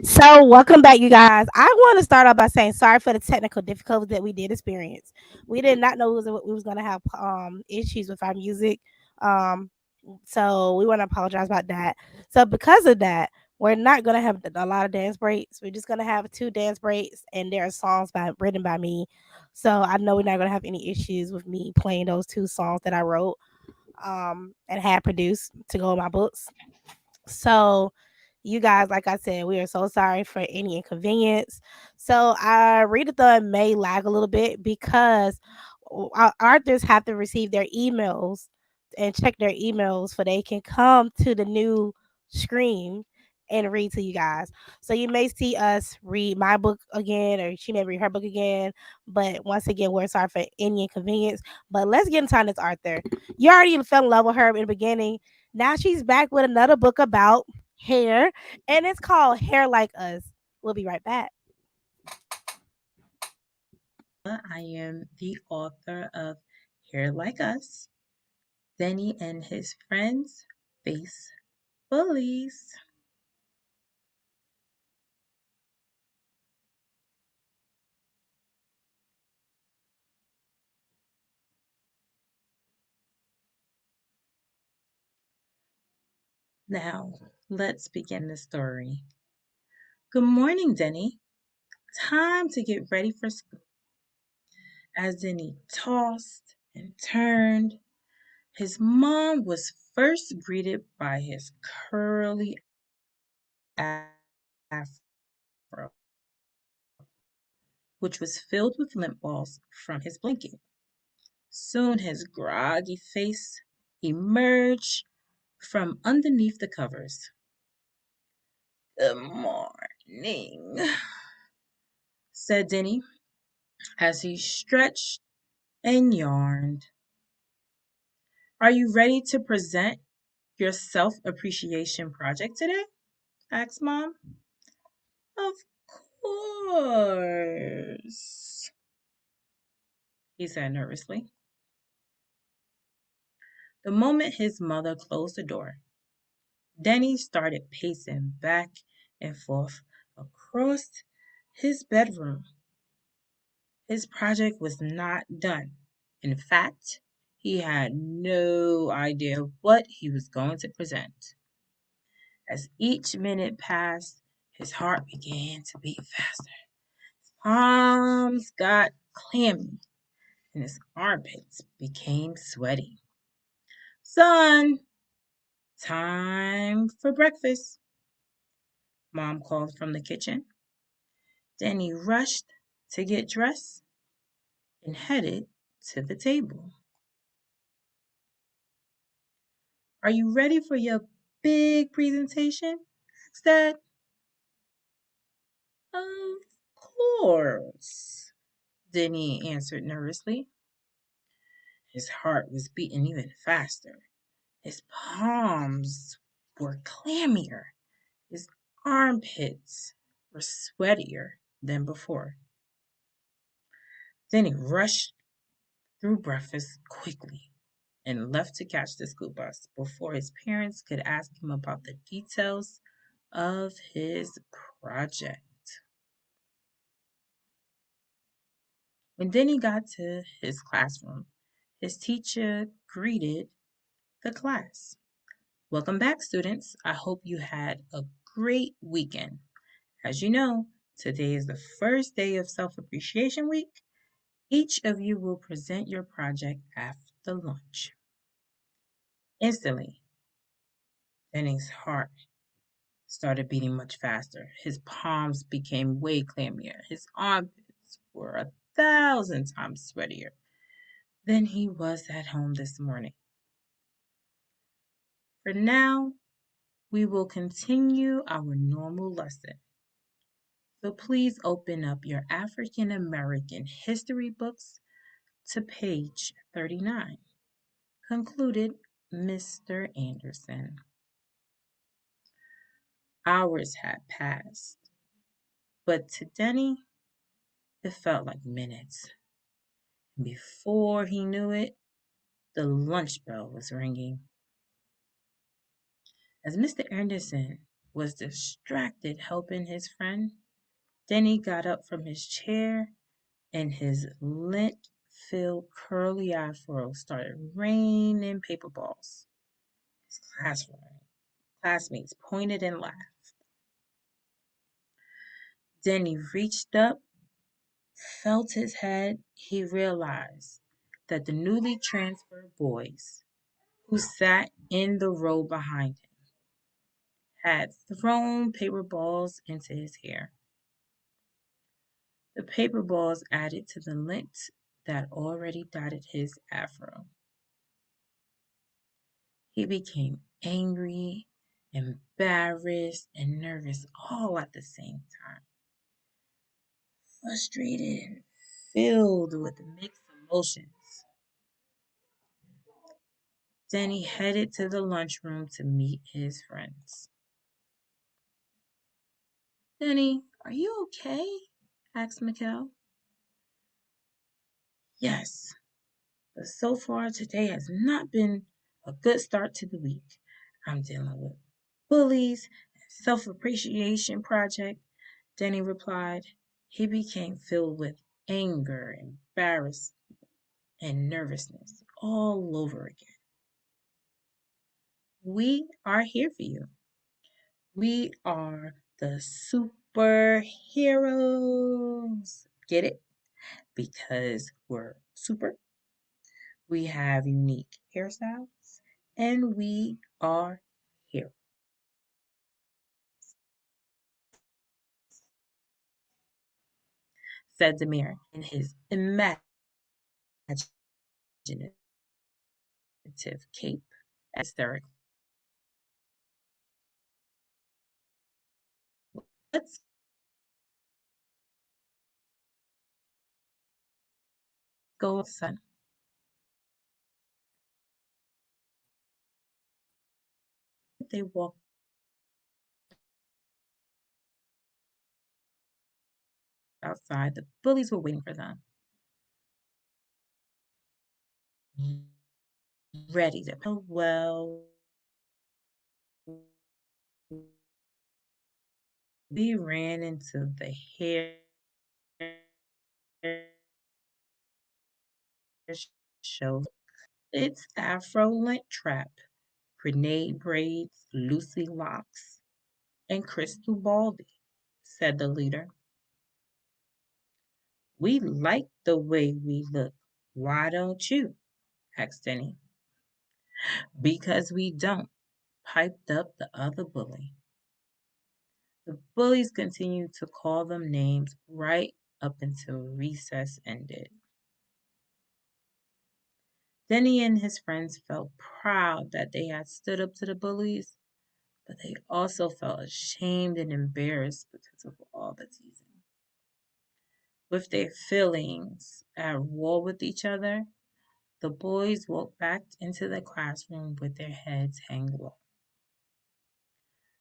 So, welcome back, you guys. I want to start off by saying sorry for the technical difficulties that we did experience. We did not know we was going to have issues with our music. Um, so we want to apologize about that. So, because of that, we're not going to have a lot of dance breaks. We're just going to have two dance breaks, and there are songs written by me. So, I know we're not going to have any issues with me playing those two songs that I wrote and had produced to go in my books. So, you guys, like I said, we are so sorry for any inconvenience. So, our readathon may lag a little bit because our authors have to receive their emails and check their emails so they can come to the new screen and read to you guys. So you may see us read my book again, or she may read her book again. But once again, we're sorry for any inconvenience. But let's get into this Arthur. You already fell in love with her in the beginning. Now she's back with another book about hair, and it's called Hair Like Us. We'll be right back. I am the author of Hair Like Us. Denny and his friends face bullies. Now, let's begin the story. Good morning, Denny. Time to get ready for school. As Denny tossed and turned, his mom was first greeted by his curly afro, which was filled with lint balls from his blanket. Soon his groggy face emerged from underneath the covers. Good morning, said Denny as he stretched and yawned. Are you ready to present your self appreciation project today? Asked Mom. Of course, he said nervously. The moment his mother closed the door, Denny started pacing back and forth across his bedroom. His project was not done. In fact, he had no idea what he was going to present. As each minute passed, his heart began to beat faster. His palms got clammy and his armpits became sweaty. Son, time for breakfast, Mom called from the kitchen. Then he rushed to get dressed and headed to the table. Are you ready for your big presentation? Asked Dad. Of course, Denny answered nervously. His heart was beating even faster. His palms were clammier. His armpits were sweatier than before. Then he rushed through breakfast quickly and left to catch the school bus before his parents could ask him about the details of his project. When Denny got to his classroom, his teacher greeted the class. Welcome back, students. I hope you had a great weekend. As you know, today is the first day of Self Appreciation Week. Each of you will present your project after lunch. Instantly, Denny's heart started beating much faster. His palms became way clammier. His armpits were 1,000 times sweatier than he was at home this morning. For now, we will continue our normal lesson. So please open up your African American history books to page 39. Concluded Mr. Anderson. Hours had passed, but to Denny, it felt like minutes. Before he knew it, the lunch bell was ringing. As Mr. Anderson was distracted helping his friend. Denny got up from his chair and his lint filled curly afro started raining paper balls. His classmates pointed and laughed. Denny reached up, felt his head. He realized that the newly transferred boys who sat in the row behind him had thrown paper balls into his hair. The paper balls added to the lint that already dotted his afro. He became angry, embarrassed, and nervous all at the same time. Frustrated and filled with mixed emotions, Danny headed to the lunchroom to meet his friends. Danny, are you okay? Asked Mikkel. Yes, but so far today has not been a good start to the week. I'm dealing with bullies and self-appreciation project, Danny replied. He became filled with anger, embarrassment, and nervousness all over again. We are here for you. We are the superheroes. Get it? Because we're super. We have unique hairstyles and we are heroes, said Demir in his imaginative cape hysterical. Let's go, son. They walked outside. The bullies were waiting for them, ready to well. We ran into the hair show. It's Afro lint trap, grenade braids, Lucy locks, and crystal baldy, said the leader. We like the way we look. Why don't you? Asked Denny. Because we don't, piped up the other bully. The bullies continued to call them names right up until recess ended. Denny and his friends felt proud that they had stood up to the bullies, but they also felt ashamed and embarrassed because of all the teasing. With their feelings at war with each other, the boys walked back into the classroom with their heads hanging low.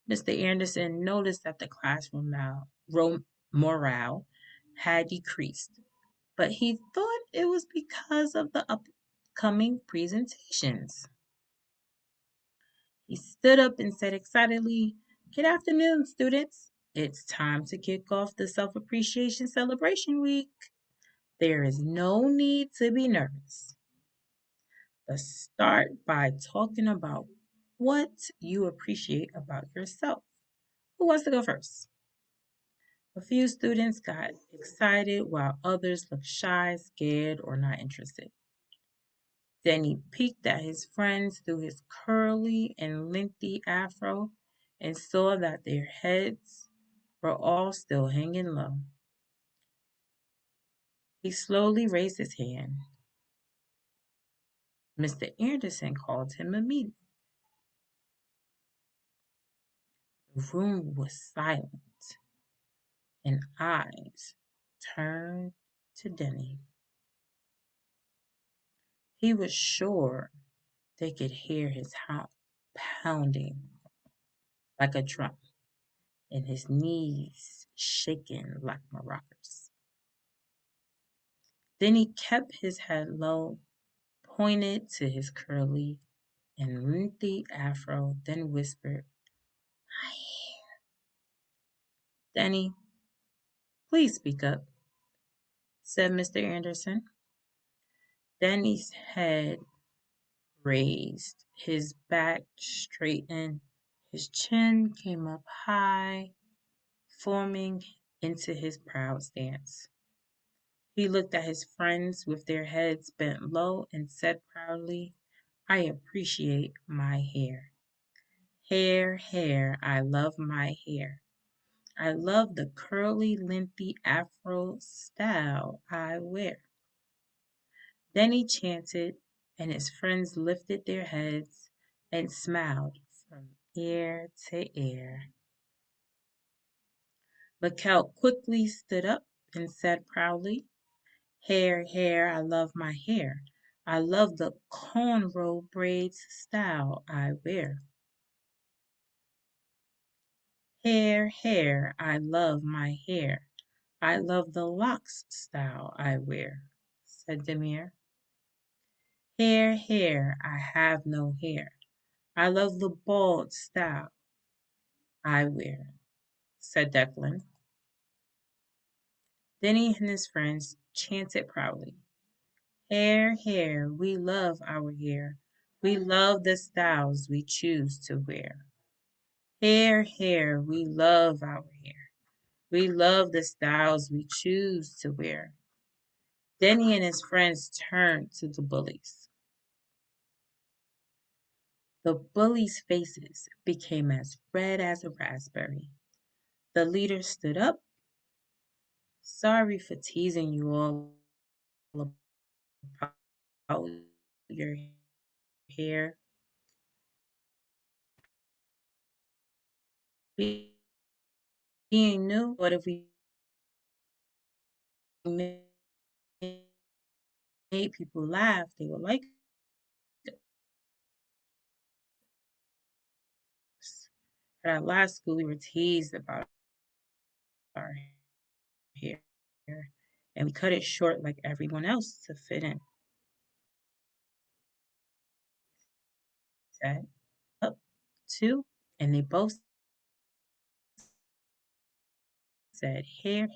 Mr. Anderson noticed that the classroom morale had decreased, but he thought it was because of the upcoming presentations. He stood up and said excitedly, "Good afternoon, students. It's time to kick off the Self Appreciation Celebration Week. There is no need to be nervous. Let's start by talking about what you appreciate about yourself. Who wants to go first?" A few students got excited while others looked shy, scared, or not interested. Then he peeked at his friends through his curly and lengthy afro and saw that their heads were all still hanging low. He slowly raised his hand. Mr. Anderson called him a meeting. The room was silent, and eyes turned to Denny. He was sure they could hear his heart pounding like a drum and his knees shaking like maracas. Then he kept his head low, pointed to his curly and lengthy afro, then whispered, "My hair." Danny, please speak up, said Mr. Anderson. Danny's head raised, his back straightened, his chin came up high, forming into his proud stance. He looked at his friends with their heads bent low and said proudly, I appreciate my hair. Hair, I love my hair. I love the curly, lengthy afro style I wear. Then he chanted, and his friends lifted their heads and smiled from ear to ear. Mikkel quickly stood up and said proudly, hair, I love my hair. I love the cornrow braids style I wear. Hair, I love my hair. I love the locks style I wear, said Demir. Hair, I have no hair. I love the bald style I wear, said Declan. Then he and his friends chanted proudly, hair, we love our hair. We love the styles we choose to wear. Hair, we love our hair. We love the styles we choose to wear. Then he and his friends turned to the bullies. The bullies' faces became as red as a raspberry. The leader stood up. Sorry for teasing you all about your hair. Being new, what if we made people laugh? They would like us. But at last school, we were teased about our hair, and we cut it short like everyone else to fit in. Said up too, and they both said, hair,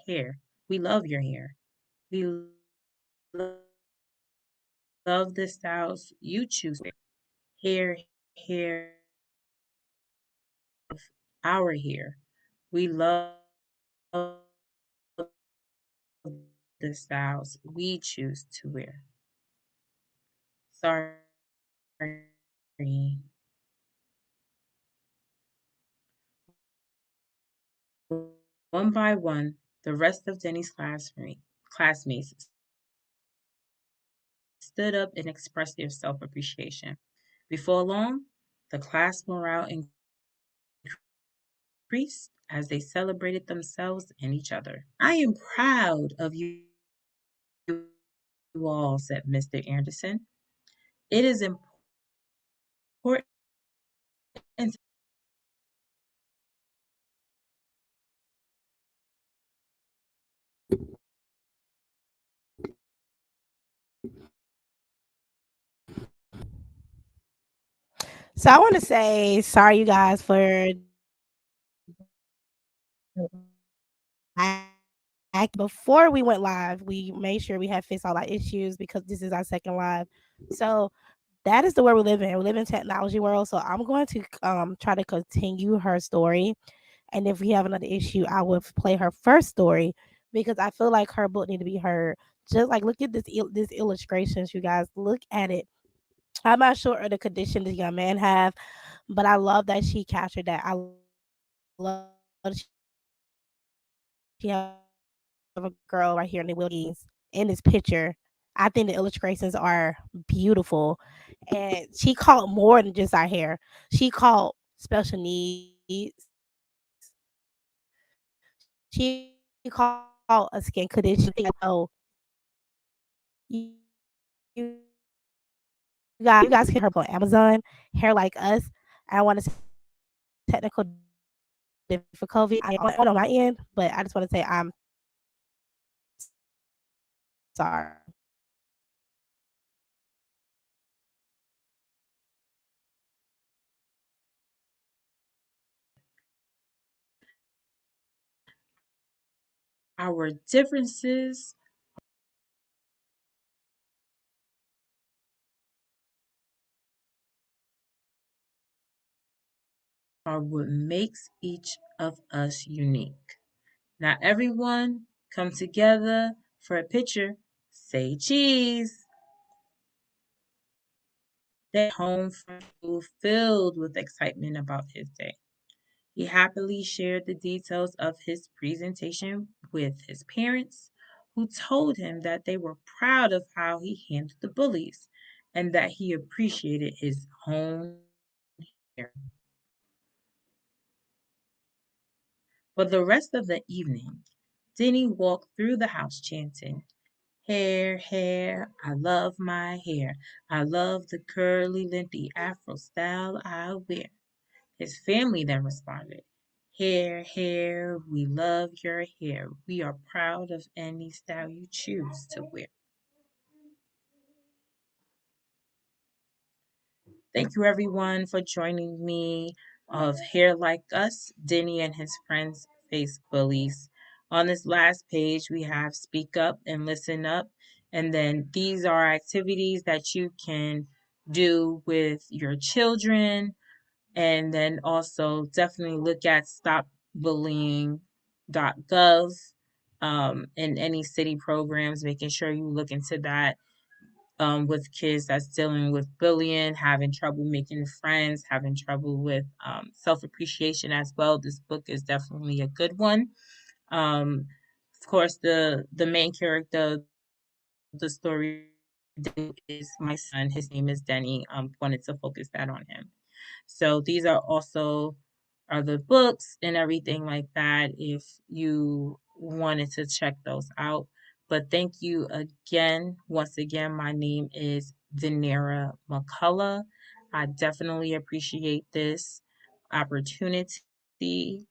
we love your hair. We love the styles you choose. Hair, our hair. We love the styles we choose to wear. Sorry. One by one, the rest of Denny's classmates stood up and expressed their self appreciation. Before long, the class morale increased as they celebrated themselves and each other. I am proud of you all, said Mr. Anderson. It is important. So I want to say sorry, you guys, for before we went live. We made sure we had fixed all our issues because this is our second live. So that is the world we live in. We live in technology world. So I'm going to try to continue her story, and if we have another issue, I will play her first story because I feel like her book need to be heard. Just like look at this illustrations, you guys. Look at it. I'm not sure of the condition this young man have, but I love that she captured that. I love that she have a girl right here in the wheelchair in this picture. I think the illustrations are beautiful. And she called more than just our hair. She called special needs. She called a skin condition. You guys can get her book on Amazon. Hair like us. I want to say technical difficulty. I am on my end, but I just want to say I'm sorry. Our differences are what makes each of us unique. Not everyone come together for a picture. Say cheese. They home from school filled with excitement about his day. He happily shared the details of his presentation with his parents, who told him that they were proud of how he handled the bullies and that he appreciated his own hair. For the rest of the evening, Denny walked through the house chanting, "Hair, hair, I love my hair. I love the curly, lengthy afro style I wear." His family then responded, "Hair, hair, we love your hair. We are proud of any style you choose to wear." Thank you, everyone, for joining me of Hair Like Us. Denny and his friends face bullies. On this last page, we have Speak Up and Listen Up. And then these are activities that you can do with your children. And then also definitely look at stopbullying.gov and any city programs, making sure you look into that with kids that's dealing with bullying, having trouble making friends, having trouble with self appreciation as well. This book is definitely a good one. Of course, the main character of the story is my son. His name is Denny. Wanted to focus that on him. So these are also are the books and everything like that if you wanted to check those out. But thank you again. Once again, my name is Venera McCullough. I definitely appreciate this opportunity.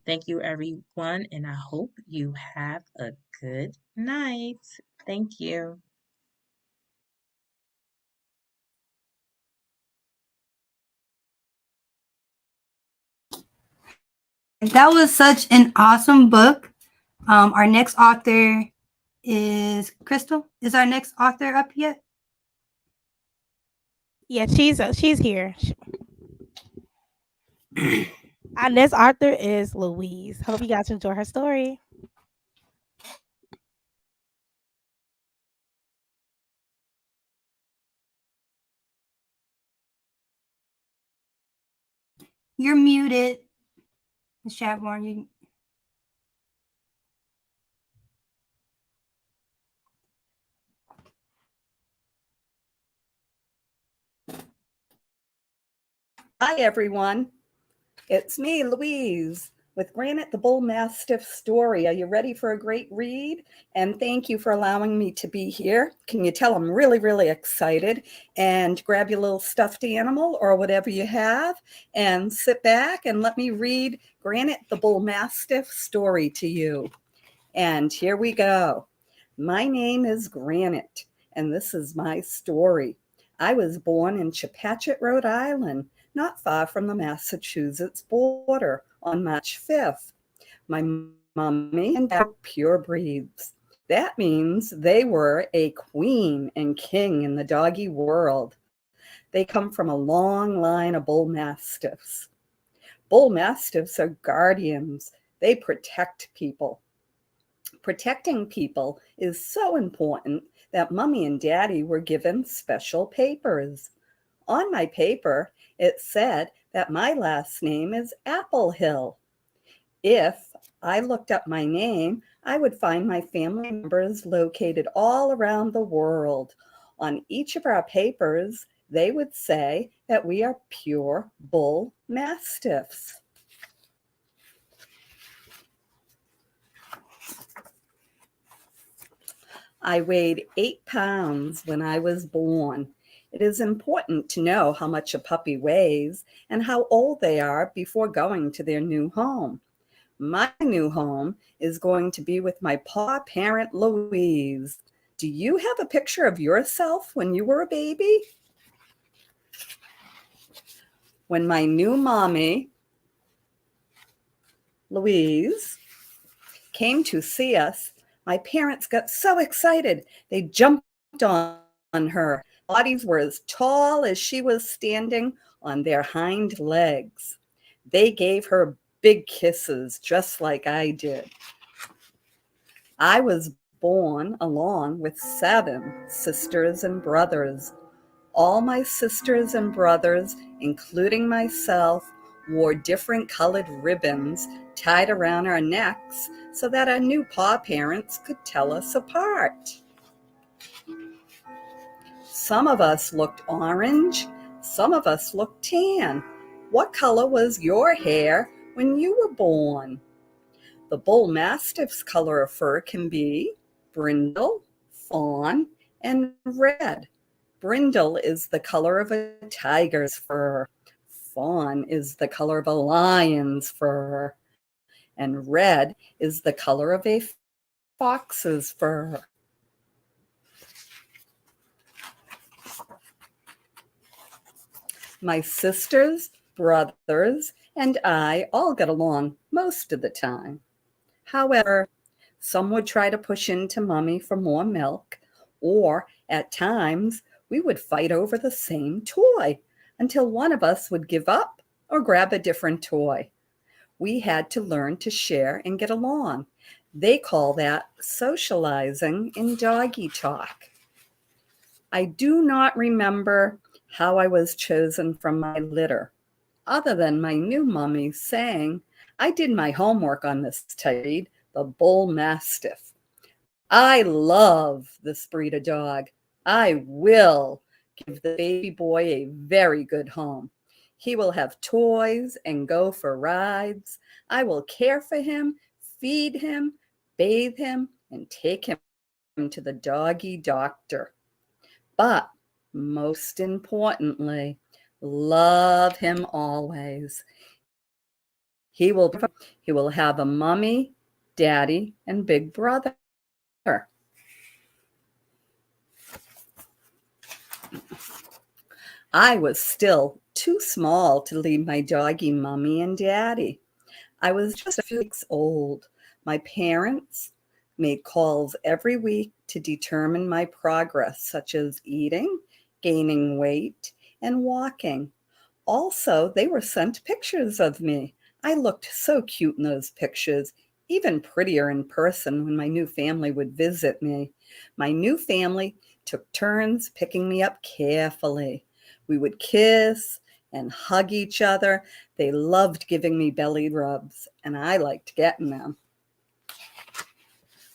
Thank you, everyone, and I hope you have a good night. Thank you. That was such an awesome book. Our next author is Crystal. Is our next author up yet? Yeah, she's here. Our next author is Louise. Hope you guys enjoy her story. You're muted, Ms. Chatborn. You, Hi, everyone. It's me, Louise, with Granite the Bull Mastiff story. Are you ready for a great read? And thank you for allowing me to be here. Can you tell I'm really, really excited? And grab your little stuffed animal or whatever you have and sit back and let me read Granite the Bull Mastiff story to you. And here we go. My name is Granite, and this is my story. I was born in Chepachet, Rhode Island, not far from the Massachusetts border, on March 5th. My mommy and dad were pure breeds. That means they were a queen and king in the doggy world. They come from a long line of bull mastiffs. Bull mastiffs are guardians. They protect people. Protecting people is so important that mommy and daddy were given special papers. On my paper, it said that my last name is Applehill. If I looked up my name, I would find my family members located all around the world. On each of our papers, they would say that we are pure bull mastiffs. I weighed 8 pounds when I was born. It is important to know how much a puppy weighs and how old they are before going to their new home. My new home is going to be with my paw parent, Louise. Do you have a picture of yourself when you were a baby? When my new mommy, Louise, came to see us, my parents got so excited. They jumped on her. Bodies were as tall as she was standing on their hind legs. They gave her big kisses, just like I did. I was born along with 7 sisters and brothers. All my sisters and brothers, including myself, wore different colored ribbons tied around our necks so that our new paw parents could tell us apart. Some of us looked orange, some of us looked tan. What color was your hair when you were born? The bull mastiff's color of fur can be brindle, fawn, and red. Brindle is the color of a tiger's fur. Fawn is the color of a lion's fur. And red is the color of a fox's fur. My sisters, brothers, and I all got along most of the time. However, some would try to push into Mommy for more milk, or at times we would fight over the same toy until one of us would give up or grab a different toy. We had to learn to share and get along. They call that socializing in doggy talk. I do not remember how I was chosen from my litter, other than my new mummy saying, I did my homework on this breed, the bull mastiff. I love this breed of dog. I will give the baby boy a very good home. He will have toys and go for rides. I will care for him, feed him, bathe him, and take him to the doggy doctor. But most importantly, love him always. He will have a mommy, daddy, and big brother. I was still too small to leave my doggy mommy and daddy. I was just a few weeks old. My parents made calls every week to determine my progress, such as eating, gaining weight, and walking. Also, they were sent pictures of me. I looked so cute in those pictures, even prettier in person when my new family would visit me. My new family took turns picking me up carefully. We would kiss and hug each other. They loved giving me belly rubs, and I liked getting them.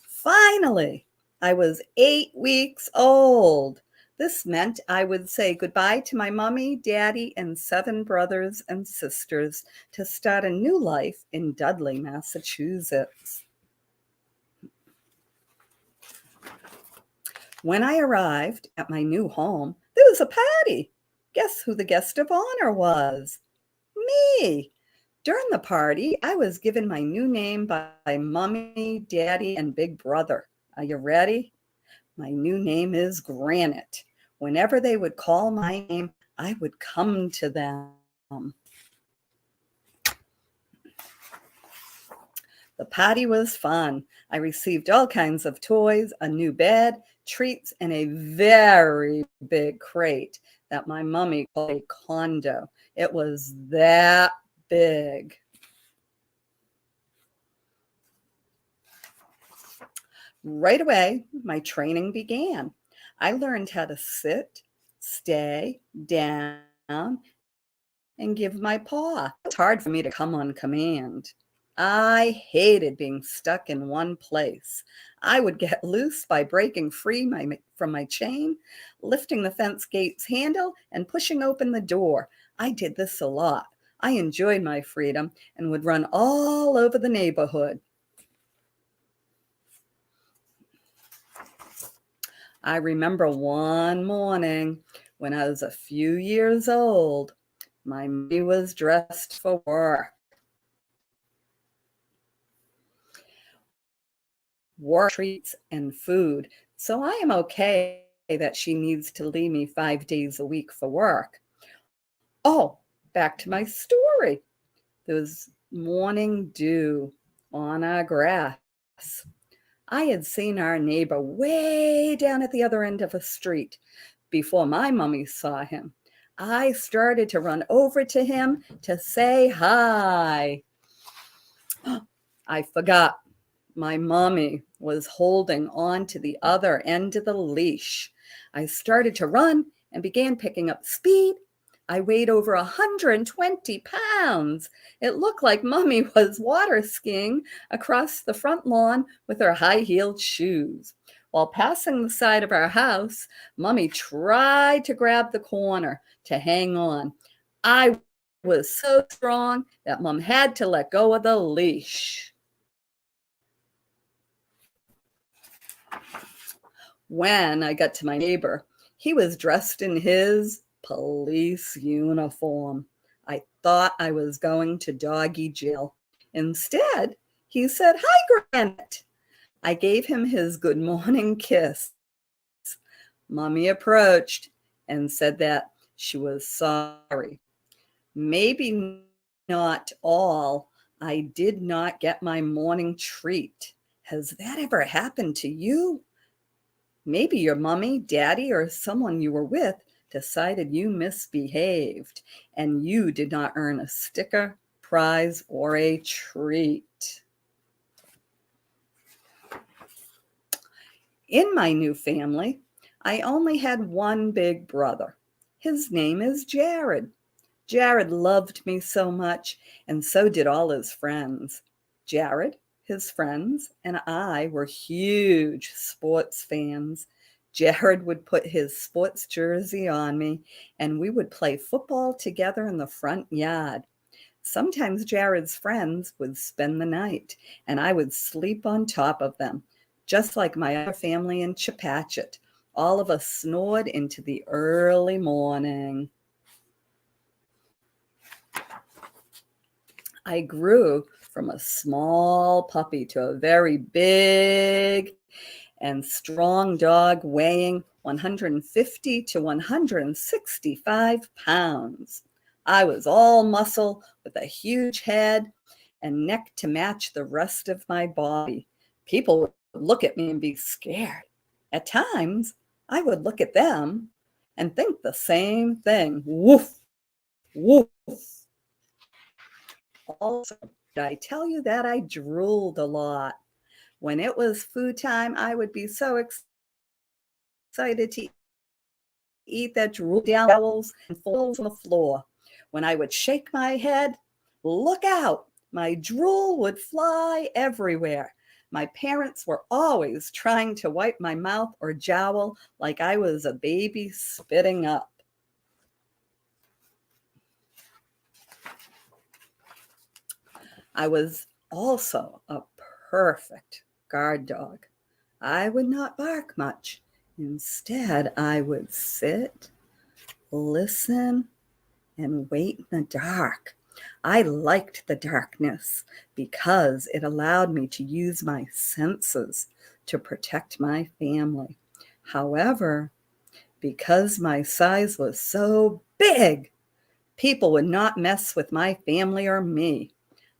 Finally, I was 8 weeks old. This meant I would say goodbye to my mommy, daddy, and 7 brothers and sisters to start a new life in Dudley, Massachusetts. When I arrived at my new home, there was a party. Guess who the guest of honor was? Me. During the party, I was given my new name by mommy, daddy, and big brother. Are you ready? My new name is Granite. Whenever they would call my name, I would come to them. The party was fun. I received all kinds of toys, a new bed, treats, and a very big crate that my mommy called a condo. It was that big. Right away, my training began. I learned how to sit, stay, down, and give my paw. It was hard for me to come on command. I hated being stuck in one place. I would get loose by breaking free from my chain, lifting the fence gate's handle, and pushing open the door. I did this a lot. I enjoyed my freedom and would run all over the neighborhood. I remember one morning when I was a few years old. My mommy was dressed for work. Work, treats, and food. So I am okay that she needs to leave me 5 days a week for work. Oh, back to my story. There was morning dew on our grass. I had seen our neighbor way down at the other end of a street. Before my mummy saw him, I started to run over to him to say hi. I forgot. My mommy was holding on to the other end of the leash. I started to run and began picking up speed. I weighed over 120 pounds. It looked like Mommy was water skiing across the front lawn with her high-heeled shoes. While passing the side of our house, Mommy tried to grab the corner to hang on. I was so strong that Mom had to let go of the leash. When I got to my neighbor, he was dressed in his police uniform. I thought I was going to doggy jail. Instead, he said, "Hi, Granite." I gave him his good morning kiss. Mommy approached and said that she was sorry. Maybe not all. I did not get my morning treat. Has that ever happened to you? Maybe your mommy, daddy, or someone you were with decided you misbehaved and you did not earn a sticker, prize, or a treat. In my new family, I only had one big brother. His name is Jared. Jared loved me so much, and so did all his friends. Jared, his friends, and I were huge sports fans. Jared would put his sports jersey on me, and we would play football together in the front yard. Sometimes Jared's friends would spend the night, and I would sleep on top of them, just like my other family in Chepachet. All of us snored into the early morning. I grew from a small puppy to a very big and strong dog weighing 150 to 165 pounds. I was all muscle with a huge head and neck to match the rest of my body. People would look at me and be scared. At times, I would look at them and think the same thing. Woof, woof. Also, did I tell you that I drooled a lot? When it was food time, I would be so excited to eat that drool down towels and falls on the floor. When I would shake my head, look out, my drool would fly everywhere. My parents were always trying to wipe my mouth or jowl like I was a baby spitting up. I was also a perfect guard dog. I would not bark much. Instead, I would sit, listen, and wait in the dark. I liked the darkness because it allowed me to use my senses to protect my family. However, because my size was so big, people would not mess with my family or me.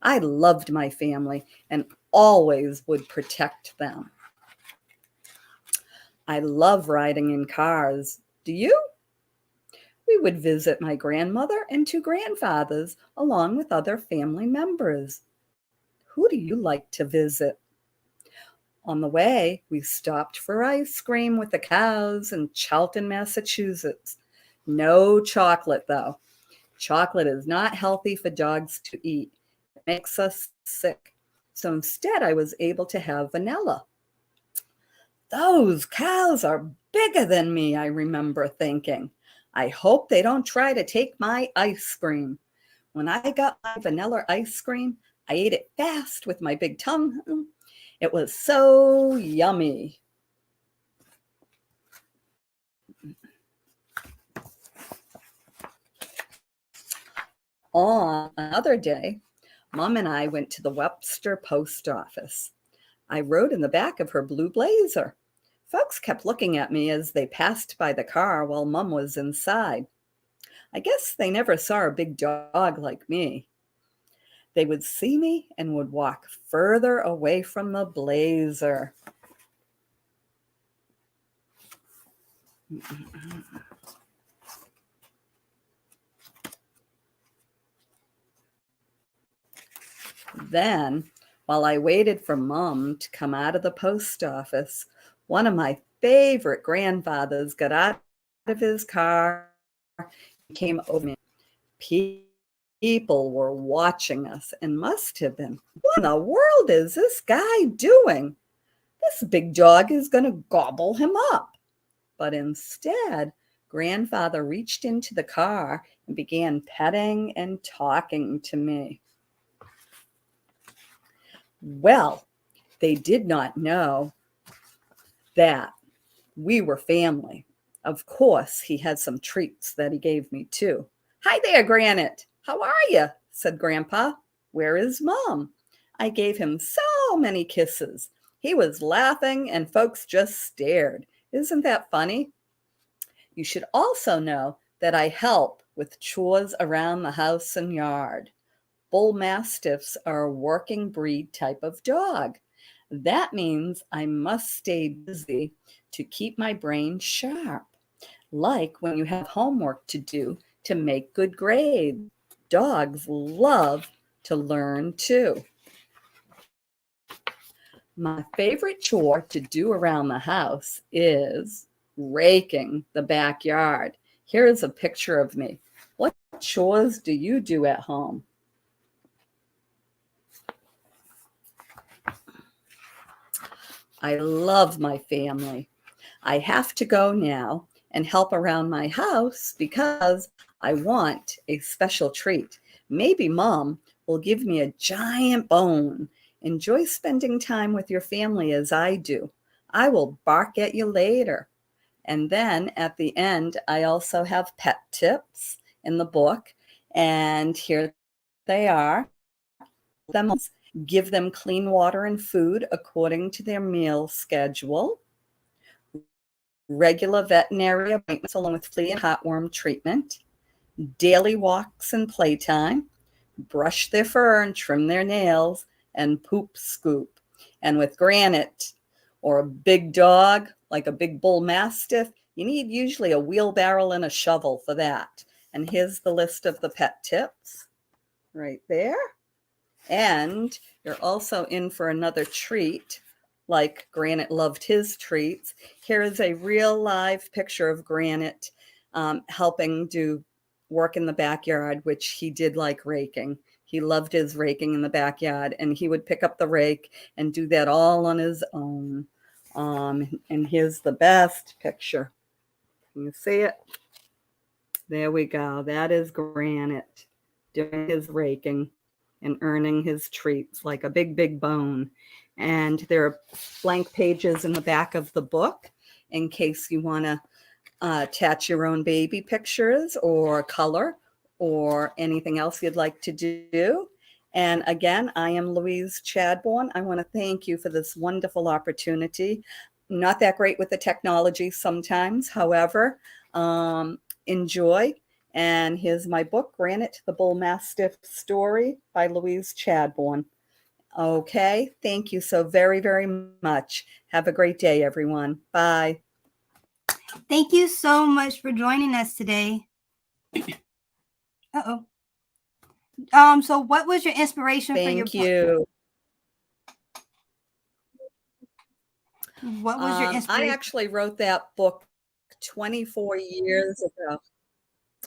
I loved my family and always would protect them. I love riding in cars. Do you? We would visit my grandmother and two grandfathers along with other family members. Who do you like to visit? On the way, we stopped for ice cream with the cows in Charlton, Massachusetts. No chocolate, though. Chocolate is not healthy for dogs to eat. It makes us sick. So instead, I was able to have vanilla. Those cows are bigger than me, I remember thinking. I hope they don't try to take my ice cream. When I got my vanilla ice cream, I ate it fast with my big tongue. It was so yummy. On another day, Mom and I went to the Webster post office. I rode in the back of her blue blazer. Folks kept looking at me as they passed by the car while Mom was inside. I guess they never saw a big dog like me. They would see me and would walk further away from the blazer. Then, while I waited for Mom to come out of the post office, one of my favorite grandfathers got out of his car and came over me. People were watching us and must have been, what in the world is this guy doing? This big dog is going to gobble him up. But instead, Grandfather reached into the car and began petting and talking to me. Well, they did not know that we were family. Of course, he had some treats that he gave me too. Hi there, Granite. How are you? Said Grandpa. Where is Mom? I gave him so many kisses. He was laughing and folks just stared. Isn't that funny? You should also know that I help with chores around the house and yard. Bull mastiffs are a working breed type of dog. That means I must stay busy to keep my brain sharp. Like when you have homework to do to make good grades. Dogs love to learn too. My favorite chore to do around the house is raking the backyard. Here is a picture of me. What chores do you do at home? I love my family. I have to go now and help around my house because I want a special treat. Maybe Mom will give me a giant bone. Enjoy spending time with your family as I do. I will bark at you later. And then at the end, I also have pet tips in the book. And here they are. Give them clean water and food according to their meal schedule. Regular veterinary appointments along with flea and heartworm treatment. Daily walks and playtime. Brush their fur and trim their nails. And poop scoop. And with Granite or a big dog, like a big bull mastiff, you need usually a wheelbarrow and a shovel for that. And here's the list of the pet tips right there. And you're also in for another treat, like Granite loved his treats. Here is a real live picture of Granite helping do work in the backyard, which he did like raking. He loved his raking in the backyard, and he would pick up the rake and do that all on his own. And here's the best picture. Can you see it? There we go. That is Granite doing his raking and earning his treats like a big, big bone. And there are blank pages in the back of the book in case you want to attach your own baby pictures or color or anything else you'd like to do. And again, I am Louise Chadbourne. I want to thank you for this wonderful opportunity. Not that great with the technology sometimes, however, enjoy. And here's my book, Granite, the Bull Mastiff Story by Louise Chadbourne. Okay, thank you so very, very much. Have a great day, everyone. Bye. Thank you so much for joining us today. Uh-oh. So what was your inspiration for your book? Thank you. What was your inspiration? I actually wrote that book 24 years ago.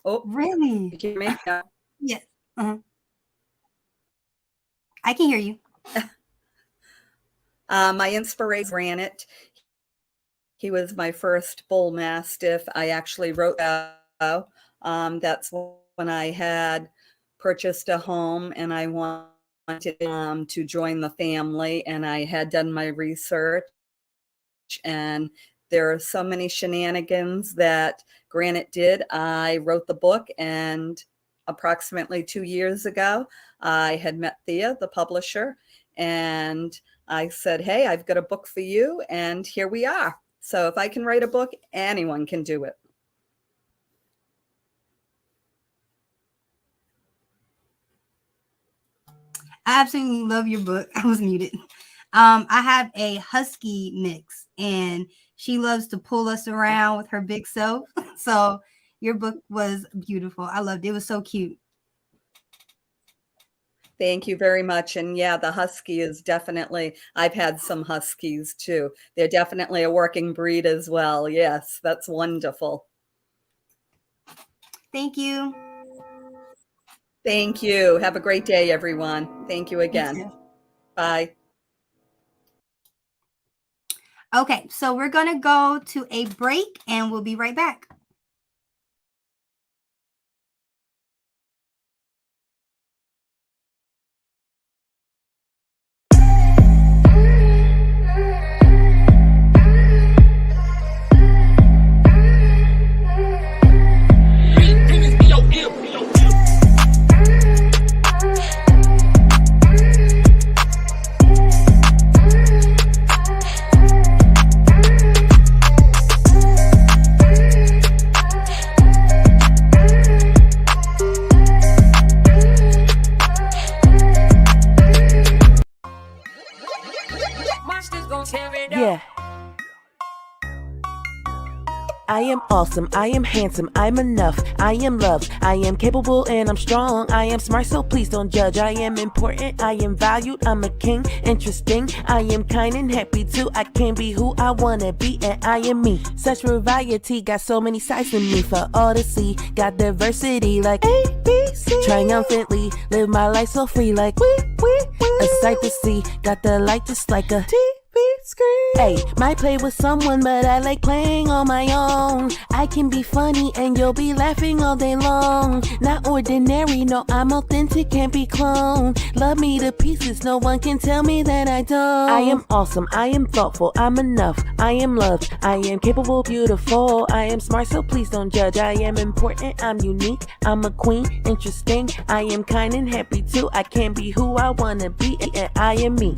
Oh, Really? you hear me? Yeah. Yes. Uh-huh. I can hear you. My inspiration, Granite. He was my first bull mastiff. I actually wrote that. That's when I had purchased a home and I wanted to join the family, and I had done my research, and there are so many shenanigans that Granite did. I wrote the book, and approximately 2 years ago, I had met Thea, the publisher, and I said, hey, I've got a book for you, and here we are. So if I can write a book, anyone can do it. I absolutely love your book. I was muted. I have a husky mix, and she loves to pull us around with her big self. So your book was beautiful. I loved it. It was so cute. Thank you very much. And yeah, the husky is definitely, I've had some huskies too. They're definitely a working breed as well. Yes, that's wonderful. Thank you. Thank you. Have a great day, everyone. Thank you again. Bye. Okay, so we're going to go to a break and we'll be right back. Yeah. I am awesome, I am handsome, I'm enough, I am loved, I am capable and I'm strong, I am smart so please don't judge, I am important, I am valued, I'm a king, interesting, I am kind and happy too, I can be who I wanna be and I am me, such variety, got so many sides to me for all to see, got diversity like ABC, triumphantly, live my life so free like a sight to see, got the light just like a screen. Hey, might play with someone, but I like playing on my own. I can be funny and you'll be laughing all day long. Not ordinary, no, I'm authentic, can't be cloned. Love me to pieces, no one can tell me that I don't. I am awesome, I am thoughtful, I'm enough, I am loved, I am capable, beautiful, I am smart, so please don't judge. I am important, I'm unique, I'm a queen, interesting, I am kind and happy too. I can be who I wanna be and I am me.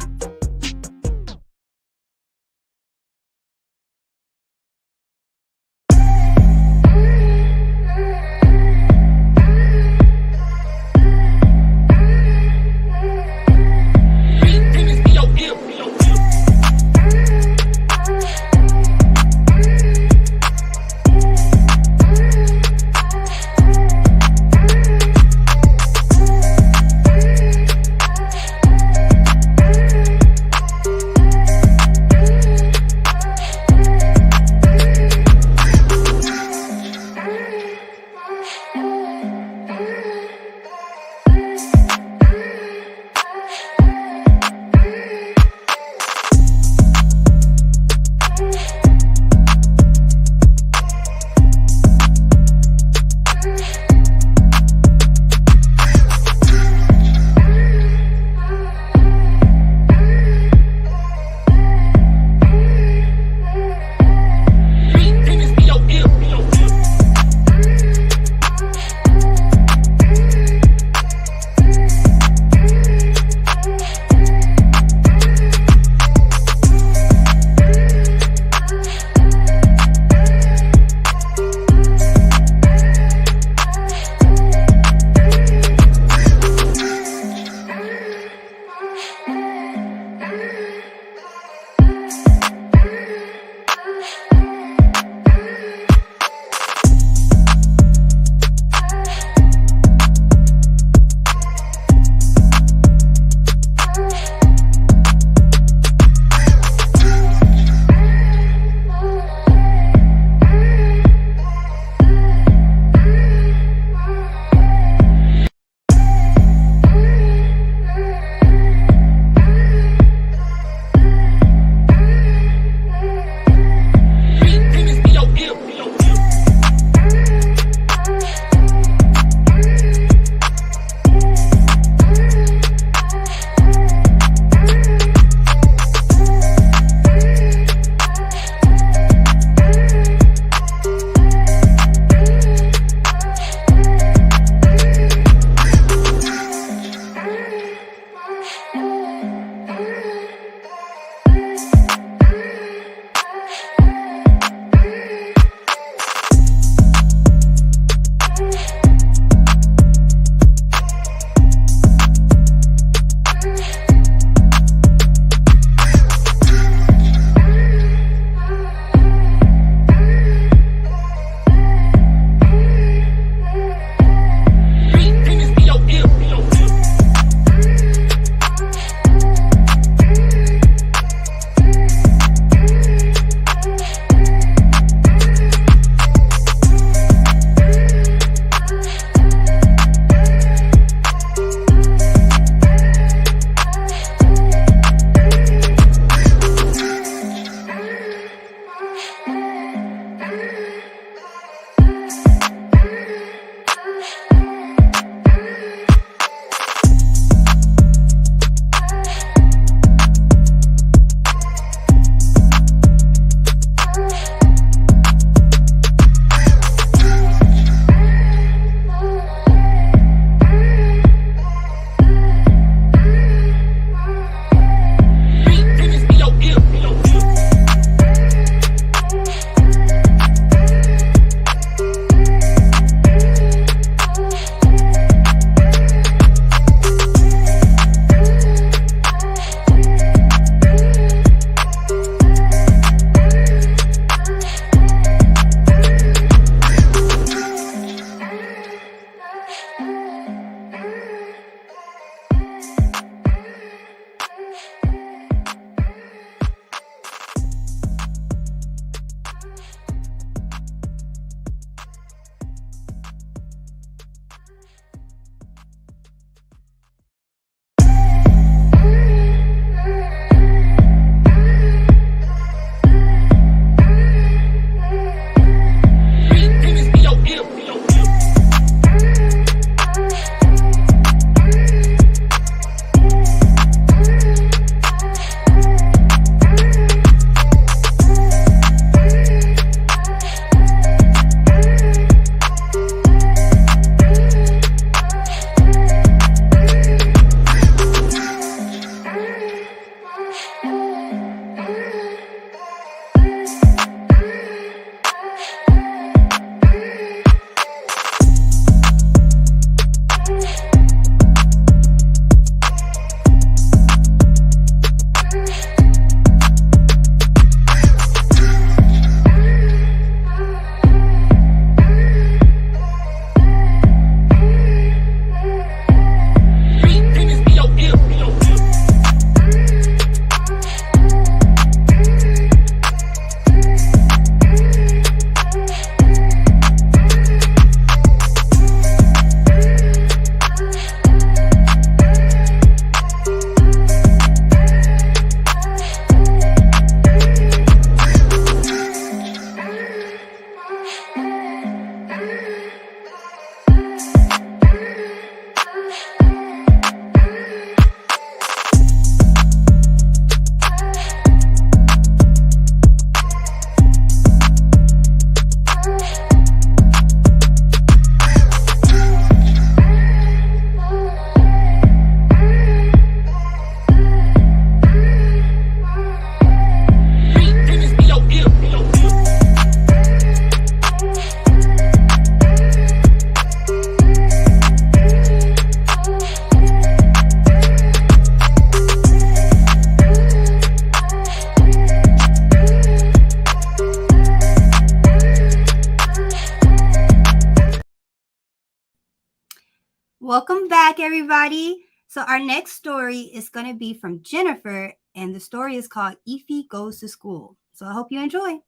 Welcome back, everybody. So our next story is going to be from Jennifer, and the story is called Effie Goes to School. So I hope you enjoy.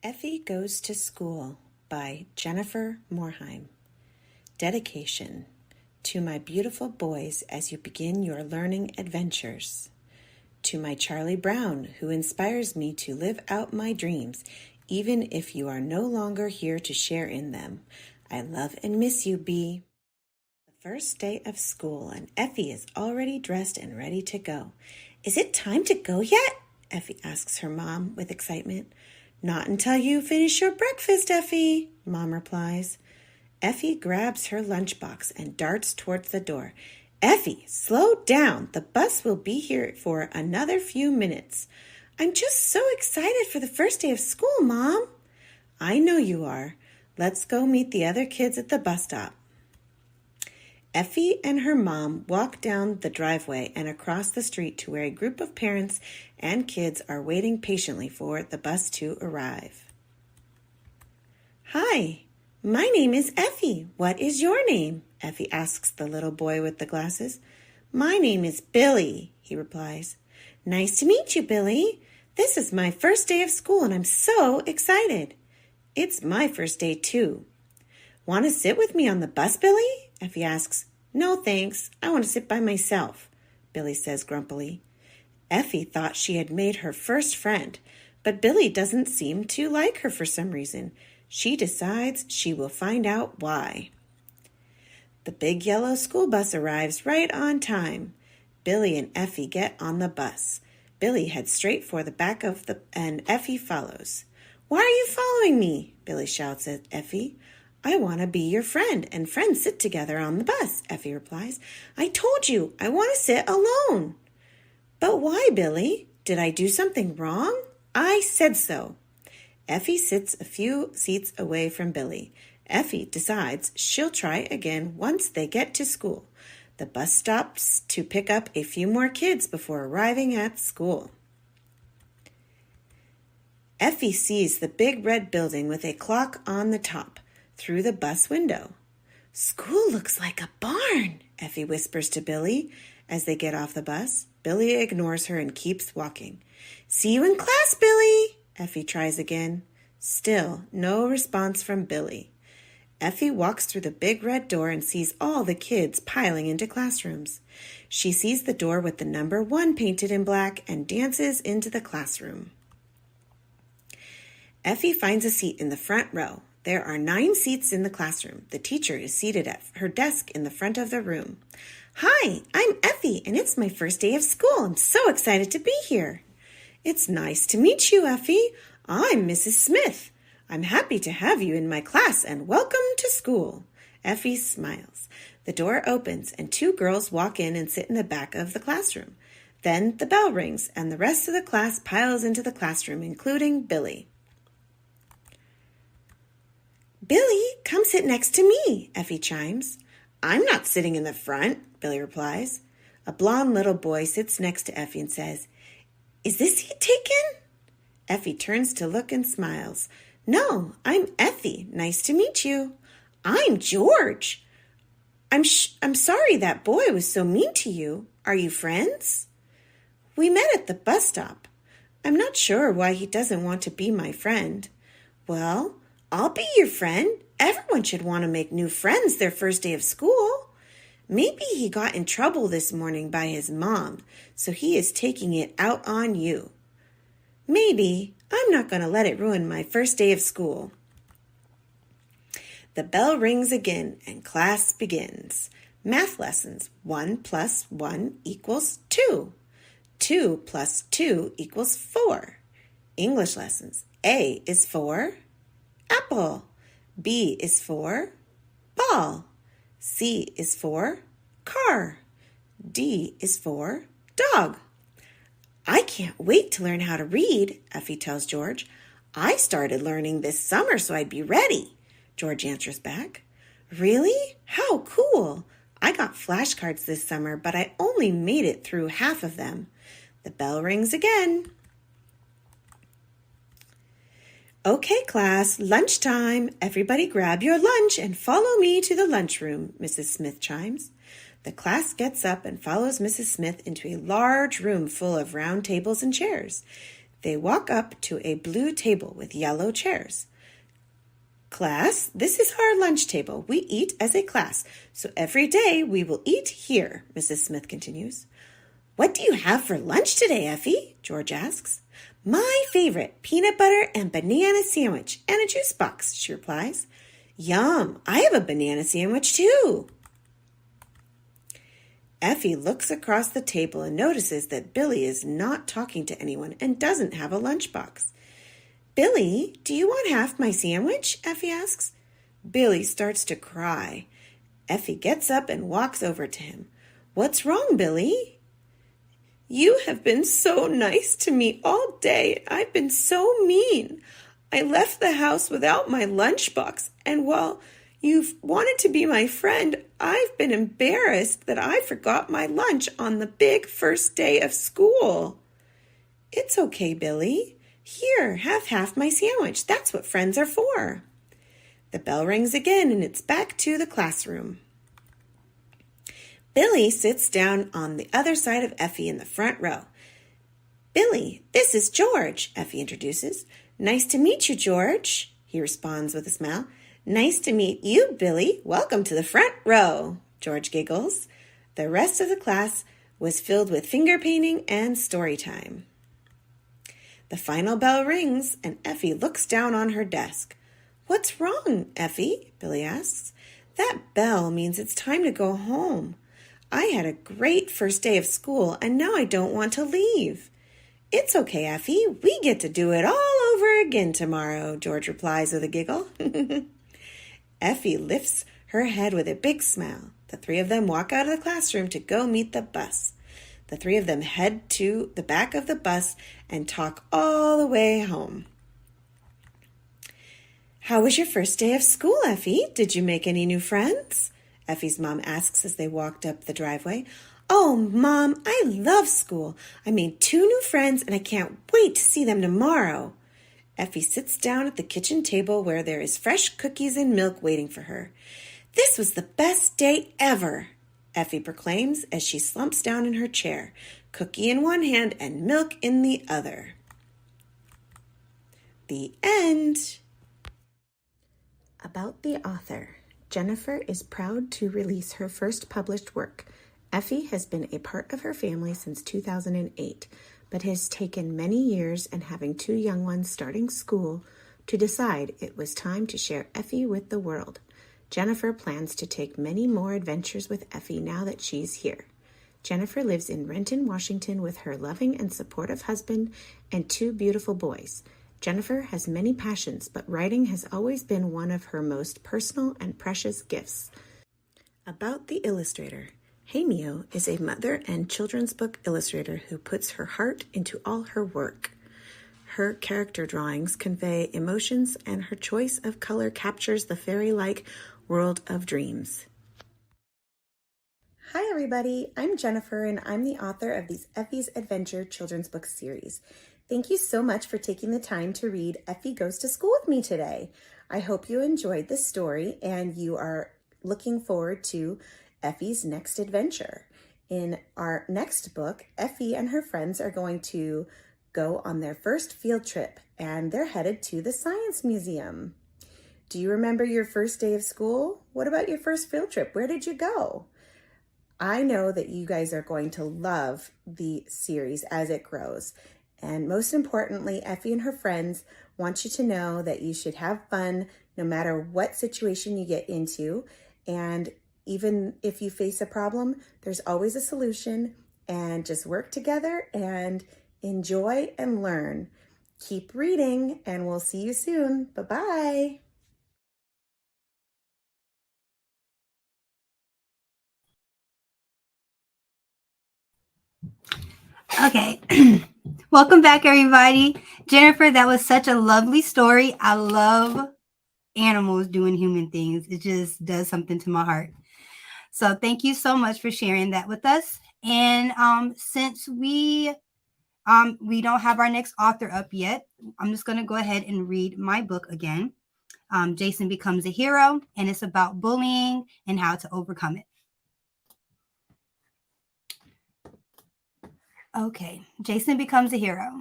Effie Goes to School by Jennifer Morheim. Dedication to my beautiful boys as you begin your learning adventures. To my Charlie Brown, who inspires me to live out my dreams, even if you are no longer here to share in them. I love and miss you, B. The first day of school, and Effie is already dressed and ready to go. Is it time to go yet? Effie asks her mom with excitement. Not until you finish your breakfast, Effie, Mom replies. Effie grabs her lunchbox and darts towards the door. Effie, slow down. The bus will be here for another few minutes. I'm just so excited for the first day of school, Mom. I know you are. Let's go meet the other kids at the bus stop. Effie and her mom walk down the driveway and across the street to where a group of parents and kids are waiting patiently for the bus to arrive. Hi, my name is Effie. What is your name? Effie asks the little boy with the glasses. My name is Billy, he replies. Nice to meet you, Billy. This is my first day of school and I'm so excited. It's my first day too. Want to sit with me on the bus, Billy? Effie asks. No, thanks. I want to sit by myself, Billy says grumpily. Effie thought she had made her first friend, but Billy doesn't seem to like her for some reason. She decides she will find out why. The big yellow school bus arrives right on time. Billy and Effie get on the bus. Billy heads straight for the back of and Effie follows. Why are you following me? Billy shouts at Effie. I want to be your friend, and friends sit together on the bus, Effie replies. I told you, I want to sit alone. But why, Billy? Did I do something wrong? I said so. Effie sits a few seats away from Billy. Effie decides she'll try again once they get to school. The bus stops to pick up a few more kids before arriving at school. Effie sees the big red building with a clock on the top through the bus window. School looks like a barn, Effie whispers to Billy as they get off the bus. Billy ignores her and keeps walking. See you in class, Billy, Effie tries again. Still, no response from Billy. Effie walks through the big red door and sees all the kids piling into classrooms. She sees the door with the number 1 painted in black and dances into the classroom. Effie finds a seat in the front row. There are 9 seats in the classroom. The teacher is seated at her desk in the front of the room. Hi, I'm Effie, and it's my first day of school. I'm so excited to be here. It's nice to meet you, Effie. I'm Mrs. Smith. I'm happy to have you in my class, and welcome to school. Effie smiles. The door opens, and 2 girls walk in and sit in the back of the classroom. Then the bell rings, and the rest of the class piles into the classroom, including Billy. Billy, come sit next to me, Effie chimes. I'm not sitting in the front, Billy replies. A blonde little boy sits next to Effie and says, Is this seat taken? Effie turns to look and smiles. No, I'm Effie. Nice to meet you. I'm George. I'm sorry that boy was so mean to you. Are you friends? We met at the bus stop. I'm not sure why he doesn't want to be my friend. Well, I'll be your friend. Everyone should want to make new friends their first day of school. Maybe he got in trouble this morning by his mom, so he is taking it out on you. Maybe. I'm not going to let it ruin my first day of school. The bell rings again and class begins. Math lessons. 1 plus 1 equals 2. 2 plus 2 equals 4. English lessons. A is for apple. B is for ball. C is for car. D is for dog. I can't wait to learn how to read, Effie tells George. I started learning this summer so I'd be ready, George answers back. Really? How cool. I got flashcards this summer, but I only made it through half of them. The bell rings again. Okay, class, lunchtime. Everybody grab your lunch and follow me to the lunchroom, Mrs. Smith chimes. The class gets up and follows Mrs. Smith into a large room full of round tables and chairs. They walk up to a blue table with yellow chairs. Class, this is our lunch table. We eat as a class, so every day we will eat here, Mrs. Smith continues. What do you have for lunch today, Effie? George asks. My favorite, peanut butter and banana sandwich and a juice box, she replies. Yum, I have a banana sandwich too. Effie looks across the table and notices that Billy is not talking to anyone and doesn't have a lunchbox. Billy, do you want half my sandwich? Effie asks. Billy starts to cry. Effie gets up and walks over to him. What's wrong, Billy? You have been so nice to me all day. I've been so mean. I left the house without my lunchbox, and while you've wanted to be my friend, I've been embarrassed that I forgot my lunch on the big first day of school. It's okay, Billy. Here, have half my sandwich. That's what friends are for. The bell rings again, and it's back to the classroom. Billy sits down on the other side of Effie in the front row. Billy, this is George, Effie introduces. Nice to meet you, George, he responds with a smile. Nice to meet you, Billy. Welcome to the front row, George giggles. The rest of the class was filled with finger painting and story time. The final bell rings, and Effie looks down on her desk. What's wrong, Effie? Billy asks. That bell means it's time to go home. I had a great first day of school, and now I don't want to leave. It's okay, Effie. We get to do it all over again tomorrow, George replies with a giggle. Effie lifts her head with a big smile. The three of them walk out of the classroom to go meet the bus. The three of them head to the back of the bus and talk all the way home. How was your first day of school, Effie? Did you make any new friends? Effie's mom asks as they walked up the driveway. Oh, Mom, I love school. I made 2 new friends and I can't wait to see them tomorrow. Effie sits down at the kitchen table where there is fresh cookies and milk waiting for her. This was the best day ever, Effie proclaims as she slumps down in her chair, cookie in one hand and milk in the other. The end. About the author. Jennifer is proud to release her first published work. Effie has been a part of her family since 2008, but has taken many years and having 2 young ones starting school to decide it was time to share Effie with the world. Jennifer plans to take many more adventures with Effie now that she's here. Jennifer lives in Renton, Washington with her loving and supportive husband and 2 beautiful boys. Jennifer has many passions, but writing has always been one of her most personal and precious gifts. About the illustrator. Heimio is a mother and children's book illustrator who puts her heart into all her work. Her character drawings convey emotions, and her choice of color captures the fairy-like world of dreams. Hi everybody, I'm Jennifer and I'm the author of these Effie's Adventure children's book series. Thank you so much for taking the time to read Effie Goes to School with me today. I hope you enjoyed this story and you are looking forward to Effie's next adventure. In our next book, Effie and her friends are going to go on their first field trip and they're headed to the Science Museum. Do you remember your first day of school? What about your first field trip? Where did you go? I know that you guys are going to love the series as it grows. And most importantly, Effie and her friends want you to know that you should have fun no matter what situation you get into. And even if you face a problem, there's always a solution, and just work together and enjoy and learn. Keep reading and we'll see you soon. Bye-bye. Okay. Welcome back, everybody. Jennifer, that was such a lovely story. I love animals doing human things. It just does something to my heart. So thank you so much for sharing that with us. And since we We don't have our next author up yet. I'm just going to go ahead and read my book again. Jason Becomes a Hero, and it's about bullying and how to overcome it. Okay, Jason Becomes a Hero.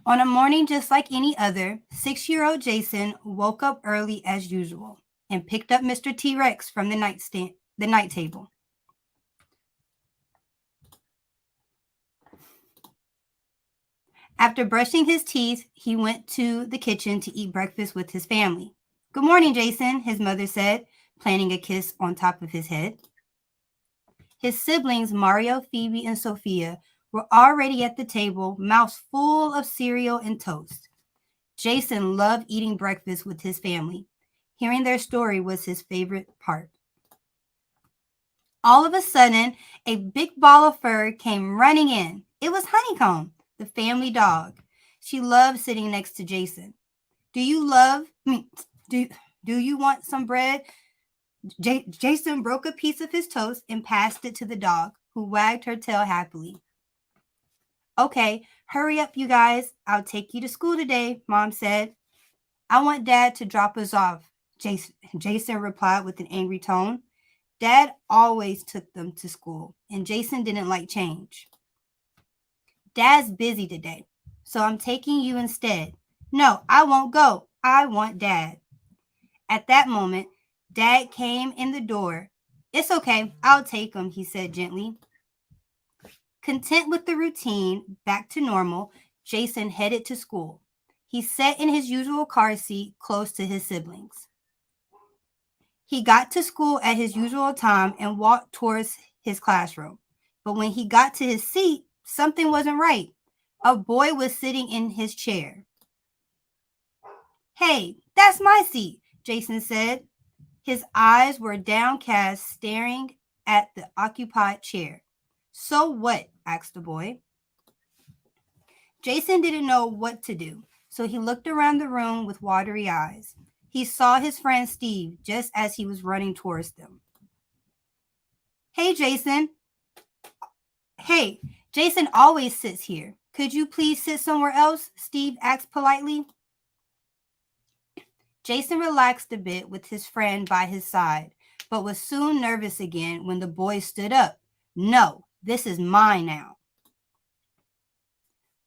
On a morning just like any other, 6-year-old Jason woke up early as usual and picked up Mr. T-Rex from the night table. After brushing his teeth, he went to the kitchen to eat breakfast with his family. Good morning, Jason, his mother said, planting a kiss on top of his head. His siblings, Mario, Phoebe, and Sophia, were already at the table, mouths full of cereal and toast. Jason loved eating breakfast with his family. Hearing their story was his favorite part. All of a sudden, a big ball of fur came running in. It was Honeycomb, the family dog. She loved sitting next to Jason. Do you want some bread? Jason broke a piece of his toast and passed it to the dog, who wagged her tail happily. Okay, hurry up, you guys. I'll take you to school today, Mom said. I want Dad to drop us off, Jason replied with an angry tone. Dad always took them to school, and Jason didn't like change. Dad's busy today, so I'm taking you instead. No, I won't go. I want Dad. At that moment, Dad came in the door. It's okay. I'll take him, he said gently. Content with the routine, back to normal, Jason headed to school. He sat in his usual car seat close to his siblings. He got to school at his usual time and walked towards his classroom. But when he got to his seat, something wasn't right. A boy was sitting in his chair. Hey, that's my seat, Jason said. His eyes were downcast, staring at the occupied chair. So what? Asked the boy. Jason didn't know what to do, so he looked around the room with watery eyes. He saw his friend Steve just as he was running towards them. Hey, Jason. Hey, Jason always sits here. Could you please sit somewhere else? Steve asked politely. Jason relaxed a bit with his friend by his side, but was soon nervous again when the boy stood up. No, this is mine now.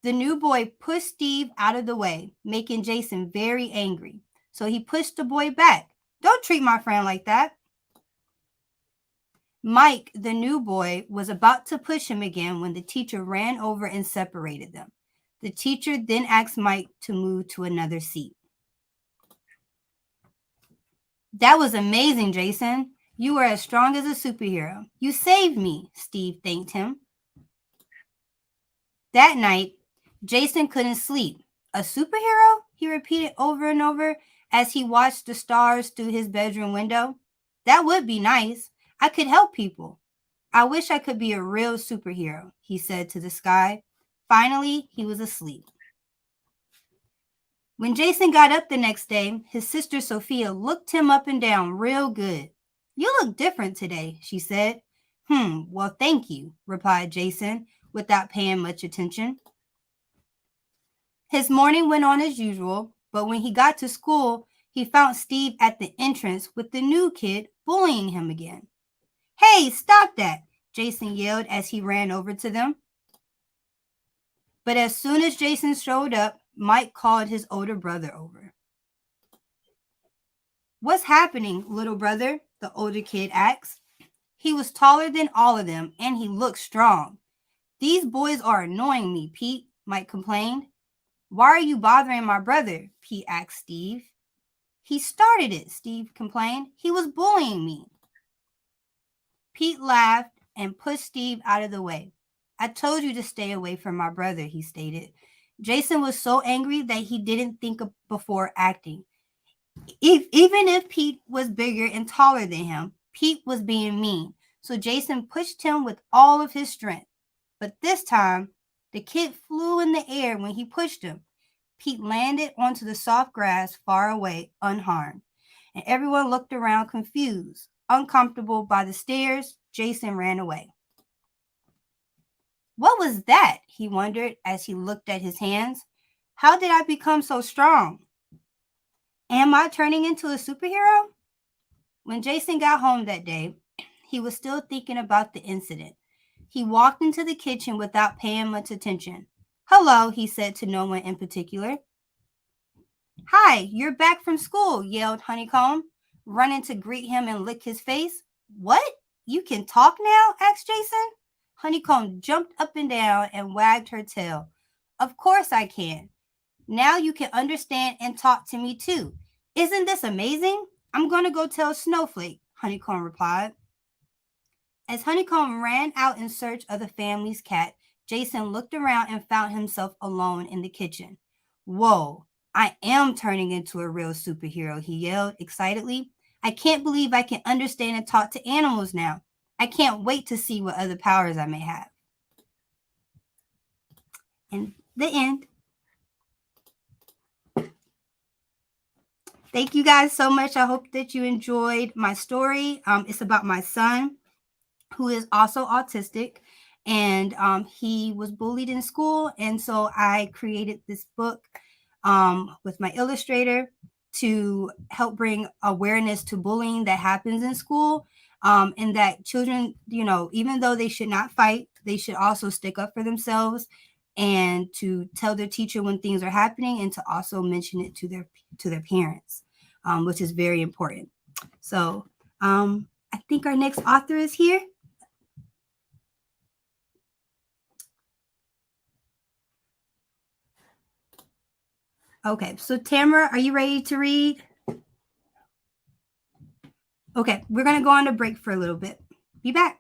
The new boy pushed Steve out of the way, making Jason very angry. So he pushed the boy back. Don't treat my friend like that. Mike, the new boy, was about to push him again when the teacher ran over and separated them. The teacher then asked Mike to move to another seat. That was amazing, Jason. You were as strong as a superhero. You saved me, Steve thanked him. That night, Jason couldn't sleep. A superhero? He repeated over and over as he watched the stars through his bedroom window. That would be nice. I could help people. I wish I could be a real superhero, he said to the sky. Finally, he was asleep. When Jason got up the next day, his sister Sophia looked him up and down real good. You look different today, she said. Well, thank you, replied Jason without paying much attention. His morning went on as usual, but when he got to school, he found Steve at the entrance with the new kid bullying him again. Hey, stop that, Jason yelled as he ran over to them. But as soon as Jason showed up, Mike called his older brother over. What's happening, little brother? The older kid asked. He was taller than all of them, and he looked strong. These boys are annoying me, Pete, Mike complained. Why are you bothering my brother? Pete asked Steve. He started it, Steve complained. He was bullying me. Pete laughed and pushed Steve out of the way. I told you to stay away from my brother, he stated. Jason was so angry that he didn't think before acting. Even if Pete was bigger and taller than him, Pete was being mean. So Jason pushed him with all of his strength. But this time, the kid flew in the air when he pushed him. Pete landed onto the soft grass far away, unharmed. And everyone looked around confused. Uncomfortable by the stairs, Jason ran away. What was that? He wondered as he looked at his hands. How did I become so strong? Am I turning into a superhero? When Jason got home that day, he was still thinking about the incident. He walked into the kitchen without paying much attention. Hello, he said to no one in particular. Hi, you're back from school, yelled Honeycomb, running to greet him and lick his face. What? You can talk now? Asked Jason. Honeycomb jumped up and down and wagged her tail. Of course I can. Now you can understand and talk to me too. Isn't this amazing? I'm going to go tell Snowflake, Honeycomb replied. As Honeycomb ran out in search of the family's cat, Jason looked around and found himself alone in the kitchen. Whoa, I am turning into a real superhero, he yelled excitedly. I can't believe I can understand and talk to animals now. I can't wait to see what other powers I may have. And the end. Thank you guys so much. I hope that you enjoyed my story. It's about my son, who is also autistic, and he was bullied in school. And so I created this book with my illustrator to help bring awareness to bullying that happens in school, and that children, even though they should not fight, they should also stick up for themselves and to tell their teacher when things are happening and to also mention it to their parents, which is very important. So I think our next author is here. Okay, so Tamara, are you ready to read? Okay, we're going to go on a break for a little bit. Be back.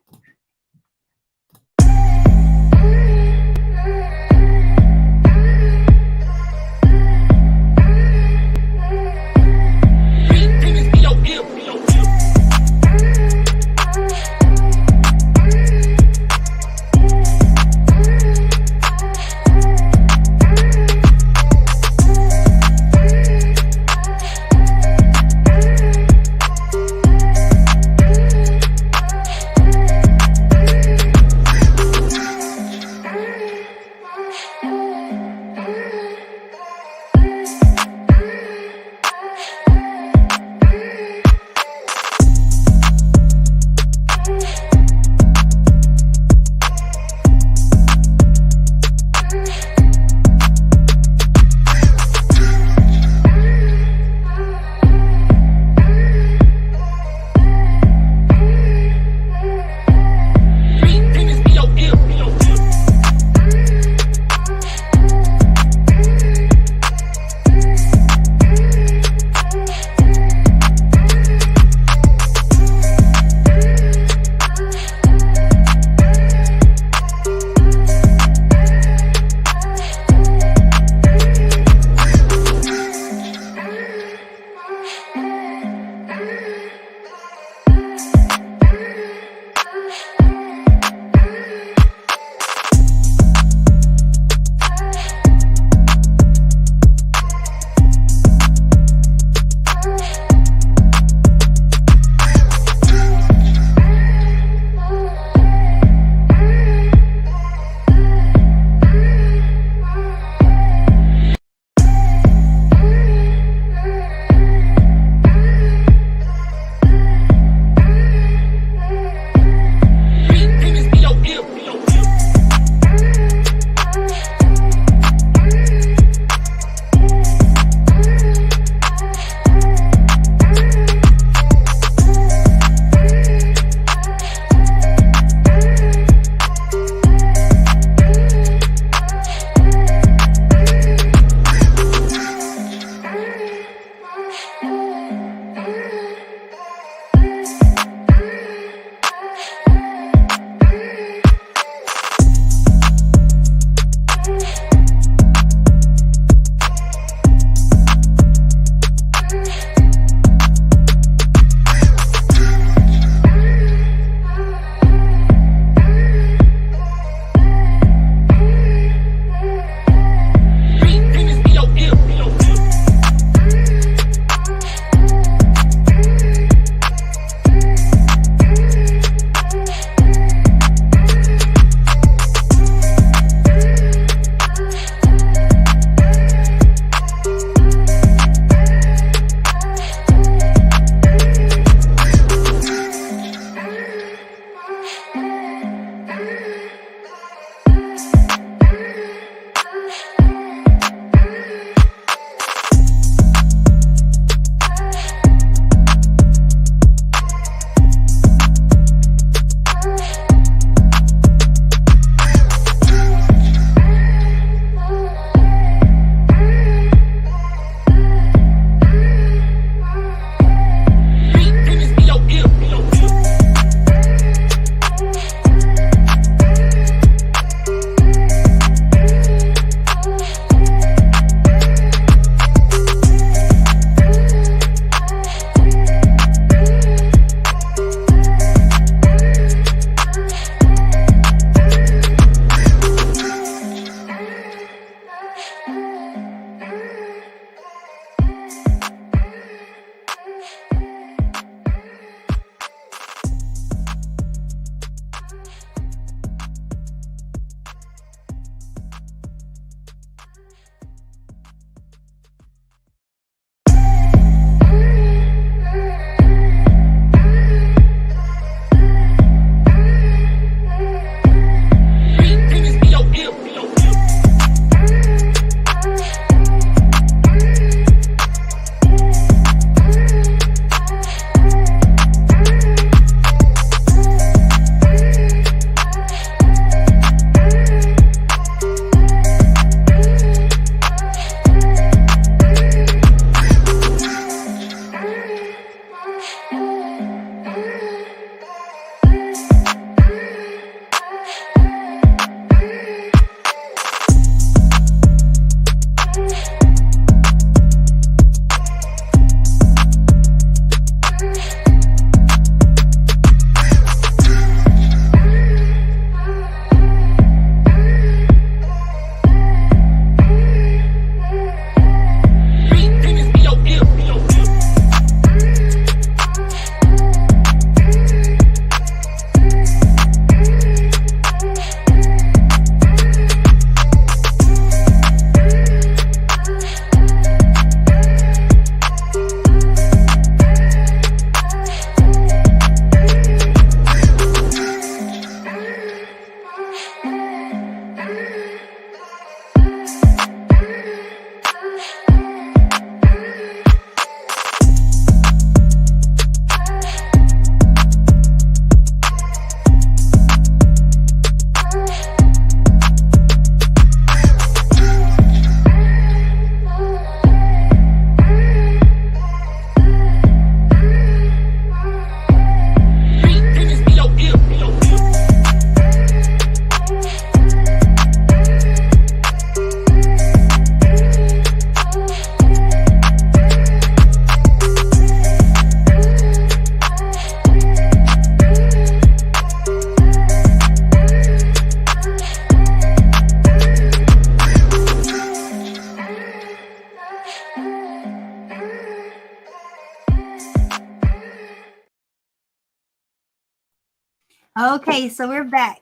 Okay, so we're back.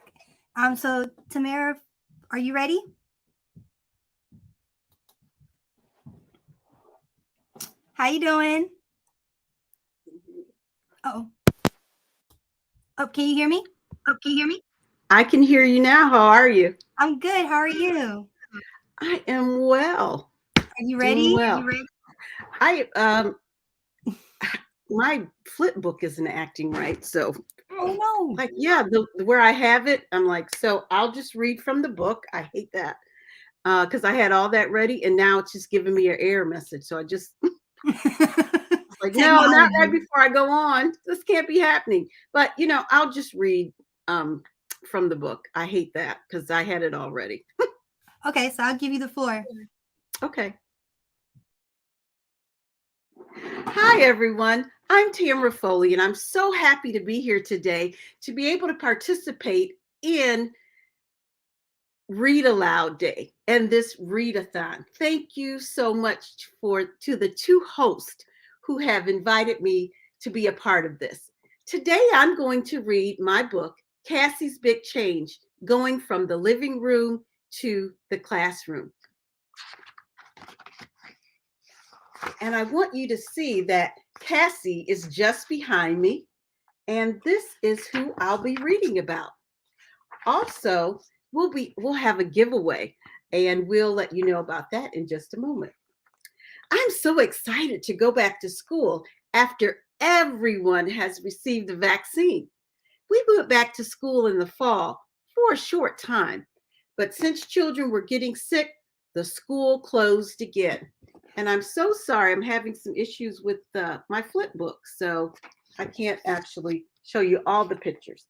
So Tamara, are you ready? How you doing? Oh. Oh, can you hear me? I can hear you now. How are you? I'm good. How are you? I am well. Are you Doing ready? well. I my flip book isn't acting right, so Oh no. like yeah, where I have it, I'm like, so I'll just read from the book. I hate that because I had all that ready, and now it's just giving me an error message. So I just like, no, not right Technology. before I go on. This can't be happening. But I'll just read from the book. I hate that because I had it all ready. Okay, so I'll give you the floor. Okay. Hi, everyone. I'm Tamara Foley, and I'm so happy to be here today to be able to participate in Read Aloud Day and this readathon. Thank you so much to the two hosts who have invited me to be a part of this. Today, I'm going to read my book, Cassie's Big Change, Going from the Living Room to the Classroom. And I want you to see that Cassie is just behind me, and this is who I'll be reading about. Also, we'll have a giveaway, and we'll let you know about that in just a moment. I'm so excited to go back to school after everyone has received the vaccine. We went back to school in the fall for a short time, but since children were getting sick, the school closed again. And I'm so sorry, I'm having some issues with my flip book, so I can't actually show you all the pictures.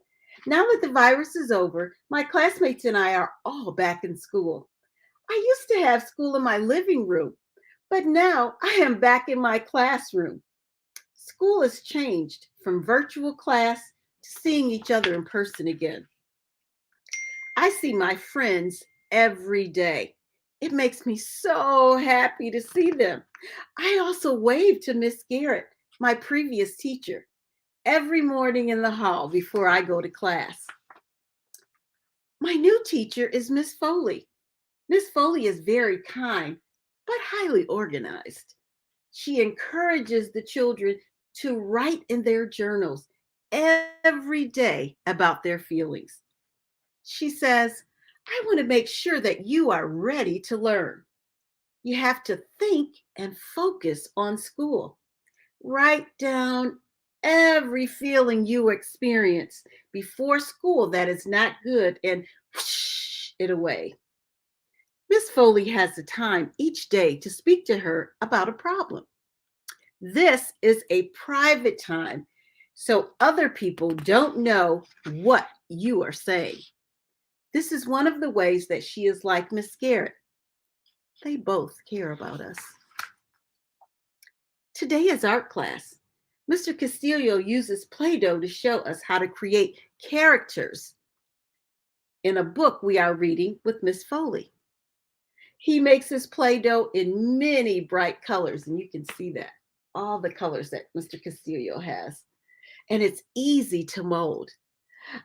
Now that the virus is over, my classmates and I are all back in school. I used to have school in my living room, but now I am back in my classroom. School has changed from virtual class to seeing each other in person again. I see my friends every day. It makes me so happy to see them. I also wave to Miss Garrett, my previous teacher, every morning in the hall before I go to class. My new teacher is Miss Foley. Miss Foley is very kind, but highly organized. She encourages the children to write in their journals every day about their feelings. She says, I want to make sure that you are ready to learn. You have to think and focus on school. Write down every feeling you experience before school that is not good and whoosh it away. Miss Foley has the time each day to speak to her about a problem. This is a private time, so other people don't know what you are saying. This is one of the ways that she is like Miss Garrett. They both care about us. Today is art class. Mr. Castillo uses Play-Doh to show us how to create characters in a book we are reading with Miss Foley. He makes his Play-Doh in many bright colors, and you can see that, all the colors that Mr. Castillo has. And it's easy to mold.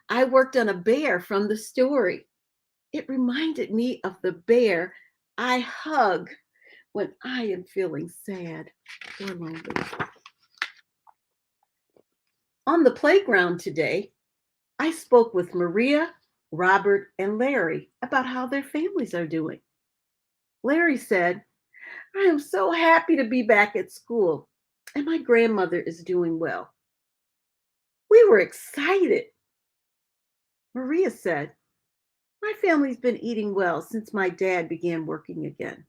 I worked on a bear from the story. It reminded me of the bear I hug when I am feeling sad or lonely. On the playground today, I spoke with Maria, Robert, and Larry about how their families are doing. Larry said, I am so happy to be back at school, and my grandmother is doing well. We were excited. Maria said, my family's been eating well since my dad began working again.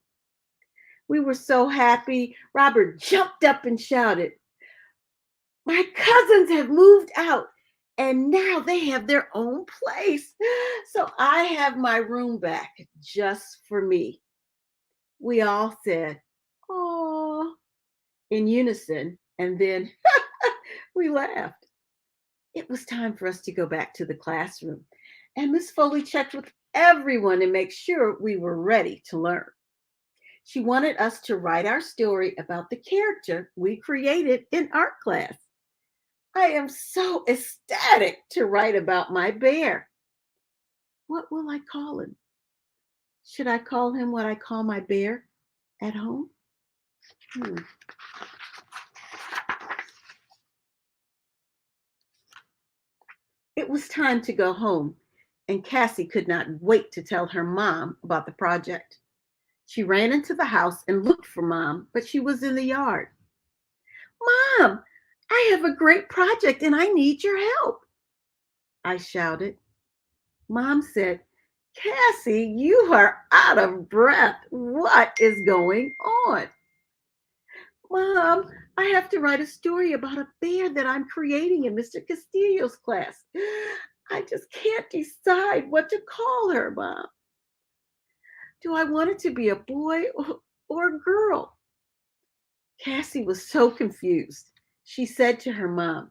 We were so happy. Robert jumped up and shouted, my cousins have moved out and now they have their own place. So I have my room back just for me. We all said, oh, in unison, and then we laughed. It was time for us to go back to the classroom, and Miss Foley checked with everyone and make sure we were ready to learn. She wanted us to write our story about the character we created in art class. I am so ecstatic to write about my bear. What will I call him? Should I call him what I call my bear at home? Hmm. It was time to go home, and Cassie could not wait to tell her mom about the project. She ran into the house and looked for Mom, but she was in the yard. Mom, I have a great project and I need your help, I shouted. Mom said, Cassie, you are out of breath. What is going on? Mom, I have to write a story about a bear that I'm creating in Mr. Castillo's class. I just can't decide what to call her, Mom. Do I want it to be a boy or a girl? Cassie was so confused. She said to her mom,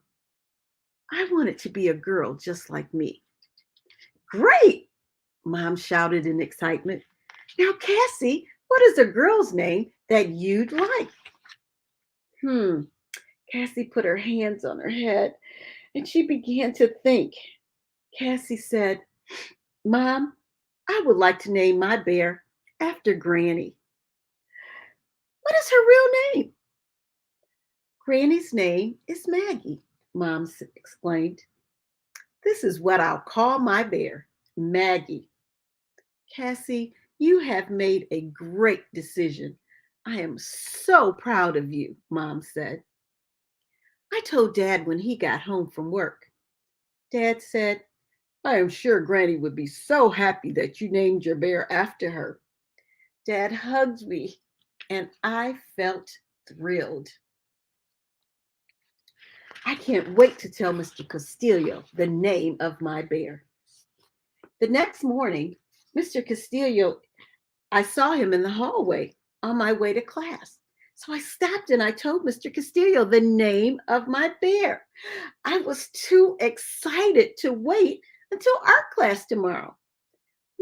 I want it to be a girl just like me. Great, Mom shouted in excitement. Now, Cassie, what is a girl's name that you'd like? Cassie put her hands on her head and she began to think. Cassie said, Mom, I would like to name my bear after Granny. What is her real name? Granny's name is Maggie, Mom explained. This is what I'll call my bear, Maggie. Cassie, you have made a great decision. I am so proud of you, Mom said. I told Dad when he got home from work. Dad said, I am sure Granny would be so happy that you named your bear after her. Dad hugged me and I felt thrilled. I can't wait to tell Mr. Castillo the name of my bear. The next morning, Mr. Castillo, I saw him in the hallway on my way to class. So I stopped and I told Mr. Castillo the name of my bear. I was too excited to wait until art class tomorrow.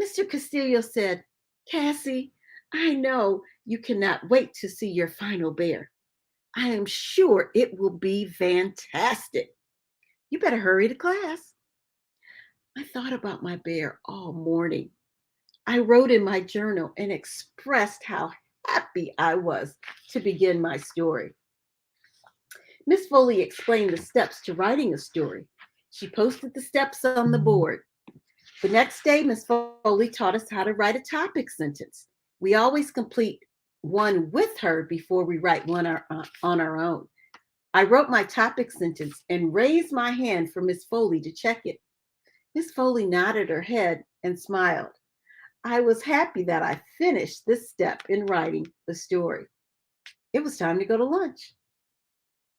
Mr. Castillo said, Cassie, I know you cannot wait to see your final bear. I am sure it will be fantastic. You better hurry to class. I thought about my bear all morning. I wrote in my journal and expressed how happy I was to begin my story. Miss Foley explained the steps to writing a story. She posted the steps on the board. The next day, Miss Foley taught us how to write a topic sentence. We always complete one with her before we write one on our own. I wrote my topic sentence and raised my hand for Miss Foley to check it. Miss Foley nodded her head and smiled. I was happy that I finished this step in writing the story. It was time to go to lunch.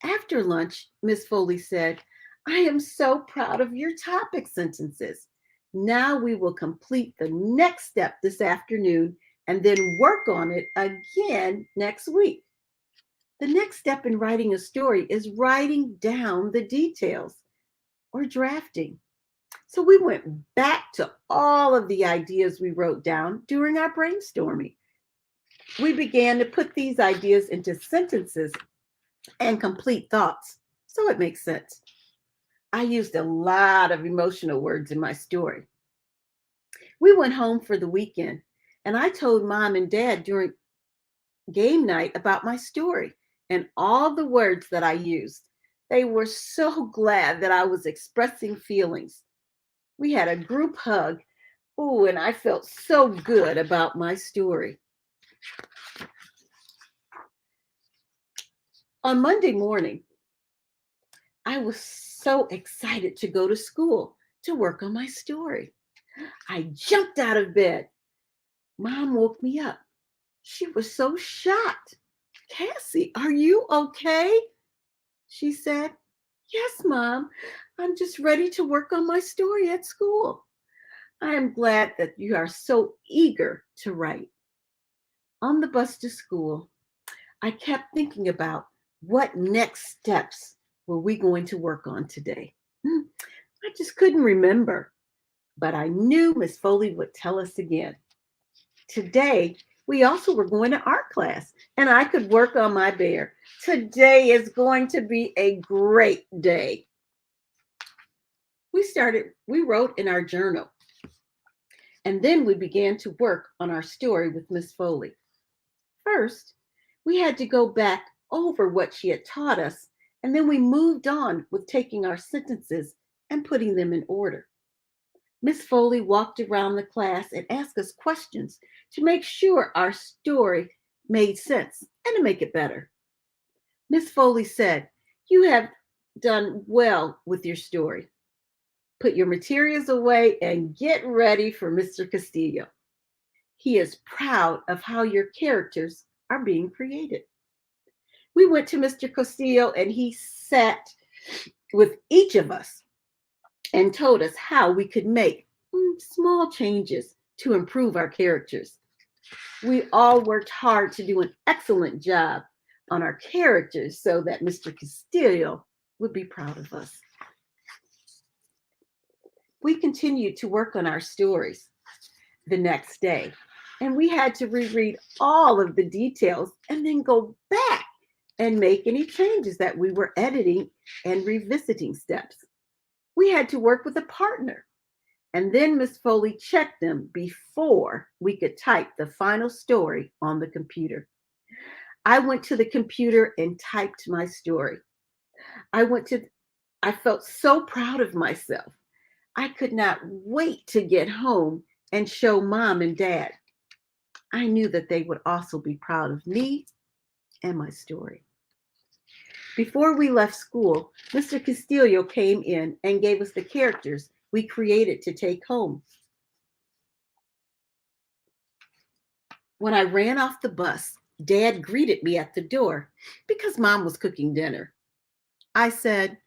After lunch, Miss Foley said, I am so proud of your topic sentences. Now we will complete the next step this afternoon and then work on it again next week. The next step in writing a story is writing down the details or drafting. So we went back to all of the ideas we wrote down during our brainstorming. We began to put these ideas into sentences and complete thoughts, so it makes sense. I used a lot of emotional words in my story. We went home for the weekend, and I told Mom and Dad during game night about my story and all the words that I used. They were so glad that I was expressing feelings. We had a group hug. Oh, and I felt so good about my story. On Monday morning, I was so excited to go to school to work on my story. I jumped out of bed. Mom woke me up. She was so shocked. Cassie, are you okay? She said, Yes, Mom. I'm just ready to work on my story at school. I am glad that you are so eager to write. On the bus to school, I kept thinking about what next steps were we going to work on today. I just couldn't remember, but I knew Miss Foley would tell us again. Today, we also were going to art class, and I could work on my bear. Today is going to be a great day. We wrote in our journal, and then we began to work on our story with Miss Foley. First, we had to go back over what she had taught us, and then we moved on with taking our sentences and putting them in order. Miss Foley walked around the class and asked us questions to make sure our story made sense and to make it better. Miss Foley said, "You have done well with your story. Put your materials away and get ready for Mr. Castillo. He is proud of how your characters are being created." We went to Mr. Castillo and he sat with each of us and told us how we could make small changes to improve our characters. We all worked hard to do an excellent job on our characters so that Mr. Castillo would be proud of us. We continued to work on our stories the next day, and we had to reread all of the details and then go back and make any changes that we were editing and revisiting steps. We had to work with a partner, and then Miss Foley checked them before we could type the final story on the computer. I went to the computer and typed my story. I felt so proud of myself. I could not wait to get home and show Mom and Dad. I knew that they would also be proud of me and my story. Before we left school, Mr. Castillo came in and gave us the characters we created to take home. When I ran off the bus, Dad greeted me at the door because Mom was cooking dinner. I said,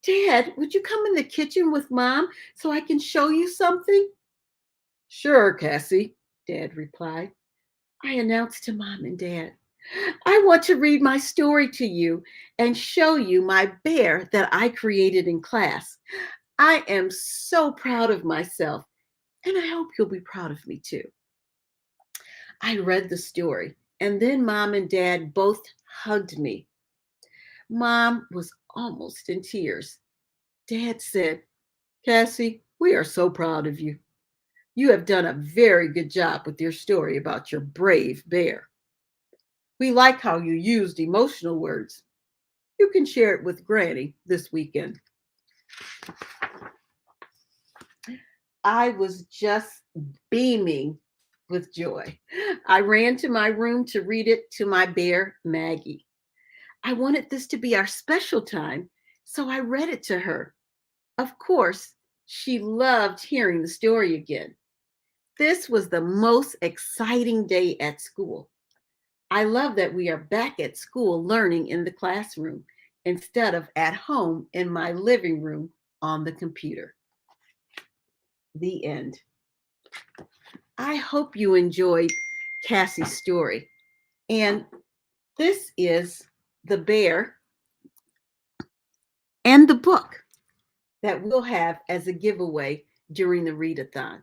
"Dad, would you come in the kitchen with Mom so I can show you something?" "Sure, Cassie," Dad replied. I announced to Mom and Dad, "I want to read my story to you and show you my bear that I created in class. I am so proud of myself, and I hope you'll be proud of me too." I read the story, and then Mom and Dad both hugged me. Mom was almost in tears. Dad said, "Cassie, we are so proud of you. You have done a very good job with your story about your brave bear. We like how you used emotional words. You can share it with Granny this weekend." I was just beaming with joy. I ran to my room to read it to my bear, Maggie. I wanted this to be our special time, so I read it to her. Of course, she loved hearing the story again. This was the most exciting day at school. I love that we are back at school learning in the classroom instead of at home in my living room on the computer. The end. I hope you enjoyed Cassie's story. And this is the bear and the book that we'll have as a giveaway during the readathon.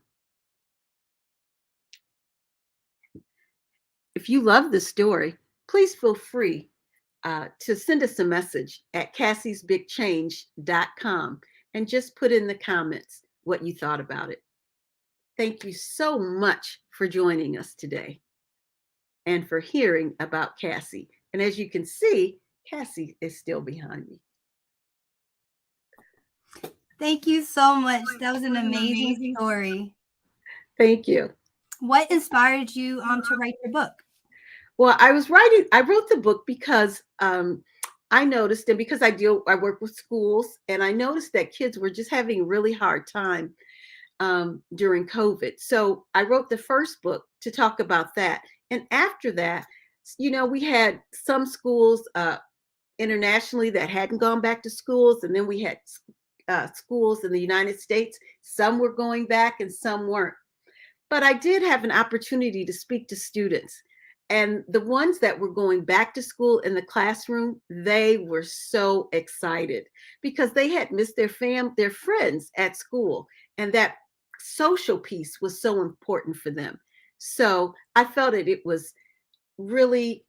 If you love the story, please feel free to send us a message at cassiesbigchange.com and just put in the comments what you thought about it. Thank you so much for joining us today and for hearing about Cassie. And as you can see, Cassie is still behind me. Thank you so much. That was an amazing story. Thank you. What inspired you to write your book? Well, I wrote the book because I noticed, and because I work with schools, and I noticed that kids were just having a really hard time during COVID. So I wrote the first book to talk about that. And after that, we had some schools internationally that hadn't gone back to schools. And then we had schools in the United States. Some were going back and some weren't. But I did have an opportunity to speak to students. And the ones that were going back to school in the classroom, they were so excited because they had missed their friends at school. And that social piece was so important for them. So I felt that it was really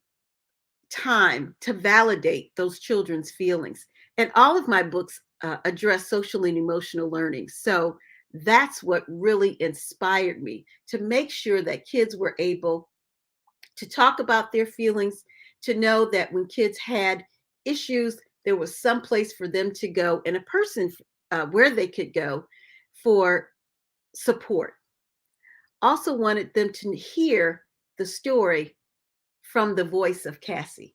time to validate those children's feelings. And all of my books address social and emotional learning. So that's what really inspired me to make sure that kids were able to talk about their feelings, to know that when kids had issues, there was some place for them to go and a person where they could go for support. Also wanted them to hear the story from the voice of Cassie.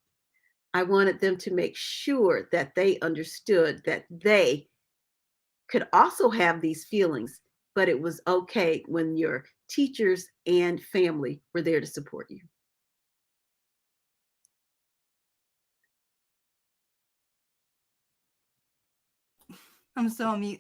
I wanted them to make sure that they understood that they could also have these feelings, but it was okay when your teachers and family were there to support you. I'm so on mute.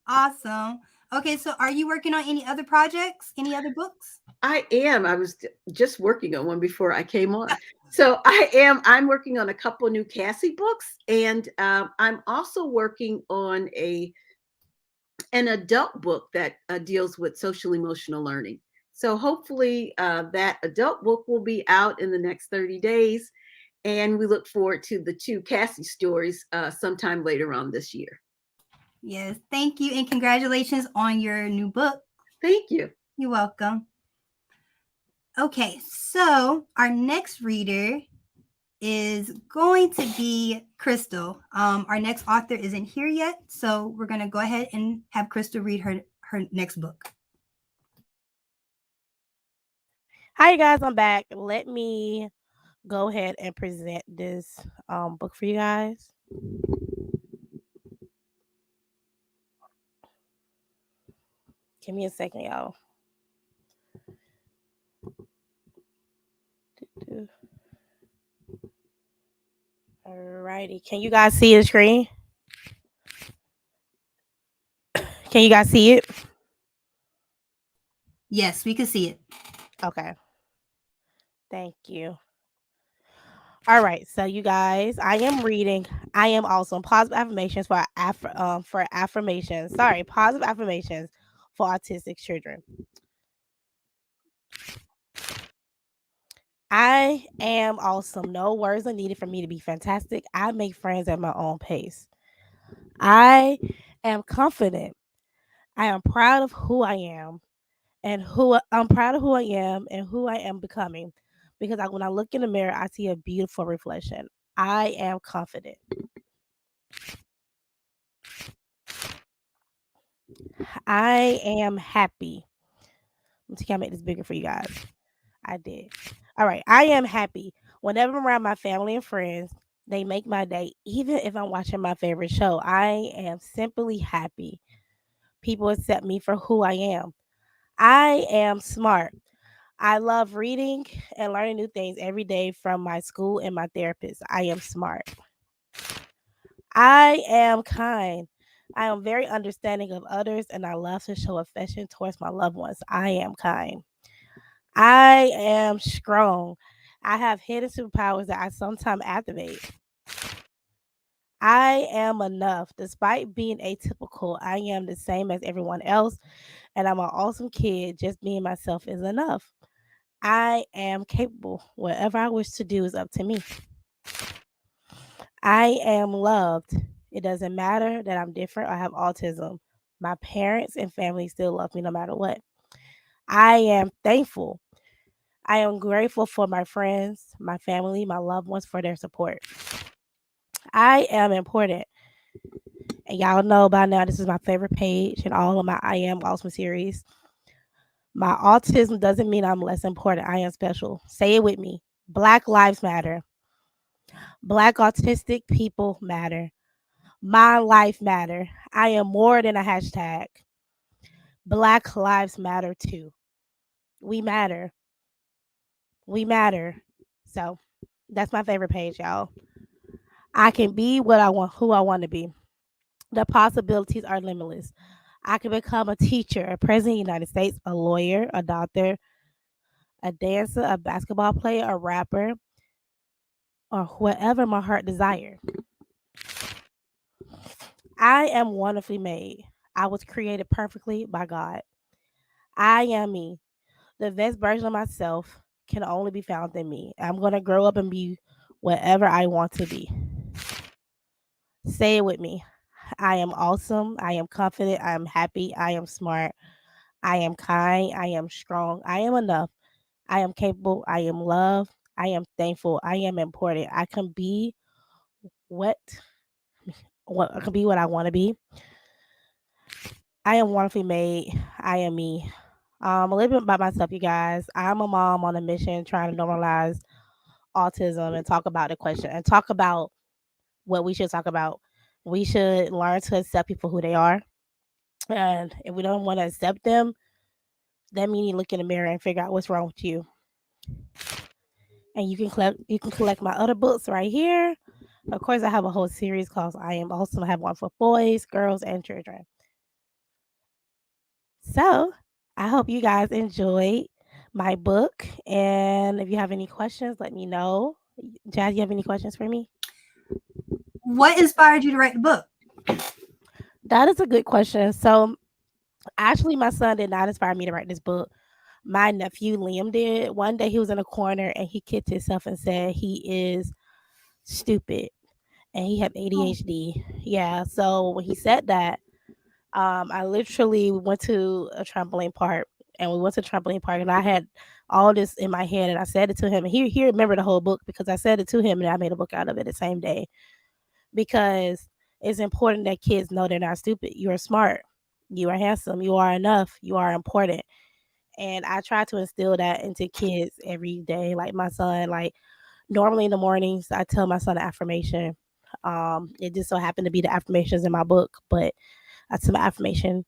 Awesome. Okay, so are you working on any other projects? Any other books? I am. I was just working on one before I came on. So I am. I'm working on a couple new Cassie books, and I'm also working on an adult book that deals with social emotional learning. So hopefully that adult book will be out in the next 30 days, and we look forward to the two Cassie stories sometime later on this year. Yes, thank you, and congratulations on your new book. Thank you. You're welcome. Okay, so our next reader is going to be Crystal. Our next author isn't here yet, so we're going to go ahead and have Crystal read her next book. Hi, you guys. I'm back. Let me go ahead and present this book for you guys. Give me a second, y'all. Alrighty. Can you guys see the screen? Can you guys see it? Yes, we can see it. Okay. Thank you. All right, so you guys, I am reading. I am awesome. Positive affirmations for affirmations. Sorry, positive affirmations for autistic children. I am awesome. No words are needed for me to be fantastic. I make friends at my own pace. I am confident. I am proud of who I am and who I'm proud of who I am and who I am becoming. Because when I look in the mirror, I see a beautiful reflection. I am confident. I am happy. Let's see, I make this bigger for you guys. I did. All right. I am happy. Whenever I'm around my family and friends, they make my day. Even if I'm watching my favorite show, I am simply happy. People accept me for who I am. I am smart. I love reading and learning new things every day from my school and my therapist. I am smart. I am kind. I am very understanding of others and I love to show affection towards my loved ones. I am kind. I am strong. I have hidden superpowers that I sometimes activate. I am enough. Despite being atypical, I am the same as everyone else, and I'm an awesome kid. Just being myself is enough. I am capable. Whatever I wish to do is up to me. I am loved. It doesn't matter that I'm different or have autism. My parents and family still love me no matter what. I am thankful. I am grateful for my friends, my family, my loved ones for their support. I am important. And y'all know by now this is my favorite page in all of my I Am Awesome series. My autism doesn't mean I'm less important. I am special. Say it with me. Black lives matter. Black autistic people matter. My life matter. I am more than a hashtag. Black lives matter too. We matter. We matter. So that's my favorite page, y'all. I can be what I want, who I want to be. The possibilities are limitless. I can become a teacher, a president of the United States, a lawyer, a doctor, a dancer, a basketball player, a rapper, or whatever my heart desires. I am wonderfully made. I was created perfectly by God. I am me. The best version of myself can only be found in me. I'm going to grow up and be whatever I want to be. Say it with me. I am awesome. I am confident. I am happy. I am smart. I am kind. I am strong. I am enough. I am capable. I am loved. I am thankful. I am important. I can be what I can be what I want to be. I am wonderfully made. I am me. A little bit about myself, you guys. I'm a mom on a mission trying to normalize autism and talk about the question and talk about what we should talk about. We should learn to accept people who they are. And if we don't want to accept them, that means you look in the mirror and figure out what's wrong with you. And you can collect my other books right here. Of course, I have a whole series called I Am Awesome. I have one for boys, girls, and children. So I hope you guys enjoyed my book. And if you have any questions, let me know. Jazz, you have any questions for me? What inspired you to write the book? That is a good question. So actually, my son did not inspire me to write this book. My nephew Liam did. One day he was in a corner and he kicked himself and said he is stupid and he had ADHD. Yeah. So when he said that, I literally went to a trampoline park and we went to the trampoline park and I had all this in my head and I said it to him and he remembered the whole book because I said it to him and I made a book out of it the same day because it's important that kids know they're not stupid. You are smart. You are handsome. You are enough. You are important. And I try to instill that into kids every day. Like my son, like normally in the mornings, I tell my son an affirmation. It just so happened to be the affirmations in my book, but I tell my affirmation.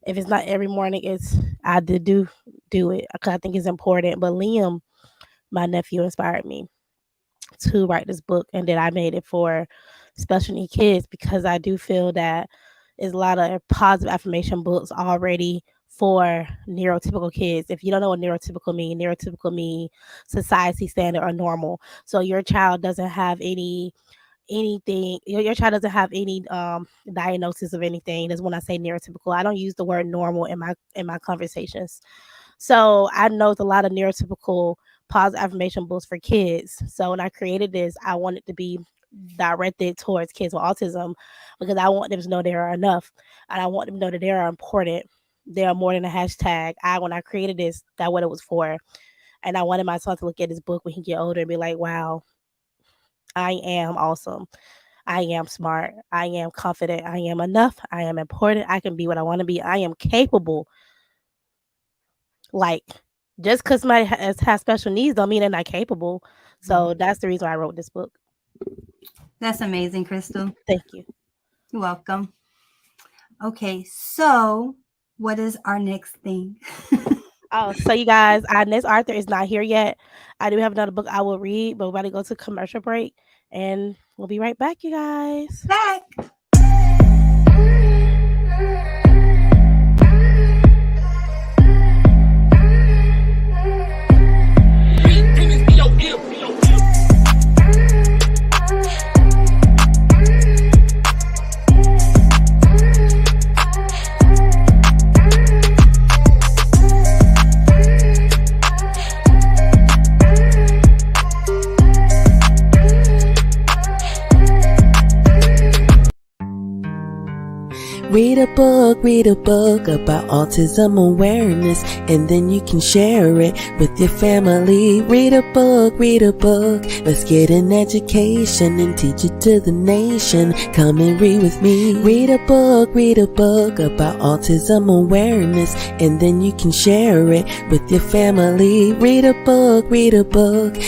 If it's not every morning, it's I did do it because I think it's important. But Liam, my nephew, inspired me to write this book, and then I made it for special need kids because I do feel that there's a lot of positive affirmation books already for neurotypical kids. If you don't know what neurotypical mean society standard or normal. So your child doesn't have anything your child doesn't have any diagnosis of anything. That's when I say neurotypical. I don't use the word normal in my conversations. So I know it's a lot of neurotypical positive affirmation books for kids. So when I created this, I wanted to be directed towards kids with autism because I want them to know they are enough and I want them to know that they are important. They are more than a hashtag. When I created this, that's what it was for. And I wanted my son to look at this book when he get older and be like, wow, I am awesome. I am smart. I am confident. I am enough. I am important. I can be what I want to be. I am capable. Like, just because somebody has special needs don't mean they're not capable. So that's the reason I wrote this book. That's amazing, Crystal. Thank you. You're welcome. Okay, so what is our next thing? Oh, so you guys, our next author is not here yet. I do have another book I will read, but we're about to go to commercial break and we'll be right back, you guys. Back. Read a book about autism awareness, and then you can share it with your family. Read a book, let's get an education and teach it to the nation. Come and read with me. Read a book about autism awareness, and then you can share it with your family. Read a book,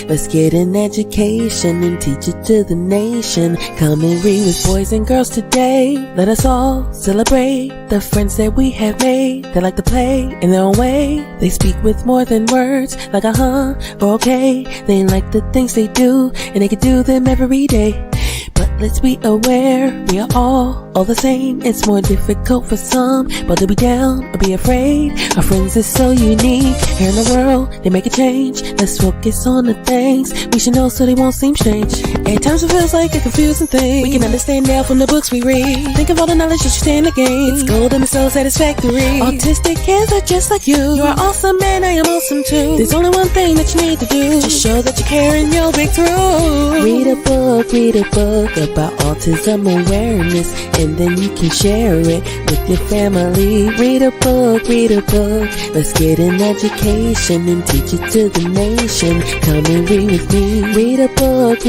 let's get an education and teach it to the nation. Come and read with boys and girls today. Let us all celebrate the friends that we have made. They like to play in their own way. They speak with more than words, like or okay. They like the things they do, and they can do them every day. But let's be aware, we are all the same. It's more difficult for some, but to be down or be afraid. Our friends is so unique. Here in the world, they make a change. Let's focus on the things we should know so they won't seem strange. At times it feels like a confusing thing. We can understand now from the books we read. Think of all the knowledge that you stand to gain. It's gold and it's so satisfactory. Autistic kids are just like you. You are awesome and I am awesome too. There's only one thing that you need to do. Just show that you care and you'll break through. Read a book about autism awareness, and then you can share it with your family. Read a book, read a book. Let's get an education and teach it to the nation. Come and read with me. Read a book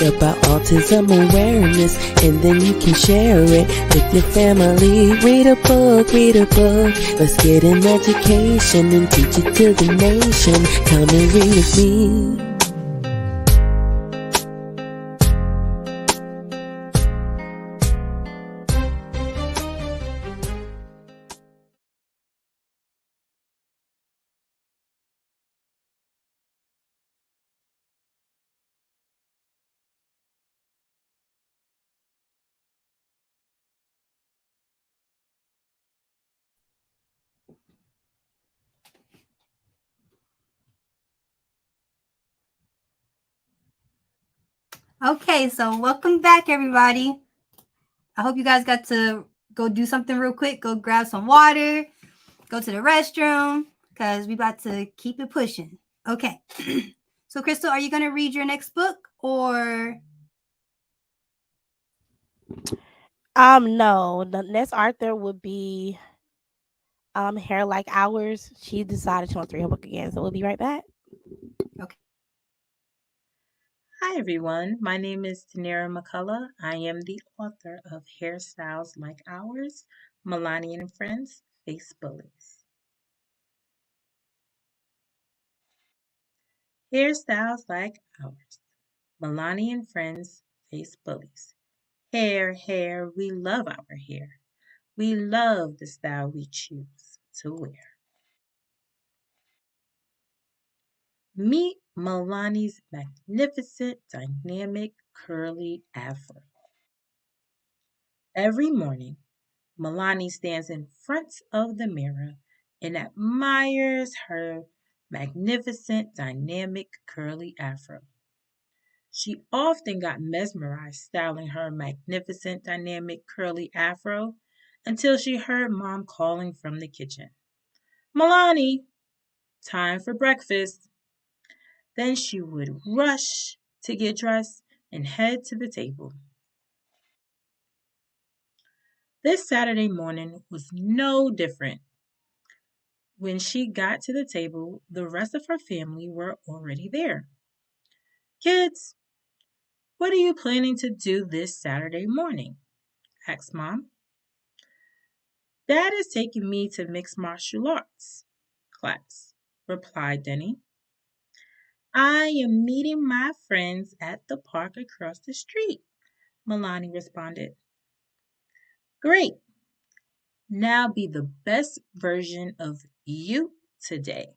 about autism awareness, and then you can share it with your family. Read a book, read a book. Let's get an education and teach it to the nation. Come and read with me. Okay, so welcome back, everybody. I hope you guys got to go do something real quick. Go grab some water, go to the restroom, because we about to keep it pushing. Okay. So, Crystal, are you going to read your next book or? No. The next author would be Hair Like Ours. She decided she wants to read her book again, so we'll be right back. Okay. Hi everyone, my name is Tanera McCullough. I am the author of Hairstyles Like Ours, Milani and Friends Face Bullies. Hairstyles Like Ours, Milani and Friends Face Bullies. Hair, we love our hair. We love the style we choose to wear. Meet Milani's magnificent, dynamic, curly afro. Every morning, Milani stands in front of the mirror and admires her magnificent, dynamic, curly afro. She often got mesmerized styling her magnificent, dynamic, curly afro until she heard Mom calling from the kitchen. Milani, time for breakfast. Then she would rush to get dressed and head to the table. This Saturday morning was no different. When she got to the table, the rest of her family were already there. Kids, what are you planning to do this Saturday morning? Asked Mom. Dad is taking me to mixed martial arts class, replied Denny. I am meeting my friends at the park across the street, Milani responded. Great. Now be the best version of you today.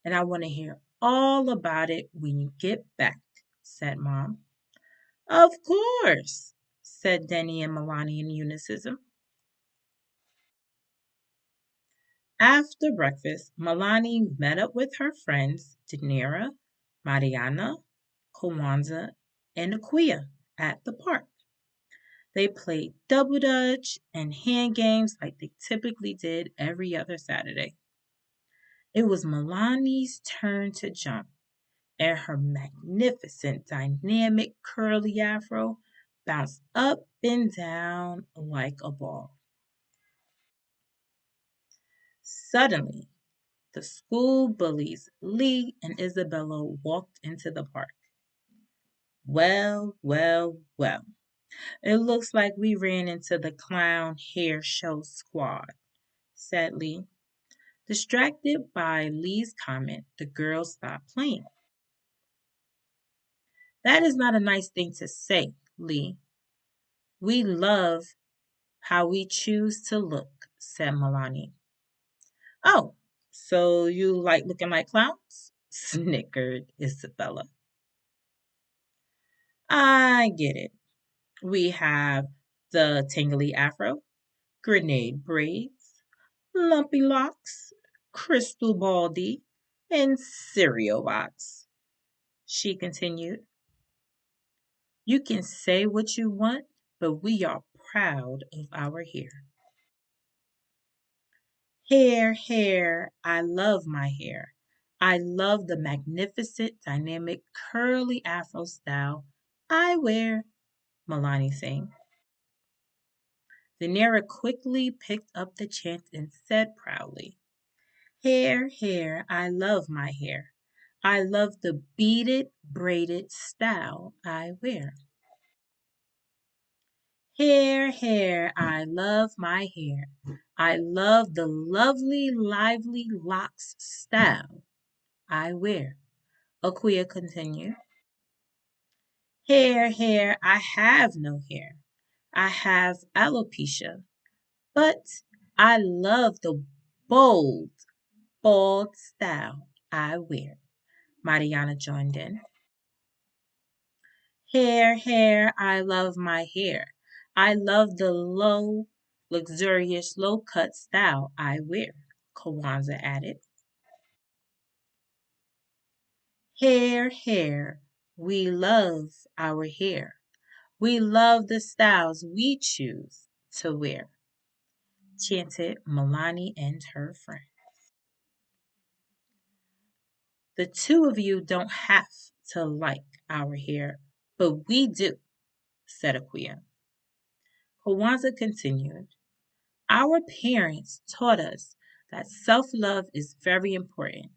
And I want to hear all about it when you get back, said Mom. Of course, said Denny and Milani in unison. After breakfast, Milani met up with her friends Danira, Mariana, Kwanzaa, and Aquia at the park. They played double dutch and hand games like they typically did every other Saturday. It was Milani's turn to jump, and her magnificent, dynamic, curly afro bounced up and down like a ball. Suddenly, the school bullies Lee and Isabella walked into the park. Well, well, well. It looks like we ran into the clown hair show squad, said Lee. Distracted by Lee's comment, the girls stopped playing. That is not a nice thing to say, Lee. We love how we choose to look, said Milani. Oh, so you like looking like clowns? Snickered Isabella. I get it. We have the tingly afro, grenade braids, lumpy locks, crystal baldy, and cereal box. She continued. You can say what you want, but we are proud of our hair. Hair, I love my hair. I love the magnificent, dynamic, curly afro style I wear Milani sang. Daenerys quickly picked up the chant and said proudly, "Hair, hair, I love my hair. I love the beaded, braided style I wear. Hair, hair, I love my hair. I love the lovely, lively locks style I wear." Akuya continued. Hair, hair, I have no hair. I have alopecia, but I love the bold, bald style I wear. Mariana joined in. Hair, hair, I love my hair. I love the low, luxurious, low cut style I wear. Kawanza added. Hair, hair, we love our hair. We love the styles we choose to wear, chanted Milani and her friend. The two of you don't have to like our hair, but we do, said Akuya. Kawanza continued. Our parents taught us that self love is very important.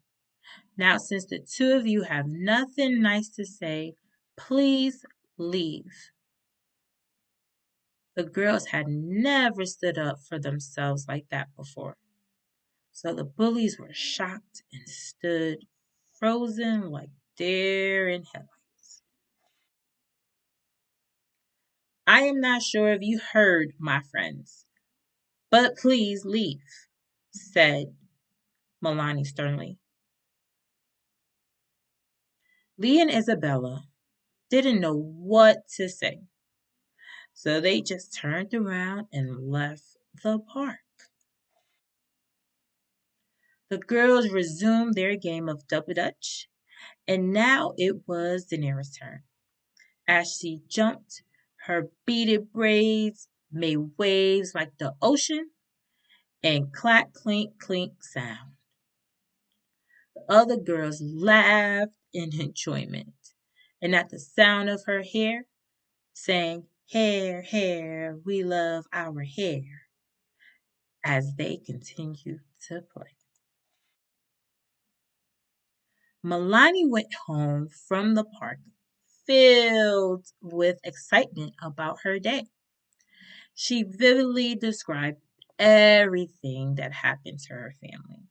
Now, since the two of you have nothing nice to say, please leave. The girls had never stood up for themselves like that before. So the bullies were shocked and stood frozen like deer in headlights. I am not sure if you heard, my friends, but please leave, said Milani sternly. Lee and Isabella didn't know what to say, so they just turned around and left the park. The girls resumed their game of double dutch, and now it was Daenerys' turn. As she jumped, her beaded braids made waves like the ocean and clack, clink, clink sound. The other girls laughed in enjoyment, and at the sound of her hair, sang, Hair, hair, we love our hair, as they continued to play. Milani went home from the park filled with excitement about her day. She vividly described everything that happened to her family.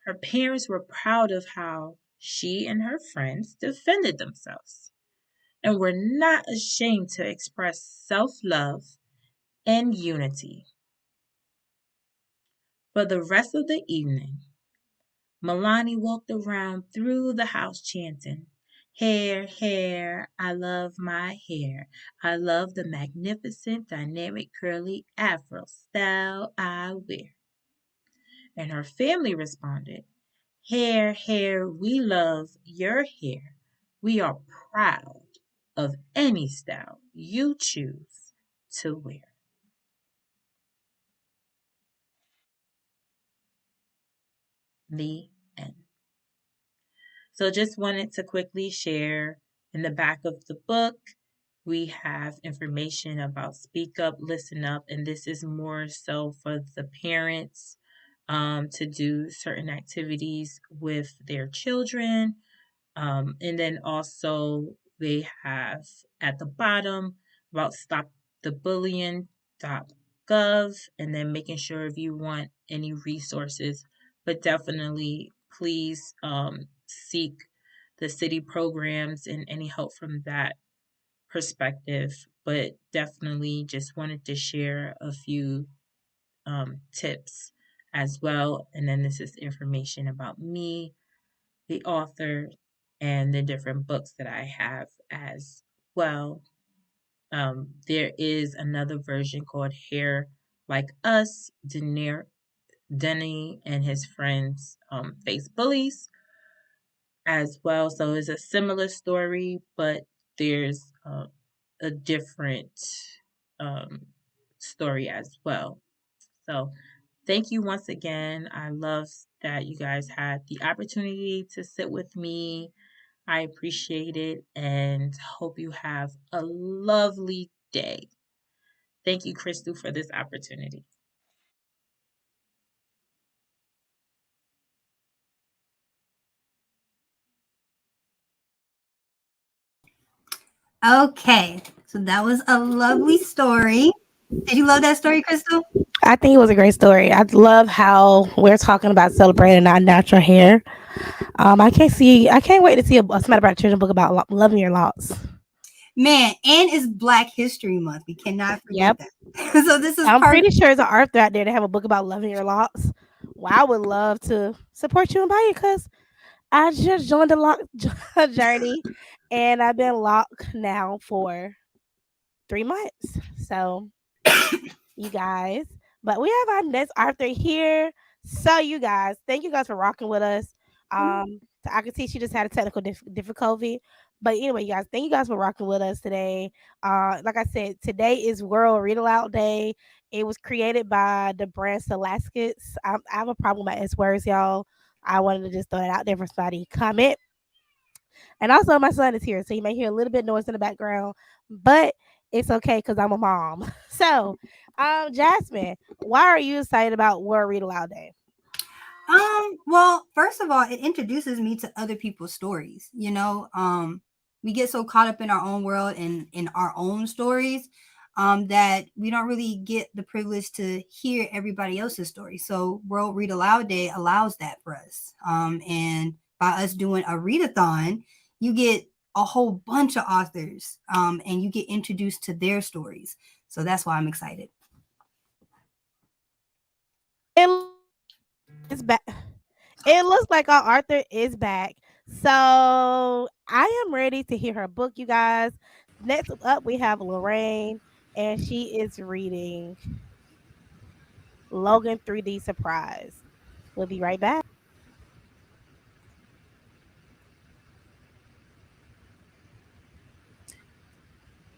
Her parents were proud of how she and her friends defended themselves and were not ashamed to express self love and unity. For the rest of the evening, Milani walked around through the house chanting, Hair, hair, I love my hair. I love the magnificent, dynamic, curly afro style I wear. And her family responded, Hair, hair, we love your hair. We are proud of any style you choose to wear. The end. So just wanted to quickly share in the back of the book, we have information about Speak Up, Listen Up, and this is more so for the parents to do certain activities with their children. And then also they have at the bottom about stopthebullying.gov, and then making sure if you want any resources, but definitely please seek the city programs and any help from that perspective. But definitely just wanted to share a few tips as well. And then this is information about me, the author, and the different books that I have as well. There is another version called Hair Like Us. Denny and his friends face bullies as well. So it's a similar story, but there's a different um, story as well. So thank you once again. I love that you guys had the opportunity to sit with me I appreciate it and hope you have a lovely day. Thank you, Crystal, for this opportunity. Okay, so that was a lovely story. Did you love that story, Crystal? I think it was a great story. I love how we're talking about celebrating our natural hair. I can't wait to see a Smart About Children book about loving your locks. Man, and it's Black History Month. We cannot forget Yep. that. So this is I'm pretty perfect. sure there's an author out there to have a book about loving your locks. Well, I would love to support you and buy it because I just joined the lock journey and I've been locked now for 3 months. So you guys. But we have our next Arthur here. So you guys, thank you guys for rocking with us. I can see she just had a technical difficulty. But anyway, you guys, thank you guys for rocking with us today. Like I said, today is World Read Aloud Day. It was created by the brand Salaskits. I have a problem with my S words, y'all. I wanted to just throw it out there for somebody to comment. And also, my son is here, so you may hear a little bit noise in the background, but it's okay because I'm a mom. So, Jasmine, why are you excited about World Read Aloud Day? Well, first of all, it introduces me to other people's stories. We get so caught up in our own world and in our own stories that we don't really get the privilege to hear everybody else's story. So World Read Aloud Day allows that for us. And by us doing a readathon, you get a whole bunch of authors and you get introduced to their stories. So that's why I'm excited. It's back. It looks like our Arthur is back. So I am ready to hear her book, you guys. Next up, we have Lorraine, and she is reading Logan 3D Surprise. We'll be right back.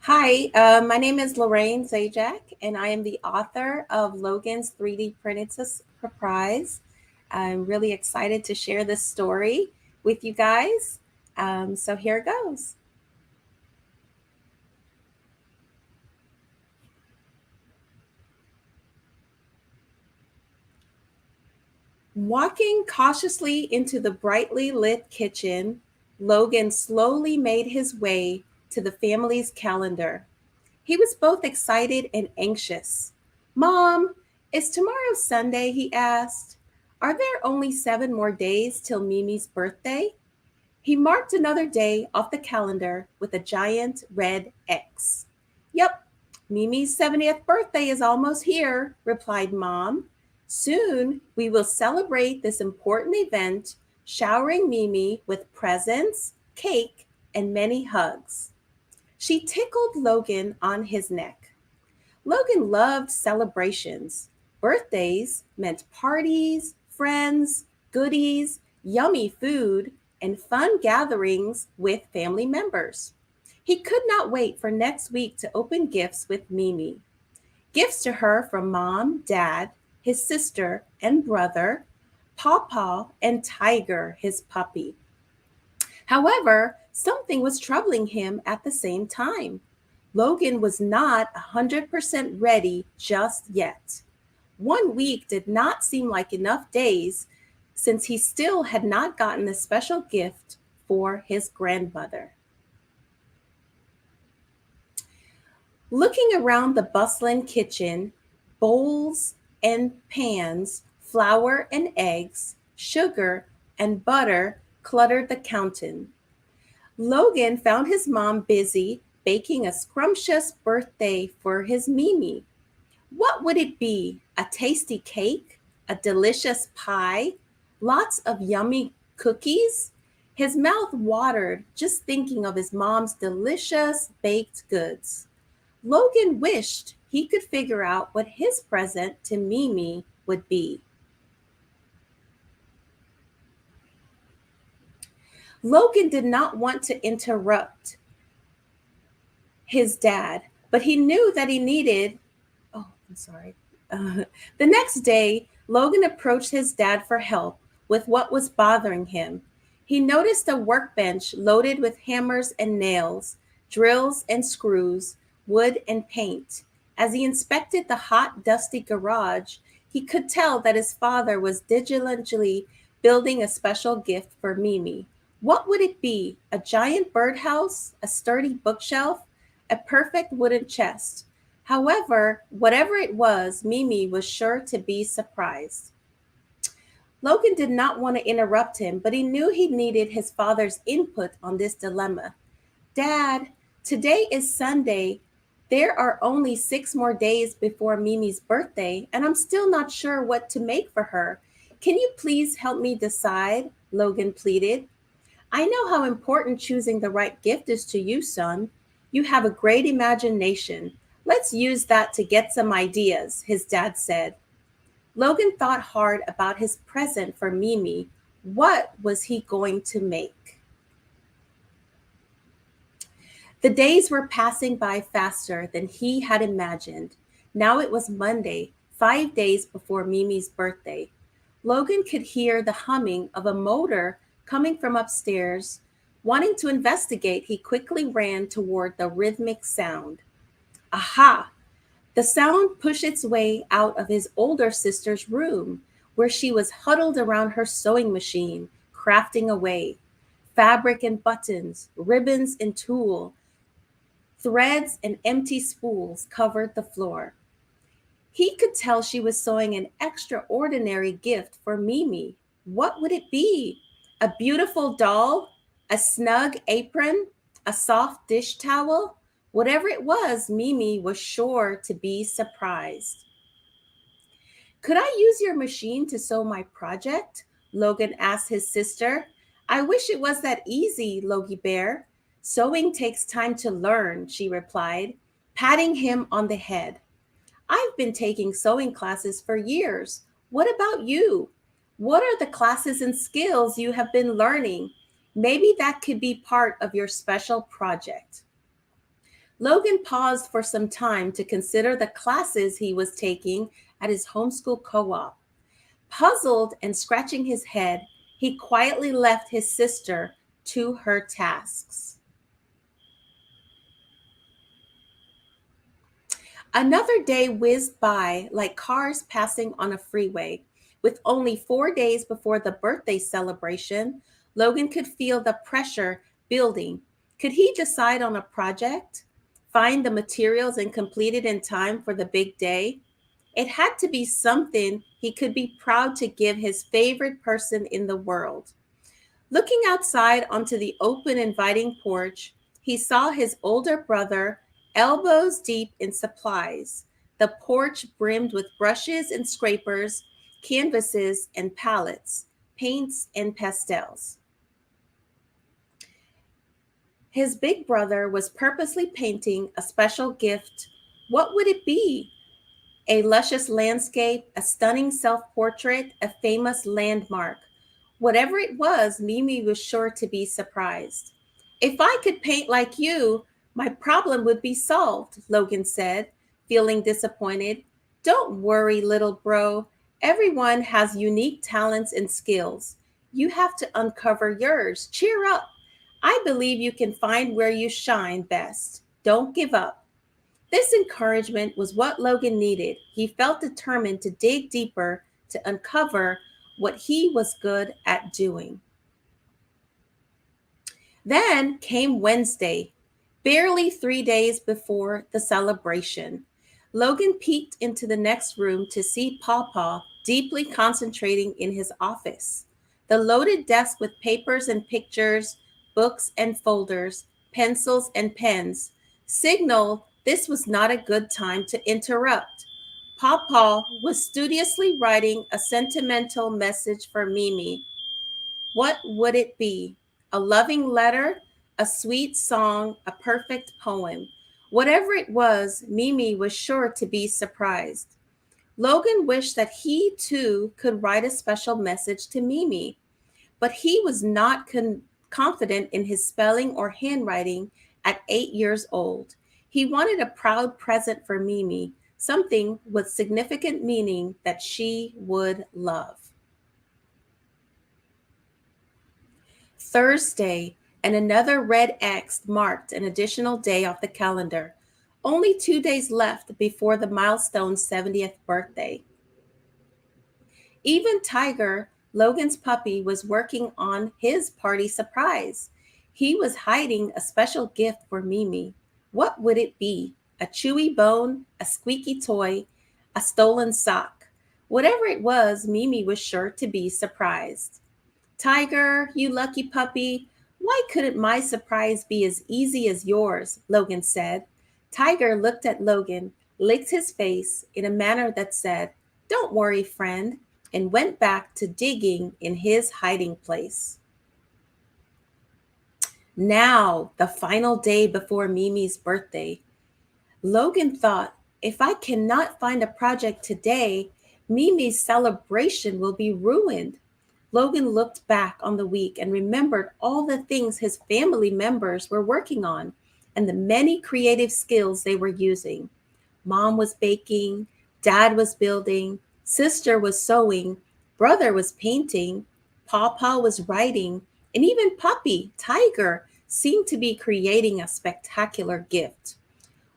Hi, my name is Lorraine Zajac, and I am the author of Logan's 3D Printed Surprise. I'm really excited to share this story with you guys. So here it goes. Walking cautiously into the brightly lit kitchen, Logan slowly made his way to the family's calendar. He was both excited and anxious. Mom, is tomorrow Sunday? He asked. Are there only 7 more days till Mimi's birthday? He marked another day off the calendar with a giant red X. Yep, Mimi's 70th birthday is almost here, replied Mom. Soon we will celebrate this important event, showering Mimi with presents, cake, and many hugs. She tickled Logan on his neck. Logan loved celebrations. Birthdays meant parties, friends, goodies, yummy food, and fun gatherings with family members. He could not wait for next week to open gifts with Mimi. Gifts to her from Mom, Dad, his sister, and brother, Pawpaw, and Tiger, his puppy. However, something was troubling him at the same time. Logan was not 100% ready just yet. 1 week did not seem like enough days since he still had not gotten a special gift for his grandmother. Looking around the bustling kitchen, bowls and pans, flour and eggs, sugar and butter cluttered the counter. Logan found his mom busy baking a scrumptious birthday for his Mimi. What would it be? A tasty cake? A delicious pie? Lots of yummy cookies? His mouth watered just thinking of his mom's delicious baked goods. Logan wished he could figure out what his present to Mimi would be. Logan did not want to interrupt his dad, but he knew that he needed. Oh, I'm sorry. The next day, Logan approached his dad for help with what was bothering him. He noticed a workbench loaded with hammers and nails, drills and screws, wood and paint. As he inspected the hot, dusty garage, he could tell that his father was diligently building a special gift for Mimi. What would it be? A giant birdhouse? A sturdy bookshelf? A perfect wooden chest? However, whatever it was, Mimi was sure to be surprised. Logan did not want to interrupt him, but he knew he needed his father's input on this dilemma. Dad, today is Sunday. There are only 6 more days before Mimi's birthday, and I'm still not sure what to make for her. Can you please help me decide? Logan pleaded. I know how important choosing the right gift is to you, son. You have a great imagination. Let's use that to get some ideas, his dad said. Logan thought hard about his present for Mimi. What was he going to make? The days were passing by faster than he had imagined. Now it was Monday, 5 days before Mimi's birthday. Logan could hear the humming of a motor coming from upstairs. Wanting to investigate, he quickly ran toward the rhythmic sound. Aha! The sound pushed its way out of his older sister's room, where she was huddled around her sewing machine, crafting away. Fabric and buttons, ribbons and tulle, threads and empty spools covered the floor. He could tell she was sewing an extraordinary gift for Mimi. What would it be? A beautiful doll? A snug apron? A soft dish towel? Whatever it was, Mimi was sure to be surprised. Could I use your machine to sew my project? Logan asked his sister. I wish it was that easy, Logie Bear. Sewing takes time to learn, she replied, patting him on the head. I've been taking sewing classes for years. What about you? What are the classes and skills you have been learning? Maybe that could be part of your special project. Logan paused for some time to consider the classes he was taking at his homeschool co-op. Puzzled and scratching his head, he quietly left his sister to her tasks. Another day whizzed by like cars passing on a freeway. With only 4 days before the birthday celebration, Logan could feel the pressure building. Could he decide on a project, find the materials, and complete it in time for the big day? It had to be something he could be proud to give his favorite person in the world. Looking outside onto the open, inviting porch, he saw his older brother elbows deep in supplies. The porch brimmed with brushes and scrapers, canvases and palettes, paints and pastels. His big brother was purposely painting a special gift. What would it be? A luscious landscape, a stunning self-portrait, a famous landmark. Whatever it was, Mimi was sure to be surprised. If I could paint like you, my problem would be solved, Logan said, feeling disappointed. Don't worry, little bro. Everyone has unique talents and skills. You have to uncover yours. Cheer up. I believe you can find where you shine best. Don't give up. This encouragement was what Logan needed. He felt determined to dig deeper to uncover what he was good at doing. Then came Wednesday, barely 3 days before the celebration. Logan peeked into the next room to see Pawpaw deeply concentrating in his office. The loaded desk with papers and pictures, books and folders, pencils and pens signaled this was not a good time to interrupt. Pawpaw was studiously writing a sentimental message for Mimi. What would it be? A loving letter, a sweet song, a perfect poem. Whatever it was, Mimi was sure to be surprised. Logan wished that he too could write a special message to Mimi, but he was not confident in his spelling or handwriting at 8 years old. He wanted a proud present for Mimi, something with significant meaning that she would love. Thursday, and another red X marked an additional day off the calendar. Only 2 days left before the milestone 70th birthday. Even Tiger, Logan's puppy, was working on his party surprise. He was hiding a special gift for Mimi. What would it be? A chewy bone, a squeaky toy, a stolen sock? Whatever it was, Mimi was sure to be surprised. Tiger, you lucky puppy, why couldn't my surprise be as easy as yours? Logan said. Tiger looked at Logan, licked his face in a manner that said, Don't worry, friend, and went back to digging in his hiding place. Now, the final day before Mimi's birthday, Logan thought, if I cannot find a project today, Mimi's celebration will be ruined. Logan looked back on the week and remembered all the things his family members were working on and the many creative skills they were using. Mom was baking, Dad was building, sister was sewing, brother was painting, Pawpaw was writing, and even Puppy, Tiger, seemed to be creating a spectacular gift.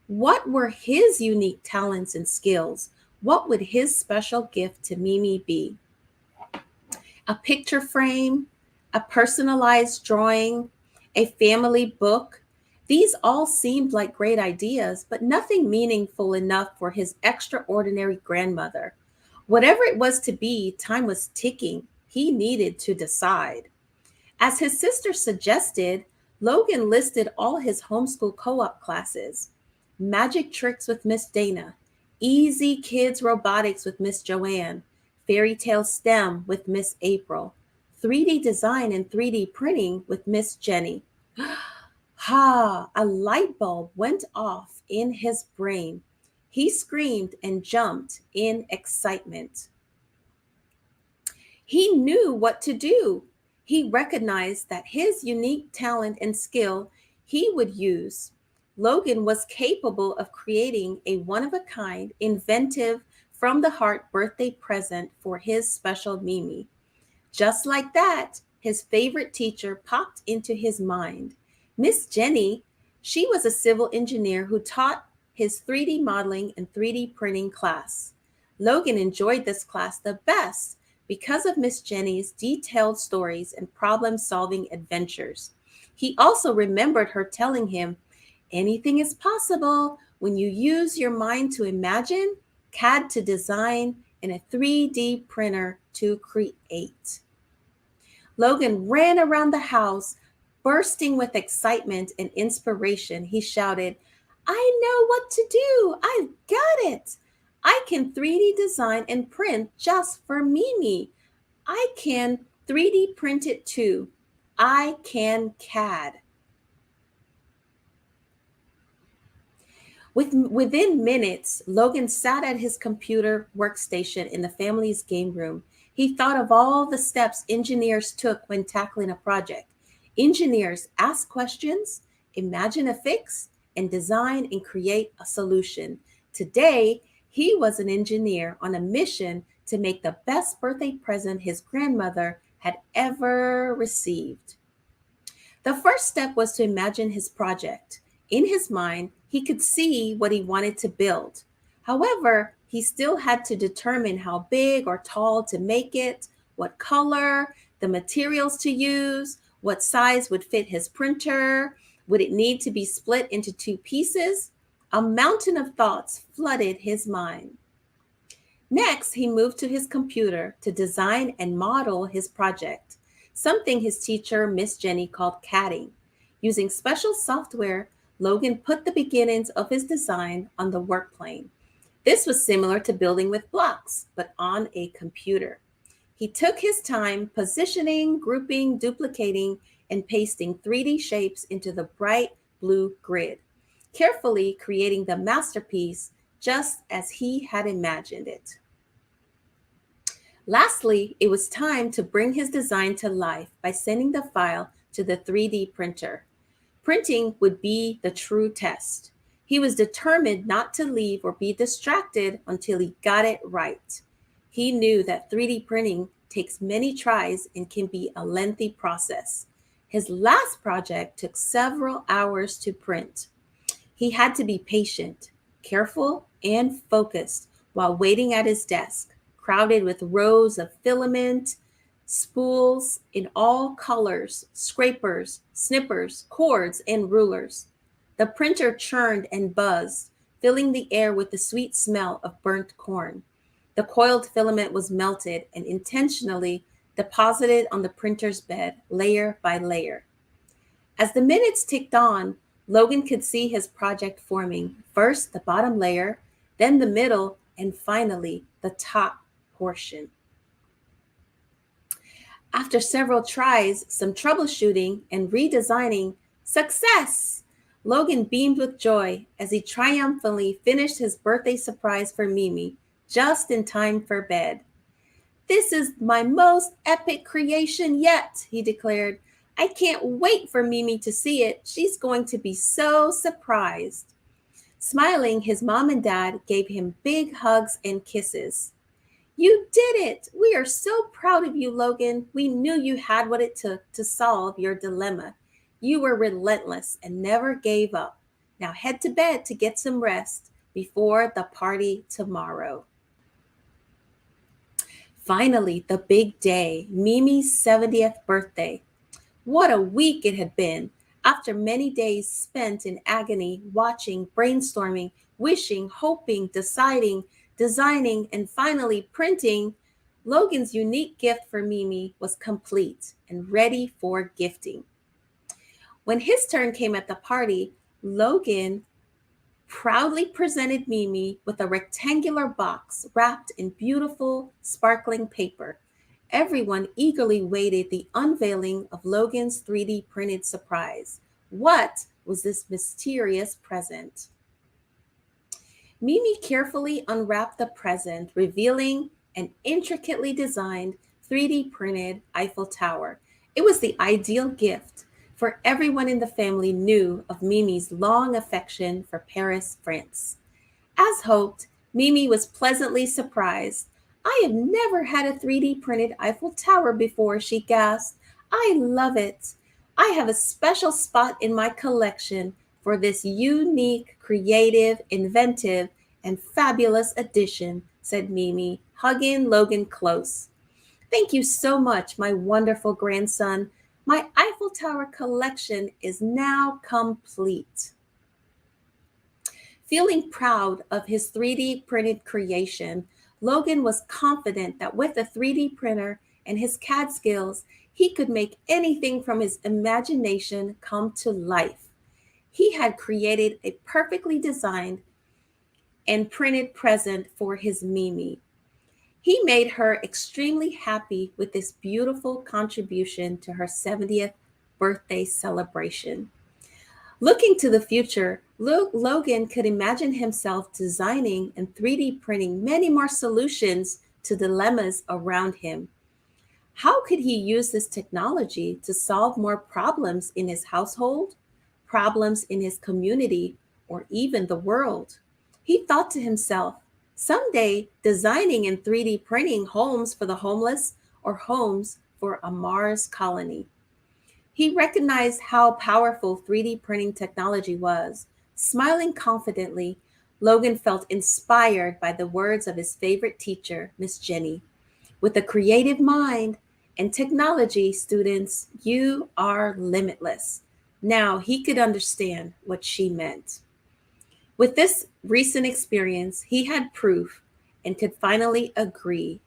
What were his unique talents and skills? What would his special gift to Mimi be? A picture frame, a personalized drawing, a family book. These all seemed like great ideas, but nothing meaningful enough for his extraordinary grandmother. Whatever it was to be, time was ticking. He needed to decide. As his sister suggested, Logan listed all his homeschool co-op classes. Magic tricks with Miss Dana, easy kids robotics with Miss Joanne, fairy tale STEM with Miss April, 3D design and 3D printing with Miss Jenny. Ha! A light bulb went off in his brain. He screamed and jumped in excitement. He knew what to do. He recognized that his unique talent and skill he would use. Logan was capable of creating a one-of-a-kind, inventive, from-the-heart birthday present for his special Mimi. Just like that, his favorite teacher popped into his mind. Miss Jenny, she was a civil engineer who taught his 3D modeling and 3D printing class. Logan enjoyed this class the best because of Miss Jenny's detailed stories and problem-solving adventures. He also remembered her telling him, anything is possible when you use your mind to imagine, CAD to design, and a 3D printer to create. Logan ran around the house, bursting with excitement and inspiration. He shouted, I know what to do. I've got it. I can 3D design and print just for Mimi. I can 3D print it too. I can CAD. Within minutes, Logan sat at his computer workstation in the family's game room. He thought of all the steps engineers took when tackling a project. Engineers ask questions, imagine a fix, and design and create a solution. Today, he was an engineer on a mission to make the best birthday present his grandmother had ever received. The first step was to imagine his project. In his mind, he could see what he wanted to build. However, he still had to determine how big or tall to make it, what color, the materials to use, what size would fit his printer, would it need to be split into 2 pieces? A mountain of thoughts flooded his mind. Next, he moved to his computer to design and model his project, something his teacher, Miss Jenny, called CADing. Using special software, Logan put the beginnings of his design on the work plane. This was similar to building with blocks, but on a computer. He took his time positioning, grouping, duplicating, and pasting 3D shapes into the bright blue grid, carefully creating the masterpiece just as he had imagined it. Lastly, it was time to bring his design to life by sending the file to the 3D printer. Printing would be the true test. He was determined not to leave or be distracted until he got it right. He knew that 3D printing takes many tries and can be a lengthy process. His last project took several hours to print. He had to be patient, careful, and focused while waiting at his desk, crowded with rows of filament, spools in all colors, scrapers, snippers, cords, and rulers. The printer churned and buzzed, filling the air with the sweet smell of burnt corn. The coiled filament was melted and intentionally deposited on the printer's bed, layer by layer. As the minutes ticked on, Logan could see his project forming, first the bottom layer, then the middle, and finally the top portion. After several tries, some troubleshooting, and redesigning, success! Logan beamed with joy as he triumphantly finished his birthday surprise for Mimi, just in time for bed. "This is my most epic creation yet," he declared. "I can't wait for Mimi to see it. She's going to be so surprised." Smiling, his mom and dad gave him big hugs and kisses. "You did it! We are so proud of you, Logan. We knew you had what it took to solve your dilemma. You were relentless and never gave up. Now head to bed to get some rest before the party tomorrow." Finally, the big day, Mimi's 70th birthday. What a week it had been. After many days spent in agony, watching, brainstorming, wishing, hoping, deciding, designing, and finally printing, Logan's unique gift for Mimi was complete and ready for gifting. When his turn came at the party, Logan proudly presented Mimi with a rectangular box wrapped in beautiful, sparkling paper. Everyone eagerly waited the unveiling of Logan's 3D printed surprise. What was this mysterious present? Mimi carefully unwrapped the present, revealing an intricately designed 3D printed Eiffel Tower. It was the ideal gift, for everyone in the family knew of Mimi's long affection for Paris, France. As hoped, Mimi was pleasantly surprised. "I have never had a 3D printed Eiffel Tower before," she gasped. "I love it. I have a special spot in my collection for this unique, creative, inventive, and fabulous addition," said Mimi, hugging Logan close. "Thank you so much, my wonderful grandson. My Eiffel Tower collection is now complete." Feeling proud of his 3D printed creation, Logan was confident that with a 3D printer and his CAD skills, he could make anything from his imagination come to life. He had created a perfectly designed and printed present for his Mimi. He made her extremely happy with this beautiful contribution to her 70th birthday celebration. Looking to the future, Logan could imagine himself designing and 3D printing many more solutions to dilemmas around him. How could he use this technology to solve more problems in his household, problems in his community, or even the world? He thought to himself, someday designing and 3D printing homes for the homeless or homes for a Mars colony. He recognized how powerful 3D printing technology was. Smiling confidently, Logan felt inspired by the words of his favorite teacher, Miss Jenny. "With a creative mind and technology, students, you are limitless." Now he could understand what she meant. With this recent experience, he had proof and could finally agree.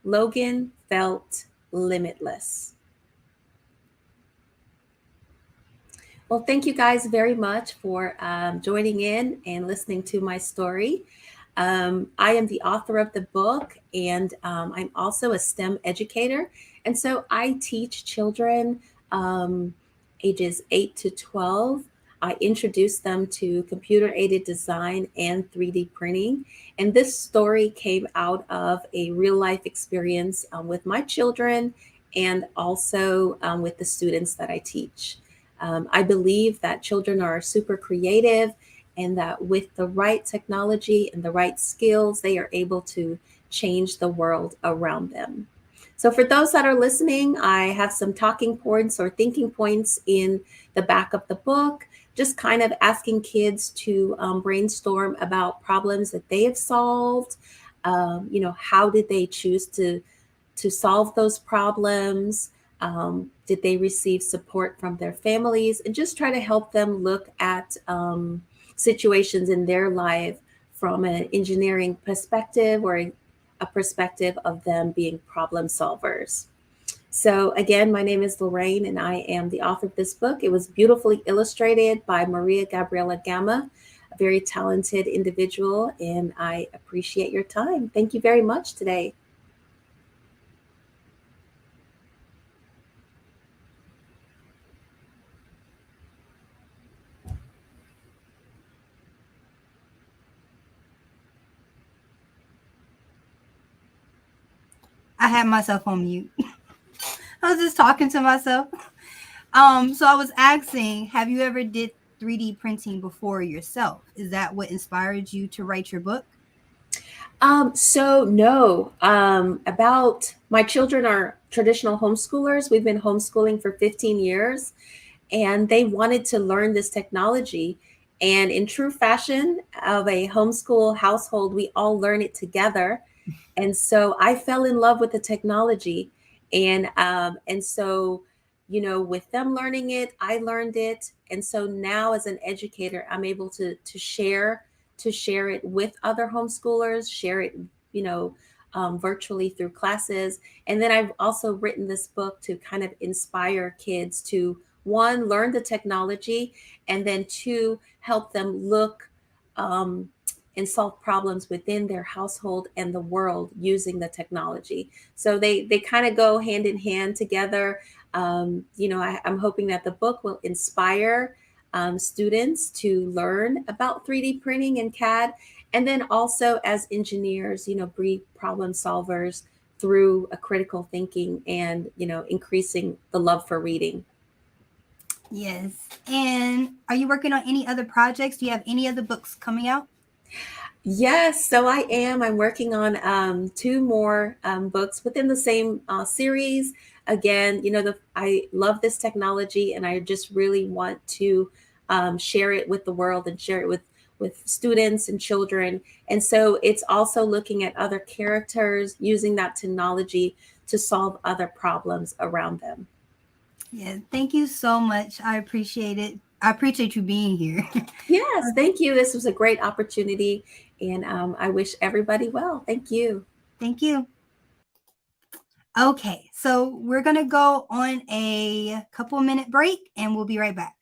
Logan felt limitless. Well, thank you guys very much for joining in and listening to my story. I am the author of the book, and I'm also a STEM educator. And so I teach children ages 8 to 12. I introduce them to computer-aided design and 3D printing. And this story came out of a real-life experience with my children and also with the students that I teach. I believe that children are super creative and that with the right technology and the right skills, they are able to change the world around them. So for those that are listening, I have some talking points or thinking points in the back of the book, just kind of asking kids to brainstorm about problems that they have solved. How did they choose to solve those problems? Did they receive support from their families? And just try to help them look at situations in their life from an engineering perspective or a perspective of them being problem solvers. So again, my name is Lorraine and I am the author of this book. It was beautifully illustrated by Maria Gabriela Gama, a very talented individual, and I appreciate your time. Thank you very much today. I had myself on mute. I was just talking to myself. So I was asking, have you ever did 3D printing before yourself? Is that what inspired you to write your book? So no, about my children are traditional homeschoolers. We've been homeschooling for 15 years and they wanted to learn this technology. And in true fashion of a homeschool household, we all learn it together. And so I fell in love with the technology. And so, with them learning it, I learned it. And so now as an educator, I'm able to share it with other homeschoolers, share it, virtually through classes. And then I've also written this book to kind of inspire kids to, one, learn the technology, and then two, help them look and solve problems within their household and the world using the technology. So they kind of go hand in hand together. I'm hoping that the book will inspire students to learn about 3D printing and CAD, and then also as engineers, be problem solvers through a critical thinking and, increasing the love for reading. Yes. And are you working on any other projects? Do you have any other books coming out? Yes, so I am. I'm working on 2 more books within the same series. Again, I love this technology and I just really want to share it with the world and share it with students and children. And so it's also looking at other characters using that technology to solve other problems around them. Yeah, thank you so much. I appreciate it. I appreciate you being here. Yes, thank you. This was a great opportunity, and I wish everybody well. Thank you. Thank you. Okay, so we're going to go on a couple-minute break, and we'll be right back.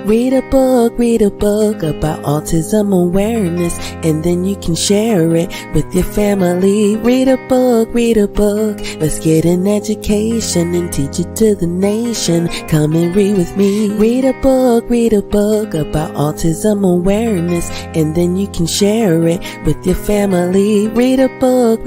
Read a book about autism awareness, and then you can share it with your family. Read a book, let's get an education and teach it to the nation. Come and read with me. Read a book about autism awareness, and then you can share it with your family. Read a book,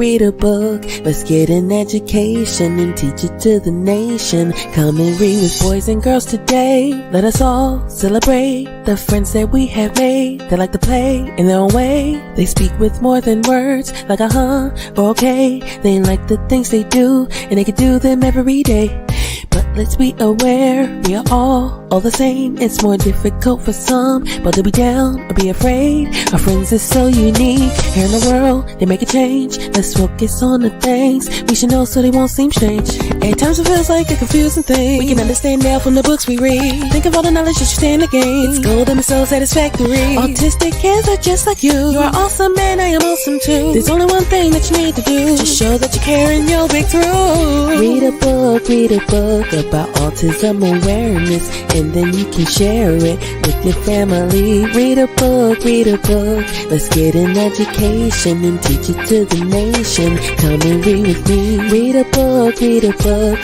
let's get an education and teach it to the nation. Come and read with boys and girls today. Let us all celebrate the friends that we have made. They like to play in their own way. They speak with more than words, like or okay. They like the things they do, and they can do them every day. But let's be aware, we are all the same. It's more difficult for some, but to be down or be afraid. Our friends are so unique. Here in the world, they make a change. Let's focus on the things we should know so they won't seem strange. At times it feels like a confusing thing. We can understand now from the books we read. Think of all the knowledge that you stand to gain. It's golden and so satisfactory. Autistic kids are just like you. You are awesome and I am awesome too. There's only one thing that you need to do. Just show that you care and you'll break through. Read a book about autism awareness, and then you can share it with your family. Read a book, let's get an education and teach it to the nation. Come and read with me. Read a book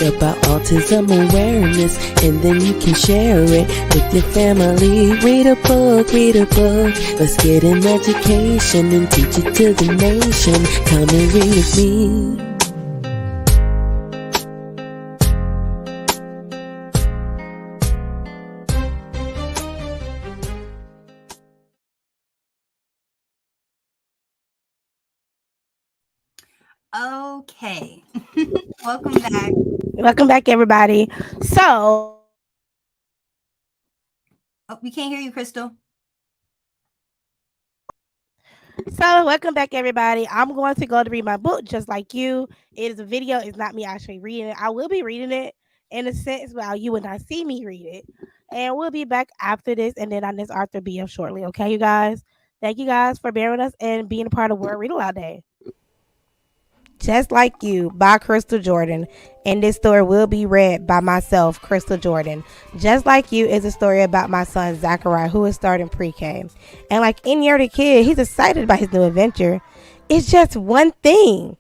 about autism awareness, and then you can share it with your family. Read a book, let's get an education and teach it to the nation. Come and read with me. Okay. Welcome back. Welcome back, everybody. So, we can't hear you, Crystal. welcome back, everybody. I'm going to go to read my book just like you. It is a video. It's not me actually reading it. I will be reading it in a sense while you and I see me read it. And we'll be back after this and then on this Arthur BF shortly. Okay, you guys? Thank you guys for bearing with us and being a part of World Read Aloud Day. Just Like You by Crystal Jordan. And this story will be read by myself, Crystal Jordan. Just Like You is a story about my son, Zachariah, who is starting pre-K. And like any other kid, he's excited about his new adventure. It's just one thing.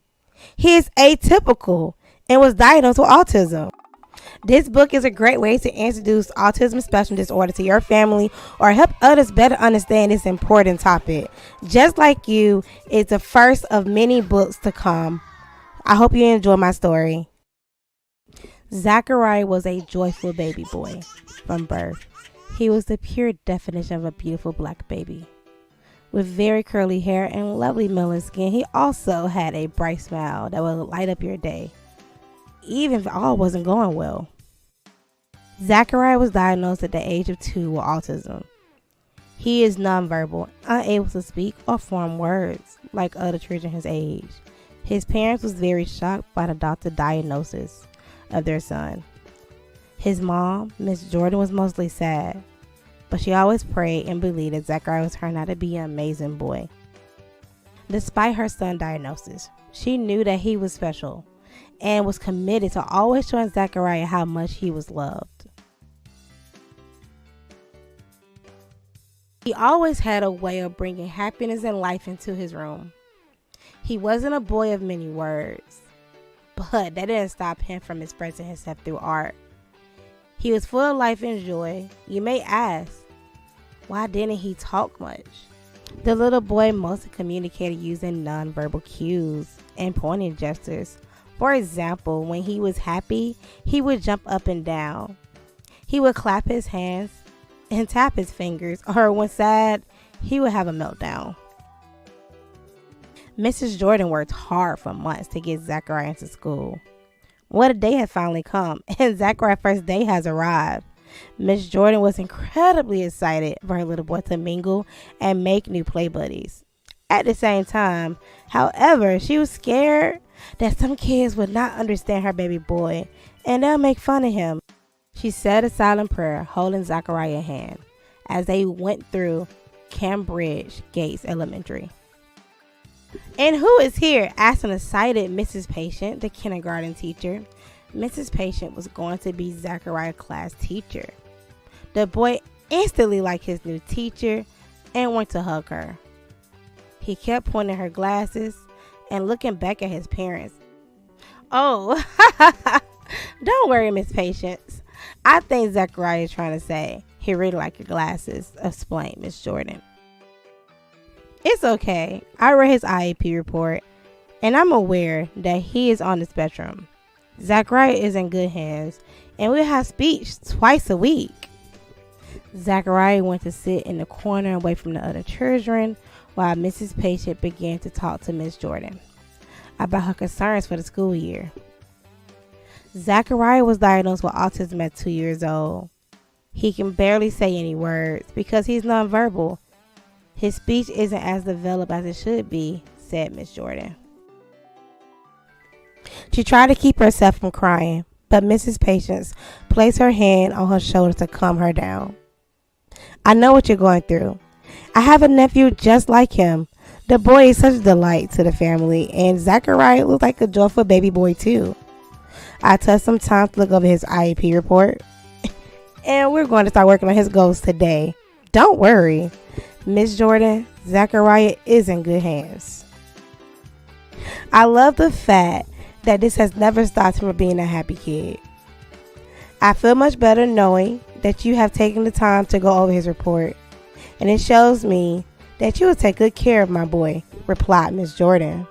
He is atypical and was diagnosed with autism. This book is a great way to introduce autism spectrum disorder to your family or help others better understand this important topic. Just Like You is the first of many books to come. I hope you enjoy my story. Zachariah was a joyful baby boy from birth. He was the pure definition of a beautiful black baby. With very curly hair and lovely melon skin, he also had a bright smile that would light up your day, even if all wasn't going well. Zachariah was diagnosed at the age of 2 with autism. He is nonverbal, unable to speak or form words like other children his age. His parents was very shocked by the doctor's diagnosis of their son. His mom, Miss Jordan, was mostly sad, but she always prayed and believed that Zachariah would turn out to be an amazing boy. Despite her son's diagnosis, she knew that he was special and was committed to always showing Zachariah how much he was loved. He always had a way of bringing happiness and life into his room. He wasn't a boy of many words, but that didn't stop him from expressing himself through art. He was full of life and joy. You may ask, why didn't he talk much? The little boy mostly communicated using nonverbal cues and pointing gestures. For example, when he was happy, he would jump up and down. He would clap his hands and tap his fingers, or when sad, he would have a meltdown. Mrs. Jordan worked hard for months to get Zachariah into school. Well, the day had finally come, and Zachariah's first day has arrived. Miss Jordan was incredibly excited for her little boy to mingle and make new play buddies. At the same time, however, she was scared that some kids would not understand her baby boy, and they'll make fun of him. She said a silent prayer, holding Zachariah's hand, as they went through Cambridge Gates Elementary. And who is here? Asked an excited Mrs. Patient, the kindergarten teacher. Mrs. Patient was going to be Zachariah's class teacher. The boy instantly like his new teacher and went to hug her. He kept pointing her glasses and looking back at his parents. Oh, don't worry, Miss Patience. I think Zachariah is trying to say he really like your glasses, explained Miss Jordan. It's okay. I read his IEP report, and I'm aware that he is on the spectrum. Zachariah is in good hands, and we have speech twice a week. Zachariah went to sit in the corner away from the other children while Mrs. Patient began to talk to Miss Jordan about her concerns for the school year. Zachariah was diagnosed with autism at 2 years old. He can barely say any words because he's nonverbal. His speech isn't as developed as it should be, said Miss Jordan. She tried to keep herself from crying, but Mrs. Patience placed her hand on her shoulder to calm her down. I know what you're going through. I have a nephew just like him. The boy is such a delight to the family, and Zachariah looks like a joyful baby boy too. I took some time to look over his IEP report, and we're going to start working on his goals today. Don't worry, Miss Jordan, Zachariah is in good hands. I love the fact that this has never stopped him from being a happy kid. I feel much better knowing that you have taken the time to go over his report, and it shows me that you will take good care of my boy, replied Miss Jordan.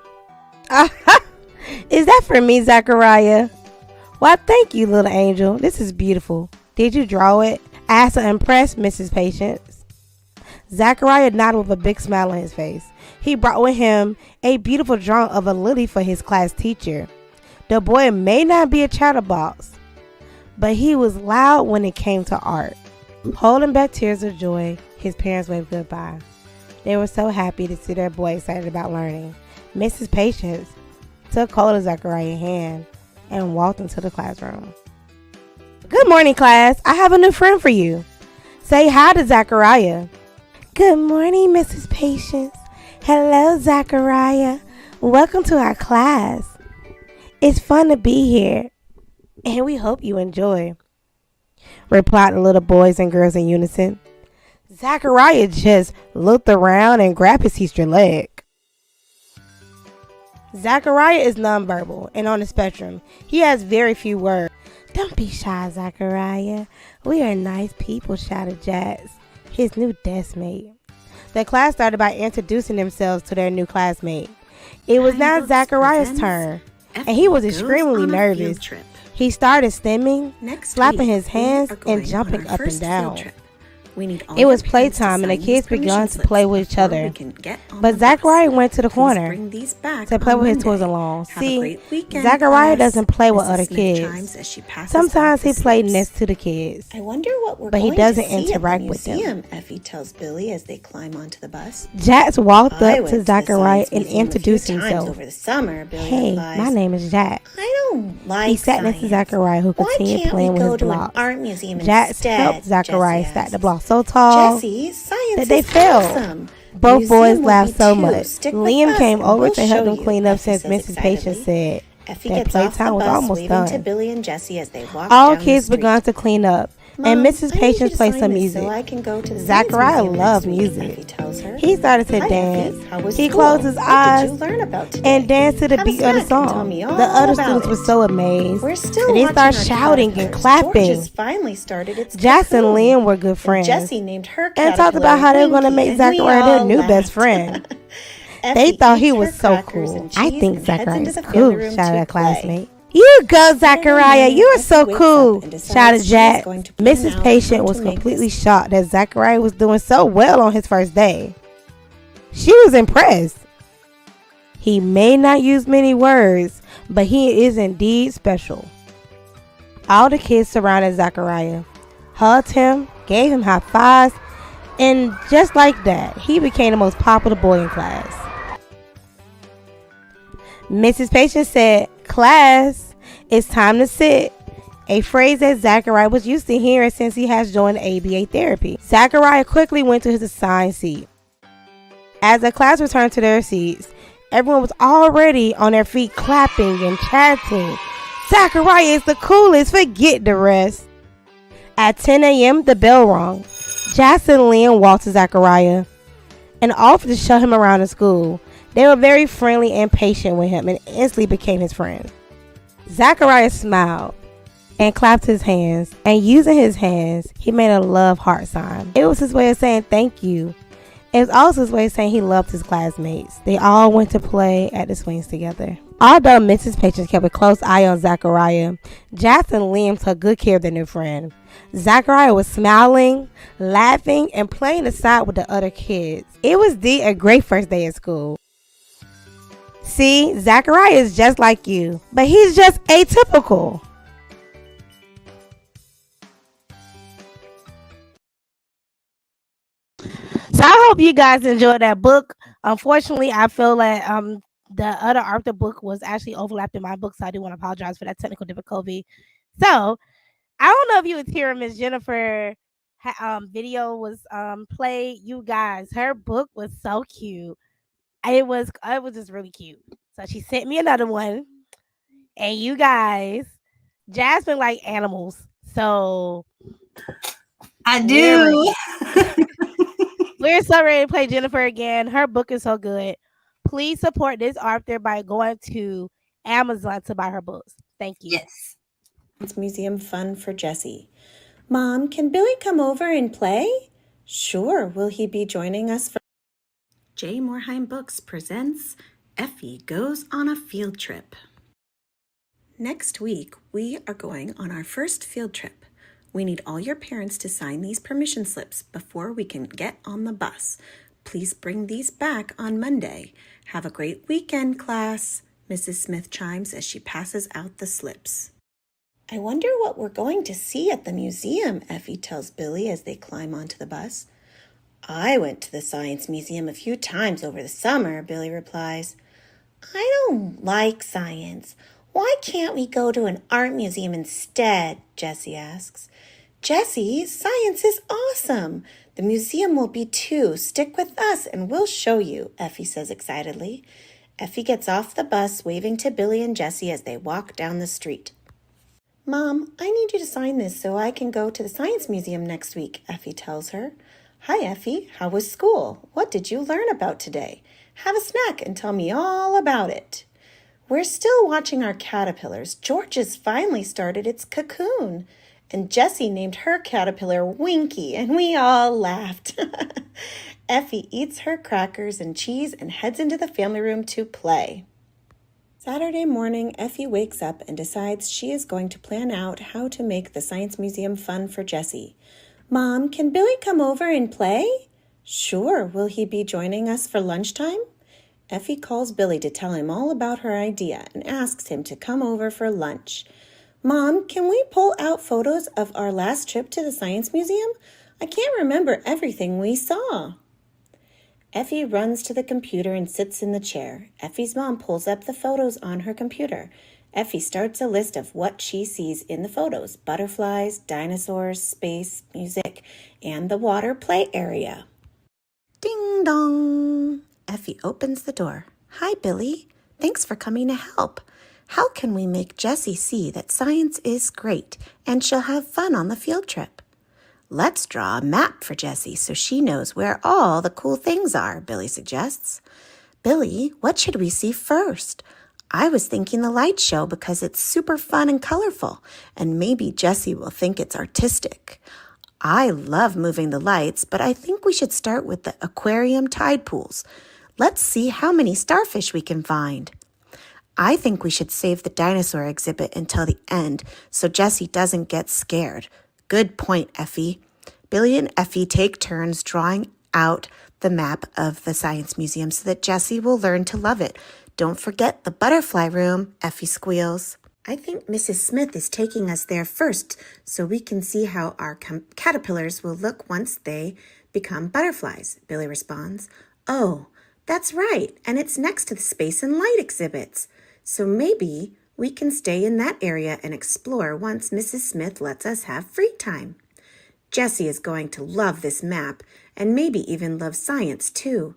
Is that for me, Zachariah? Why, thank you, little angel. This is beautiful. Did you draw it? Asked the impressed Mrs. Patience. Zachariah nodded with a big smile on his face. He brought with him a beautiful drawing of a lily for his class teacher. The boy may not be a chatterbox, but he was loud when it came to art. Holding back tears of joy, his parents waved goodbye. They were so happy to see their boy excited about learning. Mrs. Patience took hold of Zachariah's hand and walked into the classroom. Good morning, class. I have a new friend for you. Say hi to Zachariah. Good morning, Mrs. Patience. Hello, Zachariah. Welcome to our class. It's fun to be here, and we hope you enjoy, replied the little boys and girls in unison. Zachariah just looked around and grabbed his sister's leg. Zachariah is nonverbal and on the spectrum. He has very few words. Don't be shy, Zachariah. We are nice people, shouted Jax, his new desk mate. The class started by introducing themselves to their new classmate. It was now Zachariah's turn, and he was extremely nervous. He started stimming, slapping his hands, and jumping up and down. It was playtime, and the kids began to play with each other. But Zachariah went to the corner to play with his toys alone. See, Zachariah doesn't play with other kids. Sometimes he plays next to the kids, I wonder what we're but he going doesn't to see interact at the with them. museum, Effie tells Billy as they climb onto the bus. Jax walked I up went to the Zachariah science and museum a few introduced times himself. over the summer, Billy Hey, replies. my name is Jax. I don't like He sat next to science. Zachariah, who Why continued can't playing we with go his to an blocks. art museum Jax instead? helped Zachariah Jessie stack the asks. blocks so tall Jessie, science that they is fell. awesome. The Both museum boys will laughed be so too. much. Stick with Liam us came and over we'll to help show them you, clean up Effie since says Mrs. Patience excitedly. said Effie that gets off the playtime was bus, almost waving to done. Billy and Jessie as they walk All down kids the street. began to clean up, Mom, and I Mrs. need you Patience to played sign some this music. So I can go to the Zachariah science museum loved next week, music. Effie tells her. He started to Hi, dance. Effie. How was He school? closed his What eyes did you learn about today? and danced to the Have a beat of the snack and tell song. me The all other about students it. were so amazed We're still that they watching started our shouting and caterpillars. clapping. George has finally started its Jax and cocoon. Liam were good friends And Jessie named her and talked about how they were going to Winky, make and Zachariah we their all new best laughed. friend. They Effie thought he eats was her so crackers cool. and I cheese think and heads Zachariah into is the cool, family room shouted to a classmate. play. You go, Zachariah. You are Effie so wakes cool, up and decides shouted she's Jax. going to plan Mrs. out Patient how was to make completely this. shocked that Zachariah was doing so well on his first day. She was impressed. He may not use many words, but he is indeed special. All the kids surrounded Zachariah, hugged him, gave him high fives, and just like that, he became the most popular boy in class. Mrs. Patience said, "Class, it's time to sit," a phrase that Zachariah was used to hearing since he has joined ABA therapy. Zachariah quickly went to his assigned seat. As the class returned to their seats, everyone was already on their feet clapping and chanting, "Zachariah is the coolest, forget the rest." At 10 a.m., the bell rang. Jackson and Liam walked to Zachariah and offered to show him around the school. They were very friendly and patient with him and instantly became his friends. Zachariah smiled and clapped his hands, and using his hands, he made a love heart sign. It was his way of saying thank you. It was also his way of saying he loved his classmates. They all went to play at the swings together. Although Mrs. Patience kept a close eye on Zachariah, Jackson and Liam took good care of their new friend. Zachariah was smiling, laughing, and playing aside with the other kids. It was indeed a great first day at school. See, Zachariah is just like you, but he's just atypical. So I hope you guys enjoyed that book. Unfortunately, I feel like the other Arthur book was actually overlapped in my book, so I do want to apologize for that technical difficulty. So I don't know if you was here, Miss Jennifer video was played. You guys, her book was so cute. It was just really cute. So she sent me another one, and you guys, Jasmine like animals, so I do. we're so ready to play Jennifer again. Her book is so good. Please support this author by going to Amazon to buy her books. Thank you. Yes. Museum fun for Jessie. Mom, can Billy come over and play? Sure. Will he be joining us for J. Moorheim Books presents Effie Goes on a Field Trip. Next week, we are going on our first field trip. We need all your parents to sign these permission slips before we can get on the bus. Please bring these back on Monday. Have a great weekend, class, Mrs. Smith chimes as she passes out the slips. I wonder what we're going to see at the museum, Effie tells Billy as they climb onto the bus. I went to the Science Museum a few times over the summer, Billy replies. I don't like science. Why can't we go to an art museum instead? Jessie asks. Jessie, science is awesome. The museum will be too. Stick with us and we'll show you, Effie says excitedly. Effie gets off the bus, waving to Billy and Jessie as they walk down the street. Mom, I need you to sign this so I can go to the Science Museum next week, Effie tells her. Hi, Effie. How was school? What did you learn about today? Have a snack and tell me all about it. We're still watching our caterpillars. George has finally started its cocoon. And Jessie named her caterpillar Winky, and we all laughed. Effie eats her crackers and cheese and heads into the family room to play. Saturday morning, Effie wakes up and decides she is going to plan out how to make the Science Museum fun for Jessie. Mom, can Billy come over and play? Sure. Will he be joining us for lunchtime? Effie calls Billy to tell him all about her idea and asks him to come over for lunch. Mom, can we pull out photos of our last trip to the Science Museum? I can't remember everything we saw. Effie runs to the computer and sits in the chair. Effie's mom pulls up the photos on her computer. Effie starts a list of what she sees in the photos: butterflies, dinosaurs, space, music, and the water play area. Ding dong! Effie opens the door. Hi, Billy. Thanks for coming to help. How can we make Jessie see that science is great and she'll have fun on the field trip? Let's draw a map for Jessie so she knows where all the cool things are, Billy suggests. Billy, what should we see first? I was thinking the light show because it's super fun and colorful, and maybe Jessie will think it's artistic. I love moving the lights, but I think we should start with the aquarium tide pools. Let's see how many starfish we can find. I think we should save the dinosaur exhibit until the end so Jessie doesn't get scared. Good point, Effie. Billy and Effie take turns drawing out the map of the Science Museum so that Jessie will learn to love it. Don't forget the butterfly room, Effie squeals. I think Mrs. Smith is taking us there first so we can see how our caterpillars will look once they become butterflies, Billy responds. Oh, that's right, and it's next to the space and light exhibits. So maybe we can stay in that area and explore once Mrs. Smith lets us have free time. Jessie is going to love this map and maybe even love science too.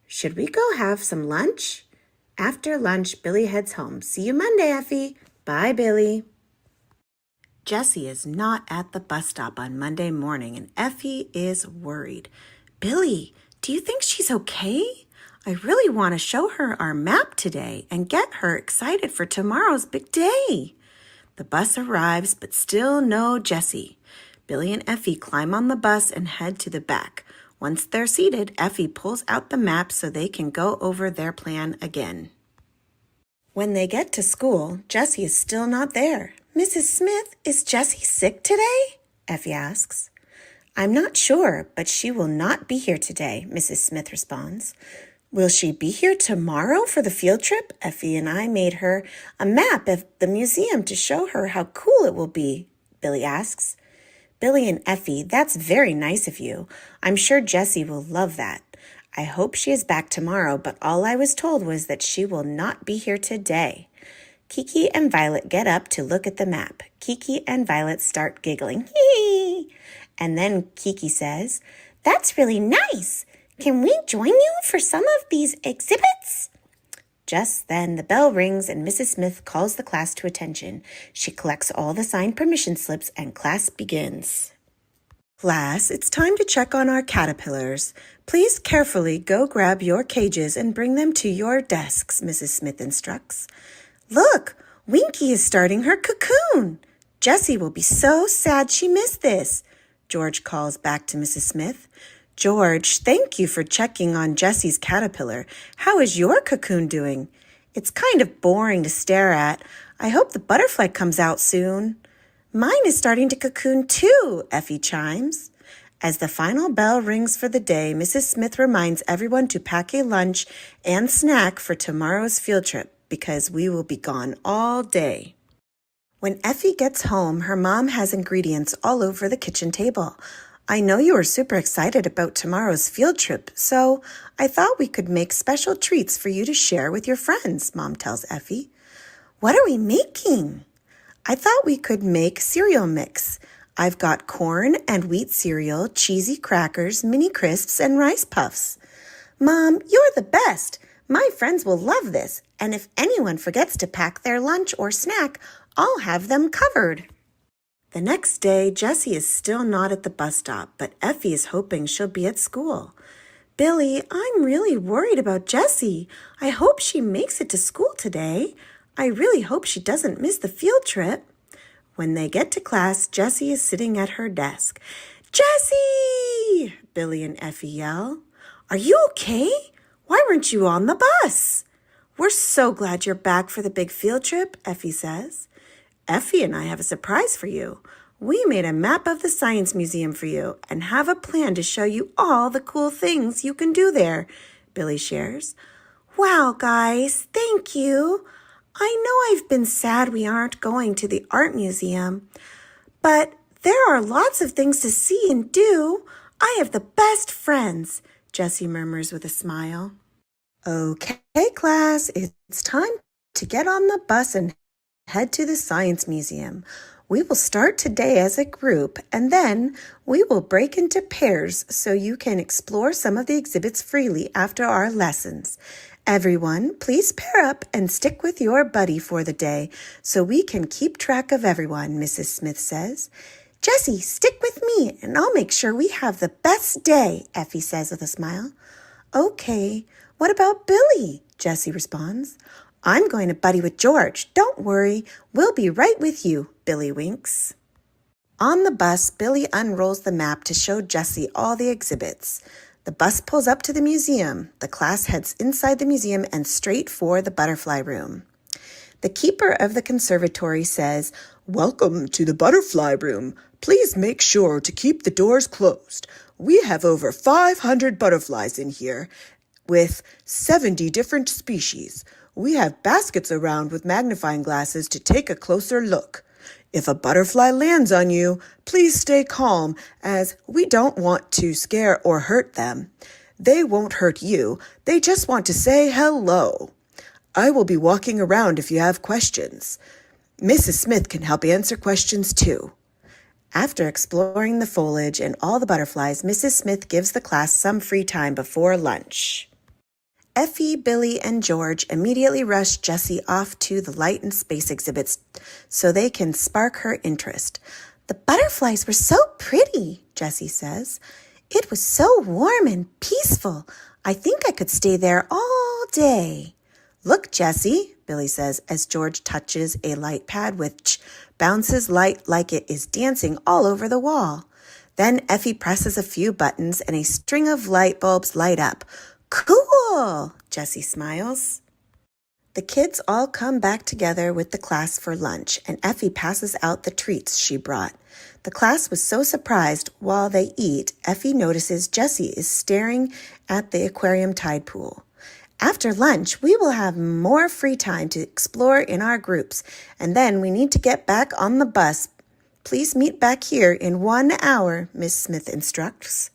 Should we go have some lunch? After lunch, Billy heads home. See you Monday, Effie. Bye, Billy. Jessie is not at the bus stop on Monday morning, and Effie is worried. Billy, do you think she's okay? I really want to show her our map today and get her excited for tomorrow's big day. The bus arrives, but still no Jessie. Billy and Effie climb on the bus and head to the back. Once they're seated, Effie pulls out the map so they can go over their plan again. When they get to school, Jessie is still not there. Mrs. Smith, is Jessie sick today? Effie asks. I'm not sure, but she will not be here today, Mrs. Smith responds. Will she be here tomorrow for the field trip? Effie and I made her a map of the museum to show her how cool it will be, Billy asks. Billy and Effie, that's very nice of you. I'm sure Jessie will love that. I hope she is back tomorrow, but all I was told was that she will not be here today. Kiki and Violet get up to look at the map. Kiki and Violet start giggling. Hee! And then Kiki says, That's really nice. Can we join you for some of these exhibits? Just then, the bell rings and Mrs. Smith calls the class to attention. She collects all the signed permission slips and class begins. Class, it's time to check on our caterpillars. Please carefully go grab your cages and bring them to your desks, Mrs. Smith instructs. Look, Winky is starting her cocoon. Jessie will be so sad she missed this, George calls back to Mrs. Smith. George, thank you for checking on Jessie's caterpillar. How is your cocoon doing? It's kind of boring to stare at. I hope the butterfly comes out soon. Mine is starting to cocoon too, Effie chimes. As the final bell rings for the day, Mrs. Smith reminds everyone to pack a lunch and snack for tomorrow's field trip because we will be gone all day. When Effie gets home, her mom has ingredients all over the kitchen table. I know you are super excited about tomorrow's field trip, so I thought we could make special treats for you to share with your friends, Mom tells Effie. What are we making? I thought we could make cereal mix. I've got corn and wheat cereal, cheesy crackers, mini crisps, and rice puffs. Mom, you're the best. My friends will love this, and if anyone forgets to pack their lunch or snack, I'll have them covered. The next day, Jessie is still not at the bus stop, but Effie is hoping she'll be at school. Billy, I'm really worried about Jessie. I hope she makes it to school today. I really hope she doesn't miss the field trip. When they get to class, Jessie is sitting at her desk. Jessie! Billy and Effie yell. Are you okay? Why weren't you on the bus? We're so glad you're back for the big field trip, Effie says. Effie and I have a surprise for you. We made a map of the Science Museum for you and have a plan to show you all the cool things you can do there, Billy shares. Wow, guys, thank you. I know I've been sad we aren't going to the art museum, but there are lots of things to see and do. I have the best friends, Jessie murmurs with a smile. Okay, class, it's time to get on the bus and head to the Science Museum. We will start today as a group, and then we will break into pairs so you can explore some of the exhibits freely after our lessons. Everyone, please pair up and stick with your buddy for the day so we can keep track of everyone, Mrs. Smith says. Jessie, stick with me, and I'll make sure we have the best day, Effie says with a smile. Okay, what about Billy? Jessie responds. I'm going to buddy with George. Don't worry, we'll be right with you, Billy winks. On the bus, Billy unrolls the map to show Jessie all the exhibits. The bus pulls up to the museum. The class heads inside the museum and straight for the butterfly room. The keeper of the conservatory says, Welcome to the butterfly room. Please make sure to keep the doors closed. We have over 500 butterflies in here with 70 different species. We have baskets around with magnifying glasses to take a closer look. If a butterfly lands on you, please stay calm as we don't want to scare or hurt them. They won't hurt you. They just want to say hello. I will be walking around if you have questions. Mrs. Smith can help answer questions too. After exploring the foliage and all the butterflies, Mrs. Smith gives the class some free time before lunch. Effie, Billy, and George immediately rush Jessie off to the light and space exhibits so they can spark her interest. The butterflies were so pretty, Jessie says. It was so warm and peaceful. I think I could stay there all day. Look, Jessie, Billy says as George touches a light pad which bounces light like it is dancing all over the wall. Then Effie presses a few buttons and a string of light bulbs light up. Cool, Jessie smiles. The kids all come back together with the class for lunch, and Effie passes out the treats she brought. The class was so surprised while they eat, Effie notices Jessie is staring at the aquarium tide pool. After lunch, we will have more free time to explore in our groups, and then we need to get back on the bus. Please meet back here in 1 hour, Miss Smith instructs.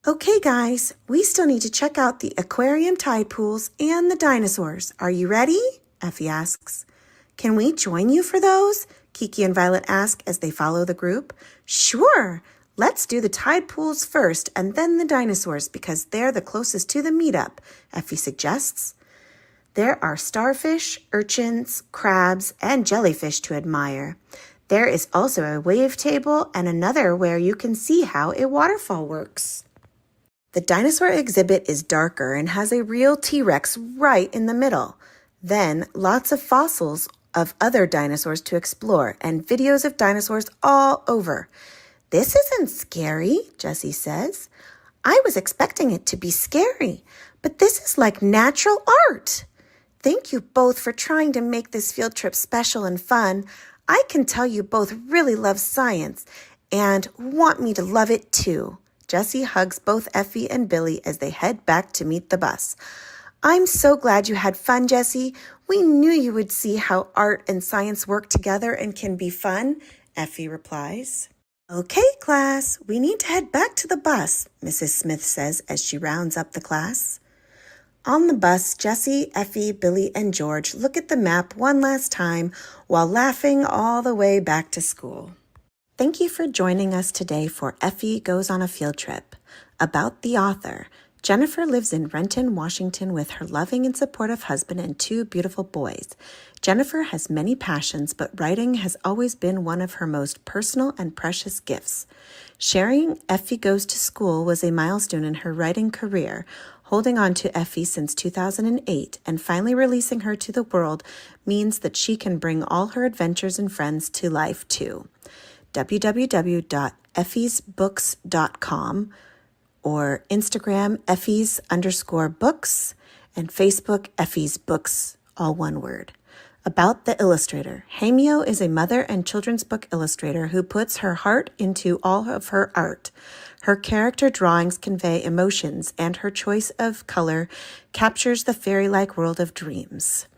Okay, guys, we still need to check out the aquarium tide pools and the dinosaurs. Are you ready? Effie asks. Can we join you for those? Kiki and Violet ask as they follow the group. Sure. Let's do the tide pools first and then the dinosaurs because they're the closest to the meetup, Effie suggests. There are starfish, urchins, crabs, and jellyfish to admire. There is also a wave table and another where you can see how a waterfall works. The dinosaur exhibit is darker and has a real T-Rex right in the middle. Then lots of fossils of other dinosaurs to explore and videos of dinosaurs all over. This isn't scary, Jessie says. I was expecting it to be scary, but this is like natural art. Thank you both for trying to make this field trip special and fun. I can tell you both really love science and want me to love it too. Jessie hugs both Effie and Billy as they head back to meet the bus. I'm so glad you had fun, Jessie. We knew you would see how art and science work together and can be fun, Effie replies. Okay, class, we need to head back to the bus, Mrs. Smith says as she rounds up the class. On the bus, Jessie, Effie, Billy, and George look at the map one last time while laughing all the way back to school. Thank you for joining us today for Effie Goes on a Field Trip. About the author, Jennifer lives in Renton, Washington with her loving and supportive husband and 2 beautiful boys. Jennifer has many passions, but writing has always been one of her most personal and precious gifts. Sharing Effie Goes to School was a milestone in her writing career. Holding on to Effie since 2008 and finally releasing her to the world means that she can bring all her adventures and friends to life too. www.effiesbooks.com or Instagram Effies_books and Facebook Effie's Books, all one word. About the illustrator. Hamio is a mother and children's book illustrator who puts her heart into all of her art. Her character drawings convey emotions, and her choice of color captures the fairy-like world of dreams.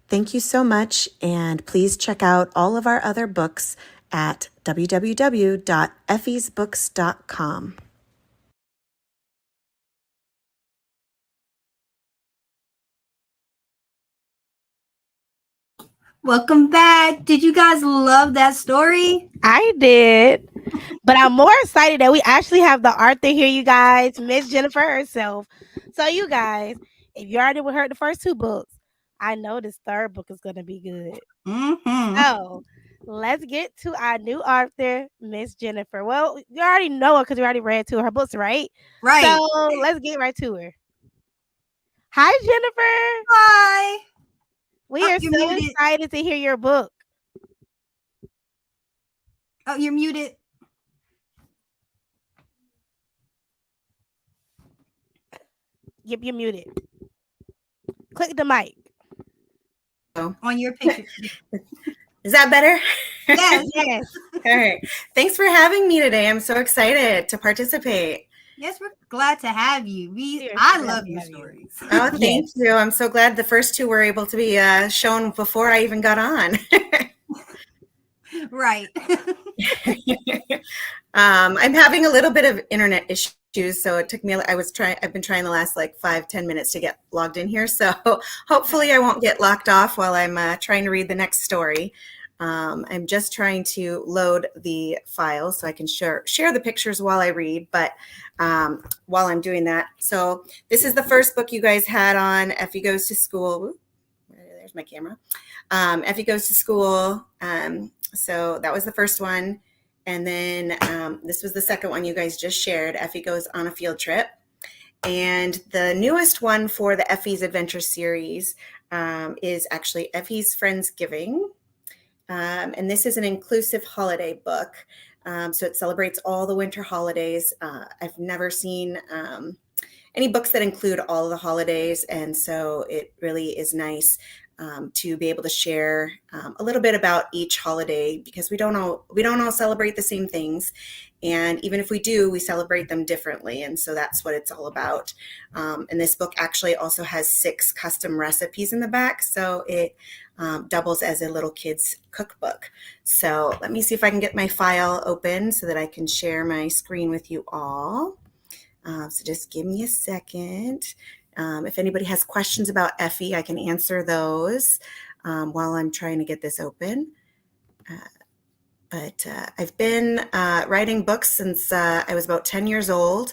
Thank you so much, and please check out all of our other books at www.effiesbooks.com. Welcome back. Did you guys love that story? I did. But I'm more excited that we actually have the author here, you guys, Miss Jennifer herself. So, you guys, if you already heard the first 2 books, I know this 3rd book is going to be good. Mm-hmm. So, let's get to our new author, Miss Jennifer. Well, you already know her because you already read 2 of her books, right? Right. So, let's get right to her. Hi, Jennifer. Hi. We are so excited to hear your book. Oh, you're muted. Yep, you're muted. Click the mic. On your picture. Is that better? Yes. Yes. All right. Thanks for having me today. I'm so excited to participate. Yes, we're glad to have you. I love your stories. Oh, thank you. I'm so glad the first 2 were able to be shown before I even got on. Right. I'm having a little bit of internet issues, so it took me. I've been trying the last 5-10 minutes to get logged in here. So hopefully I won't get locked off while I'm trying to read the next story. I'm just trying to load the file so I can share the pictures while I read, but while I'm doing that. So this is the first book you guys had on Effie Goes to School. There's my camera. Effie Goes to School. So that was the first one. And then this was the second one you guys just shared. Effie Goes on a Field Trip. And the newest one for the Effie's Adventure series is actually Effie's Friendsgiving. And this is an inclusive holiday book. So it celebrates all the winter holidays. I've never seen any books that include all of the holidays. And so it really is nice to be able to share a little bit about each holiday, because we don't all celebrate the same things. And even if we do, we celebrate them differently. And so that's what it's all about. And this book actually also has 6 custom recipes in the back. So it doubles as a little kid's cookbook. So let me see if I can get my file open so that I can share my screen with you all. So just give me a second. If anybody has questions about Effie, I can answer those while I'm trying to get this open. But I've been writing books since I was about 10 years old.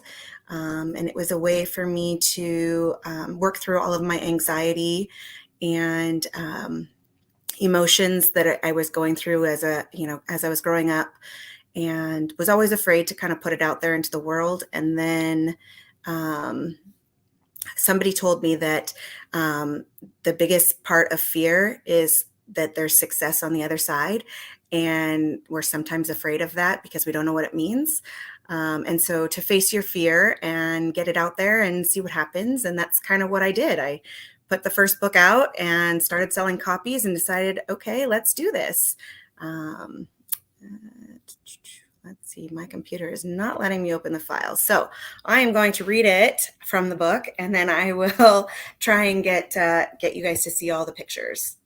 And it was a way for me to work through all of my anxiety and emotions that I was going through as I was growing up, and was always afraid to kind of put it out there into the world. And then somebody told me that the biggest part of fear is that there's success on the other side. And we're sometimes afraid of that because we don't know what it means. And so to face your fear and get it out there and see what happens. And that's kind of what I did. I put the first book out and started selling copies and decided, okay, let's do this. Let's see, my computer is not letting me open the file. So I am going to read it from the book, and then I will try and get you guys to see all the pictures.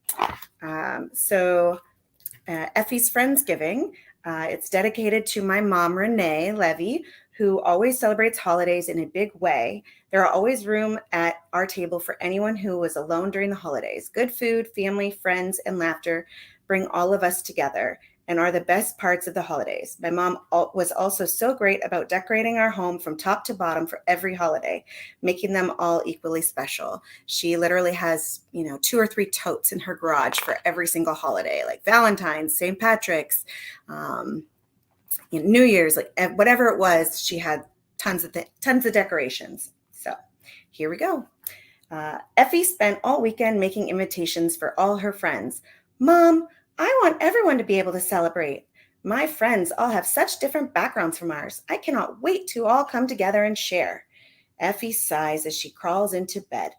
Effie's Friendsgiving. It's dedicated to my mom, Renee Levy, who always celebrates holidays in a big way. There are always room at our table for anyone who was alone during the holidays. Good food, family, friends, and laughter bring all of us together and are the best parts of the holidays. My mom was also so great about decorating our home from top to bottom for every holiday, making them all equally special. She literally has, 2 or 3 totes in her garage for every single holiday, like Valentine's, St. Patrick's, New Year's, like whatever it was, she had tons of decorations. So here we go. Effie spent all weekend making invitations for all her friends. Mom, I want everyone to be able to celebrate. My friends all have such different backgrounds from ours. I cannot wait to all come together and share. Effie sighs as she crawls into bed.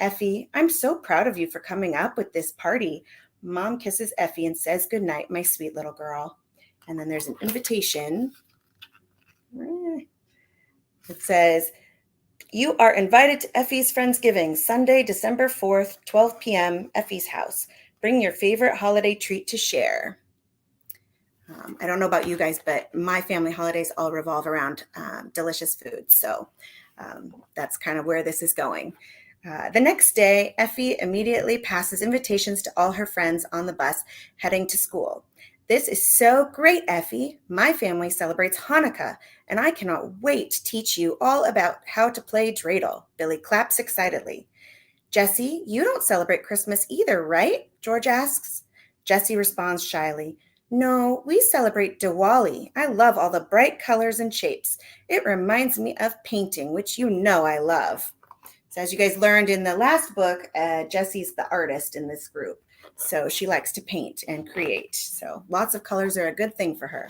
Effie, I'm so proud of you for coming up with this party. Mom kisses Effie and says goodnight, my sweet little girl. And then there's an invitation. It says, you are invited to Effie's Friendsgiving, Sunday, December 4th, 12 p.m., Effie's house. Bring your favorite holiday treat to share. I don't know about you guys, but my family holidays all revolve around delicious food. So that's kind of where this is going. The next day, Effie immediately passes invitations to all her friends on the bus heading to school. This is so great, Effie. My family celebrates Hanukkah, and I cannot wait to teach you all about how to play dreidel. Billy claps excitedly. Jessie, you don't celebrate Christmas either, right? George asks. Jessie responds shyly. No, we celebrate Diwali. I love all the bright colors and shapes. It reminds me of painting, which you know I love. So as you guys learned in the last book, Jessie's the artist in this group. So she likes to paint and create. So lots of colors are a good thing for her.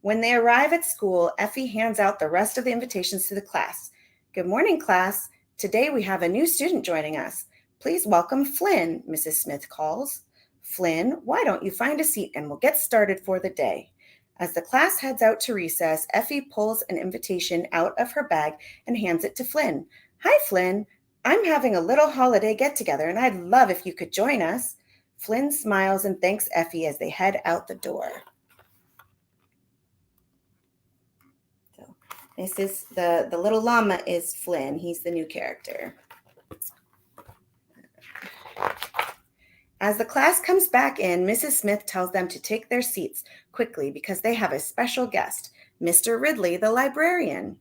When they arrive at school, Effie hands out the rest of the invitations to the class. Good morning, class. Today we have a new student joining us. Please welcome Flynn, Mrs. Smith calls. Flynn, why don't you find a seat and we'll get started for the day. As the class heads out to recess, Effie pulls an invitation out of her bag and hands it to Flynn. Hi, Flynn. I'm having a little holiday get-together and I'd love if you could join us. Flynn smiles and thanks Effie as they head out the door. So this is the little llama is Flynn. He's the new character. As the class comes back in, Mrs. Smith tells them to take their seats quickly because they have a special guest, Mr. Ridley, the librarian.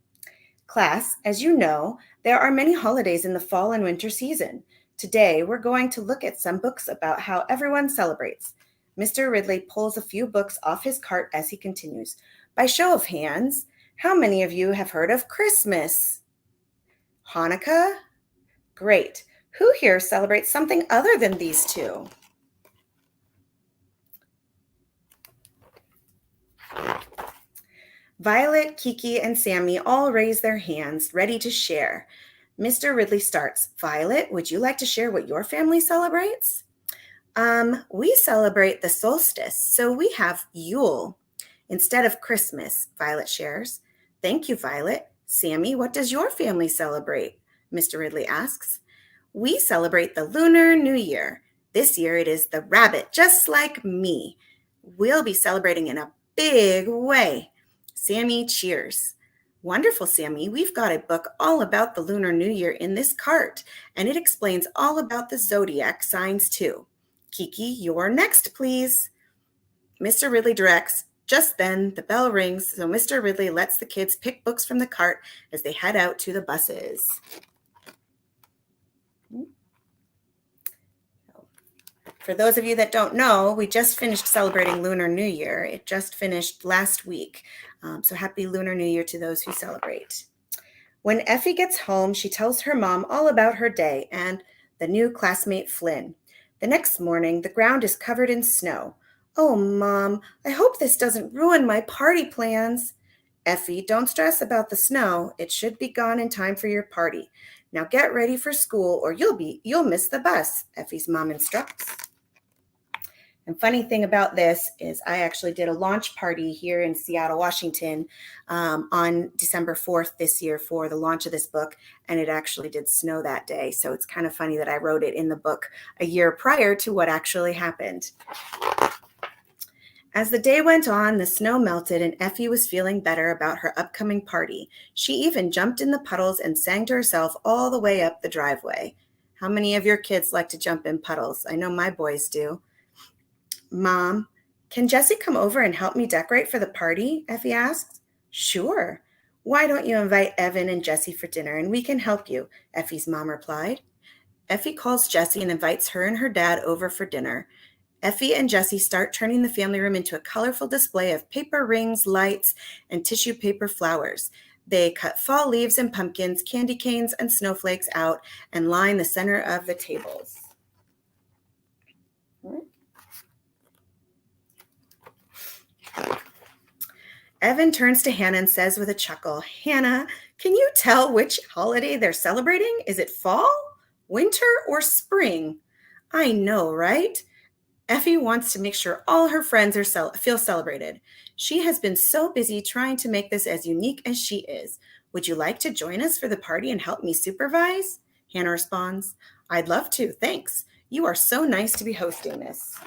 Class, as you know, there are many holidays in the fall and winter season. Today, we're going to look at some books about how everyone celebrates. Mr. Ridley pulls a few books off his cart as he continues. By show of hands, how many of you have heard of Christmas? Hanukkah? Great. Who here celebrates something other than these two? Violet, Kiki, and Sammy all raise their hands, ready to share. Mr. Ridley starts. Violet, would you like to share what your family celebrates? We celebrate the solstice, so we have Yule instead of Christmas, Violet shares. Thank you, Violet. Sammy, what does your family celebrate? Mr. Ridley asks. We celebrate the Lunar New Year. This year it is the rabbit, just like me. We'll be celebrating in a big way. Sammy cheers. Wonderful, Sammy. We've got a book all about the Lunar New Year in this cart, and it explains all about the zodiac signs too. Kiki, you're next, please. Mr. Ridley directs. Just then, the bell rings, so Mr. Ridley lets the kids pick books from the cart as they head out to the buses. For those of you that don't know, we just finished celebrating Lunar New Year. It just finished last week. So happy Lunar New Year to those who celebrate. When Effie gets home, she tells her mom all about her day and the new classmate Flynn. The next morning, the ground is covered in snow. Oh, Mom, I hope this doesn't ruin my party plans. Effie, don't stress about the snow. It should be gone in time for your party. Now get ready for school or you'll miss the bus, Effie's mom instructs. And funny thing about this is I actually did a launch party here in Seattle, Washington on December 4th this year for the launch of this book, and it actually did snow that day. So it's kind of funny that I wrote it in the book a year prior to what actually happened. As the day went on, the snow melted and Effie was feeling better about her upcoming party. She even jumped in the puddles and sang to herself all the way up the driveway. How many of your kids like to jump in puddles? I know my boys do. Mom, can Jessie come over and help me decorate for the party? Effie asked. Sure. Why don't you invite Evan and Jessie for dinner and we can help you? Effie's mom replied. Effie calls Jessie and invites her and her dad over for dinner. Effie and Jessie start turning the family room into a colorful display of paper rings, lights, and tissue paper flowers. They cut fall leaves and pumpkins, candy canes, and snowflakes out and line the center of the tables. Evan turns to Hannah and says with a chuckle, Hannah, can you tell which holiday they're celebrating? Is it fall, winter, or spring? I know, right? Effie wants to make sure all her friends feel celebrated. She has been so busy trying to make this as unique as she is. Would you like to join us for the party and help me supervise? Hannah responds, I'd love to, thanks. You are so nice to be hosting this.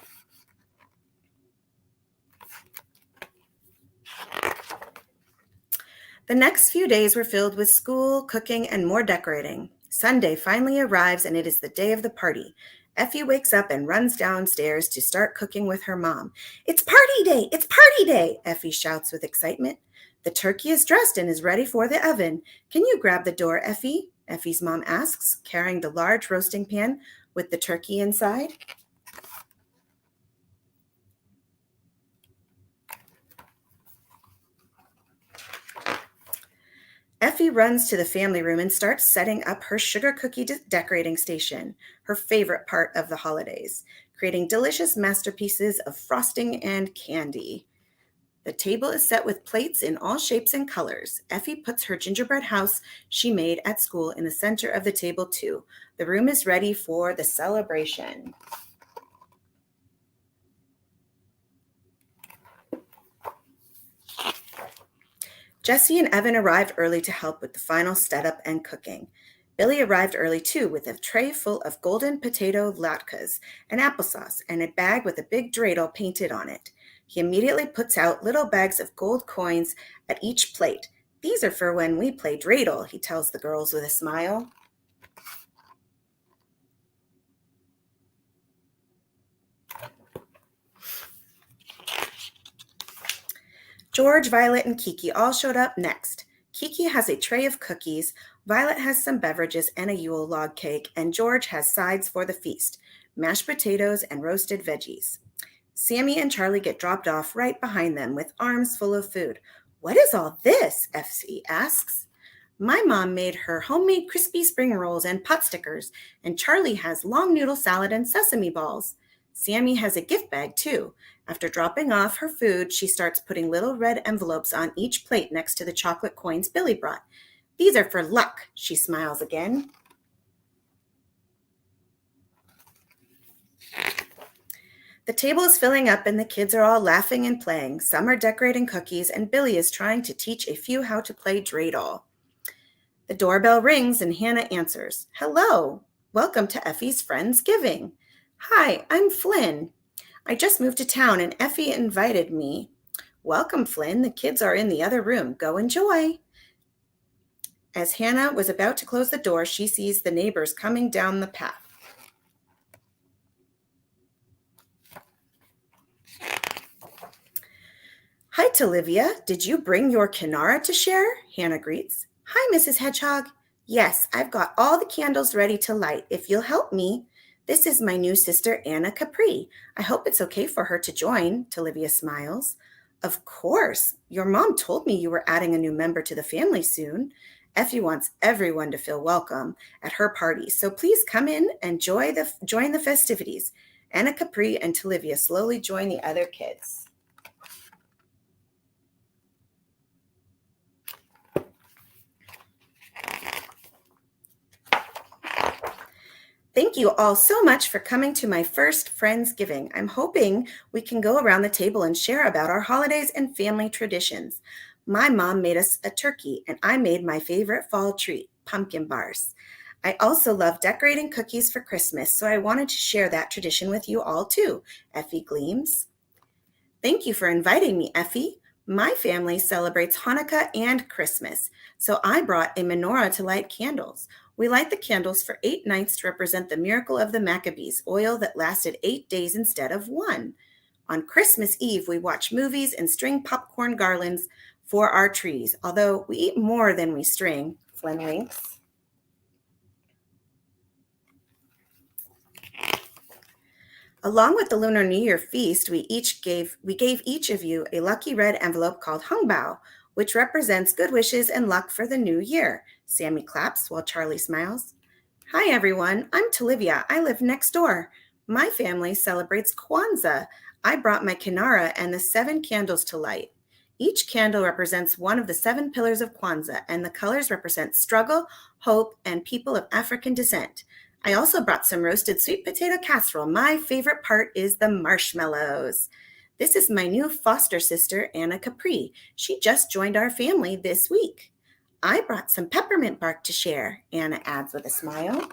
The next few days were filled with school, cooking, and more decorating. Sunday finally arrives and it is the day of the party. Effie wakes up and runs downstairs to start cooking with her mom. It's party day! It's party day! Effie shouts with excitement. The turkey is dressed and is ready for the oven. Can you grab the door, Effie? Effie's mom asks, carrying the large roasting pan with the turkey inside. Effie runs to the family room and starts setting up her sugar cookie decorating station, her favorite part of the holidays, creating delicious masterpieces of frosting and candy. The table is set with plates in all shapes and colors. Effie puts her gingerbread house she made at school in the center of the table too. The room is ready for the celebration. Jessie and Evan arrived early to help with the final setup and cooking. Billy arrived early too with a tray full of golden potato latkes and applesauce and a bag with a big dreidel painted on it. He immediately puts out little bags of gold coins at each plate. These are for when we play dreidel, he tells the girls with a smile. George, Violet, and Kiki all showed up next. Kiki has a tray of cookies, Violet has some beverages and a Yule log cake, and George has sides for the feast, mashed potatoes and roasted veggies. Sammy and Charlie get dropped off right behind them with arms full of food. "What is all this?" Effie asks. "My mom made her homemade crispy spring rolls and pot stickers, and Charlie has long noodle salad and sesame balls. Sammy has a gift bag too. After dropping off her food, she starts putting little red envelopes on each plate next to the chocolate coins Billy brought. These are for luck," she smiles again. The table is filling up and the kids are all laughing and playing. Some are decorating cookies and Billy is trying to teach a few how to play dreidel. The doorbell rings and Hannah answers. "Hello, welcome to Effie's Friendsgiving." "Hi, I'm Flynn. I just moved to town and Effie invited me." "Welcome, Flynn. The kids are in the other room. Go enjoy." As Hannah was about to close the door, she sees the neighbors coming down the path. "Hi, Olivia. Did you bring your kinara to share?" Hannah greets. "Hi, Mrs. Hedgehog. Yes, I've got all the candles ready to light if you'll help me. This is my new sister, Anna Capri. I hope it's okay for her to join." Olivia smiles. "Of course. Your mom told me you were adding a new member to the family soon. Effie wants everyone to feel welcome at her party, so please come in and join the festivities." Anna Capri and Olivia slowly join the other kids. Thank you all so much for coming to my first Friendsgiving. I'm hoping we can go around the table and share about our holidays and family traditions. My mom made us a turkey, and I made my favorite fall treat, pumpkin bars. I also love decorating cookies for Christmas, so I wanted to share that tradition with you all too. Effie gleams. "Thank you for inviting me, Effie. My family celebrates Hanukkah and Christmas, so I brought a menorah to light candles. We light the candles for 8 nights to represent the miracle of the Maccabees, oil that lasted 8 days instead of 1. On Christmas Eve, we watch movies and string popcorn garlands for our trees, although we eat more than we string." Flynn winks. "Along with the Lunar New Year feast, we gave each of you a lucky red envelope called Hongbao, which represents good wishes and luck for the new year." Sammy claps while Charlie smiles. "Hi, everyone. I'm Olivia. I live next door. My family celebrates Kwanzaa. I brought my kinara and the 7 candles to light. Each candle represents one of the 7 pillars of Kwanzaa, and the colors represent struggle, hope, and people of African descent. I also brought some roasted sweet potato casserole. My favorite part is the marshmallows. This is my new foster sister, Anna Capri. She just joined our family this week. I brought some peppermint bark to share," Anna adds with a smile.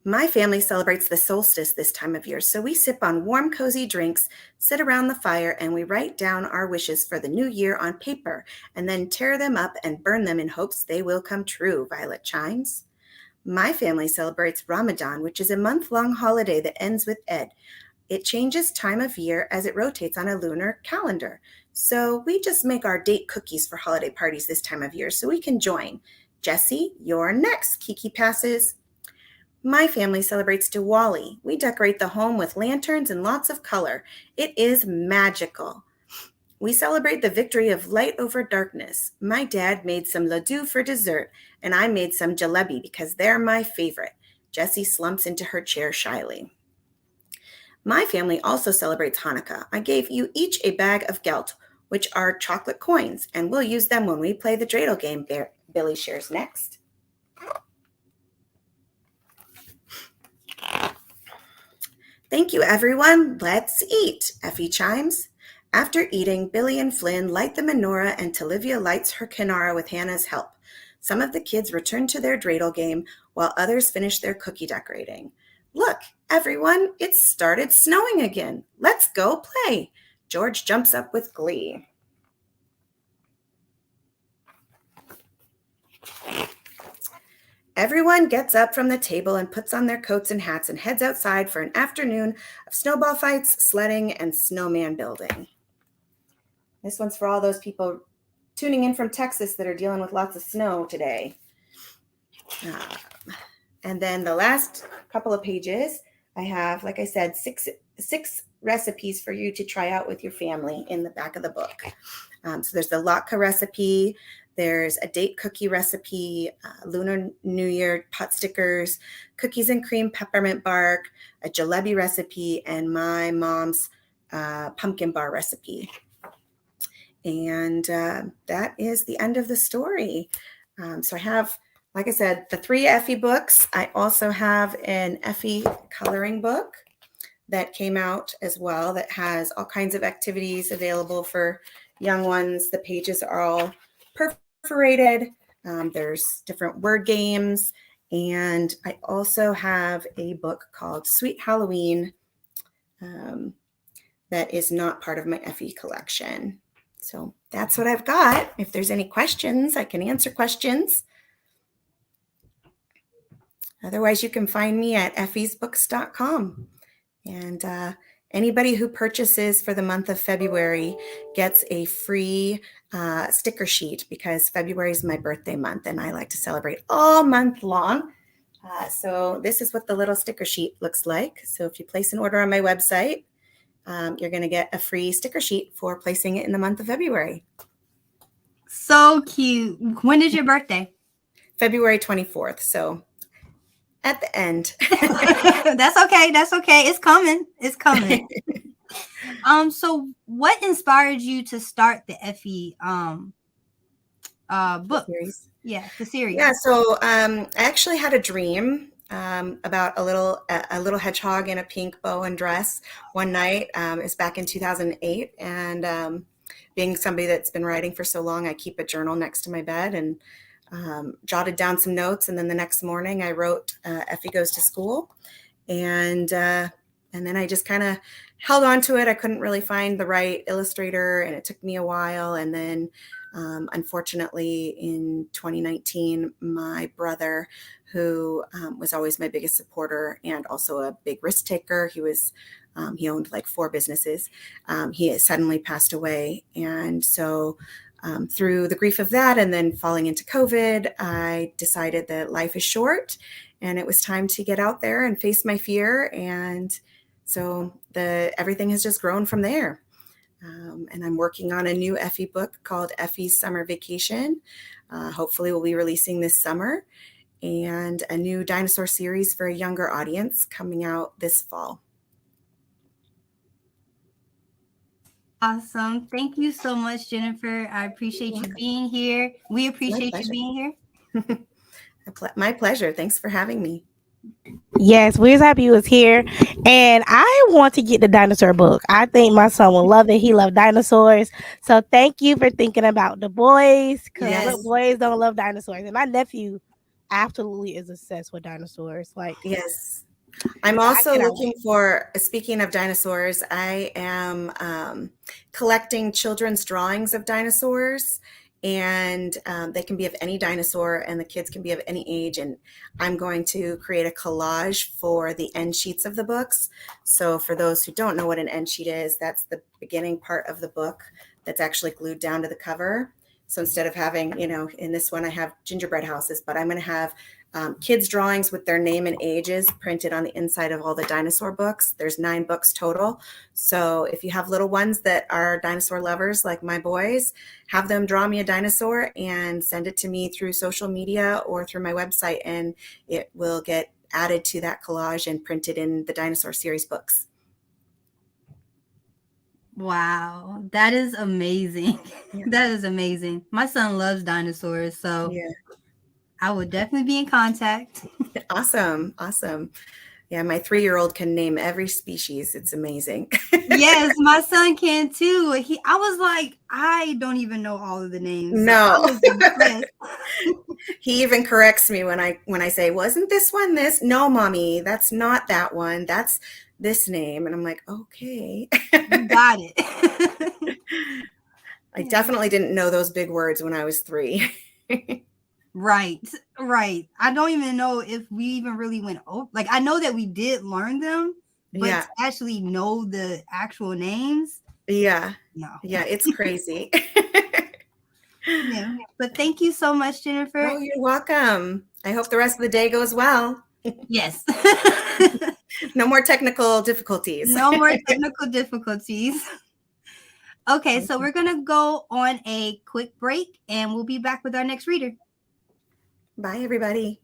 My family celebrates the solstice this time of year, so we sip on warm, cozy drinks, sit around the fire, and we write down our wishes for the new year on paper, and then tear them up and burn them in hopes they will come true, Violet chimes. My family celebrates Ramadan, which is a month-long holiday that ends with Eid. It changes time of year as it rotates on a lunar calendar. So we just make our date cookies for holiday parties this time of year so we can join. Jessie, you're next, Kiki passes. My family celebrates Diwali. We decorate the home with lanterns and lots of color. It is magical. We celebrate the victory of light over darkness. My dad made some laddu for dessert, and I made some jalebi because they're my favorite. Jessie slumps into her chair shyly. My family also celebrates Hanukkah. I gave you each a bag of gelt, which are chocolate coins, and we'll use them when we play the dreidel game. Billy shares next. Thank you, everyone. Let's eat, Effie chimes. After eating, Billy and Flynn light the menorah and Olivia lights her kinara with Hannah's help. Some of the kids return to their dreidel game while others finish their cookie decorating. Look, everyone, it's started snowing again. Let's go play. George jumps up with glee. Everyone gets up from the table and puts on their coats and hats and heads outside for an afternoon of snowball fights, sledding, and snowman building. This one's for all those people tuning in from Texas that are dealing with lots of snow today. And then the last couple of pages, I have, like I said, six recipes for you to try out with your family in the back of the book. So there's the latke recipe, there's a date cookie recipe, Lunar New Year pot stickers, cookies and cream peppermint bark, a jalebi recipe, and my mom's pumpkin bar recipe. And that is the end of the story. So I have, like I said, the 3 Effie books. I also have an Effie coloring book that came out as well that has all kinds of activities available for young ones. The pages are all perforated. There's different word games. And I also have a book called Sweet Halloween that is not part of my Effie collection. So that's what I've got. If there's any questions, I can answer questions. Otherwise, you can find me at effiesbooks.com. And anybody who purchases for the month of February gets a free sticker sheet, because February is my birthday month and I like to celebrate all month long. So this is what the little sticker sheet looks like. So if you place an order on my website, you're going to get a free sticker sheet for placing it in the month of February. So cute. When is your birthday? February 24th. So at the end. That's okay. That's okay. It's coming. It's coming. So what inspired you to start the Effie book series? Yeah, the series. Yeah, so I actually had a dream about a little hedgehog in a pink bow and dress one night. It's back in 2008, and being somebody that's been writing for so long, I keep a journal next to my bed and jotted down some notes. And then the next morning, I wrote Effie Goes to School, and then I just kind of held on to it. I couldn't really find the right illustrator, and it took me a while. And then unfortunately, in 2019, my brother, who was always my biggest supporter and also a big risk taker, he owned like 4 businesses. He suddenly passed away. And so through the grief of that, and then falling into COVID, I decided that life is short and it was time to get out there and face my fear. And so everything has just grown from there. And I'm working on a new Effie book called Effie's Summer Vacation. Hopefully we'll be releasing this summer, and a new dinosaur series for a younger audience coming out this fall. Awesome. Thank you so much, Jennifer. I appreciate you being here. We appreciate you being here. My pleasure. Thanks for having me. Yes, we're happy you was here, and I want to get the dinosaur book. I think my son will love it. He loves dinosaurs, so thank you for thinking about the boys, because Yes. boys don't love dinosaurs, and my nephew absolutely is obsessed with dinosaurs. Like, yes, I'm also looking for. Speaking of dinosaurs, I am collecting children's drawings of dinosaurs. And they can be of any dinosaur, and the kids can be of any age. And I'm going to create a collage for the end sheets of the books. So for those who don't know what an end sheet is, that's the beginning part of the book that's actually glued down to the cover. So instead of having, in this one, I have gingerbread houses, but I'm going to have kids' drawings with their name and ages printed on the inside of all the dinosaur books. There's 9 books total. So if you have little ones that are dinosaur lovers like my boys, have them draw me a dinosaur and send it to me through social media or through my website, and it will get added to that collage and printed in the dinosaur series books. Wow, that is amazing. Yeah. That is amazing. My son loves dinosaurs, so yeah. I would definitely be in contact. Awesome. Yeah, my 3-year-old can name every species. It's amazing. Yes, my son can too. I was like, I don't even know all of the names. No. He even corrects me when I say, wasn't this one this? No, mommy, that's not that one. That's this name. And I'm like, okay. You got it. I definitely didn't know those big words when I was 3. Right. I don't even know if we even really went over. Like, I know that we did learn them, but Yeah. to actually know the actual names, Yeah. no. Yeah, it's crazy. Yeah. But thank you so much, Jennifer. Oh, you're welcome. I hope the rest of the day goes well. Yes. No more technical difficulties. No more technical difficulties. Okay, so we're going to go on a quick break and we'll be back with our next reader. Bye, everybody.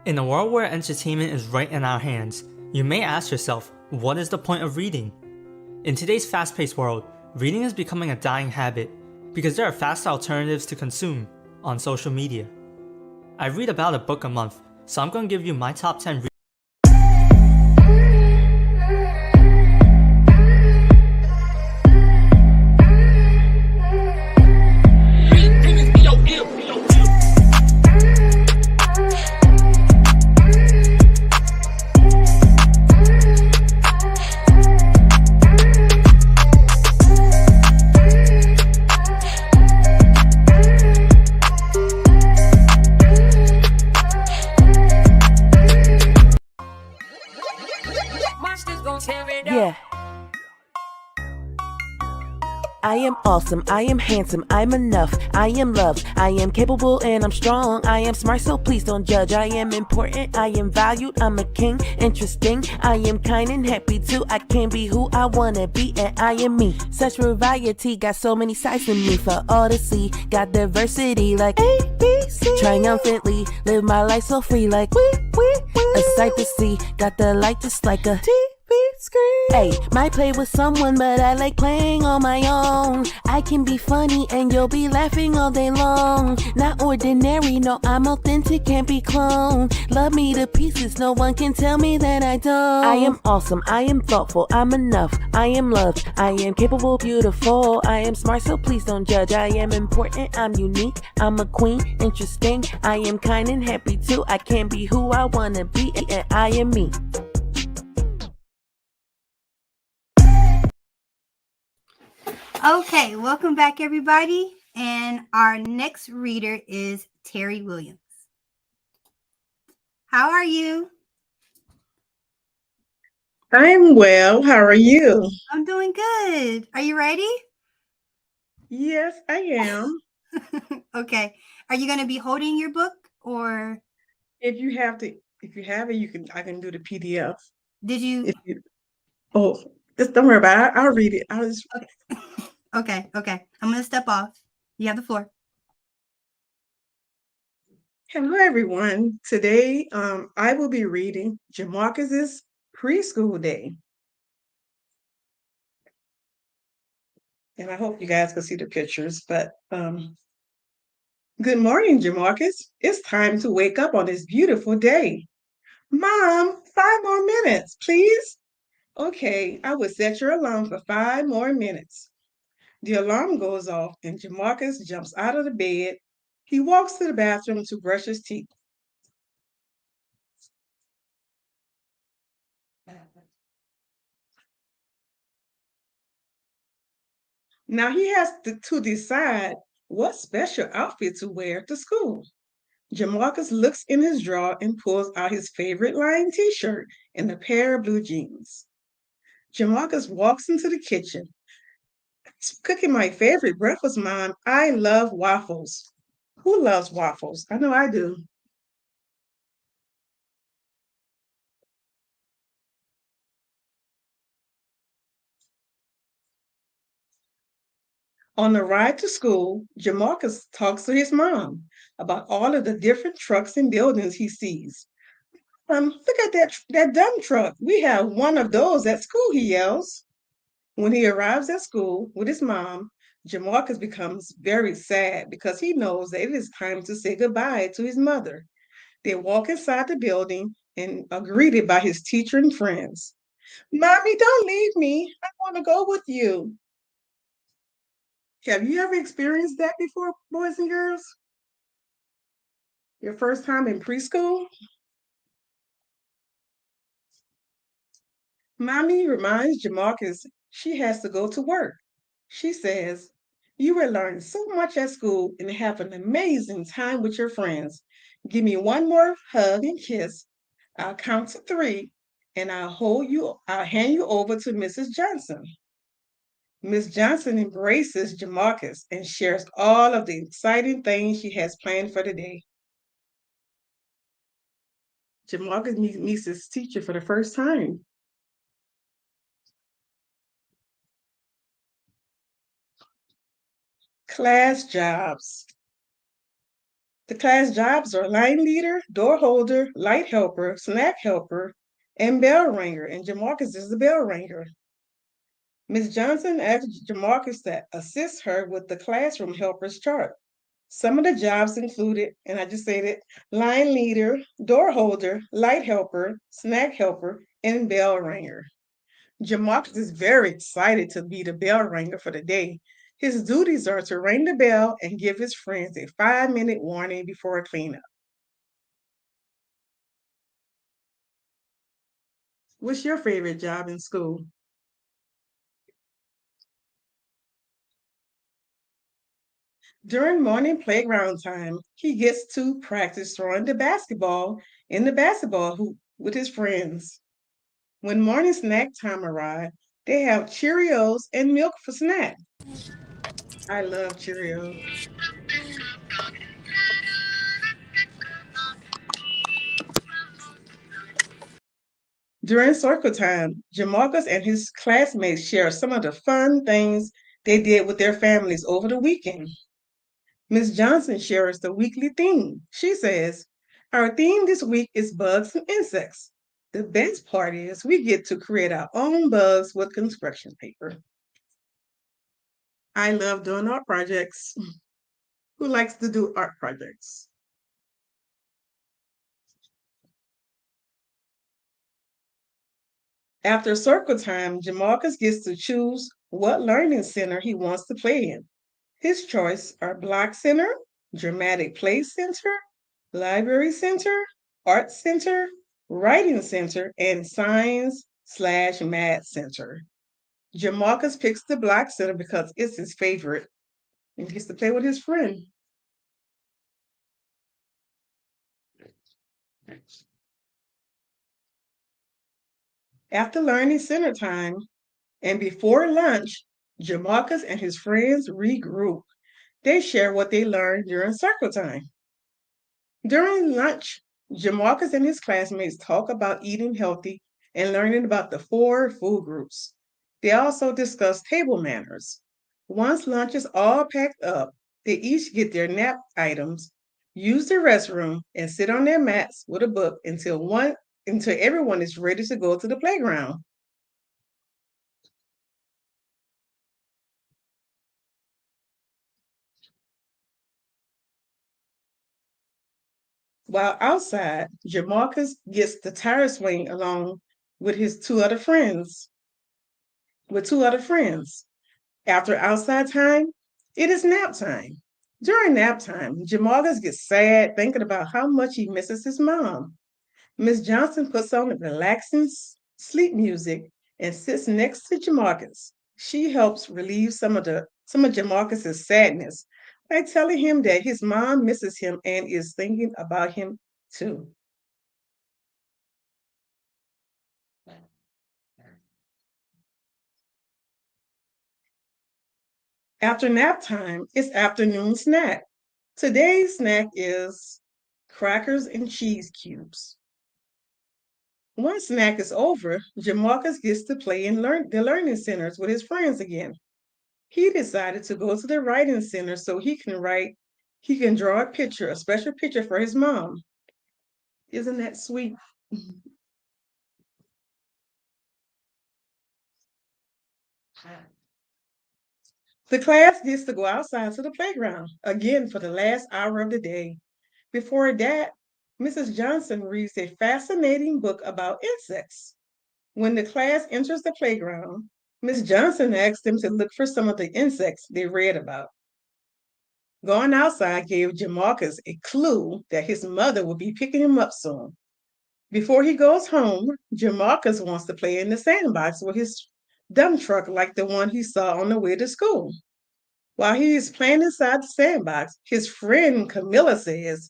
In a world where entertainment is right in our hands, you may ask yourself, what is the point of reading? In today's fast-paced world, reading is becoming a dying habit because there are fast alternatives to consume on social media. I read about a book a month, so I'm going to give you my top 10 Yeah. I am awesome, I am handsome, I'm enough, I am loved, I am capable and I'm strong, I am smart so please don't judge, I am important, I am valued, I'm a king, interesting, I am kind and happy too, I can be who I wanna be and I am me, such variety, got so many sides to me for all to see, got diversity like ABC, triumphantly, live my life so free like a sight to see, got the light just like a screen. Hey, might play with someone, but I like playing on my own. I can be funny and you'll be laughing all day long. Not ordinary, no, I'm authentic, can't be cloned. Love me to pieces, no one can tell me that I don't. I am awesome, I am thoughtful, I'm enough, I am loved, I am capable, beautiful, I am smart, so please don't judge. I am important, I'm unique, I'm a queen, interesting, I am kind and happy too. I can be who I wanna be, and I am me. Okay, welcome back, everybody. And our next reader is Terry Williams. How are you? I'm well. How are you? I'm doing good. Are you ready? Yes, I am. Okay. Are you going to be holding your book or If you have it, I can do the PDF. did you? Oh, just don't worry about it. I'll read it. I'll just. Okay. I'm going to step off. You have the floor. Hello, everyone. Today, I will be reading Jamarcus's Preschool Day. And I hope you guys can see the pictures, but good morning, Jamarcus. It's time to wake up on this beautiful day. Mom, 5 more minutes, please. Okay, I will set your alarm for 5 more minutes. The alarm goes off and Jamarcus jumps out of the bed. He walks to the bathroom to brush his teeth. Now he has to decide what special outfit to wear to school. Jamarcus looks in his drawer and pulls out his favorite line t-shirt and a pair of blue jeans. Jamarcus walks into the kitchen. He's cooking my favorite breakfast, Mom. I love waffles. Who loves waffles? I know I do. On the ride to school, Jamarcus talks to his mom about all of the different trucks and buildings he sees. Look at that dump truck. We have one of those at school, he yells. When he arrives at school with his mom, Jamarcus becomes very sad because he knows that it is time to say goodbye to his mother. They walk inside the building and are greeted by his teacher and friends. Mommy, don't leave me. I want to go with you. Have you ever experienced that before, boys and girls? Your first time in preschool? Mommy reminds Jamarcus she has to go to work. She says, "You will learn so much at school and have an amazing time with your friends. Give me one more hug and kiss. I'll count to three and I'll hand you over to Mrs. Johnson." Miss Johnson embraces Jamarcus and shares all of the exciting things she has planned for the day. Jamarcus meets his teacher for the first time. Class jobs. The class jobs are line leader, door holder, light helper, snack helper, and bell ringer. And Jamarcus is the bell ringer. Miss Johnson asked Jamarcus to assist her with the classroom helpers chart. Some of the jobs included, and I just said it, line leader, door holder, light helper, snack helper, and bell ringer. Jamarcus is very excited to be the bell ringer for the day. His duties are to ring the bell and give his friends a 5-minute warning before cleanup. What's your favorite job in school? During morning playground time, he gets to practice throwing the basketball in the basketball hoop with his friends. When morning snack time arrives, they have Cheerios and milk for snack. I love Cheerios. During circle time, Jamarcus and his classmates share some of the fun things they did with their families over the weekend. Miss Johnson shares the weekly theme. She says, "Our theme this week is bugs and insects. The best part is we get to create our own bugs with construction paper." I love doing art projects. Who likes to do art projects? After circle time, Jamarcus gets to choose what learning center he wants to play in. His choice are Block Center, Dramatic Play Center, Library Center, Art Center, Writing Center, and Science/Math Center. Jamarcus picks the Block Center because it's his favorite and gets to play with his friend. After learning center time and before lunch, Jamarcus and his friends regroup. They share what they learned during circle time. During lunch, Jamarcus and his classmates talk about eating healthy and learning about the 4 food groups. They also discuss table manners. Once lunch is all packed up, they each get their nap items, use the restroom, and sit on their mats with a book until everyone is ready to go to the playground. While outside, Jamarcus gets the tire swing along with his two other friends. After outside time, it is nap time. During nap time, Jamarcus gets sad thinking about how much he misses his mom. Miss Johnson puts on the relaxing sleep music and sits next to Jamarcus. She helps relieve some of Jamarcus's sadness by telling him that his mom misses him and is thinking about him too. After nap time, it's afternoon snack. Today's snack is crackers and cheese cubes. Once snack is over, Jamarcus gets to play in the learning centers with his friends again. He decided to go to the writing center so he can draw a special picture for his mom. Isn't that sweet? The class gets to go outside to the playground again for the last hour of the day. Before that, Mrs. Johnson reads a fascinating book about insects. When the class enters the playground, Miss Johnson asked them to look for some of the insects they read about. Going outside gave Jamarcus a clue that his mother would be picking him up soon. Before he goes home, Jamarcus wants to play in the sandbox with his dump truck like the one he saw on the way to school. While he is playing inside the sandbox, his friend Camilla says,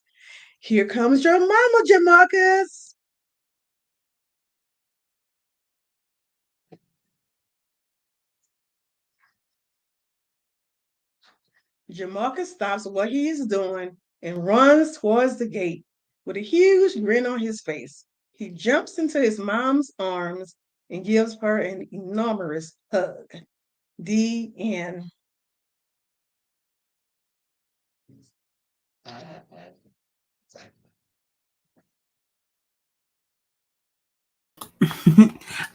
"Here comes your mama, Jamarcus." Jamarcus stops what he is doing and runs towards the gate with a huge grin on his face. He jumps into his mom's arms and gives her an enormous hug. The end.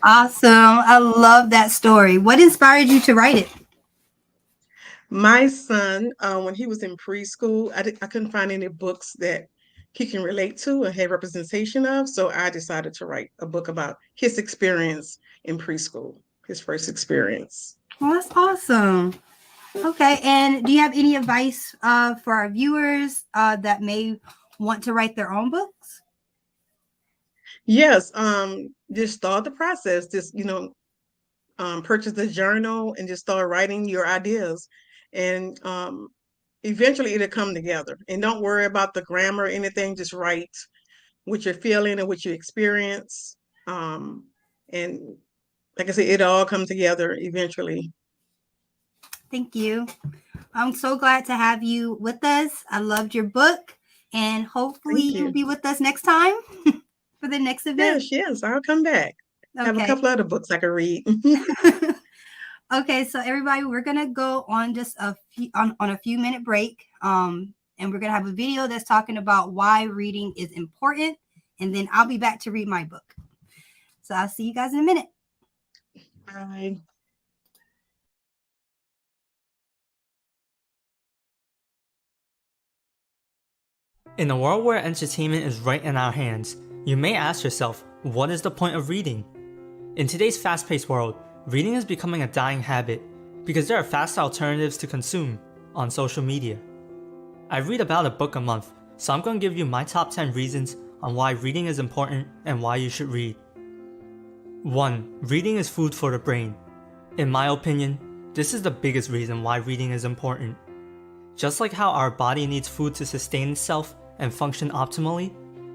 Awesome. I love that story. What inspired you to write it? My son, when he was in preschool, I couldn't find any books that he can relate to and have representation of, so I decided to write a book about his experience in preschool, his first experience. Well, that's awesome. Okay, and do you have any advice for our viewers that may want to write their own books? Yes, just start the process. Just purchase the journal and just start writing your ideas, and eventually it'll come together. And don't worry about the grammar or anything. Just write what you're feeling and what you experience, and like I said, it'll all come together eventually. Thank you. I'm so glad to have you with us. I loved your book, and hopefully Thank you. you'll be with us next time for the next event. Yes, I'll come back. I have a couple other books I can read. Okay, so everybody, we're gonna go on just a few on a few minute break. And we're gonna have a video that's talking about why reading is important, and then I'll be back to read my book. So I'll see you guys in a minute. Bye. In a world where entertainment is right in our hands, you may ask yourself, what is the point of reading? In today's fast-paced world, reading is becoming a dying habit because there are fast alternatives to consume on social media. I read about a book a month, so I'm going to give you my top 10 reasons on why reading is important and why you should read. 1. Reading is food for the brain. In my opinion, this is the biggest reason why reading is important. Just like how our body needs food to sustain itself and function optimally,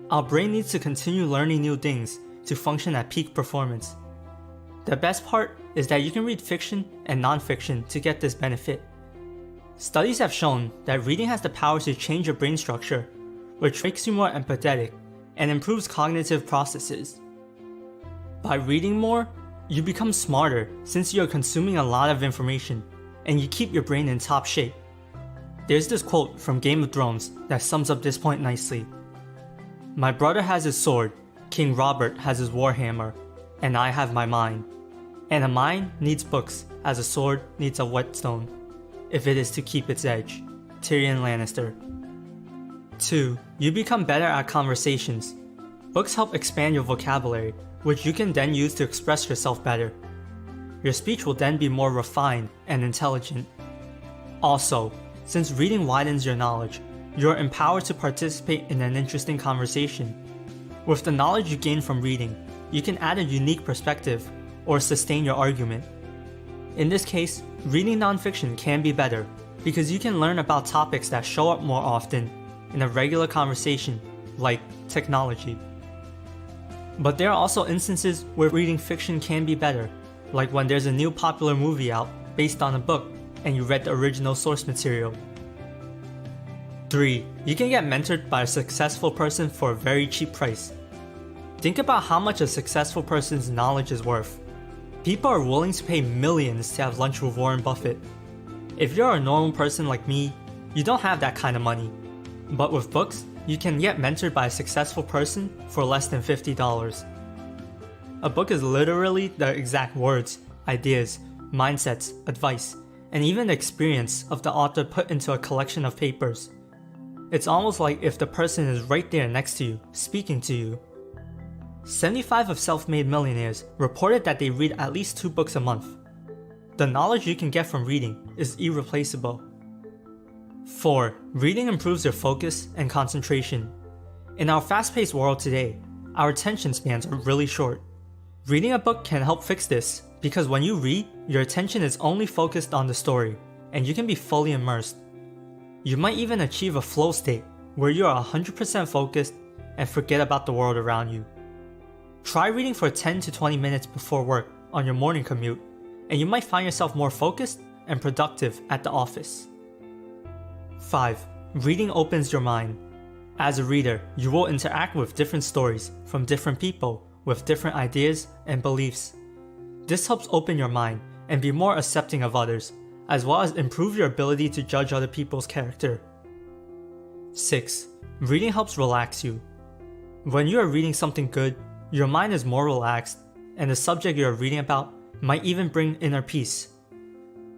our brain needs to continue learning new things to function at peak performance. The best part is that you can read fiction and non-fiction to get this benefit. Studies have shown that reading has the power to change your brain structure, which makes you more empathetic and improves cognitive processes. By reading more, you become smarter since you're consuming a lot of information and you keep your brain in top shape. There's this quote from Game of Thrones that sums up this point nicely. "My brother has his sword, King Robert has his warhammer, and I have my mind. And a mind needs books as a sword needs a whetstone, if it is to keep its edge." Tyrion Lannister. 2. You become better at conversations. Books help expand your vocabulary, which you can then use to express yourself better. Your speech will then be more refined and intelligent. Also, since reading widens your knowledge, you're empowered to participate in an interesting conversation. With the knowledge you gain from reading, you can add a unique perspective or sustain your argument. In this case, reading nonfiction can be better because you can learn about topics that show up more often in a regular conversation, like technology. But there are also instances where reading fiction can be better, like when there's a new popular movie out based on a book and you read the original source material. 3. You can get mentored by a successful person for a very cheap price. Think about how much a successful person's knowledge is worth. People are willing to pay millions to have lunch with Warren Buffett. If you're a normal person like me, you don't have that kind of money. But with books, you can get mentored by a successful person for less than $50. A book is literally the exact words, ideas, mindsets, advice, and even the experience of the author put into a collection of papers. It's almost like if the person is right there next to you, speaking to you. 75 of self-made millionaires reported that they read at least 2 books a month. The knowledge you can get from reading is irreplaceable. 4. Reading improves your focus and concentration. In our fast-paced world today, our attention spans are really short. Reading a book can help fix this because when you read, your attention is only focused on the story, and you can be fully immersed. You might even achieve a flow state where you are 100% focused and forget about the world around you. Try reading for 10 to 20 minutes before work on your morning commute, and you might find yourself more focused and productive at the office. 5. Reading opens your mind. As a reader, you will interact with different stories from different people with different ideas and beliefs. This helps open your mind and be more accepting of others, as well as improve your ability to judge other people's character. 6. Reading helps relax you. When you are reading something good, your mind is more relaxed, and the subject you are reading about might even bring inner peace.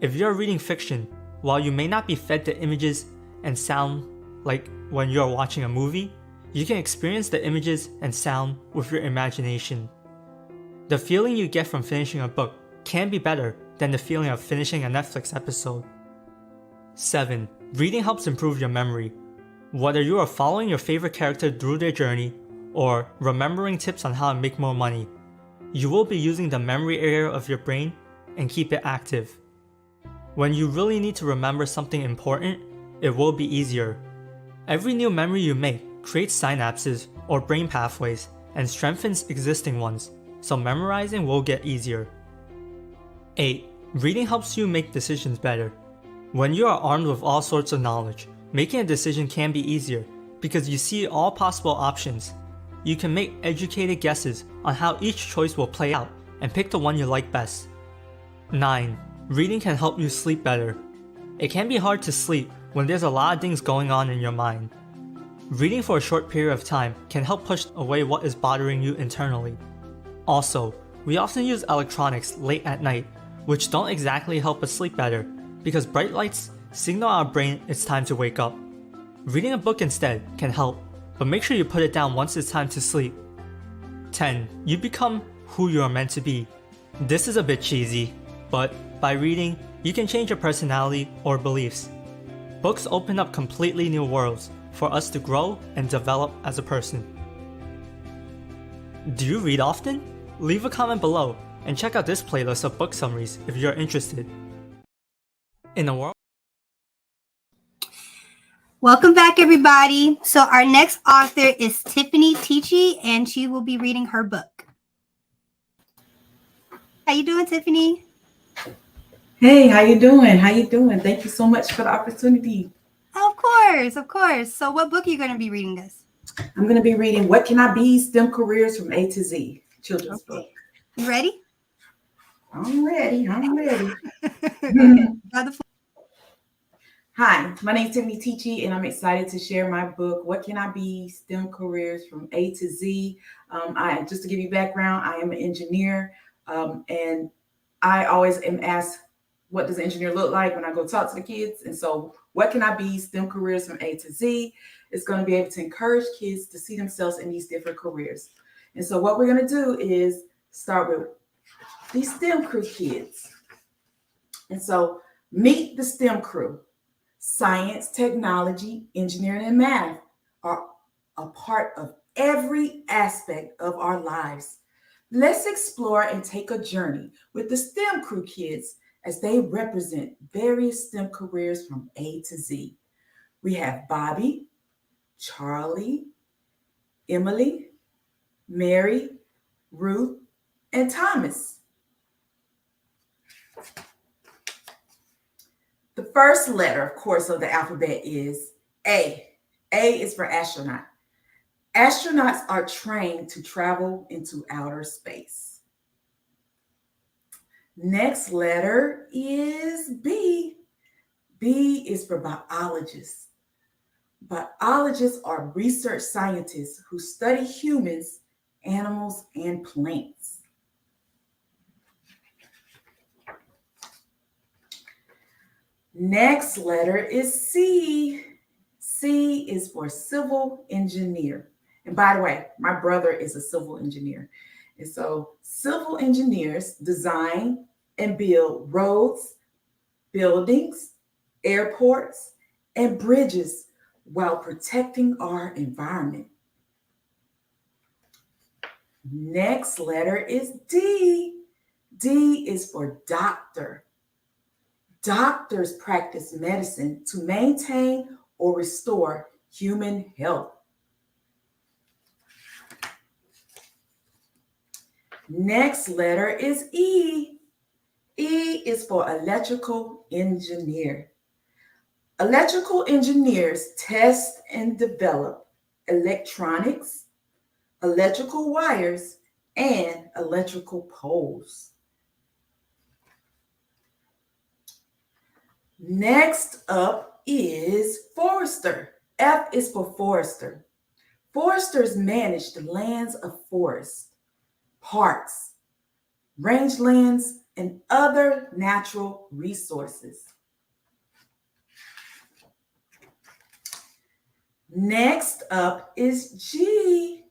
If you are reading fiction, while you may not be fed the images and sound like when you are watching a movie, you can experience the images and sound with your imagination. The feeling you get from finishing a book can be better than the feeling of finishing a Netflix episode. 7. Reading helps improve your memory. Whether you are following your favorite character through their journey or remembering tips on how to make more money, you will be using the memory area of your brain and keep it active. When you really need to remember something important, it will be easier. Every new memory you make creates synapses or brain pathways and strengthens existing ones, so memorizing will get easier. 8. Reading helps you make decisions better. When you are armed with all sorts of knowledge, making a decision can be easier because you see all possible options. You can make educated guesses on how each choice will play out and pick the one you like best. 9. Reading can help you sleep better. It can be hard to sleep when there's a lot of things going on in your mind. Reading for a short period of time can help push away what is bothering you internally. Also, we often use electronics late at night, which don't exactly help us sleep better because bright lights signal our brain it's time to wake up. Reading a book instead can help, but make sure you put it down once it's time to sleep. 10. You become who you are meant to be. This is a bit cheesy, but by reading, you can change your personality or beliefs. Books open up completely new worlds for us to grow and develop as a person. Do you read often? Leave a comment below and check out this playlist of book summaries if you're interested. In a world Welcome back, everybody. So our next author is Tiffany Teachy, and she will be reading her book. How you doing, Tiffany? Hey, how you doing? How you doing? Thank you so much for the opportunity. Of course, of course. So what book are you going to be reading us? I'm going to be reading What Can I Be? STEM Careers from A to Z, children's book. You ready? I'm ready. Okay. Hi, my name is Tiffany Teachy, and I'm excited to share my book, What Can I Be? STEM Careers from A to Z. Just to give you background, I am an engineer, and I always am asked, what does an engineer look like when I go talk to the kids? And so What Can I Be? STEM Careers from A to Z is going to be able to encourage kids to see themselves in these different careers. And so what we're going to do is start with these STEM crew kids. And so meet the STEM crew. Science, technology, engineering, and math are a part of every aspect of our lives. Let's explore and take a journey with the STEM crew kids as they represent various STEM careers from A to Z. We have Bobby, Charlie, Emily, Mary, Ruth, and Thomas. The first letter, of course, of the alphabet is A. A is for astronaut. Astronauts are trained to travel into outer space. Next letter is B. B is for biologists. Biologists are research scientists who study humans, animals, and plants. Next letter is C. C is for civil engineer. And by the way, my brother is a civil engineer. And so civil engineers design and build roads, buildings, airports, and bridges while protecting our environment. Next letter is D. D is for doctor. Doctors practice medicine to maintain or restore human health. Next letter is E. E is for electrical engineer. Electrical engineers test and develop electronics, electrical wires, and electrical poles. Next up is forester. F is for forester. Foresters manage the lands of forests, parks, rangelands, and other natural resources. Next up is G.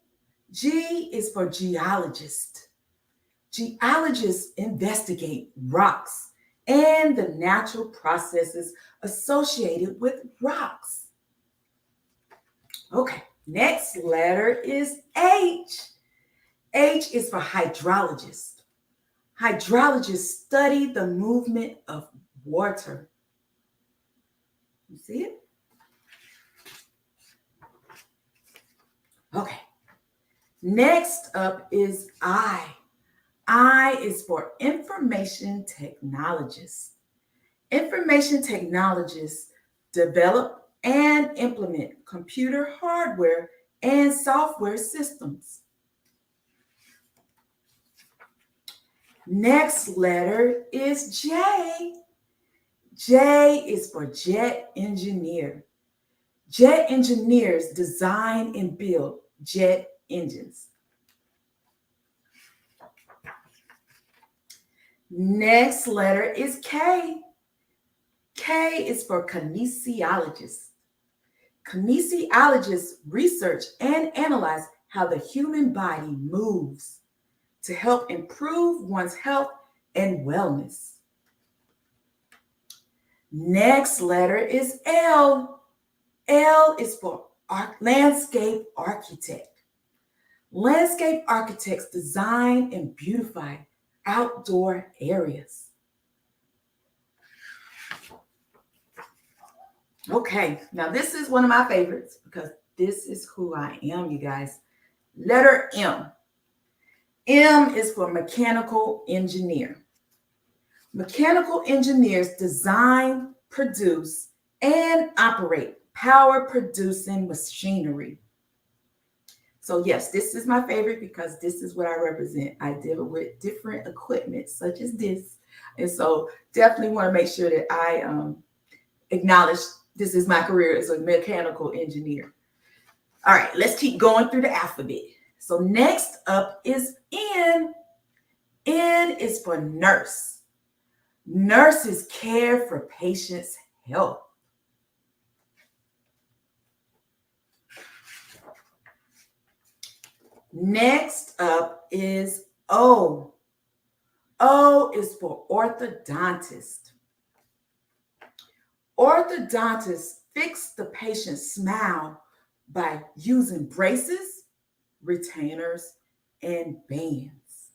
G is for geologist. Geologists investigate rocks and the natural processes associated with rocks. Okay, next letter is H. H is for hydrologist. Hydrologists study the movement of water. You see it? Okay. Next up is I. I is for information technologists. Information technologists develop and implement computer hardware and software systems. Next letter is J. J is for jet engineer. Jet engineers design and build jet engines. Next letter is K. K is for kinesiologists. Kinesiologists research and analyze how the human body moves to help improve one's health and wellness. Next letter is L. L is for landscape architect. Landscape architects design and beautify outdoor areas. Okay, now this is one of my favorites because this is who I am, you guys. Letter M. M is for mechanical engineer. Mechanical engineers design, produce, and operate power-producing machinery. So yes, this is my favorite because this is what I represent. I deal with different equipment such as this. And so definitely want to make sure that I acknowledge this is my career as a mechanical engineer. All right, let's keep going through the alphabet. So next up is N. N is for nurse. Nurses care for patients' health. Next up is O. O is for orthodontist. Orthodontists fix the patient's smile by using braces, retainers, and bands.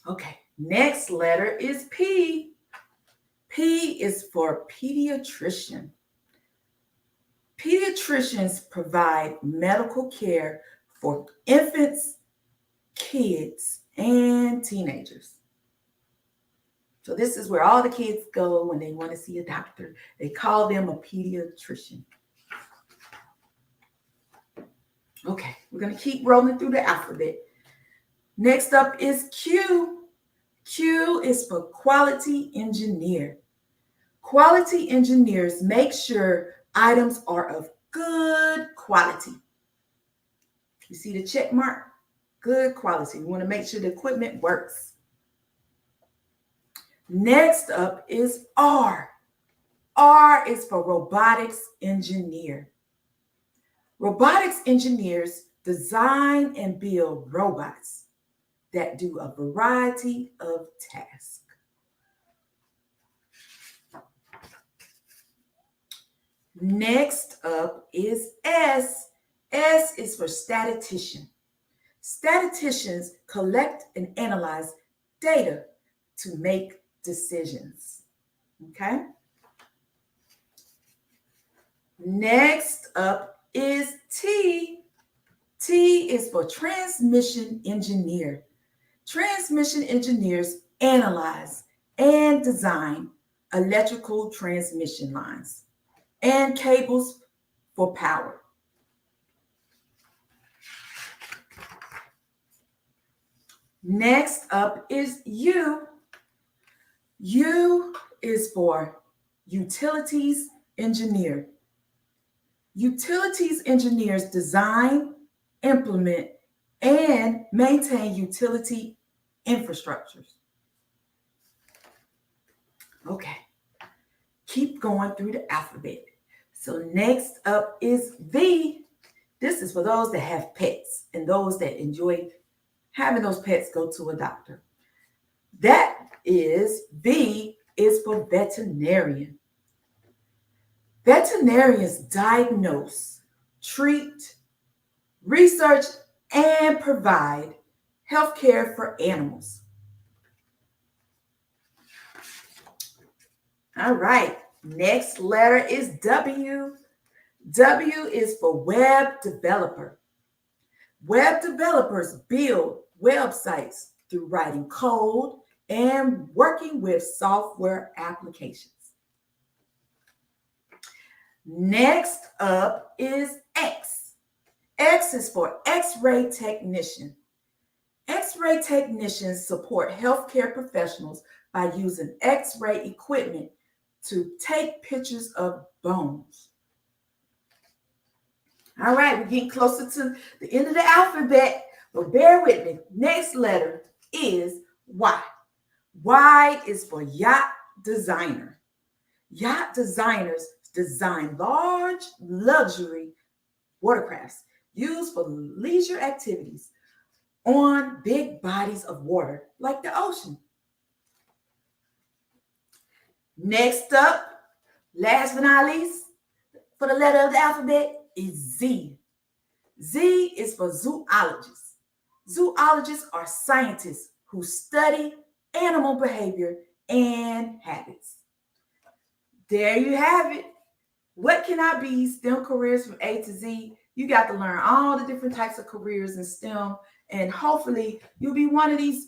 Okay, next letter is P. P is for pediatrician. Pediatricians provide medical care for infants, kids, and teenagers. So this is where all the kids go when they want to see a doctor. They call them a pediatrician. Okay, we're going to keep rolling through the alphabet. Next up is Q. Q is for quality engineer. Quality engineers make sure items are of good quality. You see the check mark? Good quality. We want to make sure the equipment works. Next up is R. R is for robotics engineer. Robotics engineers design and build robots that do a variety of tasks. Next up is S. S is for statistician. Statisticians collect and analyze data to make decisions. Okay? Next up is T. T is for transmission engineer. Transmission engineers analyze and design electrical transmission lines and cables for power. Next up is U. U is for utilities engineer. Utilities engineers design, implement, and maintain utility infrastructures. Okay, keep going through the alphabet. So next up is V. This is for those that have pets and those that enjoy having those pets go to a doctor. That is, V is for veterinarian. Veterinarians diagnose, treat, research, and provide health care for animals. All right, next letter is W. W is for web developer. Web developers build websites through writing code and working with software applications. Next up is X. X is for X-ray technician. X-ray technicians support healthcare professionals by using X-ray equipment to take pictures of bones. All right, we're getting closer to the end of the alphabet, but bear with me. Next letter is Y. Y is for yacht designer. Yacht designers design large luxury watercrafts used for leisure activities on big bodies of water like the ocean. Next up, last but not least, for the letter of the alphabet is Z. Z is for zoologists. Zoologists are scientists who study animal behavior and habits. There you have it. What can I be? STEM careers from A to Z. You got to learn all the different types of careers in STEM, and hopefully you'll be one of these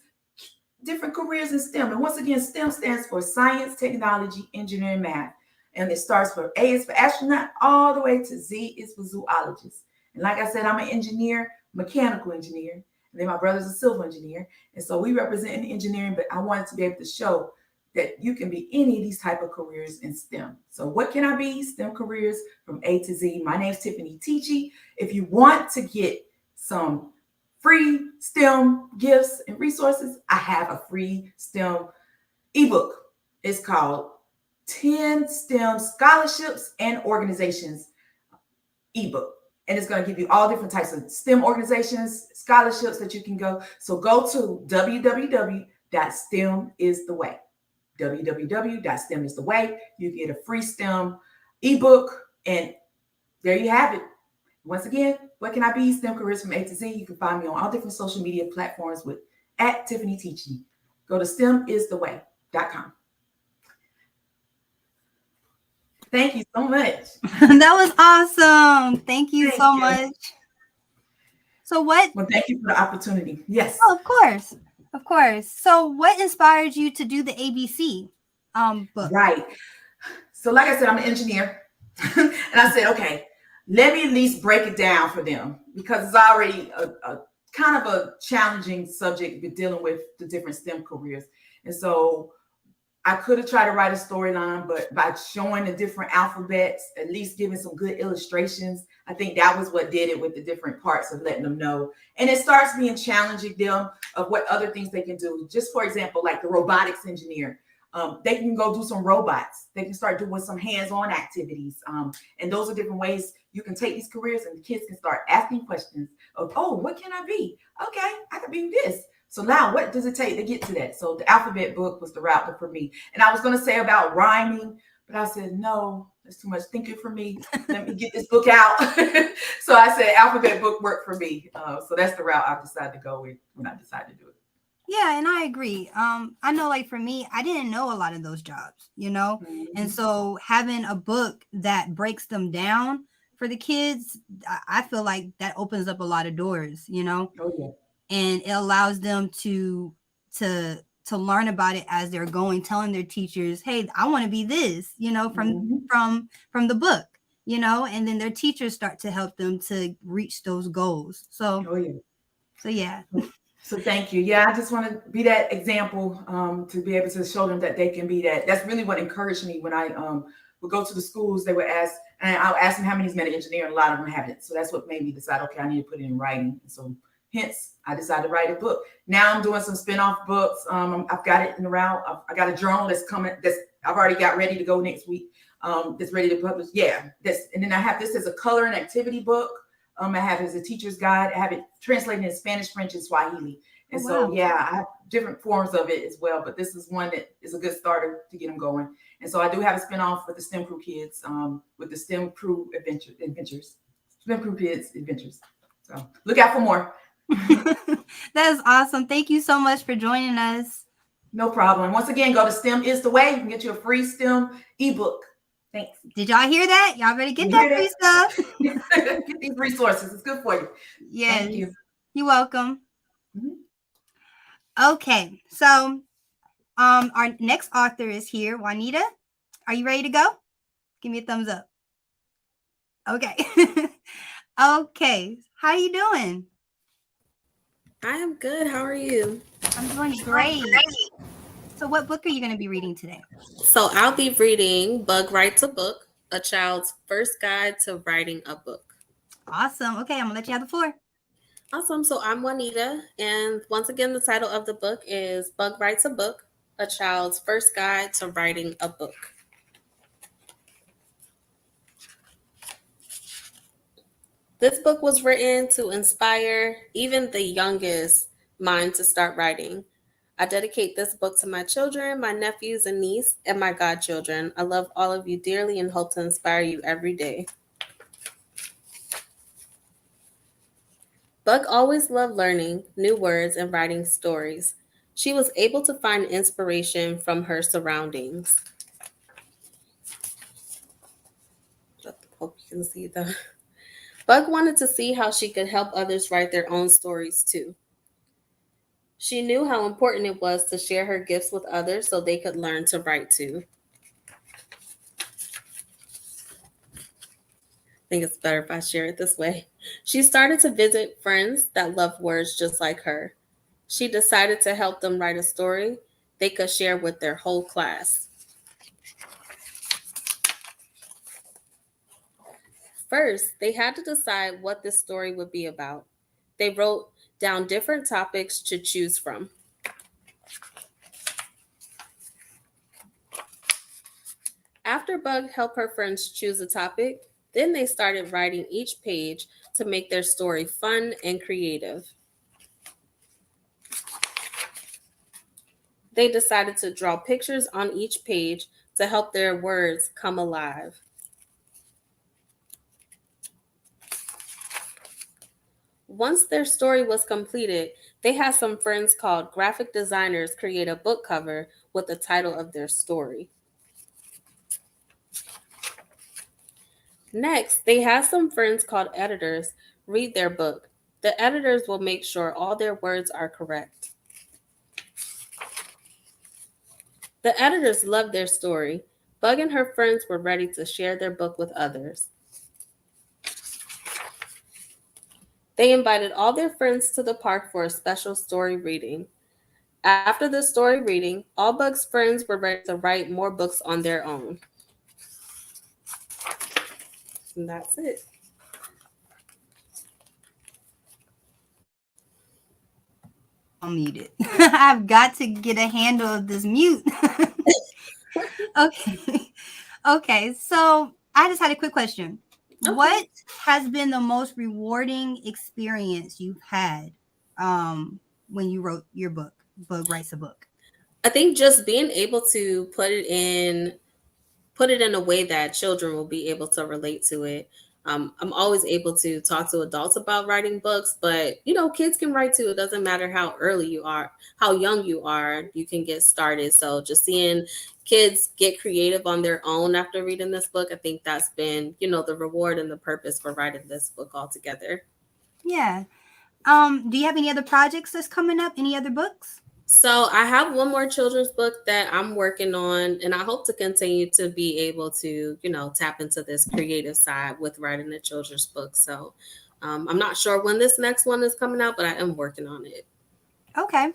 different careers in STEM. And once again, STEM stands for science, technology, engineering, math. And it starts for A is for astronaut, all the way to Z is for zoologist. And like I said, I'm an engineer, mechanical engineer. And then my brother's a civil engineer. And so we represent engineering, but I wanted to be able to show that you can be any of these type of careers in STEM. So what can I be? STEM careers from A to Z. My name's Tiffany Teachy. If you want to get some free STEM gifts and resources, I have a free STEM ebook. It's called 10 STEM Scholarships and Organizations ebook. And it's going to give you all different types of STEM organizations, scholarships that you can go. So go to www.stemisthe.way. www.stemisthe.way. You get a free STEM ebook, and there you have it. Once again, what can I be? STEM careers from A to Z. You can find me on all different social media platforms with @Tiffany Teachy. Go to STEMisthe.way.com. Thank you so much. That was awesome. Thank you so much. So what? Well, thank you for the opportunity. Yes. Oh, of course. Of course. So what inspired you to do the ABC book? Right. So like I said, I'm an engineer. And I said, okay, let me at least break it down for them, because it's already a kind of a challenging subject with dealing with the different STEM careers. And so I could have tried to write a storyline, but by showing the different alphabets, at least giving some good illustrations, I think that was what did it with the different parts of letting them know. And it starts being challenging them of what other things they can do. Just for example, like the robotics engineer. They can go do some robots. They can start doing some hands-on activities. And those are different ways you can take these careers, and the kids can start asking questions of, oh, what can I be? Okay, I can be this. So now what does it take to get to that? So the alphabet book was the route for me. And I was going to say about rhyming, but I said, no, that's too much thinking for me. Let me get this book out. So I said alphabet book worked for me. So that's the route I decided to go with when I decided to do it. Yeah, and I agree. I know, like, for me, I didn't know a lot of those jobs, you know? And so having a book that breaks them down for the kids, I feel like that opens up a lot of doors, you know? Oh, yeah. And it allows them to learn about it as they're going, telling their teachers, hey, I want to be this, you know, from the book, you know, and then their teachers start to help them to reach those goals. So, yeah. So thank you. Yeah, I just want to be that example, to be able to show them that they can be that. That's really what encouraged me when I would go to the schools. They would ask, and I'll ask them how many's met an engineer, and a lot of them haven't. So that's what made me decide, okay, I need to put it in writing. So hence, I decided to write a book. Now I'm doing some spin-off books. I've got it in the route. I got a journal that's coming. I've already got ready to go next week. That's ready to publish. Yeah. And then I have this as a color and activity book. I have it as a teacher's guide. I have it translated in Spanish, French, and Swahili. And so, yeah, I have different forms of it as well. But this is one that is a good starter to get them going. And so I do have a spinoff with the STEM Crew kids, with the STEM Crew Adventures. STEM Crew Kids Adventures. So look out for more. That is awesome. Thank you so much for joining us. No problem. Once again, go to STEM is the way. You can get you a free STEM ebook. Thanks. Did y'all hear that? Y'all better get that free stuff. Get these resources. It's good for you. Yes. Thank you. You're welcome. Okay, so our next author is here. Juanita, are you ready to go? Give me a thumbs up. Okay. Okay, how you doing? I am good. How are you? I'm doing great. So what book are you going to be reading today? So I'll be reading Bug Writes a Book, a child's first guide to writing a book. Awesome. Okay, I'm going to let you have the floor. Awesome. So I'm Juanita, and once again, the title of the book is Bug Writes a Book, a child's first guide to writing a book. This book was written to inspire even the youngest mind to start writing. I dedicate this book to my children, my nephews and niece, and my godchildren. I love all of you dearly and hope to inspire you every day. Bug always loved learning new words and writing stories. She was able to find inspiration from her surroundings. Hope you can see the... Bug wanted to see how she could help others write their own stories too. She knew how important it was to share her gifts with others so they could learn to write too. I think it's better if I share it this way. She started to visit friends that loved words just like her. She decided to help them write a story they could share with their whole class. First, they had to decide what this story would be about. They wrote down different topics to choose from. After Bug helped her friends choose a topic, then they started writing each page to make their story fun and creative. They decided to draw pictures on each page to help their words come alive. Once their story was completed, they had some friends called graphic designers create a book cover with the title of their story. Next, they had some friends called editors read their book. The editors will make sure all their words are correct. The editors loved their story. Bug and her friends were ready to share their book with others. They invited all their friends to the park for a special story reading. After the story reading, all Bug's friends were ready to write more books on their own. And that's it. I'm muted. I've got to get a handle of this mute. Okay. Okay. So I just had a quick question. Okay. What has been the most rewarding experience you've had when you wrote your book? Bug writes a book. I think just being able to put it in a way that children will be able to relate to it. I'm always able to talk to adults about writing books, but kids can write too. It doesn't matter how early you are, how young you are, you can get started. So just seeing kids get creative on their own after reading this book, I think that's been, the reward and the purpose for writing this book altogether. Yeah. Do you have any other projects that's coming up? Any other books? So I have one more children's book that I'm working on, and I hope to continue to be able to, tap into this creative side with writing a children's book. So I'm not sure when this next one is coming out, but I am working on it. Okay.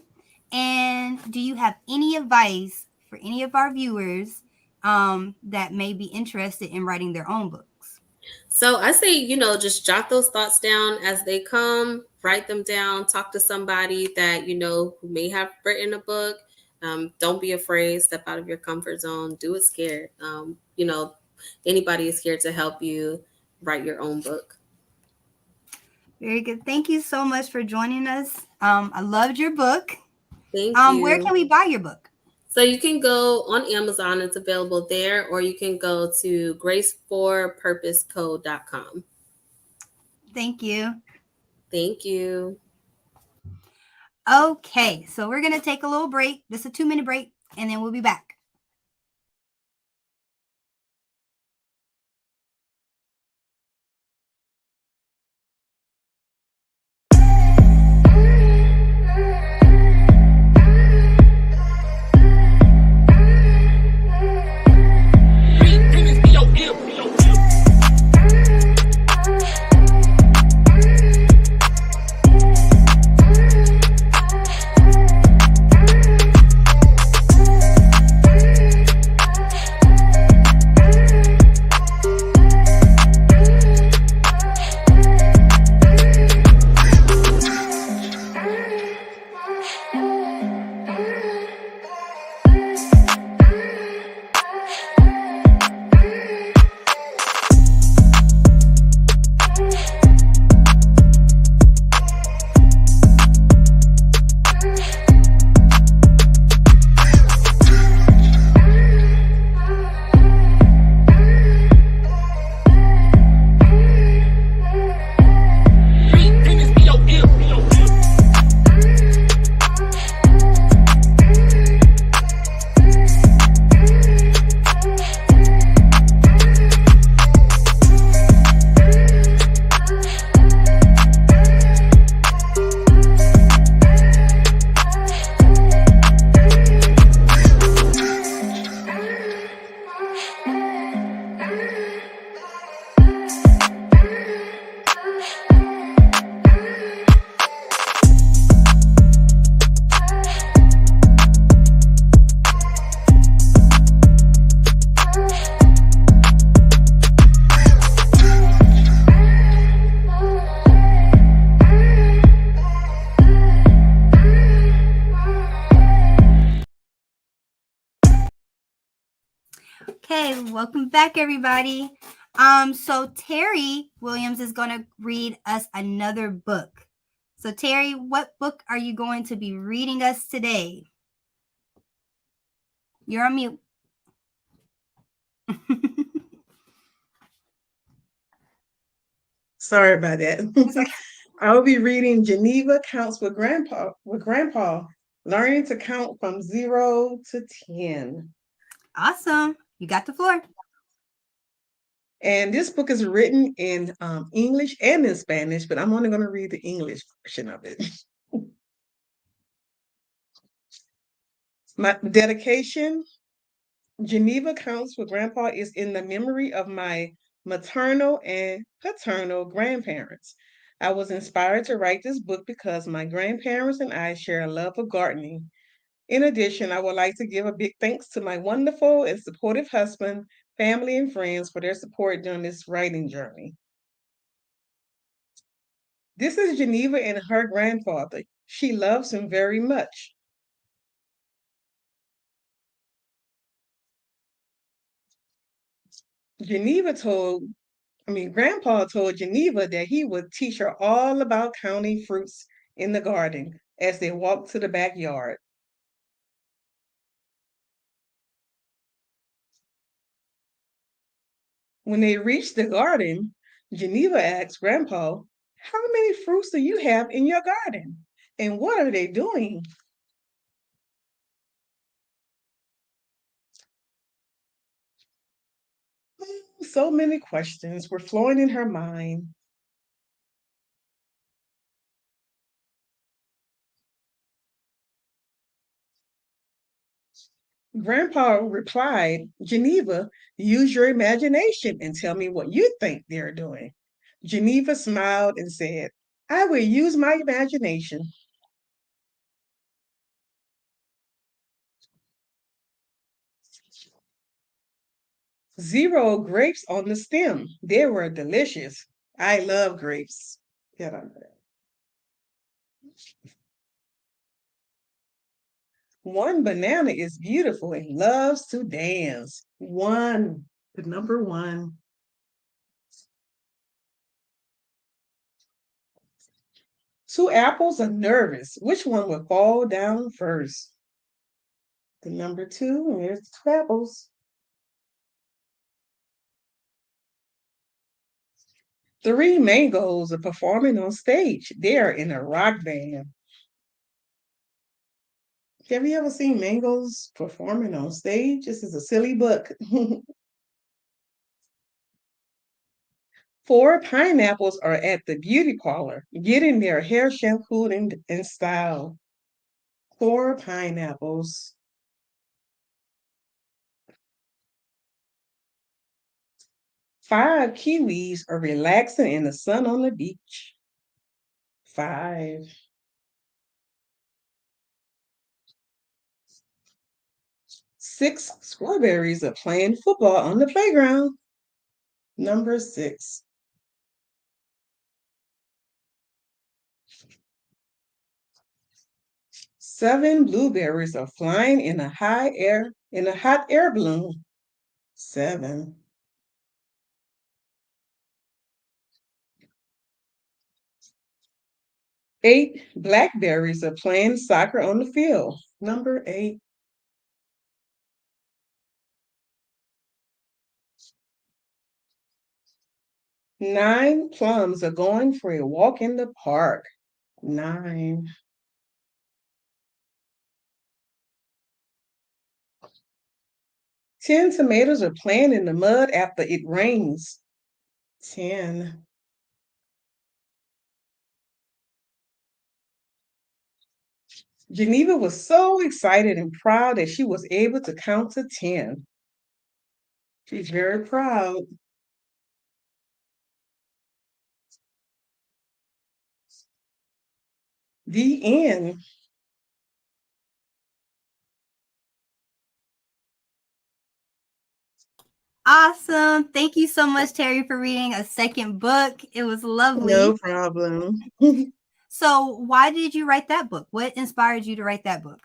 And do you have any advice for any of our viewers that may be interested in writing their own books? So I say, just jot those thoughts down as they come, write them down, talk to somebody that, who may have written a book. Don't be afraid, step out of your comfort zone, do it scared. Anybody is here to help you write your own book. Very good. Thank you so much for joining us. I loved your book. Thank you. Where can we buy your book? So you can go on Amazon. It's available there, or you can go to graceforpurposecode.com. Thank you. Thank you. Okay, so we're going to take a little break, just a 2-minute break, and then we'll be back. Okay, welcome back, everybody. So Terry Williams is going to read us another book. So Terry, what book are you going to be reading us today? You're on mute. Sorry about that. I will be reading Geneva Counts with Grandpa, learning to count from 0 to 10. Awesome. You got the floor. And this book is written in English and in Spanish, but I'm only going to read the English version of it. My dedication, Geneva Counts with Grandpa, is in the memory of my maternal and paternal grandparents. I was inspired to write this book because my grandparents and I share a love of gardening. In addition, I would like to give a big thanks to my wonderful and supportive husband, family, and friends for their support during this writing journey. This is Geneva and her grandfather. She loves him very much. Geneva told, Grandpa told Geneva that he would teach her all about counting fruits in the garden as they walked to the backyard. When they reached the garden, Geneva asked Grandpa, "How many fruits do you have in your garden? And what are they doing?" So many questions were flowing in her mind. Grandpa replied, "Geneva, use your imagination and tell me what you think they're doing." Geneva smiled and said, "I will use my imagination." Zero grapes on the stem. They were delicious. I love grapes. Get on that. One banana is beautiful and loves to dance. One, the number one. Two apples are nervous. Which one will fall down first? The number two, and there's two apples. Three mangoes are performing on stage. They are in a rock band. Have you ever seen mangoes performing on stage? This is a silly book. Four pineapples are at the beauty parlor getting their hair shampooed in style. Four pineapples. Five kiwis are relaxing in the sun on the beach. Five. Six strawberries are playing football on the playground. Number six. Seven blueberries are flying in a hot air balloon. Seven. Eight blackberries are playing soccer on the field. Number eight. Nine plums are going for a walk in the park. Nine. 10 tomatoes are playing in the mud after it rains. 10. Geneva was so excited and proud that she was able to count to 10. She's very proud. The end. Awesome. Thank you so much, Terry, for reading a second book. It was lovely. No problem. So, why did you write that book? What inspired you to write that book?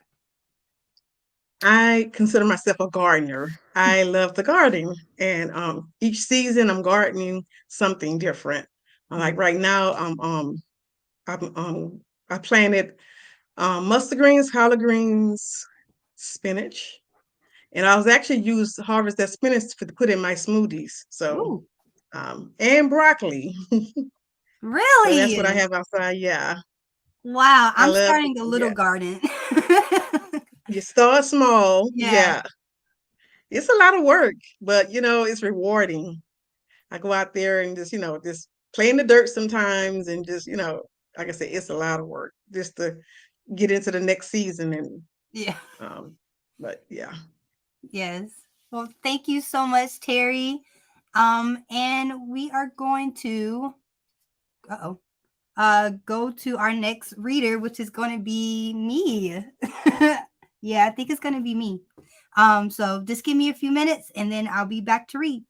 I consider myself a gardener. I love the garden, and each season I'm gardening something different. Like right now, I planted mustard greens, collard greens, spinach, and I was actually used to harvest that spinach to put in my smoothies. So, and broccoli. Really? So that's what I have outside. Yeah. Wow, I'm starting a little garden. You start small. Yeah. It's a lot of work, but it's rewarding. I go out there and just play in the dirt sometimes and just, like I said, it's a lot of work just to get into the next season and but yeah. Yes. Well, thank you so much, Terry. And we are going to go to our next reader, which is going to be me. Yeah, I think it's going to be me. So just give me a few minutes and then I'll be back to read.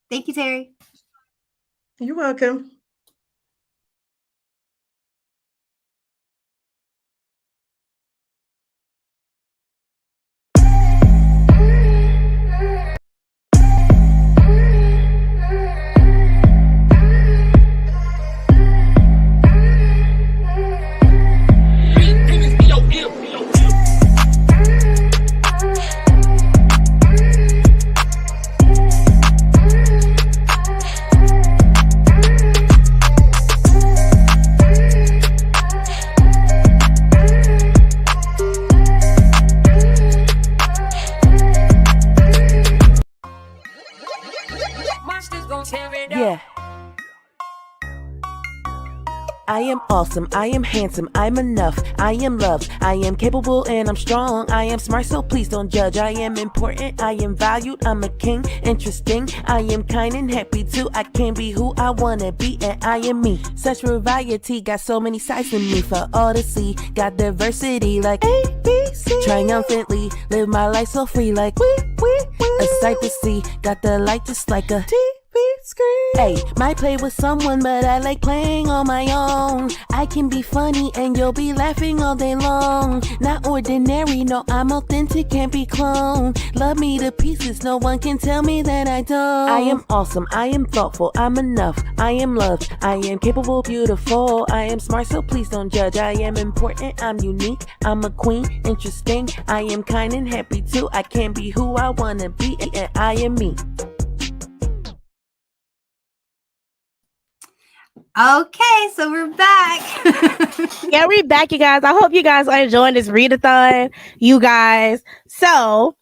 Thank you, Terry. You're welcome. Yeah. I am awesome, I am handsome, I'm enough, I am loved, I am capable and I'm strong, I am smart so please don't judge, I am important, I am valued, I'm a king, interesting, I am kind and happy too, I can be who I wanna be and I am me, such variety, got so many sides in me for all to see, got diversity like ABC, triumphantly, live my life so free like a sight to see, got the light just like a screen. Hey, might play with someone, but I like playing on my own. I can be funny and you'll be laughing all day long. Not ordinary, no, I'm authentic, can't be cloned. Love me to pieces, no one can tell me that I don't. I am awesome, I am thoughtful, I'm enough, I am loved, I am capable, beautiful, I am smart, so please don't judge. I am important, I'm unique, I'm a queen, interesting, I am kind and happy too. I can be who I wanna be and I am me. Okay, so we're back. Yeah, we're back, you guys. I hope you guys are enjoying this readathon, you guys. So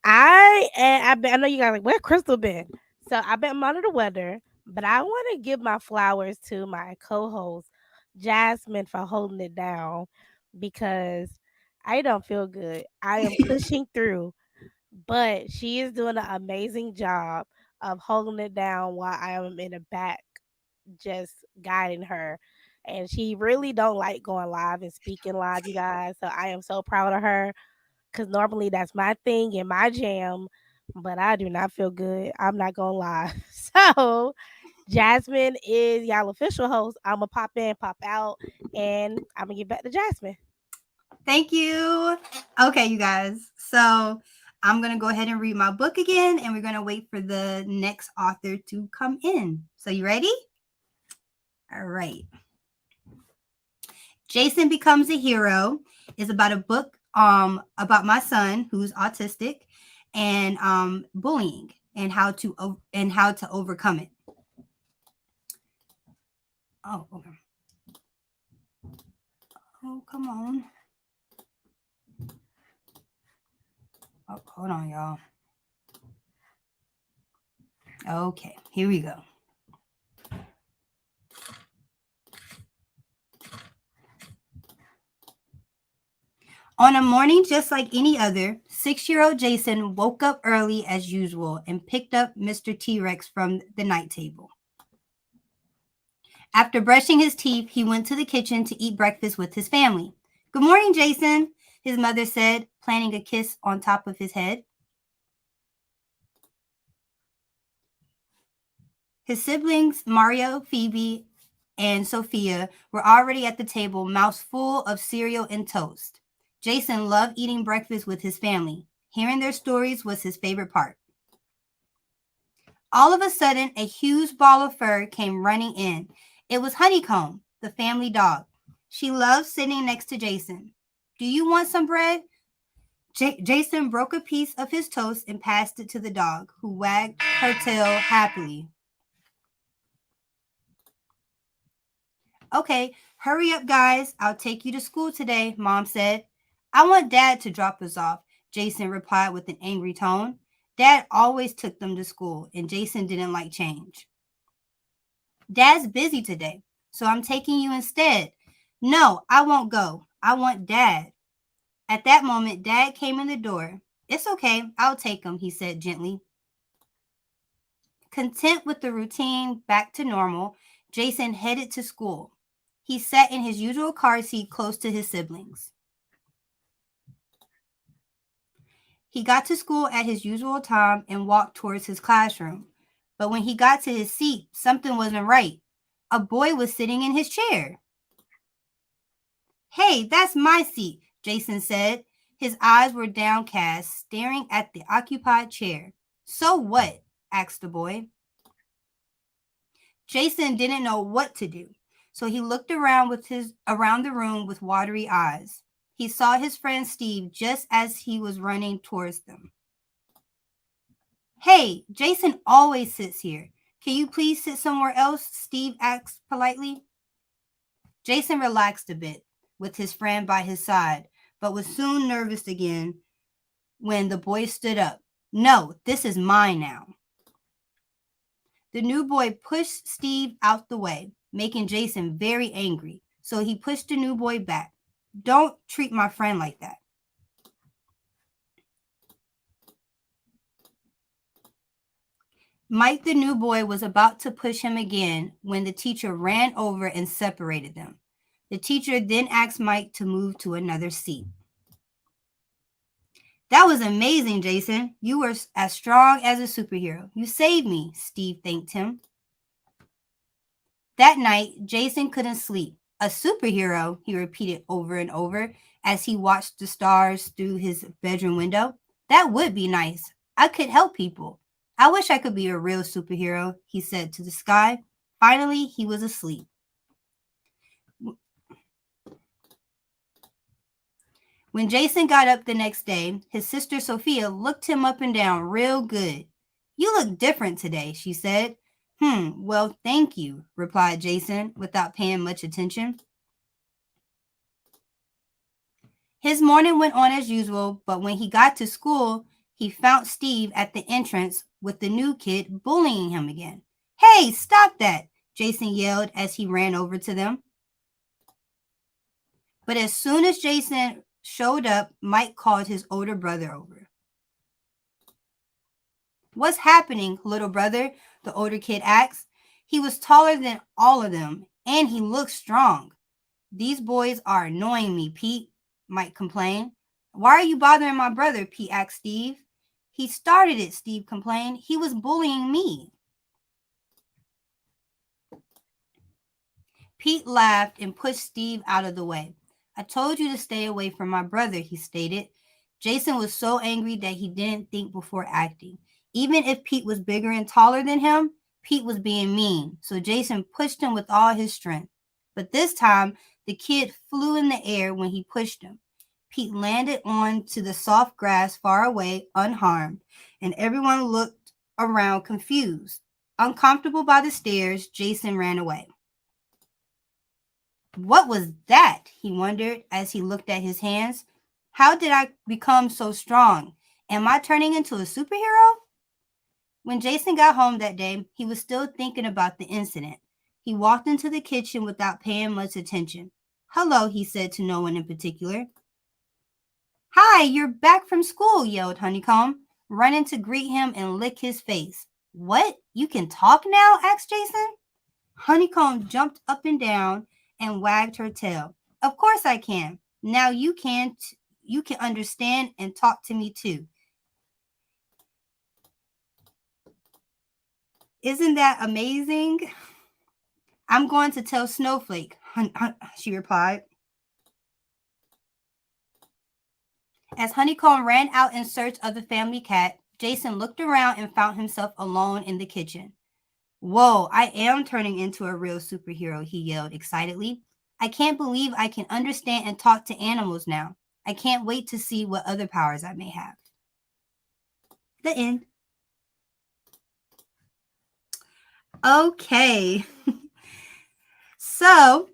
I know you guys are like, where Crystal been? So I've been under the weather, but I want to give my flowers to my co-host Jasmine for holding it down because I don't feel good. I am pushing through, but she is doing an amazing job of holding it down while I am in the back just guiding her. And she really don't like going live and speaking live, you guys. So I am so proud of her because normally that's my thing and my jam, but I do not feel good. I'm not gonna lie. So Jasmine is y'all official host. I'm gonna pop in, pop out, and I'm gonna get back to Jasmine. Thank you. Okay, you guys. So I'm going to go ahead and read my book again, and we're going to wait for the next author to come in. So you ready? All right. Jason Becomes a Hero is about a book about my son who's autistic and bullying and how to overcome it. Oh, okay. Oh, come on. Oh, hold on, y'all. Okay, here we go. On a morning just like any other, 6-year-old Jason woke up early as usual and picked up Mr. T-Rex from the night table. After brushing his teeth, he went to the kitchen to eat breakfast with his family. Good morning, Jason, his mother said, planting a kiss on top of his head. His siblings, Mario, Phoebe, and Sophia, were already at the table, mouths full of cereal and toast. Jason loved eating breakfast with his family. Hearing their stories was his favorite part. All of a sudden, a huge ball of fur came running in. It was Honeycomb, the family dog. She loved sitting next to Jason. Do you want some bread? Jason broke a piece of his toast and passed it to the dog, who wagged her tail happily. Okay, hurry up, guys. I'll take you to school today, Mom said. I want Dad to drop us off, Jason replied with an angry tone. Dad always took them to school, and Jason didn't like change. Dad's busy today, so I'm taking you instead. No, I won't go. I want Dad. At that moment, Dad came in the door. It's okay. I'll take him, he said gently. Content with the routine back to normal, Jason headed to school. He sat in his usual car seat close to his siblings. He got to school at his usual time and walked towards his classroom. But when he got to his seat, something wasn't right. A boy was sitting in his chair. Hey, that's my seat, Jason said. His eyes were downcast, staring at the occupied chair. So what? Asked the boy. Jason didn't know what to do, so he looked around the room with watery eyes. He saw his friend Steve just as he was running towards them. Hey, Jason always sits here. Can you please sit somewhere else? Steve asked politely. Jason relaxed a bit with his friend by his side, but was soon nervous again when the boy stood up. No, this is mine now. The new boy pushed Steve out the way, making Jason very angry. So he pushed the new boy back. Don't treat my friend like that. Mike, the new boy, was about to push him again when the teacher ran over and separated them. The teacher then asked Mike to move to another seat. That was amazing, Jason. You were as strong as a superhero. You saved me, Steve thanked him. That night, Jason couldn't sleep. A superhero, he repeated over and over as he watched the stars through his bedroom window. That would be nice. I could help people. I wish I could be a real superhero, he said to the sky. Finally, he was asleep. When Jason got up the next day, his sister Sophia looked him up and down real good. You look different today, she said. Well, thank you, replied Jason without paying much attention. His morning went on as usual, but when he got to school, he found Steve at the entrance with the new kid bullying him again. Hey, stop that, Jason yelled as he ran over to them. But as soon as Jason showed up, Mike called his older brother over. What's happening, little brother? The older kid asked. He was taller than all of them, and he looked strong. These boys are annoying me, Pete, Mike complained. Why are you bothering my brother? Pete asked Steve. He started it, Steve complained. He was bullying me. Pete laughed and pushed Steve out of the way. I told you to stay away from my brother, he stated. Jason was so angry that he didn't think before acting. Even if Pete was bigger and taller than him, Pete was being mean, so Jason pushed him with all his strength. But this time, the kid flew in the air when he pushed him. Pete landed onto the soft grass far away, unharmed, and everyone looked around confused. Uncomfortable by the stairs, Jason ran away. What was that? He wondered as he looked at his hands. How did I become so strong? Am I turning into a superhero? When Jason got home that day, he was still thinking about the incident. He walked into the kitchen without paying much attention. Hello, he said to no one in particular. Hi, you're back from school, yelled Honeycomb, running to greet him and lick his face. What? You can talk now? Asked Jason. Honeycomb jumped up and down and wagged her tail. Of course I can. Now you can understand and talk to me too. Isn't that amazing? I'm going to tell Snowflake, she replied. As Honeycomb ran out in search of the family cat, Jason looked around and found himself alone in the kitchen. Whoa, I am turning into a real superhero, he yelled excitedly. I can't believe I can understand and talk to animals now. I can't wait to see what other powers I may have. The end. Okay. So,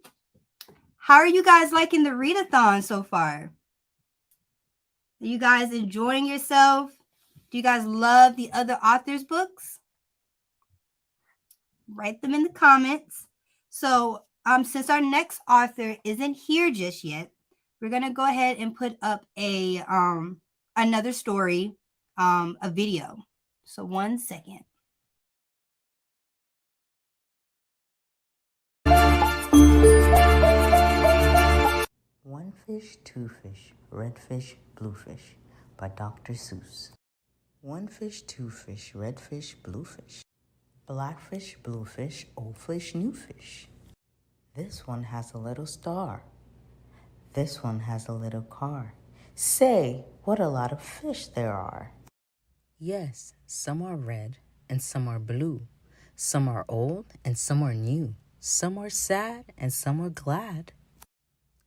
how are you guys liking the readathon so far? Are you guys enjoying yourself? Do you guys love the other authors' books? Write them in the comments. So, since our next author isn't here just yet, we're gonna go ahead and put up a another story, a video. So 1 second. One Fish, Two Fish, Red Fish, Blue Fish by Dr. Seuss. One fish, two fish, red fish, blue fish. Black fish, blue fish, old fish, new fish. This one has a little star. This one has a little car. Say, what a lot of fish there are. Yes, some are red and some are blue. Some are old and some are new. Some are sad and some are glad.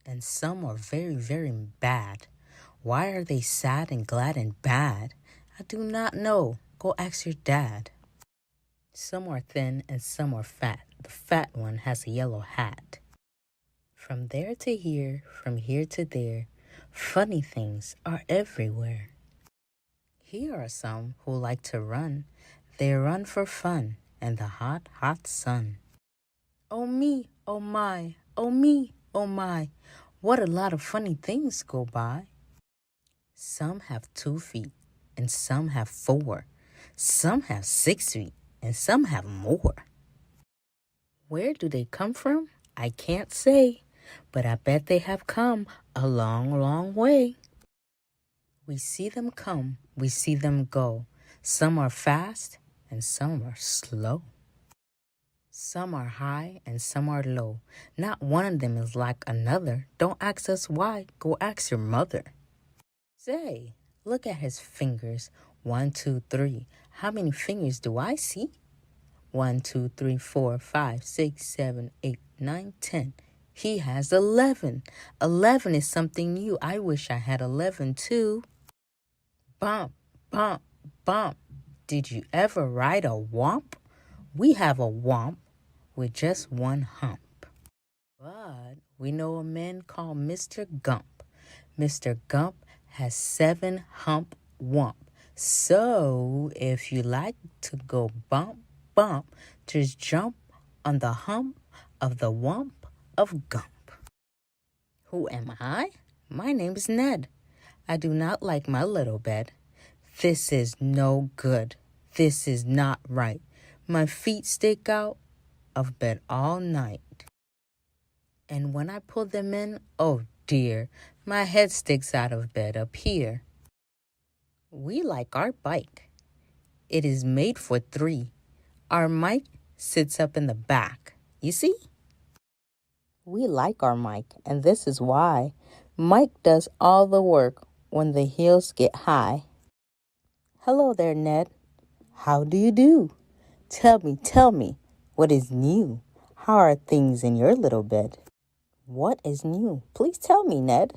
And some are very, very bad. Why are they sad and glad and bad? I do not know. Go ask your dad. Some are thin and some are fat. The fat one has a yellow hat. From there to here, from here to there, funny things are everywhere. Here are some who like to run. They run for fun, and the hot, hot sun. Oh me, oh my, oh me, oh my, what a lot of funny things go by. Some have 2 feet, and some have 4. Some have 6 feet, and some have more. Where do they come from? I can't say, but I bet they have come a long, long way. We see them come, we see them go. Some are fast, and some are slow. Some are high, and some are low. Not one of them is like another. Don't ask us why, go ask your mother. Say, look at his fingers. 1, 2, 3. How many fingers do I see? 1, 2, 3, 4, 5, 6, 7, 8, 9, 10. He has 11. 11 is something new. I wish I had 11 too. Bump, bump, bump. Did you ever ride a womp? We have a womp with just 1 hump. But we know a man called Mr. Gump. Mr. Gump has 7 hump womp. So if you like to go bump, bump, just jump on the hump of the womp of Gump. Who am I? My name's Ned. I do not like my little bed. This is no good. This is not right. My feet stick out of bed all night. And when I pull them in, oh dear, my head sticks out of bed up here. We like our bike. It is made for 3. Our Mike sits up in the back. You see? We like our Mike, and this is why. Mike does all the work when the hills get high. Hello there, Ned. How do you do? Tell me, what is new? How are things in your little bed? What is new? Please tell me, Ned.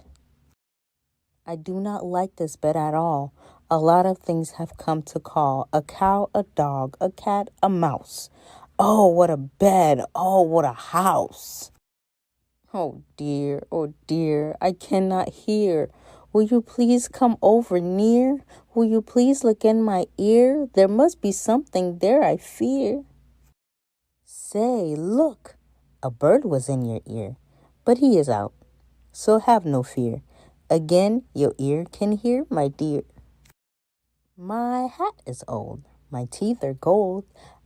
I do not like this bed at all. A lot of things have come to call. A cow, a dog, a cat, a mouse. Oh, what a bed. Oh, what a house. Oh dear, I cannot hear. Will you please come over near? Will you please look in my ear? There must be something there, I fear. Say, look, a bird was in your ear, but he is out, so have no fear. Again, your ear can hear, my dear. My hat is old, my teeth are gold.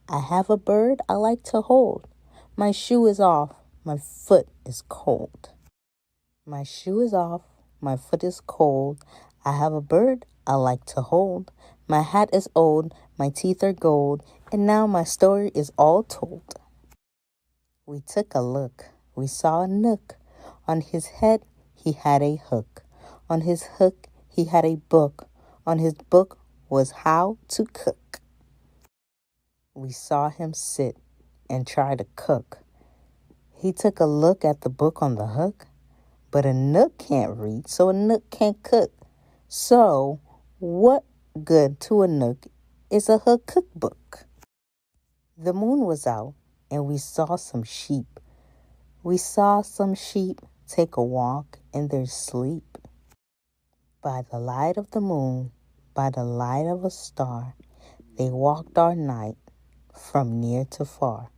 I have a bird I like to hold. My shoe is off, my foot is cold. My shoe is off, my foot is cold. I have a bird I like to hold. My hat is old, my teeth are gold, and now my story is all told. We took a look, we saw a nook. On his head he had a hook. On his hook he had a book. On his book was how to cook. We saw him sit and try to cook. He took a look at the book on the hook, but a nook can't read, so a nook can't cook. So, what good to a nook is a hook cookbook? The moon was out, and we saw some sheep. We saw some sheep take a walk in their sleep. By the light of the moon, by the light of a star, they walked all night from near to far.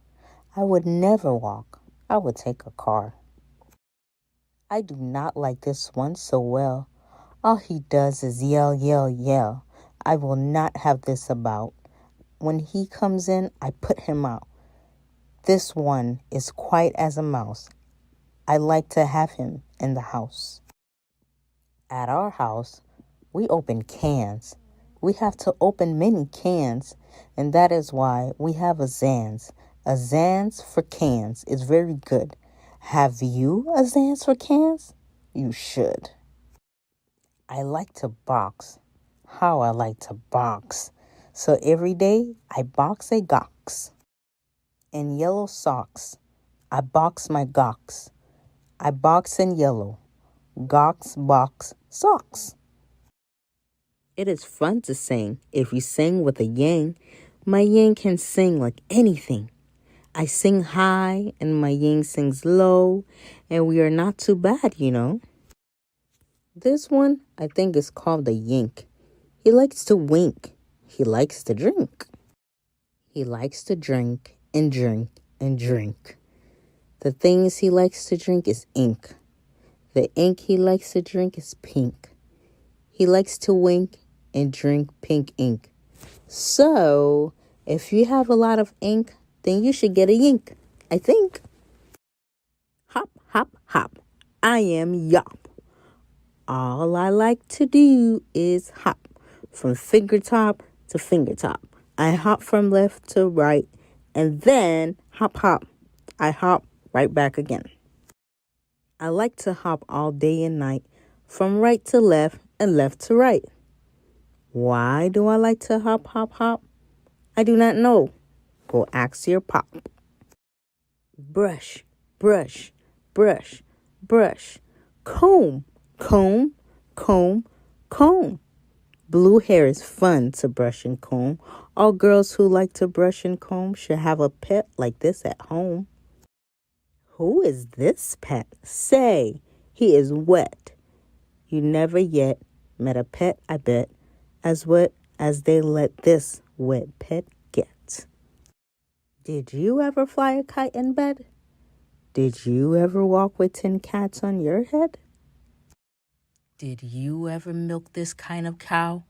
I would never walk, I would take a car. I do not like this one so well. All he does is yell, yell, yell. I will not have this about. When he comes in, I put him out. This one is quiet as a mouse. I like to have him in the house. At our house, we open cans. We have to open many cans, and that is why we have a Zans. A Zans for cans is very good. Have you a Zans for cans? You should. I like to box. How I like to box. So every day I box a gox. In yellow socks, I box my gox. I box in yellow. Gox, box, socks. It is fun to sing. If you sing with a yang, my yang can sing like anything. I sing high and my yang sings low, and we are not too bad, you know. This one, I think, is called the yank. He likes to wink. He likes to drink. He likes to drink and drink and drink. The things he likes to drink is ink. The ink he likes to drink is pink. He likes to wink and drink pink ink. So, if you have a lot of ink, then you should get a yink, I think. Hop, hop, hop. I am Yop. All I like to do is hop from fingertop to fingertop. I hop from left to right and then hop, hop. I hop right back again. I like to hop all day and night from right to left and left to right. Why do I like to hop, hop, hop? I do not know. Go ask your pop. Brush, brush, brush, brush. Comb, comb, comb, comb. Blue hair is fun to brush and comb. All girls who like to brush and comb should have a pet like this at home. Who is this pet? Say, he is wet. You never yet met a pet, I bet, as wet as they let this wet pet get. Did you ever fly a kite in bed? Did you ever walk with 10 cats on your head? Did you ever milk this kind of cow?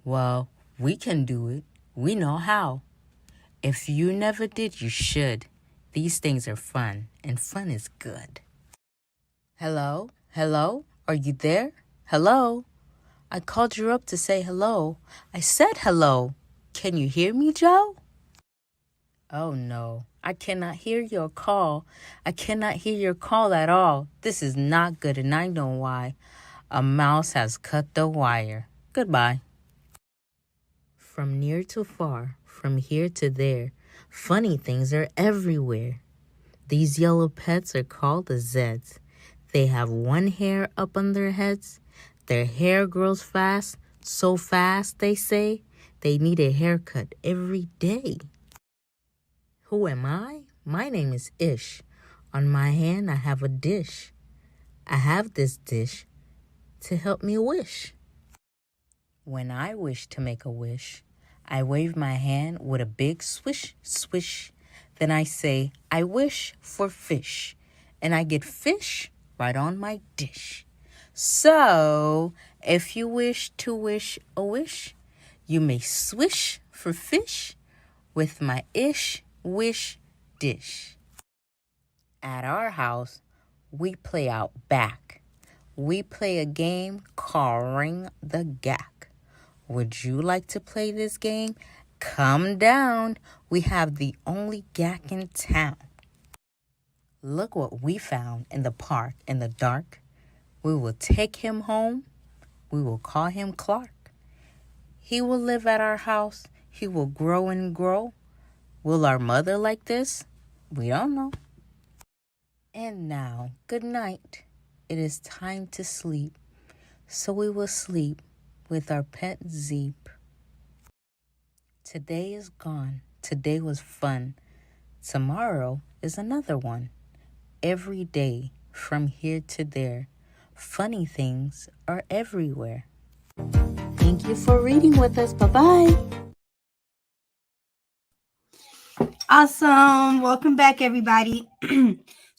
Well, we can do it. We know how. If you never did, you should. These things are fun, and fun is good. Hello? Hello? Are you there? Hello? I called you up to say hello. I said hello. Can you hear me, Joe? Oh, no. I cannot hear your call. I cannot hear your call at all. This is not good, and I know why. A mouse has cut the wire. Goodbye. From near to far, from here to there, funny things are everywhere. These yellow pets are called the Zeds. They have one hair up on their heads. Their hair grows fast, so fast, they say, they need a haircut every day. Who am I? My name is Ish. On my hand, I have a dish. I have this dish to help me wish. When I wish to make a wish, I wave my hand with a big swish, swish. Then I say, I wish for fish. And I get fish right on my dish. So, if you wish to wish a wish, you may swish for fish with my ish, wish, dish. At our house, we play out back. We play a game called Ring the Gack. Would you like to play this game? Come down. We have the only gack in town. Look what we found in the park in the dark. We will take him home. We will call him Clark. He will live at our house. He will grow and grow. Will our mother like this? We don't know. And now, good night. It is time to sleep. So we will sleep with our pet Zeep. Today is gone. Today was fun. Tomorrow is another one. Every day, from here to there, funny things are everywhere. Thank you for reading with us. Bye-bye. Awesome. Welcome back, everybody.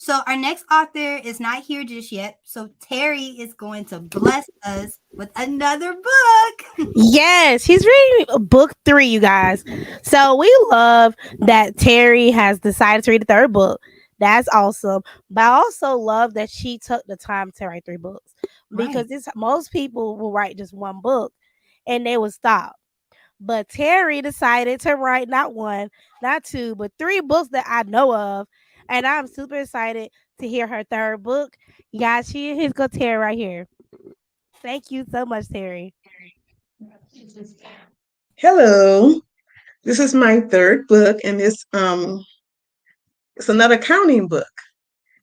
So our next author is not here just yet. So Terry is going to bless us with another book. Yes, he's reading book 3, you guys. So we love that Terry has decided to read the third book. That's awesome. But I also love that she took the time to write 3 books, because most people will write just one book and they will stop. But Terry decided to write not 1, not 2, but 3 books that I know of. And I'm super excited to hear her third book. You guys, here's go Terry right here. Thank you so much, Terry. Hello. This is my third book, and it's another counting book.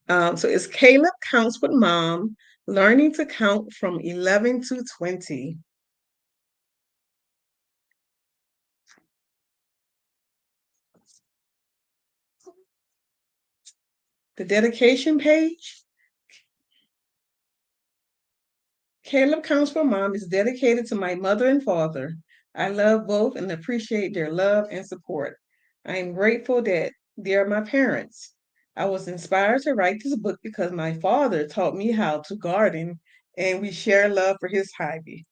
So it's Caleb Counts with Mom, Learning to Count from 11 to 20. The dedication page. Caleb Counts for Mom is dedicated to my mother and father. I love both and appreciate their love and support. I am grateful that they are my parents. I was inspired to write this book because my father taught me how to garden and we share love for his hobby.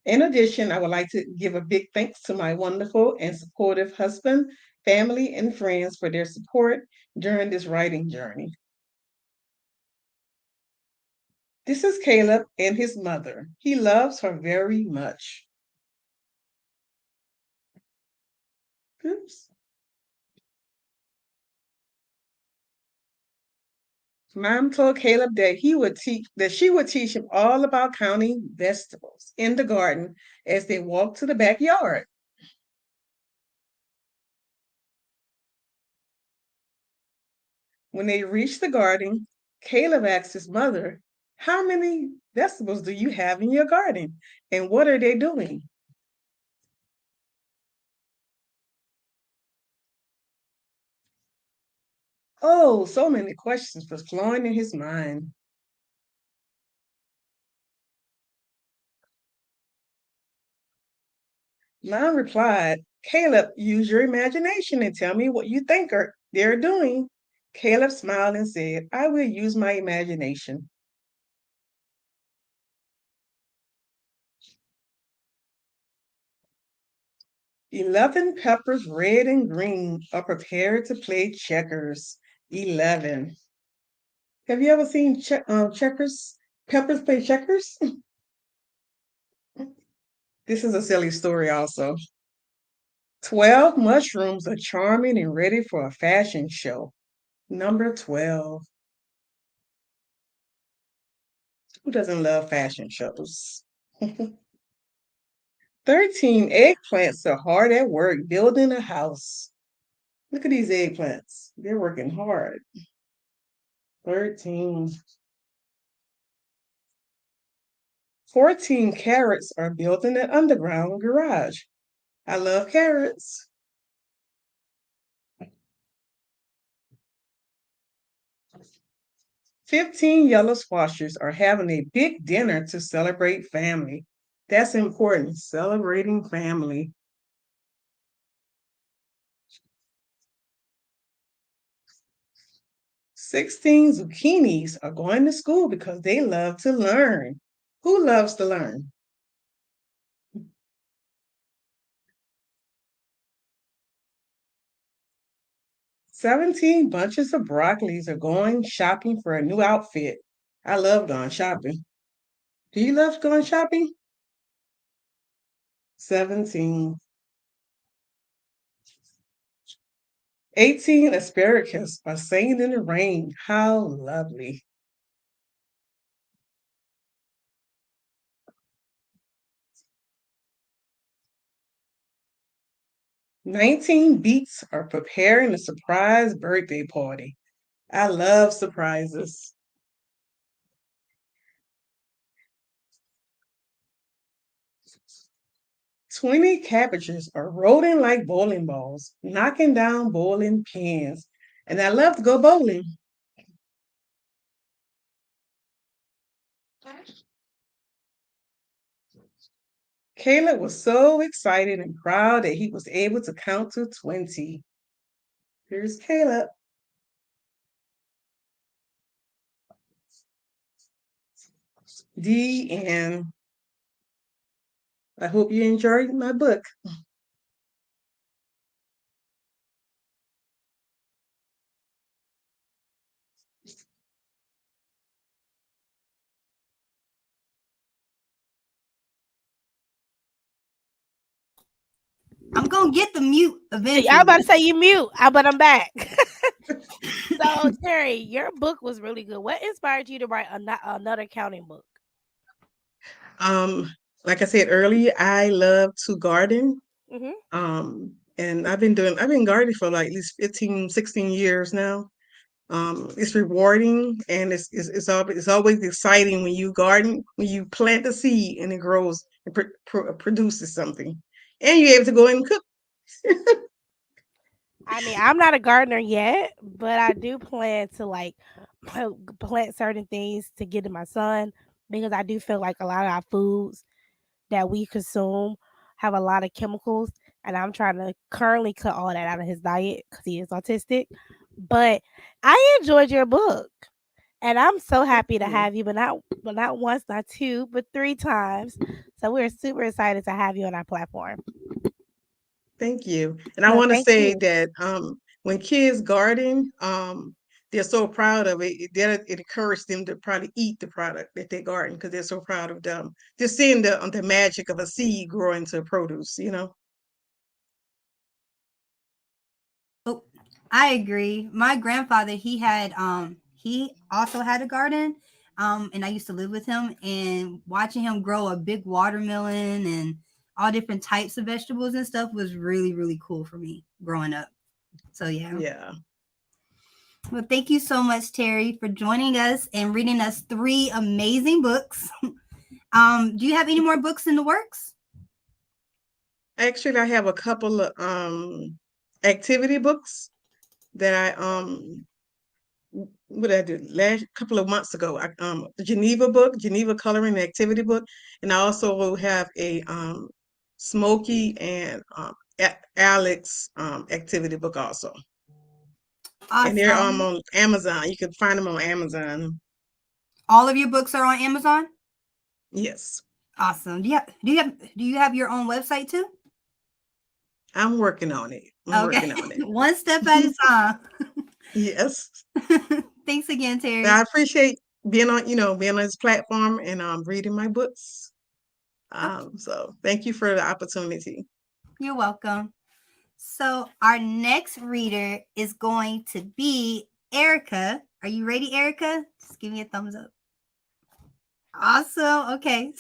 In addition, I would like to give a big thanks to my wonderful and supportive husband, family, and friends for their support during this writing journey. This is Caleb and his mother. He loves her very much. Oops. Mom told Caleb that she would teach him all about counting vegetables in the garden as they walked to the backyard. When they reached the garden, Caleb asked his mother, "How many vegetables do you have in your garden? And what are they doing?" Oh, so many questions were flowing in his mind. Mom replied, "Caleb, use your imagination and tell me what you think they're doing." Caleb smiled and said, "I will use my imagination." 11 peppers, red and green, are prepared to play checkers. 11. Have you ever seen checkers? Peppers play checkers? This is a silly story, also. 12 mushrooms are charming and ready for a fashion show. Number 12. Who doesn't love fashion shows? 13 eggplants are hard at work building a house. Look at these eggplants. They're working hard. 13. 14 carrots are building an underground garage. I love carrots. 15 yellow squashers are having a big dinner to celebrate family. That's important, celebrating family. 16 zucchinis are going to school because they love to learn. Who loves to learn? 17 bunches of broccolis are going shopping for a new outfit. I love going shopping. Do you love going shopping? 17. 18 asparagus are singing in the rain. How lovely. 19 beets are preparing a surprise birthday party. I love surprises. 20 cabbages are rolling like bowling balls, knocking down bowling pins. And I love to go bowling. Caleb was so excited and proud that he was able to count to 20. Here's Caleb. And I hope you enjoyed my book. I'm gonna get the mute eventually. I'm about to say you mute, but I'm back. So Terry, your book was really good. What inspired you to write another counting book? Like I said earlier, I love to garden. And I've been gardening for like at least 15, 16 years now. It's rewarding and it's always exciting when you garden, when you plant a seed and it grows and produces something, and you're able to go in and cook. I mean, I'm not a gardener yet, but I do plan to like plant certain things to get to my son because I do feel like a lot of our foods that we consume have a lot of chemicals and I'm trying to currently cut all that out of his diet because he is autistic. But I enjoyed your book, and I'm so happy to have you, but not once, not two, but 3 times. So we're super excited to have you on our platform. Thank you. And I No, want to thank say you. that when kids garden, they're so proud of it. It encourages them to probably eat the product that they garden because they're so proud of them. Just seeing the magic of a seed grow into produce, you know. Oh, I agree. My grandfather, he also had a garden. And I used to live with him, and watching him grow a big watermelon and all different types of vegetables and stuff was really, really cool for me growing up. So yeah. Yeah. Well, thank you so much, Terry, for joining us and reading us 3 amazing books. Do you have any more books in the works? Actually, I have a couple of activity books that I what did I do last couple of months ago. The Geneva book, Geneva coloring activity book, and I also have a Smokey and Alex activity book also. And they're Awesome. on Amazon. You can find them on Amazon. All of your books are on Amazon? Yes. Awesome. Do you have your own website too? I'm working on it. Working on it. One step at a time. Yes. Thanks again, Terry. I appreciate being on this platform and reading my books. So thank you for the opportunity. You're welcome. So our next reader is going to be Erica. Are you ready, Erica? Just give me a thumbs up. Awesome. Okay.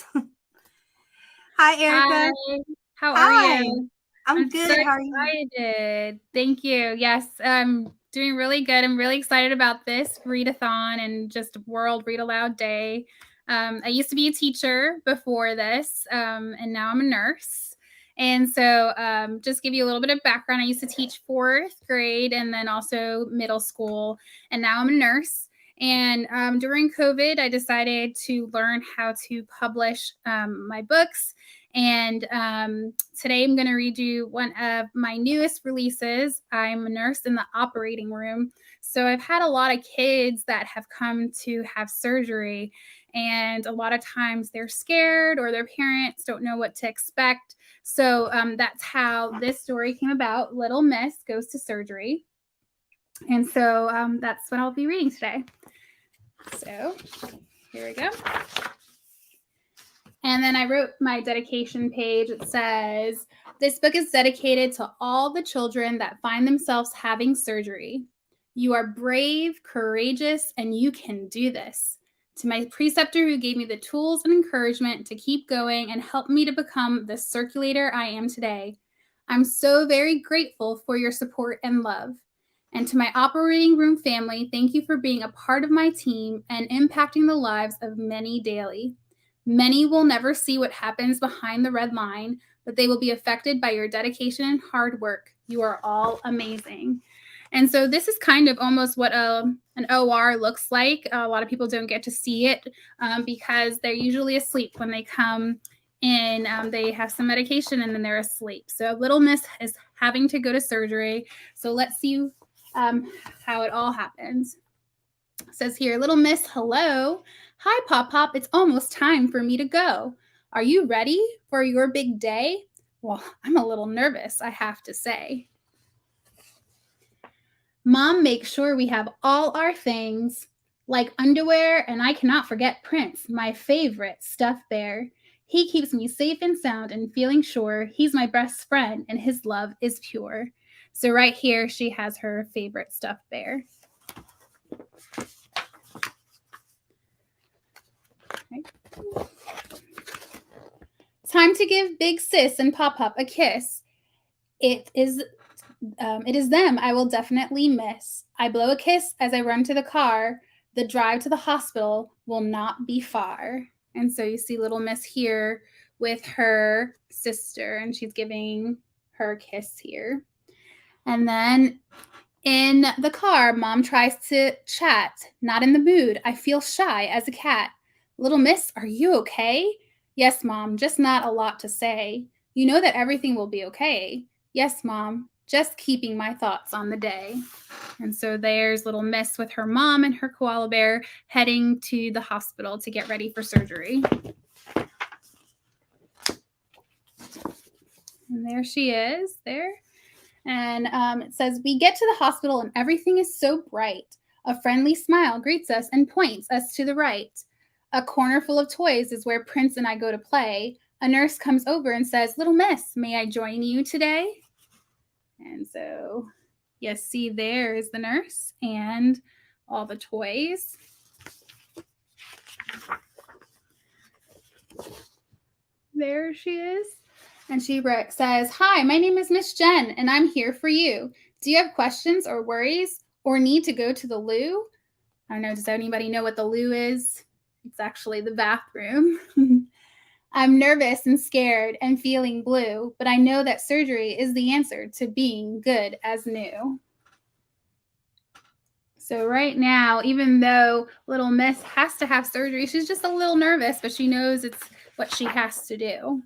Hi, Erica. Hi. How are you? I'm good. So How are you? excited. Thank you. Yes, I'm doing really good. I'm really excited about this readathon and just World Read Aloud Day. I used to be a teacher before this, and now I'm a nurse. And so just give you a little bit of background. I used to teach 4th grade and then also middle school, and now I'm a nurse. And during COVID, I decided to learn how to publish my books. And today I'm going to read you one of my newest releases. I'm a nurse in the operating room. So I've had a lot of kids that have come to have surgery. And a lot of times they're scared or their parents don't know what to expect. So that's how this story came about. Little Miss goes to surgery. And so that's what I'll be reading today. So here we go. And then I wrote my dedication page. It says, this book is dedicated to all the children that find themselves having surgery. You are brave, courageous, and you can do this. To my preceptor who gave me the tools and encouragement to keep going and help me to become the circulator I am today. I'm so very grateful for your support and love. And to my operating room family, thank you for being a part of my team and impacting the lives of many daily. Many will never see what happens behind the red line, but they will be affected by your dedication and hard work. You are all amazing. And so this is kind of almost what an OR looks like. A lot of people don't get to see it because they're usually asleep when they come in. They have some medication and then they're asleep. So Little Miss is having to go to surgery. So let's see how it all happens. It says here, Little Miss, hello. Hi, Pop. It's almost time for me to go. Are you ready for your big day? Well, I'm a little nervous, I have to say. Mom makes sure we have all our things, like underwear, and I cannot forget Prince, my favorite stuffed bear. He keeps me safe and sound and feeling sure he's my best friend and his love is pure. So right here, she has her favorite stuffed bear. Okay. Time to give Big Sis and Pop a kiss. It is them I will definitely miss. I blow a kiss as I run to the car. The drive to the hospital will not be far. And so you see Little Miss here with her sister, and she's giving her a kiss here. And then in the car, Mom tries to chat. Not in the mood. I feel shy as a cat. Little Miss, are you okay? Yes, Mom, just not a lot to say. You know that everything will be okay. Yes, Mom, just keeping my thoughts on the day. And so there's little Miss with her mom and her koala bear heading to the hospital to get ready for surgery. And there she is there. And it says, we get to the hospital and everything is so bright. A friendly smile greets us and points us to the right. A corner full of toys is where Prince and I go to play. A nurse comes over and says, little Miss, may I join you today? And so, yes, see, there is the nurse and all the toys. There she is. And she says, hi, my name is Miss Jen, and I'm here for you. Do you have questions or worries or need to go to the loo? I don't know, does anybody know what the loo is? It's actually the bathroom. I'm nervous and scared and feeling blue, but I know that surgery is the answer to being good as new. So right now, even though little Miss has to have surgery, she's just a little nervous, but she knows it's what she has to do.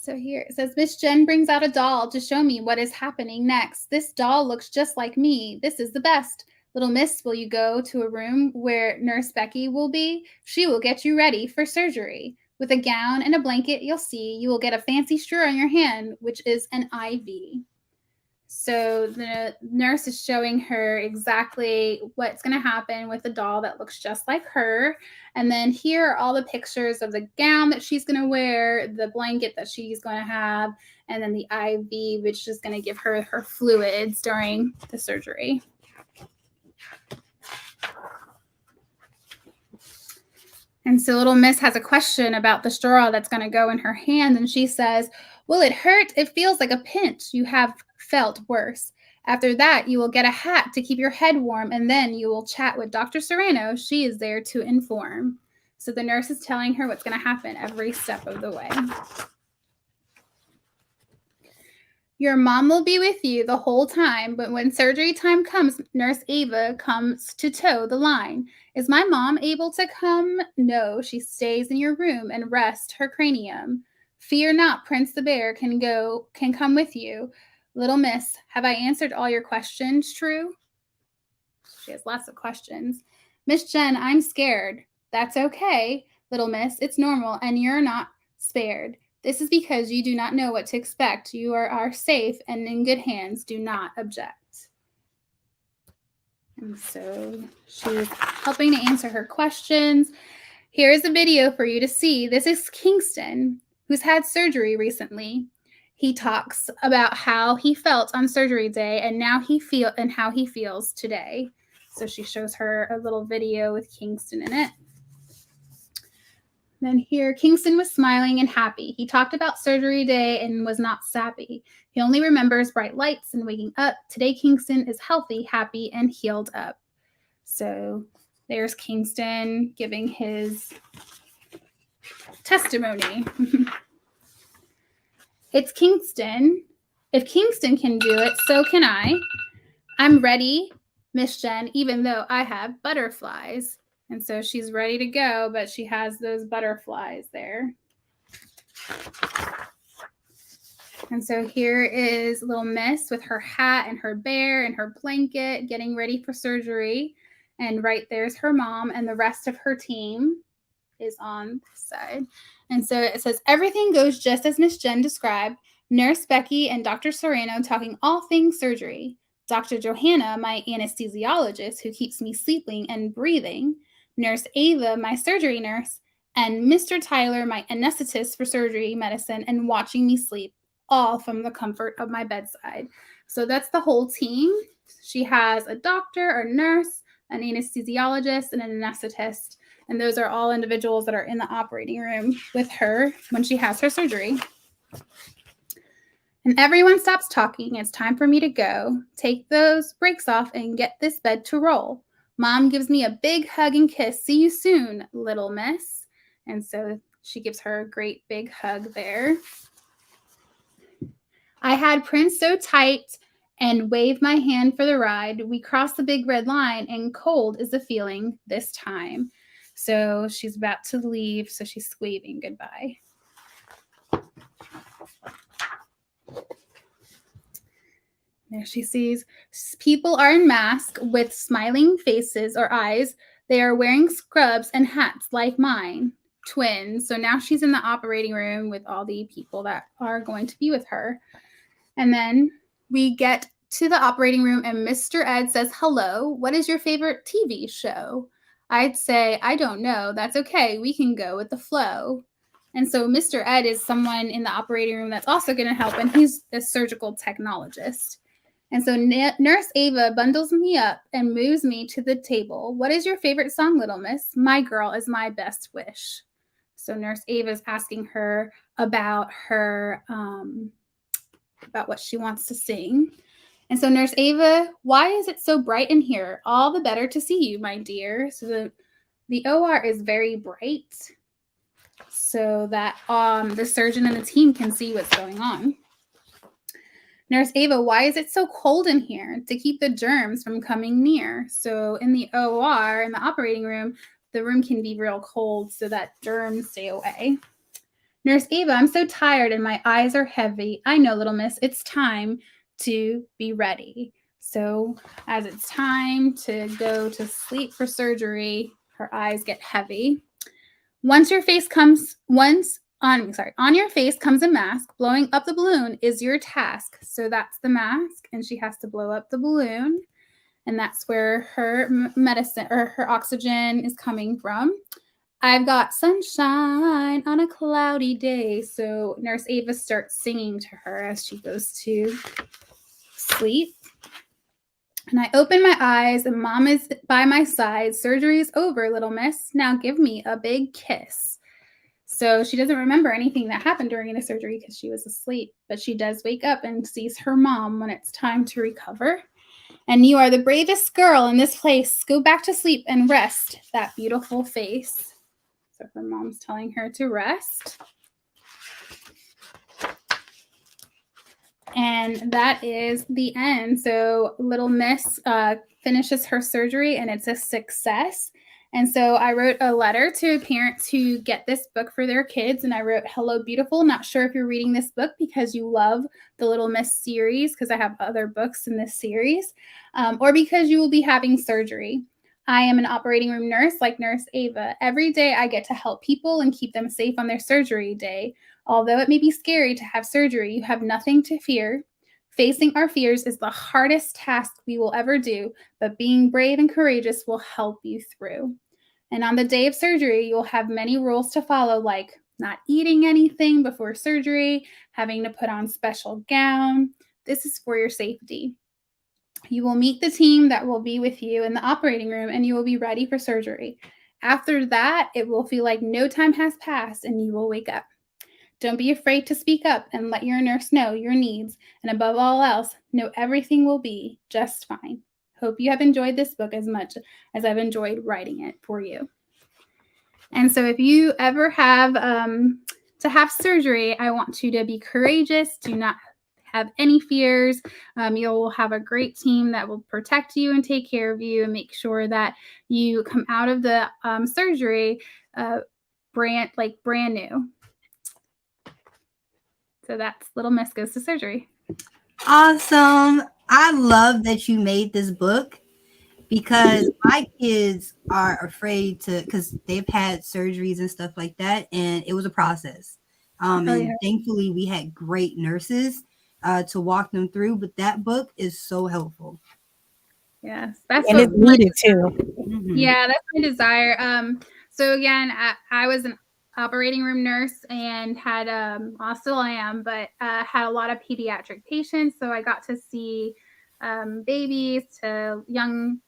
So here it says, Miss Jen brings out a doll to show me what is happening next. This doll looks just like me. This is the best. Little Miss, will you go to a room where Nurse Becky will be? She will get you ready for surgery. With a gown and a blanket, you'll see. You will get a fancy straw in your hand, which is an IV. So the nurse is showing her exactly what's going to happen with the doll that looks just like her. And then here are all the pictures of the gown that she's going to wear, the blanket that she's going to have, and then the IV, which is going to give her her fluids during the surgery. And so little Miss has a question about the straw that's going to go in her hand. And she says, will it hurt? It feels like a pinch. You have felt worse. After that, you will get a hat to keep your head warm, and then you will chat with Dr. Serrano. She is there to inform. So the nurse is telling her what's going to happen every step of the way. Your mom will be with you the whole time, but when surgery time comes, Nurse Ava comes to toe the line. Is my mom able to come? No, she stays in your room and rest her cranium. Fear not, Prince the Bear can come with you. Little Miss, have I answered all your questions true? She has lots of questions. Miss Jen, I'm scared. That's okay, Little Miss. It's normal, and you're not spared. This is because you do not know what to expect. You are safe and in good hands. Do not object. And so she's helping to answer her questions. Here's a video for you to see. This is Kingston, who's had surgery recently. He talks about how he felt on surgery day and how he feels today. So she shows her a little video with Kingston in it. Then here, Kingston was smiling and happy. He talked about surgery day and was not sappy. He only remembers bright lights and waking up. Today, Kingston is healthy, happy, and healed up. So there's Kingston giving his testimony. It's Kingston. If Kingston can do it, so can I. I'm ready, Miss Jen, even though I have butterflies. And so she's ready to go, but she has those butterflies there. And so here is little Miss with her hat and her bear and her blanket getting ready for surgery. And right there's her mom, and the rest of her team is on this side. And so it says, everything goes just as Miss Jen described. Nurse Becky and Dr. Serrano talking all things surgery. Dr. Johanna, my anesthesiologist, who keeps me sleeping and breathing. Nurse Ava, my surgery nurse. And Mr. Tyler, my anesthetist for surgery medicine and watching me sleep, all from the comfort of my bedside. So that's the whole team. She has a doctor, a nurse, an anesthesiologist, and an anesthetist. And those are all individuals that are in the operating room with her when she has her surgery. And everyone stops talking. It's time for me to go. Take those breaks off and get this bed to roll. Mom gives me a big hug and kiss. See you soon, little Miss. And so she gives her a great big hug there. I had Prince so tight and waved my hand for the ride. We crossed the big red line, and cold is the feeling this time. So she's about to leave, so she's waving goodbye. There she sees people are in masks with smiling faces or eyes. They are wearing scrubs and hats like mine. Twins. So now she's in the operating room with all the people that are going to be with her. And then we get to the operating room and Mr. Ed says, hello, what is your favorite TV show? I'd say, I don't know. That's okay. We can go with the flow. And so Mr. Ed is someone in the operating room that's also going to help, and he's a surgical technologist. And so Nurse Ava bundles me up and moves me to the table. What is your favorite song, little miss? My girl is my best wish. So Nurse Ava is asking her about her, about what she wants to sing. And so Nurse Ava, why is it so bright in here? All the better to see you, my dear. So the OR is very bright so that the surgeon and the team can see what's going on. Nurse Ava, why is it so cold in here? To keep the germs from coming near. So in the OR, in the operating room, the room can be real cold so that germs stay away. Nurse Ava, I'm so tired and my eyes are heavy. I know, little miss, it's time to be ready. So as it's time to go to sleep for surgery, her eyes get heavy. On your face comes a mask. Blowing up the balloon is your task. So that's the mask, and she has to blow up the balloon, and that's where her medicine or her oxygen is coming from. I've got sunshine on a cloudy day. So Nurse Ava starts singing to her as she goes to sleep. And I open my eyes, and Mom is by my side. Surgery is over, little miss. Now give me a big kiss. So she doesn't remember anything that happened during the surgery because she was asleep. But she does wake up and sees her mom when it's time to recover. And you are the bravest girl in this place. Go back to sleep and rest that beautiful face. So her mom's telling her to rest. And that is the end. So little miss finishes her surgery and it's a success. And so I wrote a letter to parents who get this book for their kids. And I wrote, hello, beautiful. Not sure if you're reading this book because you love the Little Miss series, because I have other books in this series, or because you will be having surgery. I am an operating room nurse like Nurse Ava. Every day I get to help people and keep them safe on their surgery day. Although it may be scary to have surgery, you have nothing to fear. Facing our fears is the hardest task we will ever do, but being brave and courageous will help you through. And on the day of surgery, you'll have many rules to follow, like not eating anything before surgery, having to put on special gown. This is for your safety. You will meet the team that will be with you in the operating room, and you will be ready for surgery. After that, it will feel like no time has passed, and you will wake up. Don't be afraid to speak up and let your nurse know your needs. And above all else, know everything will be just fine. Hope you have enjoyed this book as much as I've enjoyed writing it for you. And so if you ever have to have surgery, I want you to be courageous. Do not have any fears. You'll have a great team that will protect you and take care of you and make sure that you come out of the surgery brand new. So that's Little Miss Goes to Surgery. Awesome. I love that you made this book because my kids are afraid to, because they've had surgeries and stuff like that, and it was a process. And thankfully we had great nurses to walk them through, but that book is so helpful. Yes, that's and it's needed too. Mm-hmm. Yeah, that's my desire. So again, I was an operating room nurse and had I still am, but had a lot of pediatric patients, so I got to see babies to young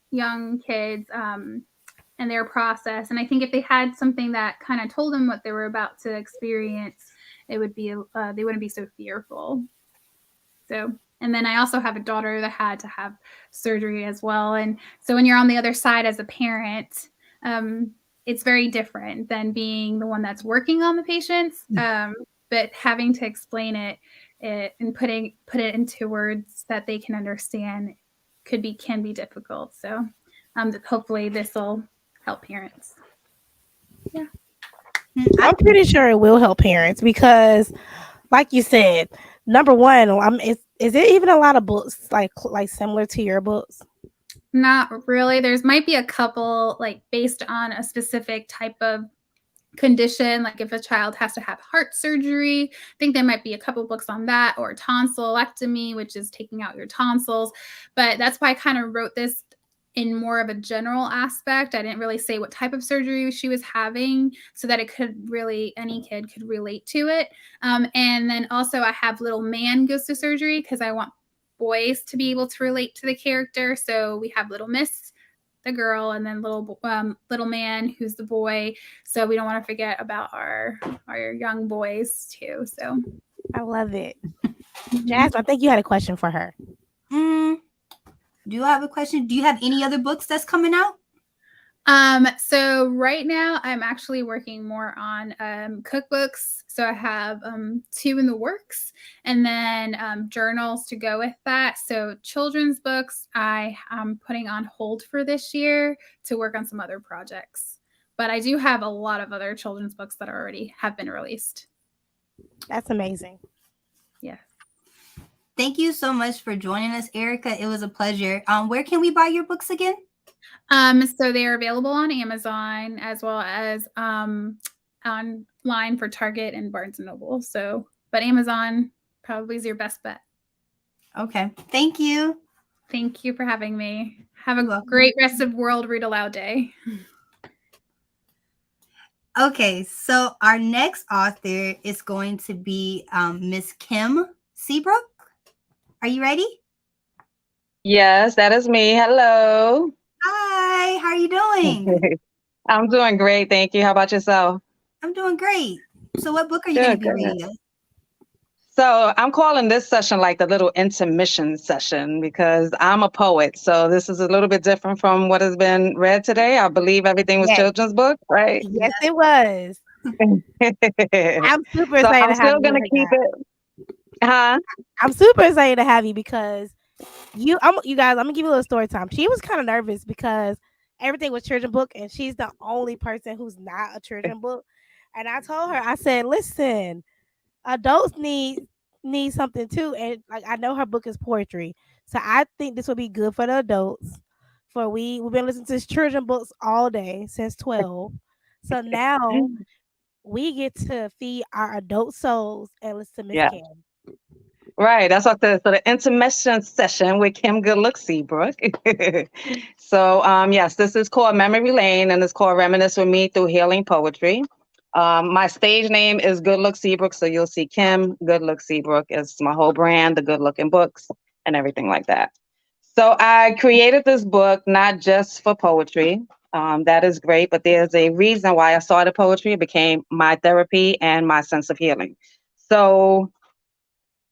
kids and their process. And I think if they had something that kind of told them what they were about to experience, it would be they wouldn't be so fearful. So, and then I also have a daughter that had to have surgery as well. And so when you're on the other side as a parent, it's very different than being the one that's working on the patients, but having to explain it and put it into words that they can understand can be difficult. So hopefully this will help parents. Yeah. I'm pretty sure it will help parents because, like you said, Number one, is there even a lot of books like similar to your books? Not really. There's might be a couple like based on a specific type of condition, like if a child has to have heart surgery. I think there might be a couple books on that, or tonsillectomy, which is taking out your tonsils. But that's why I kind of wrote this in more of a general aspect. I didn't really say what type of surgery she was having so that it could really, any kid could relate to it. And then also I have little man goes to surgery because I want boys to be able to relate to the character. So we have little miss, the girl, and then little man who's the boy. So we don't want to forget about our young boys too. So I love it. Jasmine, I think you had a question for her. Do I have a question? Do you have any other books that's coming out? So right now I'm actually working more on cookbooks. So I have 2 in the works, and then journals to go with that. So children's books I am putting on hold for this year to work on some other projects. But I do have a lot of other children's books that already have been released. That's amazing. Yeah. Thank you so much for joining us, Erica. It was a pleasure. Where can we buy your books again? So they are available on Amazon as well as online for Target and Barnes and Noble. So, but Amazon probably is your best bet. Okay. Thank you. Thank you for having me. Have a great rest of World Read Aloud Day. Okay, so our next author is going to be Miss Kim Seabrook. Are you ready? Yes, that is me. Hello. Hi, how are you doing? I'm doing great, thank you. How about yourself? I'm doing great. So what book are you going to be reading? So I'm calling this session like the little intermission session because I'm a poet. So this is a little bit different from what has been read today. I believe everything was children's book, right? Yes, it was. I'm super So excited I'm to have still you. gonna keep it. Huh? I'm super excited to have you because you guys, I'm gonna give you a little story time. She was kind of nervous because everything was children's book, and she's the only person who's not a children's book. And I told her, I said, listen, adults need something too. And like I know her book is poetry. So I think this would be good for the adults. For we've been listening to children's books all day since 12. So now we get to feed our adult souls and listen to Miss Yeah. Kim. Right, that's what the so the intermission session with Kim Goodluck Seabrook. So yes, this is called Memory Lane and it's called Reminisce with Me Through Healing Poetry. My stage name is Goodluck Seabrook, so you'll see Kim Goodluck Seabrook is my whole brand, the Good Looking Books and everything like that. So I created this book not just for poetry. That is great, but there's a reason why I started poetry. It became my therapy and my sense of healing. So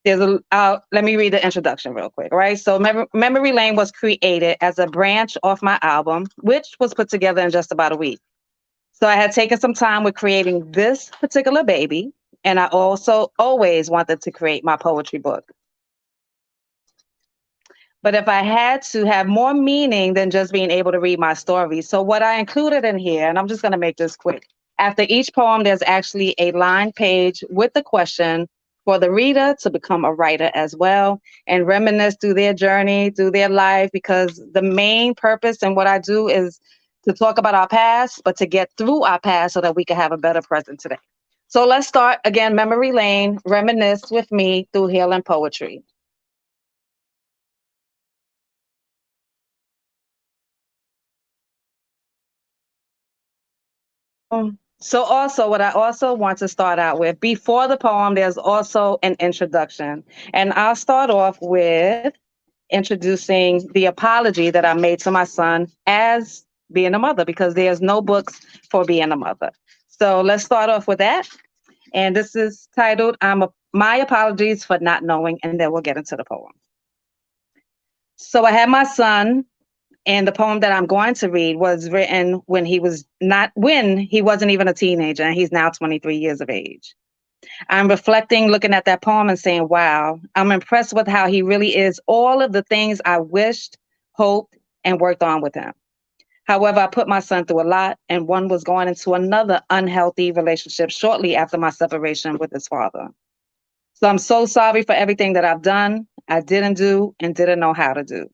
let me read the introduction real quick, right? So Memory Lane was created as a branch off my album, which was put together in just about a week. So I had taken some time with creating this particular baby, and I also always wanted to create my poetry book. But if I had to have more meaning than just being able to read my story, so what I included in here, and I'm just going to make this quick. After each poem, there's actually a line page with the question for the reader to become a writer as well and reminisce through their journey, through their life, because the main purpose and what I do is to talk about our past, but to get through our past so that we can have a better present today. So let's start again, Memory Lane, reminisce with me through healing poetry. So also what I also want to start out with, before the poem, there's also an introduction. And I'll start off with introducing the apology that I made to my son as being a mother, because there's no books for being a mother. So let's start off with that. And this is titled, My Apologies for Not Knowing, and then we'll get into the poem. So I had my son, and the poem that I'm going to read was written when he wasn't even a teenager, and he's now 23 years of age. I'm reflecting, looking at that poem and saying, wow, I'm impressed with how he really is all of the things I wished, hoped, and worked on with him. However, I put my son through a lot, and one was going into another unhealthy relationship shortly after my separation with his father. So I'm so sorry for everything that I've done, I didn't do, and didn't know how to do.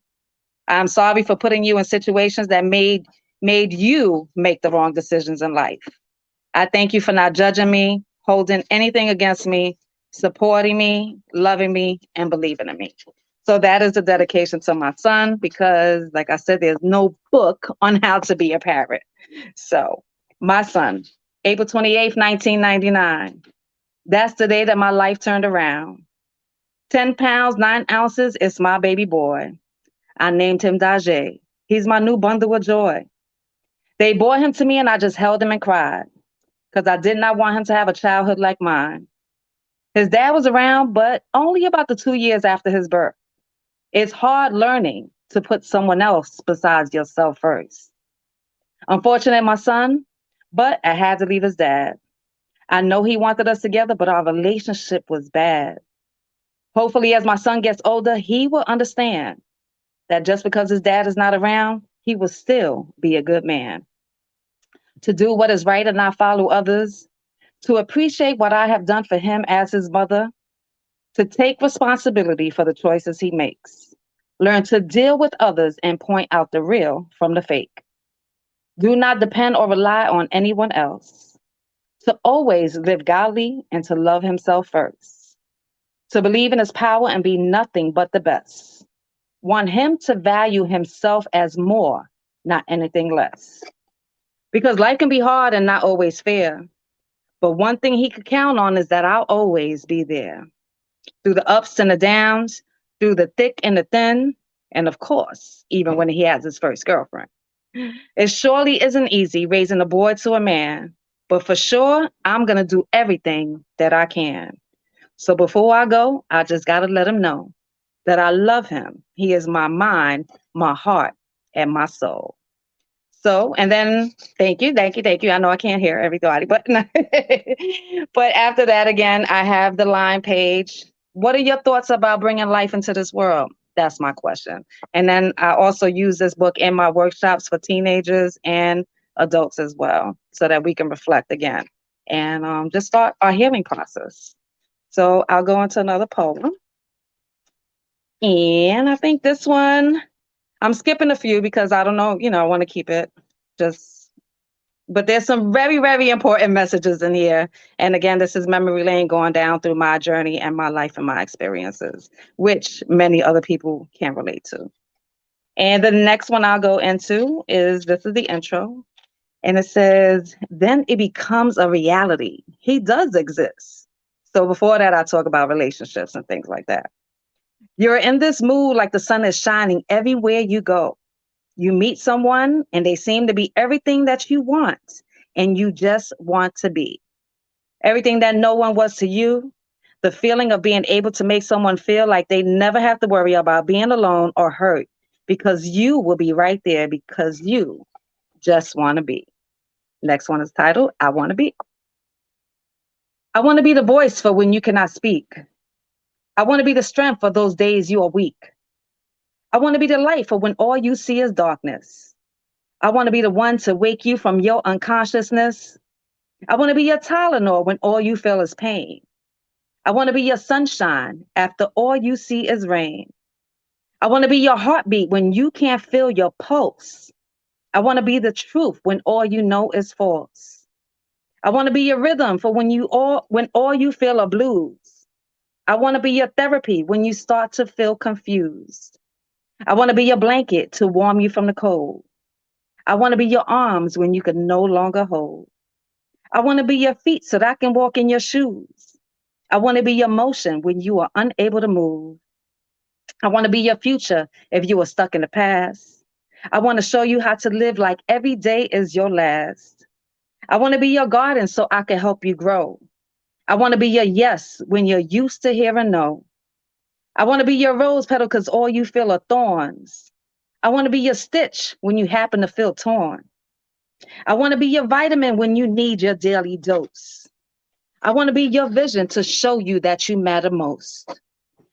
I'm sorry for putting you in situations that made you make the wrong decisions in life. I thank you for not judging me, holding anything against me, supporting me, loving me, and believing in me. So that is a dedication to my son because, like I said, there's no book on how to be a parent. So, my son, April 28th, 1999. That's the day that my life turned around. 10 pounds, 9 ounces is my baby boy. I named him Daje. He's my new bundle of joy. They brought him to me and I just held him and cried because I did not want him to have a childhood like mine. His dad was around, but only about the 2 years after his birth. It's hard learning to put someone else besides yourself first. Unfortunate, my son, but I had to leave his dad. I know he wanted us together, but our relationship was bad. Hopefully, as my son gets older, he will understand that just because his dad is not around, he will still be a good man. To do what is right and not follow others, to appreciate what I have done for him as his mother, to take responsibility for the choices he makes, learn to deal with others and point out the real from the fake. Do not depend or rely on anyone else, to always live godly and to love himself first, to believe in his power and be nothing but the best. Want him to value himself as more, not anything less. Because life can be hard and not always fair. But one thing he could count on is that I'll always be there. Through the ups and the downs, through the thick and the thin, and of course, even when he has his first girlfriend. It surely isn't easy raising a boy to a man, but for sure, I'm going to do everything that I can. So before I go, I just got to let him know that I love him. He is my mind, my heart, and my soul. So, and then thank you, thank you, thank you. I know I can't hear everybody, but but after that, again, I have the line page. What are your thoughts about bringing life into this world? That's my question. And then I also use this book in my workshops for teenagers and adults as well, so that we can reflect again and just start our healing process. So I'll go into another poem. And I think this one, I'm skipping a few because I don't know, I want to keep it just, but there's some very, very important messages in here. And again, this is memory lane going down through my journey and my life and my experiences, which many other people can relate to. And the next one I'll go into this is the intro. And it says, then it becomes a reality. He does exist. So before that, I talk about relationships and things like that. You're in this mood like the sun is shining everywhere you go. You meet someone and they seem to be everything that you want and you just want to be. Everything that no one was to you, the feeling of being able to make someone feel like they never have to worry about being alone or hurt because you will be right there because you just want to be. Next one is titled, I Want to Be. I want to be the voice for when you cannot speak. I want to be the strength for those days you are weak. I want to be the light for when all you see is darkness. I want to be the one to wake you from your unconsciousness. I want to be your Tylenol when all you feel is pain. I want to be your sunshine after all you see is rain. I want to be your heartbeat when you can't feel your pulse. I want to be the truth when all you know is false. I want to be your rhythm for when all you feel are blues. I want to be your therapy when you start to feel confused. I want to be your blanket to warm you from the cold. I want to be your arms when you can no longer hold. I want to be your feet so that I can walk in your shoes. I want to be your motion when you are unable to move. I want to be your future if you are stuck in the past. I want to show you how to live like every day is your last. I want to be your garden so I can help you grow. I want to be your yes when you're used to hearing no. I want to be your rose petal because all you feel are thorns. I want to be your stitch when you happen to feel torn. I want to be your vitamin when you need your daily dose. I want to be your vision to show you that you matter most.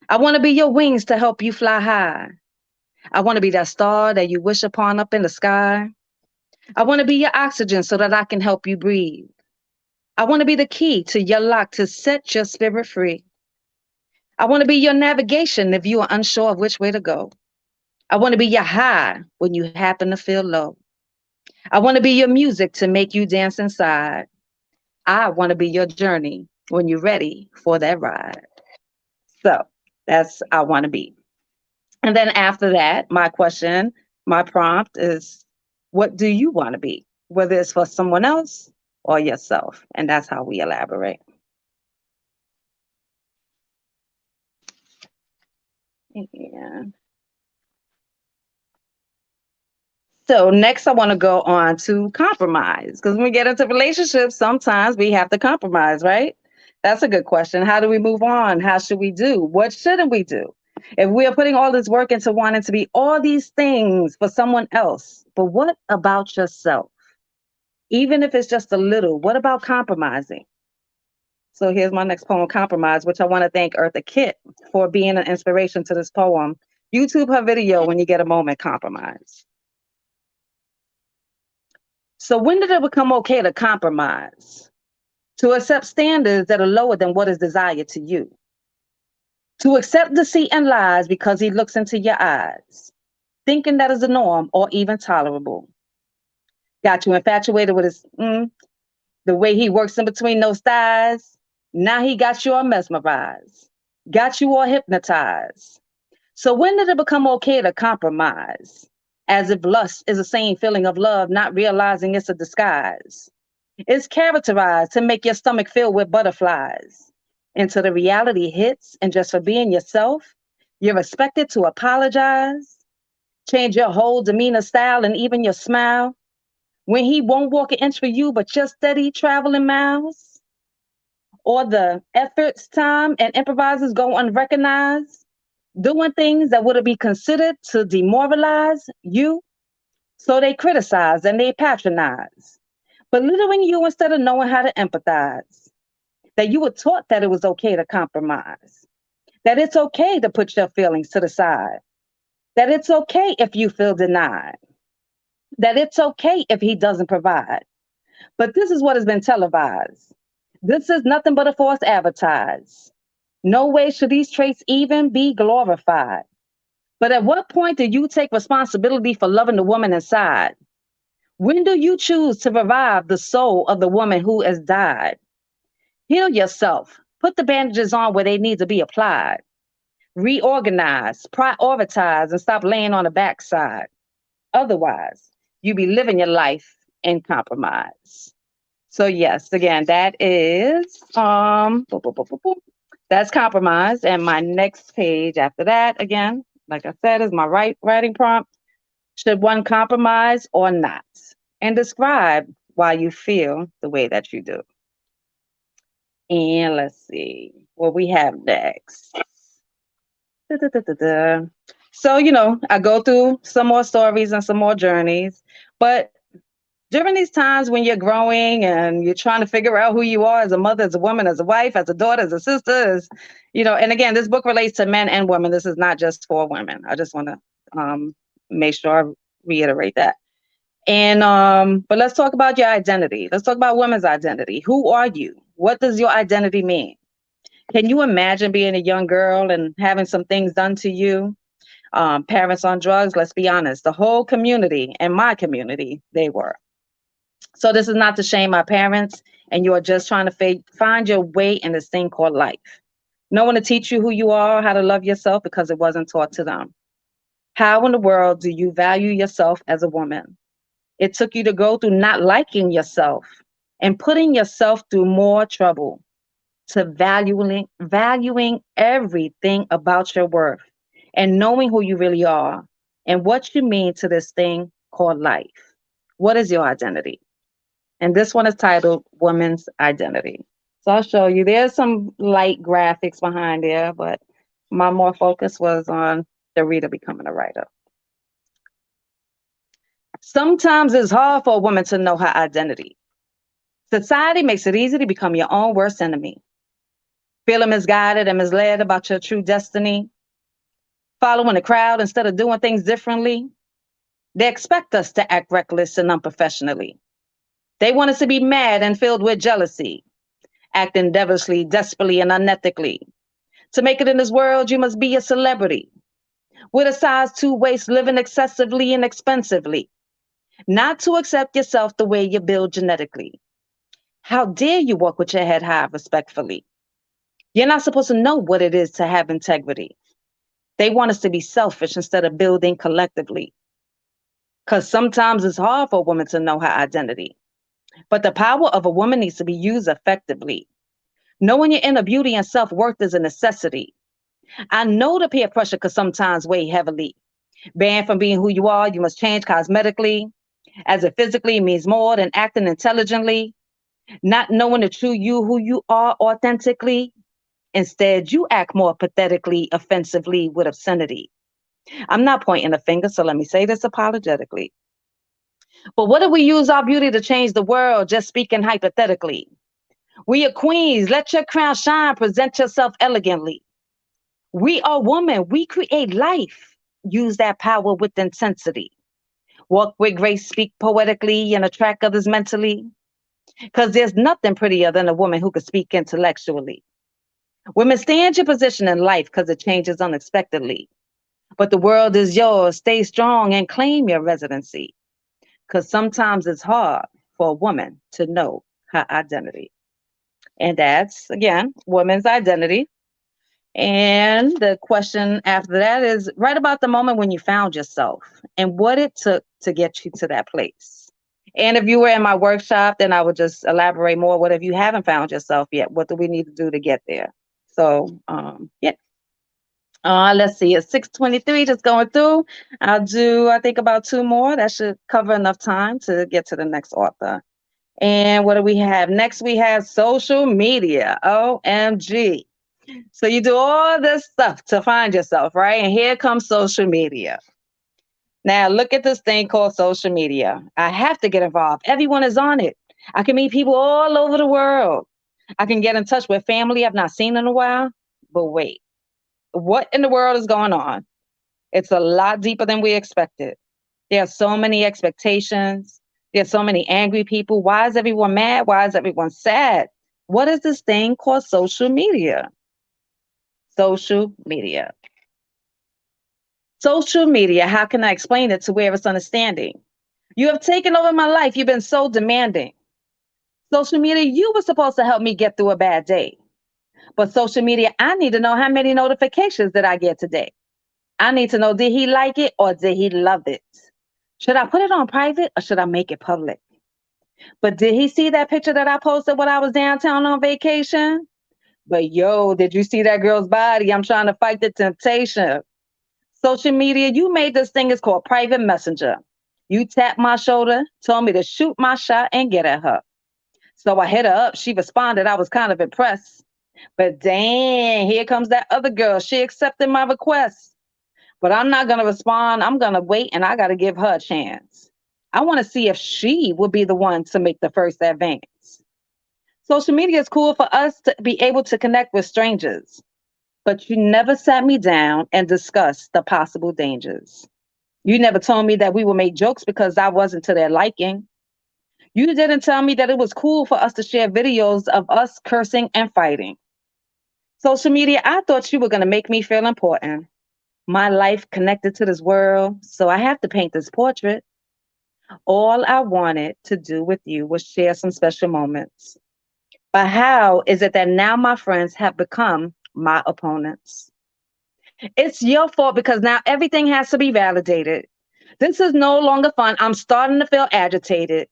I want to be your wings to help you fly high. I want to be that star that you wish upon up in the sky. I want to be your oxygen so that I can help you breathe. I want to be the key to your lock to set your spirit free. I want to be your navigation if you are unsure of which way to go. I want to be your high when you happen to feel low. I want to be your music to make you dance inside. I want to be your journey when you're ready for that ride. So that's I want to be. And then after that, my question, my prompt is, what do you want to be? Whether it's for someone else or yourself. And that's how we elaborate. Yeah. So next I want to go on to compromise. Because when we get into relationships, sometimes we have to compromise, right? That's a good question. How do we move on? How should we do? What shouldn't we do? If we are putting all this work into wanting to be all these things for someone else, but what about yourself? Even if it's just a little, what about compromising? So here's my next poem, Compromise, which I want to thank Eartha Kitt for being an inspiration to this poem. YouTube her video when you get a moment, Compromise. So when did it become okay to compromise? To accept standards that are lower than what is desired to you? To accept deceit and lies because he looks into your eyes, thinking that is the norm or even tolerable? Got you infatuated with his, the way he works in between those thighs? Now he got you all mesmerized, got you all hypnotized. So when did it become okay to compromise? As if lust is the same feeling of love, not realizing it's a disguise. It's characterized to make your stomach fill with butterflies. Until the reality hits, and just for being yourself, you're expected to apologize, change your whole demeanor, style, and even your smile. When he won't walk an inch for you, but just steady traveling miles. Or the efforts, time, and improvisers go unrecognized, doing things that would be considered to demoralize you. So they criticize and they patronize, belittling you instead of knowing how to empathize. That you were taught that it was okay to compromise, that it's okay to put your feelings to the side, that it's okay if you feel denied, that it's okay if he doesn't provide. But this is what has been televised. This is nothing but a false advertise. No way should these traits even be glorified. But at what point do you take responsibility for loving the woman inside? When do you choose to revive the soul of the woman who has died? Heal yourself. Put the bandages on where they need to be applied. Reorganize, prioritize, and stop laying on the backside. Otherwise, you be living your life in compromise. So yes, again, that is that's compromise. And my next page after that, again, like I said, is my writing prompt. Should one compromise or not? And describe why you feel the way that you do. And let's see what we have next. So, I go through some more stories and some more journeys, but during these times when you're growing and you're trying to figure out who you are as a mother, as a woman, as a wife, as a daughter, as a sister, and again, this book relates to men and women. This is not just for women. I just want to make sure I reiterate that. And but let's talk about your identity. Let's talk about women's identity. Who are you? What does your identity mean? Can you imagine being a young girl and having some things done to you? Parents on drugs, let's be honest, the whole community and my community, they were. So this is not to shame my parents, and you are just trying to find your way in this thing called life. No one to teach you who you are, how to love yourself, because it wasn't taught to them. How in the world do you value yourself as a woman? It took you to go through not liking yourself and putting yourself through more trouble, to valuing everything about your worth and knowing who you really are and what you mean to this thing called life. What is your identity? And this one is titled Woman's Identity. So I'll show you. There's some light graphics behind there, but my more focus was on the reader becoming a writer. Sometimes it's hard for a woman to know her identity. Society makes it easy to become your own worst enemy. Feeling misguided and misled about your true destiny. Following the crowd instead of doing things differently. They expect us to act reckless and unprofessionally. They want us to be mad and filled with jealousy, acting devilishly, desperately, and unethically. To make it in this world, you must be a celebrity. With a size 2 waist, living excessively and expensively. Not to accept yourself the way you're built genetically. How dare you walk with your head high respectfully? You're not supposed to know what it is to have integrity. They want us to be selfish instead of building collectively. Because sometimes it's hard for a woman to know her identity. But the power of a woman needs to be used effectively. Knowing your inner beauty and self-worth is a necessity. I know the peer pressure could sometimes weigh heavily. Banned from being who you are, you must change cosmetically, as it physically means more than acting intelligently. Not knowing the true you, who you are authentically. Instead, you act more pathetically, offensively with obscenity. I'm not pointing a finger, so let me say this apologetically. But what if we use our beauty to change the world, just speaking hypothetically? We are queens. Let your crown shine. Present yourself elegantly. We are women. We create life. Use that power with intensity. Walk with grace, speak poetically, and attract others mentally. Because there's nothing prettier than a woman who can speak intellectually. Women, stand your position in life because it changes unexpectedly. But the world is yours. Stay strong and claim your residency. Because sometimes it's hard for a woman to know her identity. And that's, again, women's identity. And the question after that is write about the moment when you found yourself and what it took to get you to that place. And if you were in my workshop, then I would just elaborate more. What if you haven't found yourself yet? What do we need to do to get there? So, yeah. Let's see, it's 6:23, just going through. I'll do, I think, about 2 more. That should cover enough time to get to the next author. And what do we have? Next, we have social media. OMG. So you do all this stuff to find yourself, right? And here comes social media. Now, look at this thing called social media. I have to get involved. Everyone is on it. I can meet people all over the world. I can get in touch with family I've not seen in a while. But wait, what in the world is going on? It's a lot deeper than we expected. There are so many expectations. There's so many angry people. Why is everyone mad? Why is everyone sad? What is this thing called social media? Social media. Social media, how can I explain it to where it's understanding? You have taken over my life. You've been so demanding. Social media, you were supposed to help me get through a bad day. But social media, I need to know how many notifications did I get today. I need to know, did he like it or did he love it? Should I put it on private or should I make it public? But did he see that picture that I posted when I was downtown on vacation? But yo, did you see that girl's body? I'm trying to fight the temptation. Social media, you made this thing, it's called private messenger. You tapped my shoulder, told me to shoot my shot and get at her. So I hit her up. She responded. I was kind of impressed. But dang, here comes that other girl. She accepted my request. But I'm not going to respond. I'm going to wait and I got to give her a chance. I want to see if she will be the one to make the first advance. Social media is cool for us to be able to connect with strangers. But you never sat me down and discussed the possible dangers. You never told me that we would make jokes because I wasn't to their liking. You didn't tell me that it was cool for us to share videos of us cursing and fighting. Social media, I thought you were going to make me feel important. My life connected to this world, so I have to paint this portrait. All I wanted to do with you was share some special moments. But how is it that now my friends have become my opponents? It's your fault because now everything has to be validated. This is no longer fun. I'm starting to feel agitated.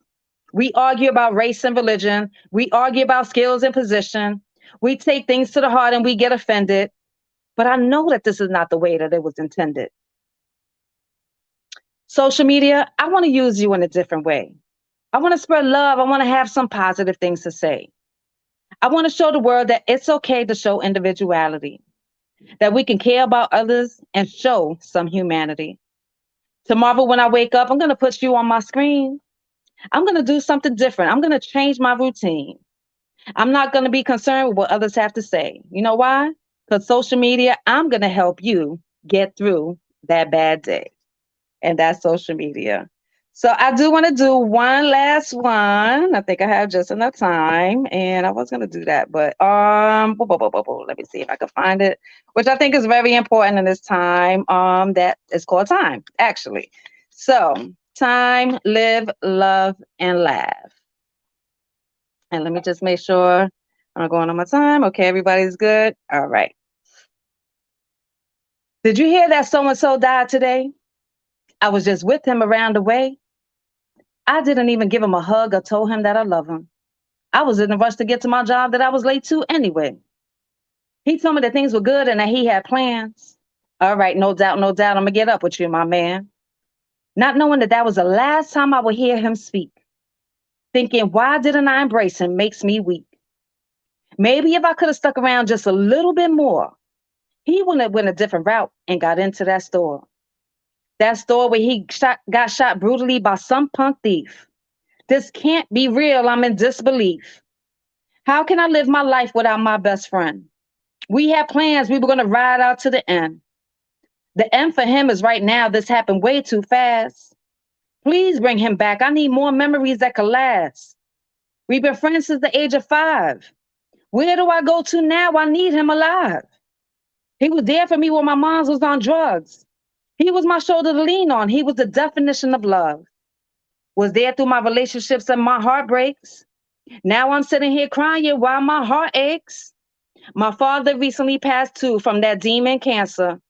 We argue about race and religion. We argue about skills and position. We take things to the heart and we get offended. But I know that this is not the way that it was intended. Social media, I want to use you in a different way. I want to spread love. I want to have some positive things to say. I want to show the world that it's okay to show individuality, that we can care about others and show some humanity. Tomorrow when I wake up, I'm going to put you on my screen. I'm going to do something different. I'm going to change my routine. I'm not going to be concerned with what others have to say. You know why? Because social media, I'm going to help you get through that bad day. And that's social media. So I do want to do one last one. I think I have just enough time, and I was gonna do that, but let me see if I can find it, which I think is very important in this time. That is called time, actually. So time, live, love, and laugh. And let me just make sure I'm going on my time. Okay, everybody's good. All right. Did you hear that so and so died today? I was just with him around the way. I didn't even give him a hug or told him that I love him. I was in a rush to get to my job that I was late to anyway. He told me that things were good and that he had plans. All right, no doubt, no doubt. I'm going to get up with you, my man. Not knowing that that was the last time I would hear him speak. Thinking, why didn't I embrace him makes me weak. Maybe if I could have stuck around just a little bit more, he wouldn't have went a different route and got into that store. That store where he got shot brutally by some punk thief. This can't be real. I'm in disbelief. How can I live my life without my best friend? We had plans. We were going to ride out to the end. The end for him is right now. This happened way too fast. Please bring him back. I need more memories that could last. We've been friends since the age of 5. Where do I go to now? I need him alive. He was there for me when my mom was on drugs. He was my shoulder to lean on. He was the definition of love. Was there through my relationships and my heartbreaks. Now I'm sitting here crying while my heart aches. My father recently passed too from that demon cancer.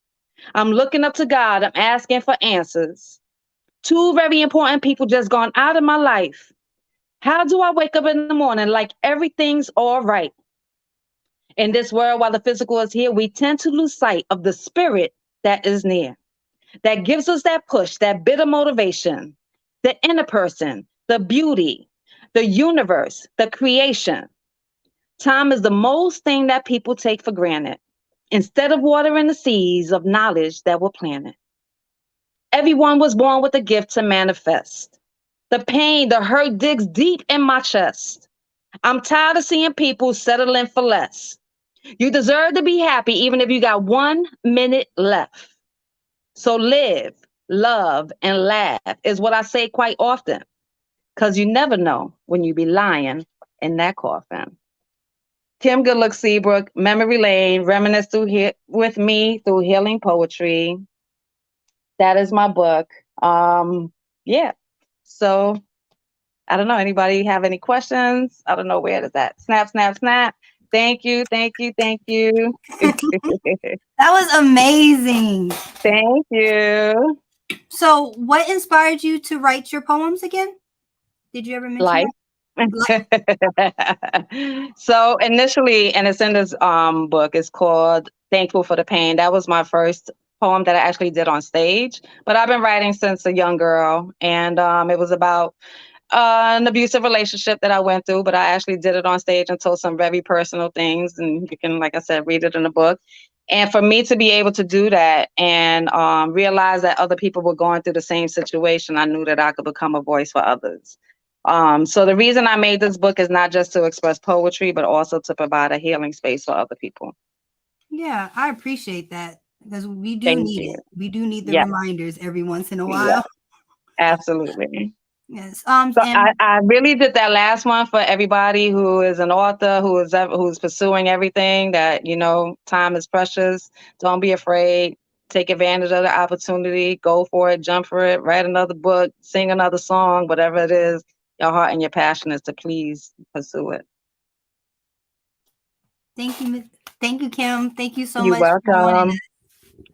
I'm looking up to God. I'm asking for answers. 2 very important people just gone out of my life. How do I wake up in the morning like everything's all right? In this world, while the physical is here, we tend to lose sight of the spirit that is near, that gives us that push, that bit of motivation, the inner person, the beauty, the universe, the creation. Time is the most thing that people take for granted, instead of watering the seeds of knowledge that were planted. Everyone was born with a gift to manifest. The pain, the hurt digs deep in my chest. I'm tired of seeing people settling for less. You deserve to be happy even if you got 1 minute left. So live, love, and laugh is what I say quite often, because you never know when you be lying in that coffin. Kim Goodluck Seabrook, Memory Lane, reminisce with me through healing poetry. That is my book. Yeah. So I don't know. Anybody have any questions? I don't know where is that. Snap, snap, snap. Thank you, thank you, thank you. That was amazing. Thank you. So, what inspired you to write your poems again? Did you ever mention Life. So initially, and it's in this book, it's called Thankful for the Pain. That was my first poem that I actually did on stage, but I've been writing since a young girl, and it was about an abusive relationship that I went through, but I actually did it on stage and told some very personal things, and you can, like I said, read it in the book. And for me to be able to do that and realize that other people were going through the same situation, I knew that I could become a voice for others. So the reason I made this book is not just to express poetry, but also to provide a healing space for other people. Yeah, I appreciate that, because we do Thank need you. it. We do need the Yes. reminders every once in a Yeah. while. Absolutely. Yes. So And I really did that last one for everybody who is an author, who's pursuing everything, that, time is precious. Don't be afraid. Take advantage of the opportunity. Go for it. Jump for it. Write another book. Sing another song. Whatever it is, your heart and your passion is to, please pursue it. thank you, Kim. Thank you so You're much for joining welcome. us.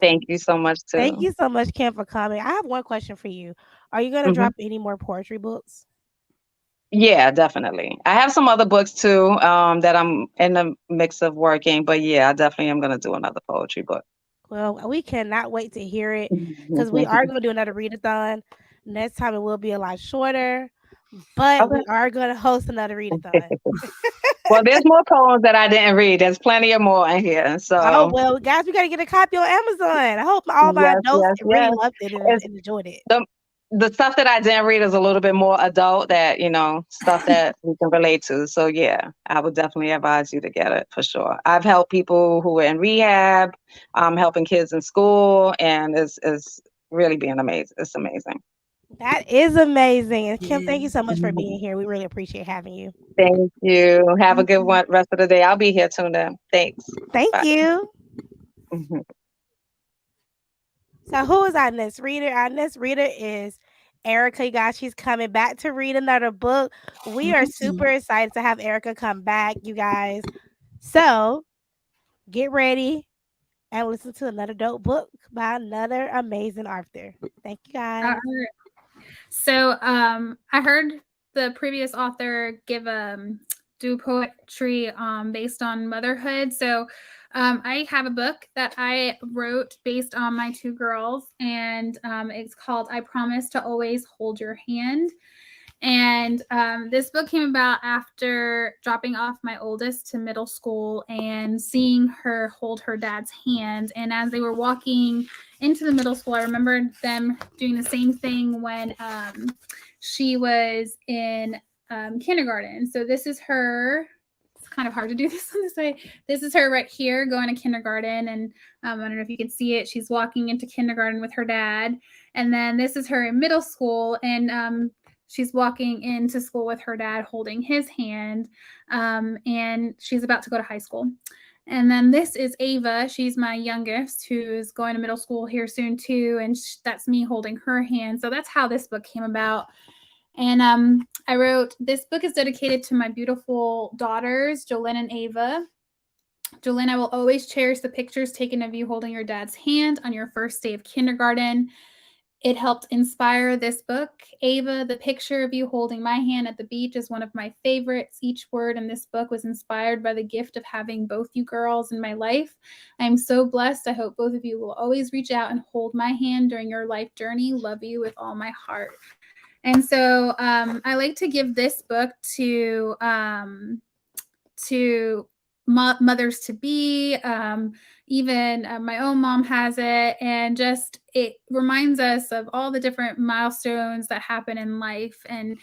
Thank you so much too. Thank you so much, Kim, for coming. I have one question for you. Are you going to Mhm. drop any more poetry books? Yeah, definitely. I have some other books too, that I'm in the mix of working, but yeah, I definitely am going to do another poetry book. Well, we cannot wait to hear it, because we are going to do another readathon. Next time it will be a lot shorter, but Okay. we are going to host another readathon. Well, there's more poems that I didn't read. There's plenty of more in here. Oh, So well, guys, we got to get a copy on Amazon. I hope all my yes, adults yes, really yes. loved it and It's enjoyed it. the stuff that I didn't read is a little bit more adult, that, stuff that we can relate to. So yeah, I would definitely advise you to get it for sure. I've helped people who are in rehab, helping kids in school, and it's really being amazing. It's amazing. That is amazing. And Kim, thank you so much for being here. We really appreciate having you. Thank you. Have a good one rest of the day. I'll be here tuned in. Thanks. Thank Bye. you. Mhm. So who is our next reader? Our next reader is Erica. You guys, she's coming back to read another book. We are super excited to have Erica come back, you guys. So get ready and listen to another dope book by another amazing author. Thank you guys. So I heard the previous author give do poetry based on motherhood. So I have a book that I wrote based on my two girls, and it's called I Promise to Always Hold Your Hand. And this book came about after dropping off my oldest to middle school and seeing her hold her dad's hand. And as they were walking into the middle school, I remembered them doing the same thing when she was in kindergarten. So this is her. It's kind of hard to do this on this way. This is her right here going to kindergarten. And I don't know if you can see it. She's walking into kindergarten with her dad. And then this is her in middle school. And she's walking into school with her dad holding his hand, and she's about to go to high school. And then this is Ava. She's my youngest, who's going to middle school here soon too, and that's me holding her hand. So that's how this book came about. And I wrote, this book is dedicated to my beautiful daughters, Jolene and Ava. Jolene, I will always cherish the pictures taken of you holding your dad's hand on your first day of kindergarten. It helped inspire this book. Ava, the picture of you holding my hand at the beach is one of my favorites. Each word in this book was inspired by the gift of having both you girls in my life. I am so blessed. I hope both of you will always reach out and hold my hand during your life journey. Love you with all my heart. And so I like to give this book to mothers to be, even my own mom has it, and just it reminds us of all the different milestones that happen in life. And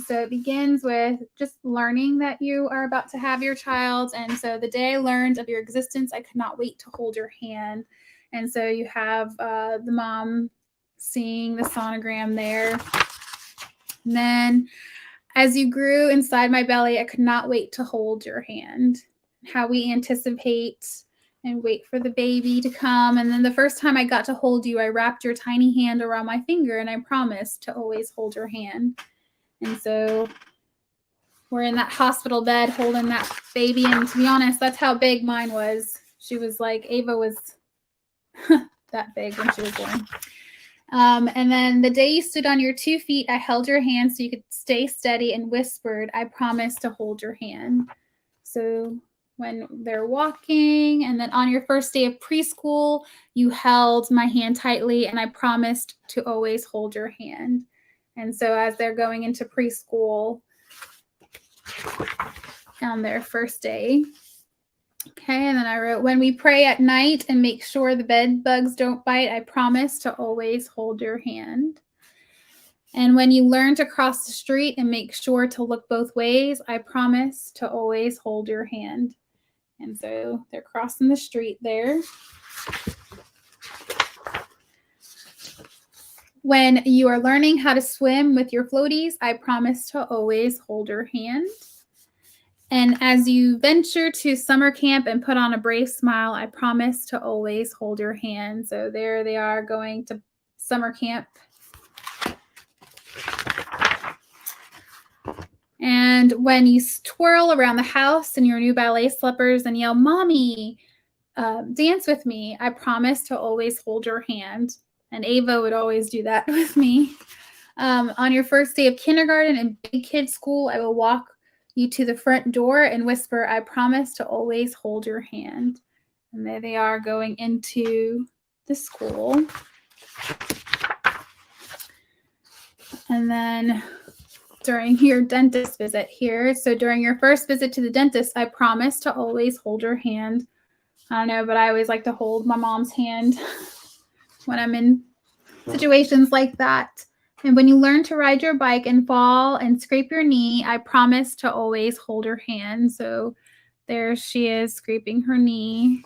so it begins with just learning that you are about to have your child. And so the day I learned of your existence, I could not wait to hold your hand. And so you have the mom seeing the sonogram there. And then as you grew inside my belly, I could not wait to hold your hand. How we anticipate and wait for the baby to come. And then the first time I got to hold you, I wrapped your tiny hand around my finger and I promised to always hold your hand. And so we're in that hospital bed holding that baby. And to be honest, that's how big mine was. She was like, Ava was that big when she was born. And then the day you stood on your 2 feet, I held your hand so you could stay steady and whispered, I promise to hold your hand. So when they're walking, and then on your first day of preschool, you held my hand tightly and I promised to always hold your hand. And so as they're going into preschool on their first day. Okay, and then I wrote, when we pray at night and make sure the bed bugs don't bite, I promise to always hold your hand. And when you learn to cross the street and make sure to look both ways, I promise to always hold your hand. And so they're crossing the street there. When you are learning how to swim with your floaties, I promise to always hold your hand. And as you venture to summer camp and put on a brave smile, I promise to always hold your hand. So there they are going to summer camp. And when you twirl around the house in your new ballet slippers and yell, Mommy, dance with me, I promise to always hold your hand. And Ava would always do that with me. On your first day of kindergarten and big kid school, I will walk you to the front door and whisper, I promise to always hold your hand. And there they are going into the school. And then during your dentist visit here, so during your first visit to the dentist, I promise to always hold your hand. I don't know, but I always like to hold my mom's hand when I'm in situations like that. And when you learn to ride your bike and fall and scrape your knee, I promise to always hold your hand. So there she is scraping her knee.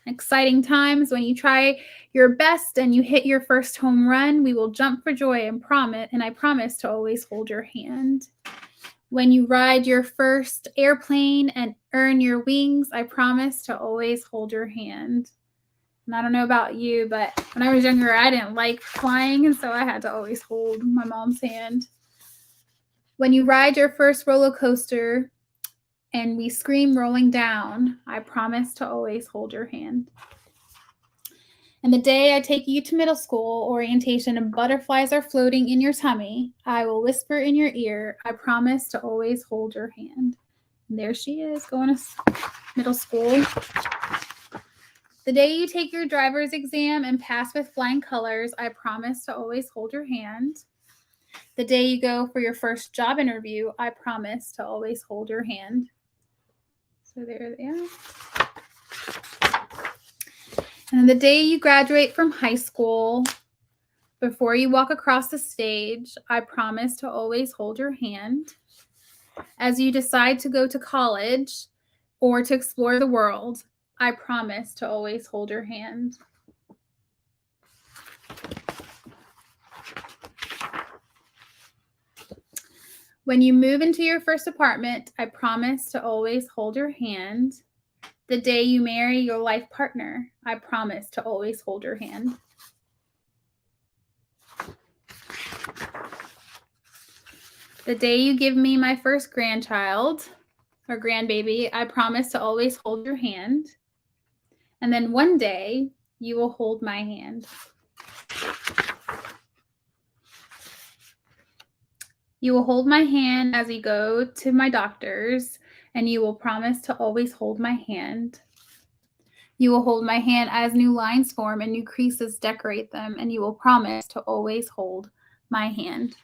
Exciting times when you try your best and you hit your first home run. We will jump for joy and I promise to always hold your hand. When you ride your first airplane and earn your wings, I promise to always hold your hand. And I don't know about you, but when I was younger, I didn't like flying, and so I had to always hold my mom's hand. When you ride your first roller coaster and we scream rolling down, I promise to always hold your hand. And the day I take you to middle school orientation and butterflies are floating in your tummy, I will whisper in your ear, I promise to always hold your hand. And there she is, going to middle school. The day you take your driver's exam and pass with flying colors, I promise to always hold your hand. The day you go for your first job interview, I promise to always hold your hand. So there they are. And the day you graduate from high school, before you walk across the stage, I promise to always hold your hand. As you decide to go to college or to explore the world, I promise to always hold your hand. When you move into your first apartment, I promise to always hold your hand. The day you marry your life partner, I promise to always hold your hand. The day you give me my first grandchild or grandbaby, I promise to always hold your hand. And then one day you will hold my hand. You will hold my hand as we go to my doctor's, and you will promise to always hold my hand. You will hold my hand as new lines form and new creases decorate them, and you will promise to always hold my hand.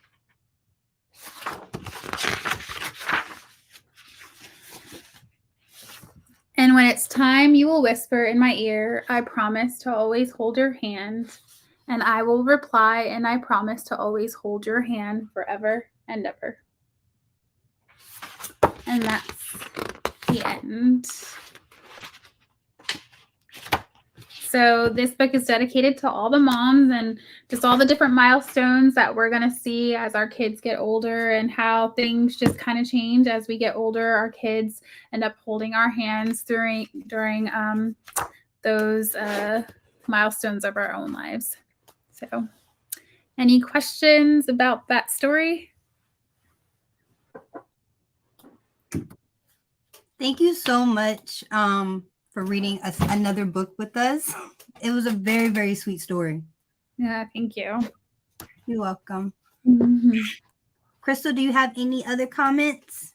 And when it's time, you will whisper in my ear, I promise to always hold your hand. And I will reply, and I promise to always hold your hand forever and ever. And that's the end. So this book is dedicated to all the moms and just all the different milestones that we're going to see as our kids get older and how things just kind of change as we get older. Our kids end up holding our hands during those milestones of our own lives. So any questions about that story? Thank you so much for reading another book with us. It was a very, very sweet story. Yeah, thank you. You're welcome. Mm-hmm. Crystal, do you have any other comments?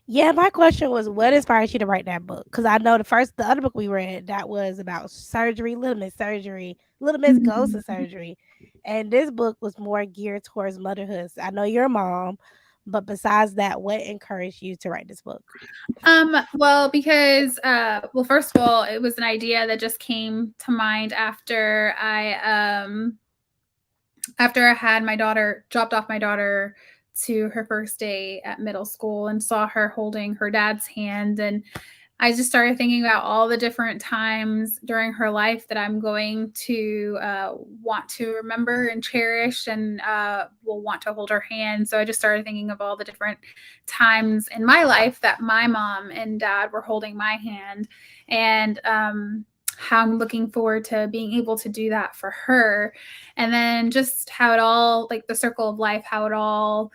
Yeah, my question was, what inspired you to write that book? Because I know the other book we read, that was about surgery, Little Miss Surgery, Little Miss Goes to Surgery. And this book was more geared towards motherhood. I know you're a mom, but besides that, what encouraged you to write this book? Well, because, first of all, it was an idea that just came to mind after I had my daughter, dropped off my daughter to her first day at middle school and saw her holding her dad's hand. And I just started thinking about all the different times during her life that I'm going to want to remember and cherish and will want to hold her hand. So I just started thinking of all the different times in my life that my mom and dad were holding my hand, and how I'm looking forward to being able to do that for her. And then just how it all, like the circle of life, how it all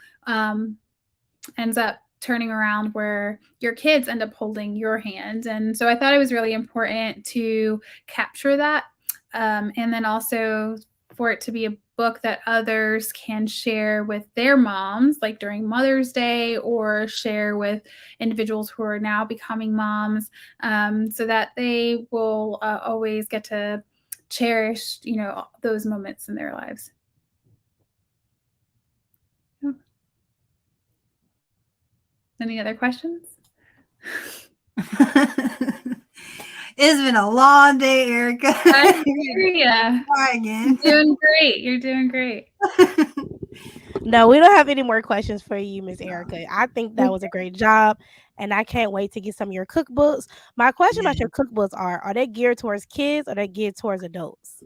ends up turning around where your kids end up holding your hand. And so I thought it was really important to capture that. And then also for it to be a book that others can share with their moms, like during Mother's Day, or share with individuals who are now becoming moms, so that they will always get to cherish, those moments in their lives. Any other questions? It's been a long day, Erica. I hear ya. Try again. You're doing great. You're doing great. No, we don't have any more questions for you, Miss Erica. I think that was a great job, and I can't wait to get some of your cookbooks. My question about your cookbooks are they geared towards kids or they geared towards adults?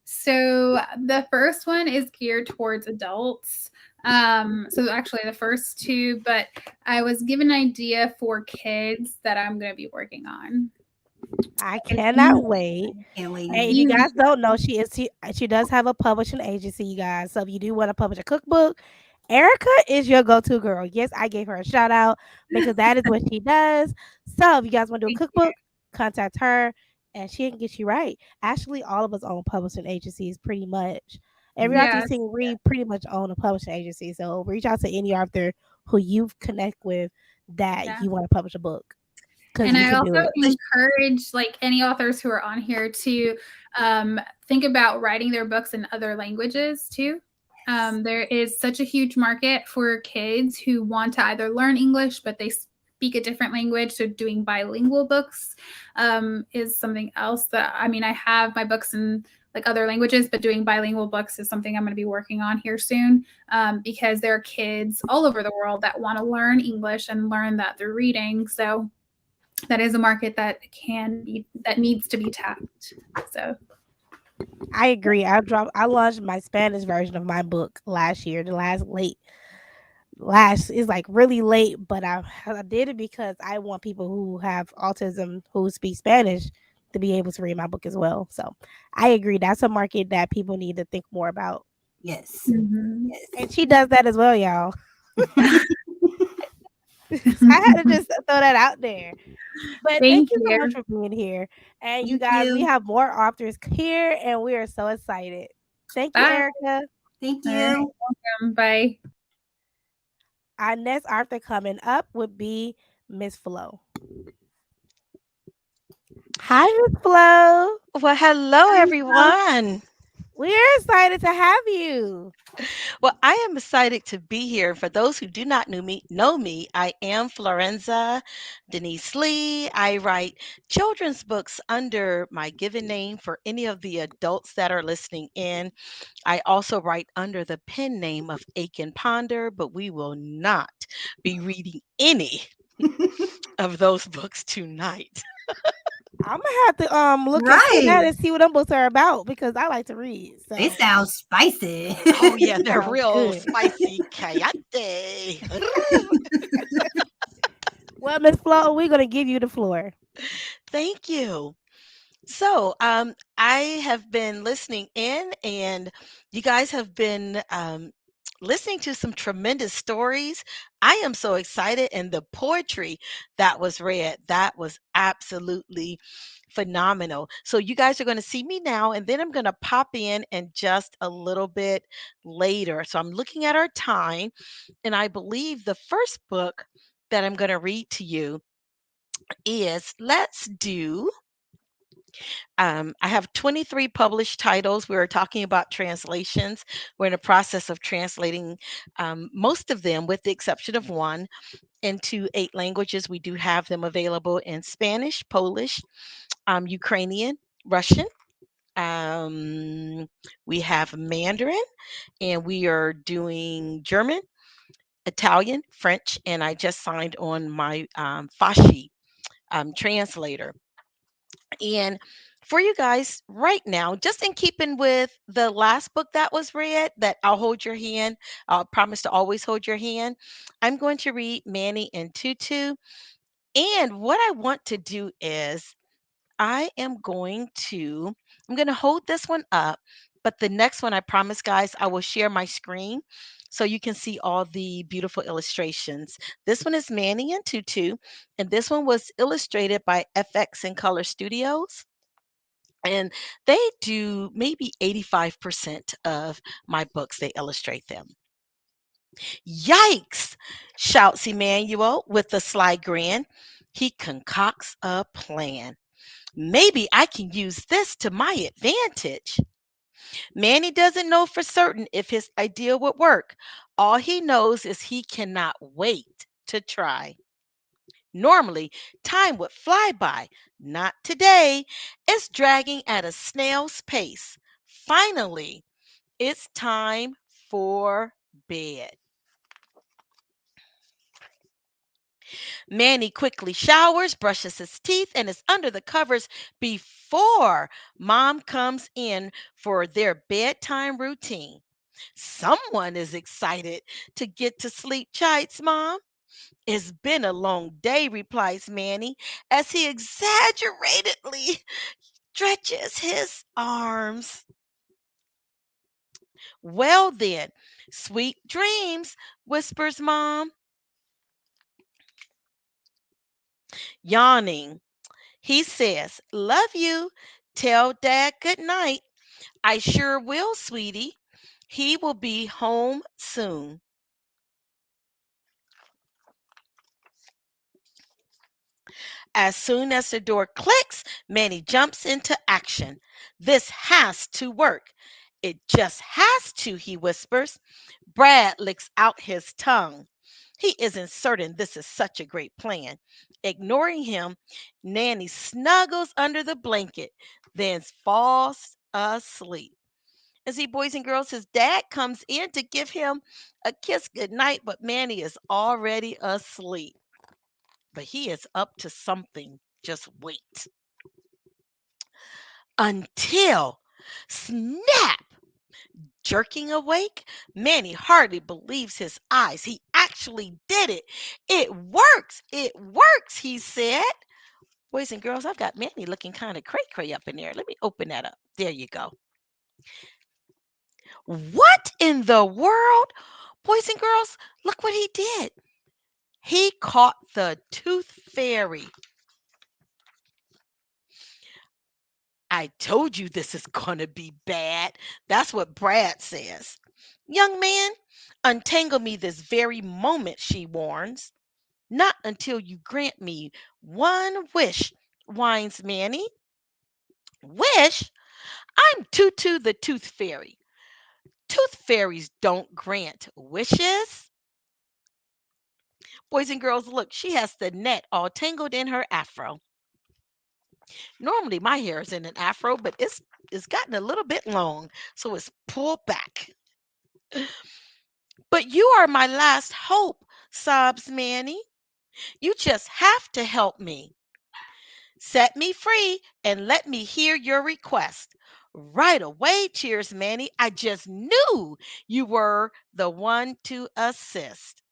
So the first one is geared towards adults. So actually the first two, but I was given an idea for kids that I'm going to be working on. I cannot wait. Can't wait. And if you guys don't know, she does have a publishing agency, you guys. So if you do want to publish a cookbook, Erica is your go-to girl. Yes, I gave her a shout out because that is what she does. So if you guys want to do a cookbook, contact her and she can get you right. Actually, all of us own publishing agencies pretty much. Every author you Yes. see, we pretty much own a publishing agency. So reach out to any author who you connect with that Yeah. you want to publish a book. And you I can do also it. encourage like any authors who are on here to think about writing their books in other languages too. There is such a huge market for kids who want to either learn English, but they speak a different language. So doing bilingual books is something else that, I mean, I have my books in like other languages, but doing bilingual books is something I'm going to be working on here soon because there are kids all over the world that want to learn English and learn that through reading. So that is a market that needs to be tapped. So I agree. I launched my Spanish version of my book last year. Last is like really late, but I did it because I want people who have autism who speak Spanish to be able to read my book as well. So I agree. That's a market that people need to think more about. Yes. Yes. And she does that as well, y'all. I had to just throw that out there. But thank you so much for being here. And you guys, we have more authors here and we are so excited. Thank you, Bye. Erica. Thank All you. right, welcome. Bye. Our next author coming up would be Miss Flo. Hi, Miss Flo. Well, hello, everyone. We're excited to have you. Well, I am excited to be here. For those who do not know me, I am Florenza Denise Lee. I write children's books under my given name for any of the adults that are listening in. I also write under the pen name of Aiken Ponder, but we will not be reading any of those books tonight. I'm gonna have to look into that and see what them books are about because I like to read. So They sound spicy. Oh yeah, they're Sounds real good. spicy cayate. Well, Miss Flo, we're gonna give you the floor. Thank you. So, I have been listening in, and you guys have been listening to some tremendous stories. I am so excited, and the poetry that was read, that was absolutely phenomenal. So, you guys are going to see me now, and then I'm going to pop in just a little bit later. So, I'm looking at our time, and I believe the first book that I'm going to read to you is let's do I have 23 published titles. We were talking about translations. We're in the process of translating most of them, with the exception of one, into 8 languages. We do have them available in Spanish, Polish, Ukrainian, Russian. We have Mandarin, and we are doing German, Italian, French, and I just signed on my Fashi translator. And for you guys right now, just in keeping with the last book that was read, that I'll hold your hand, I'll promise to always hold your hand. I'm going to read Manny and Tutu. And what I want to do is I'm going to hold this one up, but the next one, I promise, guys, I will share my screen so you can see all the beautiful illustrations. This one is Manny and Tutu, and this one was illustrated by FX and Color Studios. And they do maybe 85% of my books, they illustrate them. Yikes, shouts Emmanuel with a sly grin. He concocts a plan. Maybe I can use this to my advantage. Manny doesn't know for certain if his idea would work. All he knows is he cannot wait to try. Normally, time would fly by. Not today. It's dragging at a snail's pace. Finally, it's time for bed. Manny quickly showers, brushes his teeth, and is under the covers before Mom comes in for their bedtime routine. Someone is excited to get to sleep, chides Mom. It's been a long day, replies Manny as he exaggeratedly stretches his arms. Well, then, sweet dreams, whispers Mom. Yawning, he says, love you. Tell Dad good night. I sure will, sweetie. He will be home soon. As soon as the door clicks, Manny jumps into action. This has to work. It just has to, he whispers. Brad licks out his tongue. He isn't certain this is such a great plan. Ignoring him, Nanny snuggles under the blanket, then falls asleep. And see, boys and girls, his dad comes in to give him a kiss goodnight, but Manny is already asleep. But he is up to something. Just wait. Until snap! Jerking awake, Manny hardly believes his eyes. He actually did it. It works. It works, he said. Boys and girls, I've got Manny looking kind of cray-cray up in there. Let me open that up. There you go. What in the world? Boys and girls, look what he did. He caught the tooth fairy. I told you this is going to be bad. That's what Brad says. Young man, untangle me this very moment, she warns. Not until you grant me one wish, whines Manny. Wish? I'm Tutu the Tooth Fairy. Tooth fairies don't grant wishes. Boys and girls, look, she has the net all tangled in her afro. Normally my hair is in an afro, but it's gotten a little bit long, so it's pulled back. But you are my last hope, sobs Manny. You just have to help me. Set me free and let me hear your request. Right away, cheers Manny. I just knew you were the one to assist.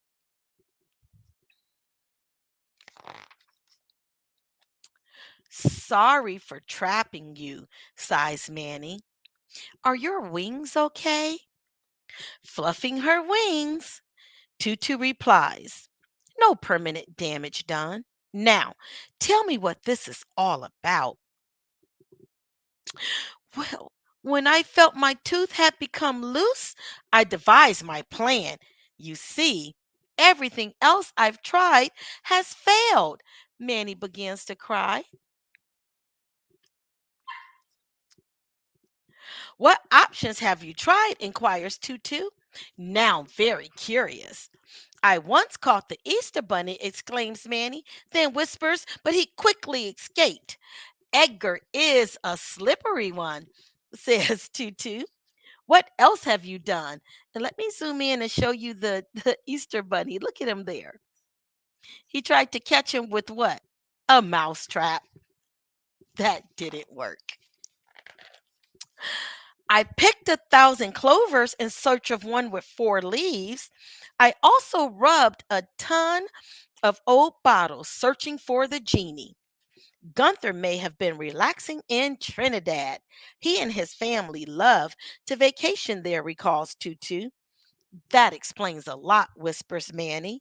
Sorry for trapping you, sighs Manny. Are your wings okay? Fluffing her wings, Tutu replies. No permanent damage done. Now, tell me what this is all about. Well, when I felt my tooth had become loose, I devised my plan. You see, everything else I've tried has failed. Manny begins to cry. What options have you tried? Inquires Tutu, now very curious. I once caught the Easter Bunny, exclaims Manny, then whispers, but he quickly escaped. Edgar is a slippery one, says Tutu. What else have you done? And let me zoom in and show you the Easter Bunny. Look at him there. He tried to catch him with what? A mouse trap. That didn't work. I picked 1,000 clovers in search of one with 4 leaves. I also rubbed a ton of old bottles searching for the genie. Gunther may have been relaxing in Trinidad. He and his family love to vacation there, recalls Tutu. That explains a lot, whispers Manny.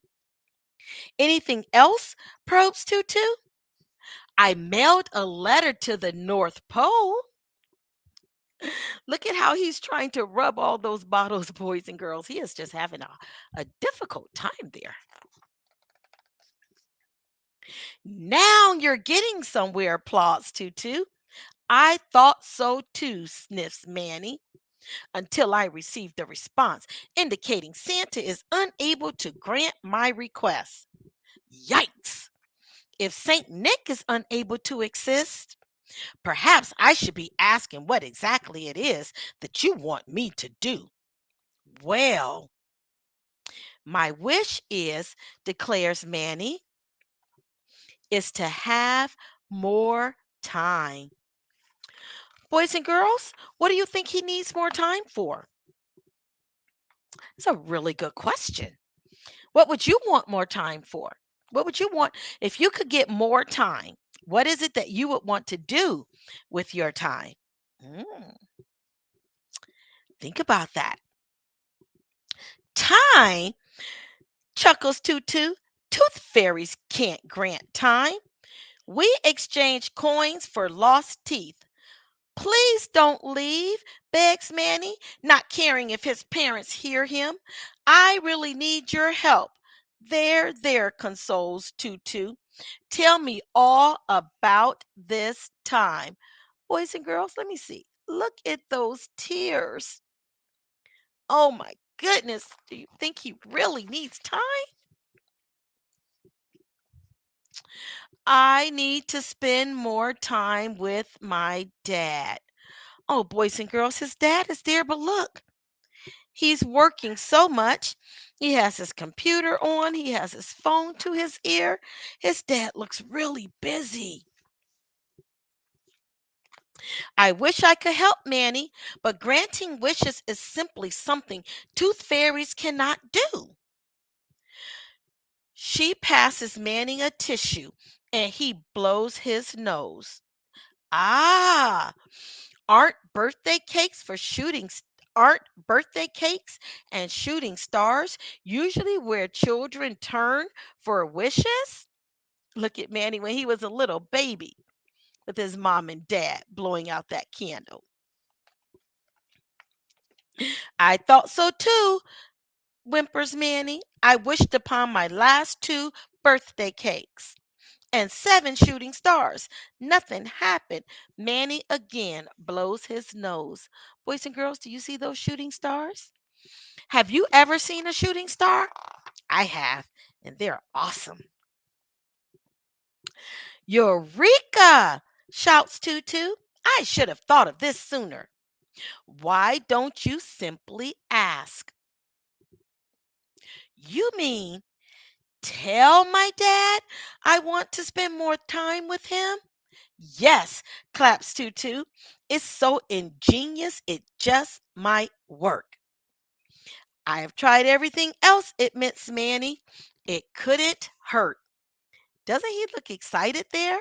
Anything else? Probes Tutu. I mailed a letter to the North Pole. Look at how he's trying to rub all those bottles, boys and girls. He is just having a difficult time there. Now you're getting somewhere, applauds Tutu. I thought so too, sniffs Manny, until I received a response indicating Santa is unable to grant my request. Yikes! If Saint Nick is unable to assist, perhaps I should be asking what exactly it is that you want me to do. Well, my wish is, declares Manny, is to have more time. Boys and girls, what do you think he needs more time for? It's a really good question. What would you want more time for? What would you want if you could get more time? What is it that you would want to do with your time? Mm, think about that. Time, chuckles Tutu. Tooth fairies can't grant time. We exchange coins for lost teeth. Please don't leave, begs Manny, not caring if his parents hear him. I really need your help. There, consoles Tutu. Tell me all about this time. Boys and girls, let me see. Look at those tears. Oh my goodness. Do you think he really needs time? I need to spend more time with my dad. Oh, boys and girls, his dad is there, but look, he's working so much. He has his computer on, he has his phone to his ear. His dad looks really busy. I wish I could help Manny, but granting wishes is simply something tooth fairies cannot do. She passes Manny a tissue and he blows his nose. Ah, aren't birthday cakes for aren't birthday cakes and shooting stars usually where children turn for wishes? Look at Manny when he was a little baby with his mom and dad blowing out that candle. I thought so too, whimpers Manny. I wished upon my last two birthday cakes and 7 shooting stars. Nothing happened. Manny again blows his nose. Boys and girls, do you see those shooting stars? Have you ever seen a shooting star? I have, and they're awesome. Eureka! Shouts Tutu. I should have thought of this sooner. Why don't you simply ask? You mean tell my dad I want to spend more time with him? Yes, claps Tutu. It's so ingenious, it just might work. I have tried everything else, admits Manny. It couldn't hurt. Doesn't he look excited there?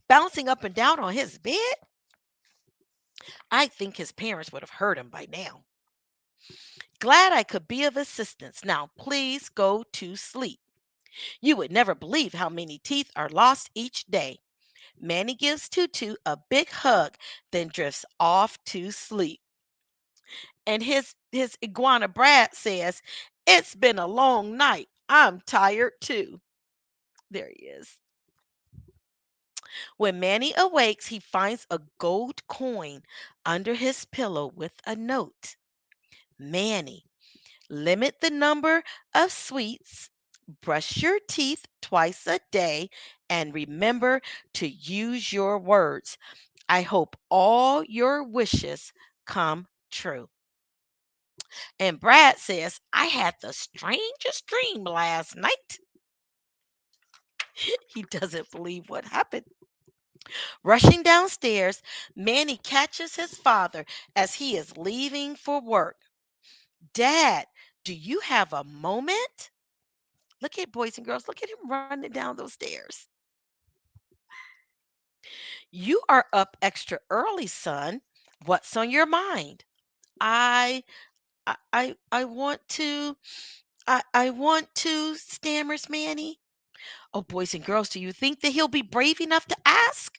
Bouncing up and down on his bed? I think his parents would have heard him by now. Glad I could be of assistance. Now, please go to sleep. You would never believe how many teeth are lost each day. Manny gives Tutu a big hug, then drifts off to sleep. And his iguana Brad says, "It's been a long night. I'm tired too." There he is. When Manny awakes, he finds a gold coin under his pillow with a note. Manny, limit the number of sweets, brush your teeth twice a day, and remember to use your words. I hope all your wishes come true. And Brad says, I had the strangest dream last night. He doesn't believe what happened. Rushing downstairs, Manny catches his father as he is leaving for work. Dad, do you have a moment? Look at boys and girls. Look at him running down those stairs. You are up extra early, son. What's on your mind? I I want to I want to, stammers Manny. Oh, boys and girls, do you think that he'll be brave enough to ask?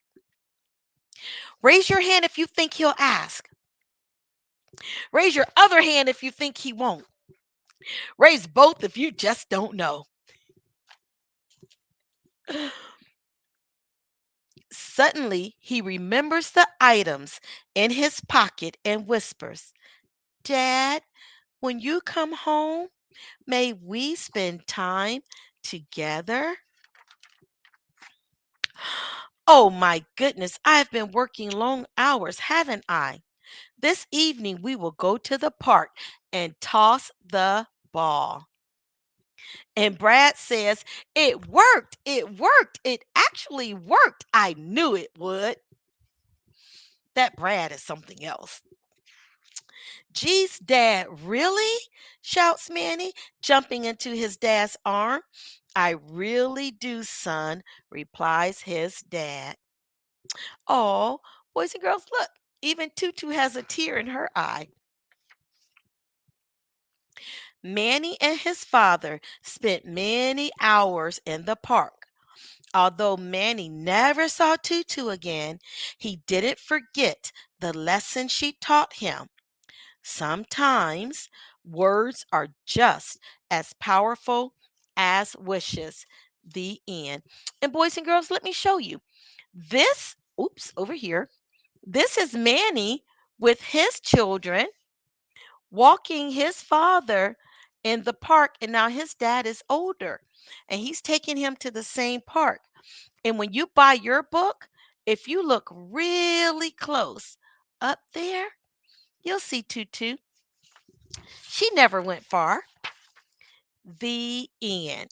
Raise your hand if you think he'll ask. Raise your other hand if you think he won't. Raise both if you just don't know. Suddenly, he remembers the items in his pocket and whispers, Dad, when you come home, may we spend time together? Oh my goodness, I've been working long hours, haven't I? This evening we will go to the park and toss the ball. And Brad says, it worked. It worked. It actually worked. I knew it would. That Brad is something else. Geez, Dad, really? Shouts Manny, jumping into his dad's arm. I really do, son, replies his dad. Oh, boys and girls, look, even Tutu has a tear in her eye. Manny and his father spent many hours in the park. Although Manny never saw Tutu again, he didn't forget the lesson she taught him. Sometimes words are just as powerful as wishes. The end. And boys and girls, let me show you. This, oops, over here. This is Manny with his children walking his father in the park. And now his dad is older and he's taking him to the same park. And when you buy your book, if you look really close up there, you'll see Tutu. She never went far. The end.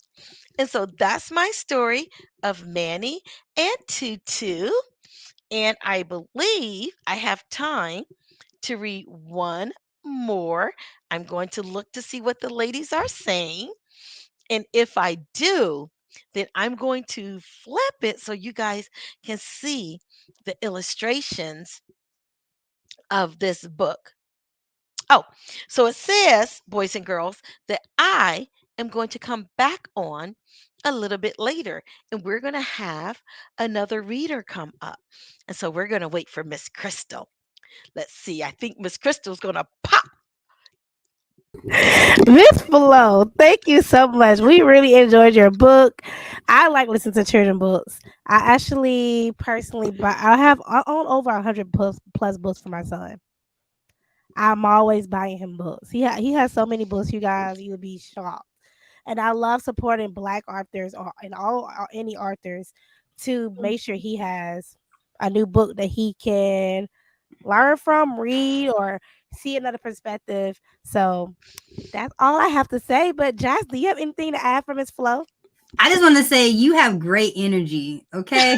And so that's my story of Manny and Tutu. And I believe I have time to read one more. I'm going to look to see what the ladies are saying. And if I do, then I'm going to flip it so you guys can see the illustrations of this book. Oh, so it says, boys and girls, that I am going to come back on a little bit later and we're going to have another reader come up. And so we're going to wait for Miss Crystal. Let's see. I think Miss Crystal's going to pop. Miss Flo, thank you so much. We really enjoyed your book. I like listening to children books. I actually personally I own over 100 plus books for my son. I'm always buying him books. He has so many books, you guys, you'll be shocked. And I love supporting Black authors or any authors to make sure he has a new book that he can learn from, read, or see another perspective. So that's all I have to say. But Jazz, do you have anything to add from Miss Flo? I just want to say you have great energy, okay?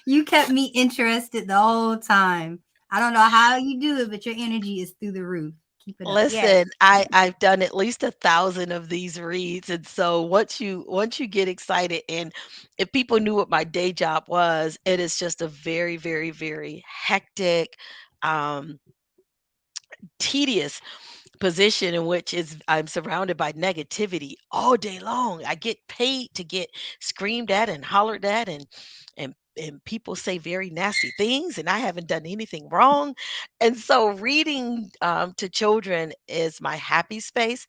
You kept me interested the whole time. I don't know how you do it, but your energy is through the roof. Keep it up. Listen, Yes. I've done at least 1,000 of these reads, and so once you get excited, and if people knew what my day job was, it is just a very, very, very hectic, tedious position in which I'm surrounded by negativity all day long. I get paid to get screamed at and hollered at, and people say very nasty things, and I haven't done anything wrong. And so reading to children is my happy space.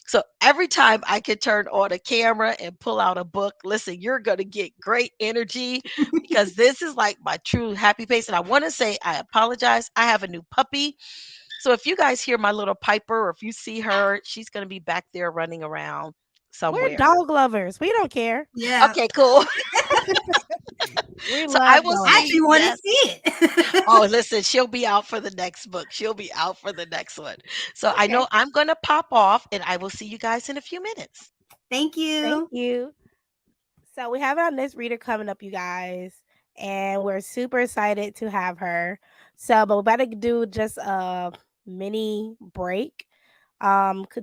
So every time I can turn on a camera and pull out a book, listen, you're going to get great energy because this is like my true happy place. And I want to say, I apologize. I have a new puppy. So if you guys hear my little Piper, or if you see her, she's going to be back there running around somewhere. We're dog lovers. We don't care. Yeah. Okay, cool. We So love I will dogs. I actually want to yes. see it. Oh, listen, she'll be out for the next book. She'll be out for the next one. So I know I'm going to pop off, and I will see you guys in a few minutes. Thank you. Thank you. So we have our next reader coming up, you guys, and we're super excited to have her. So, but we're about to do just a mini break.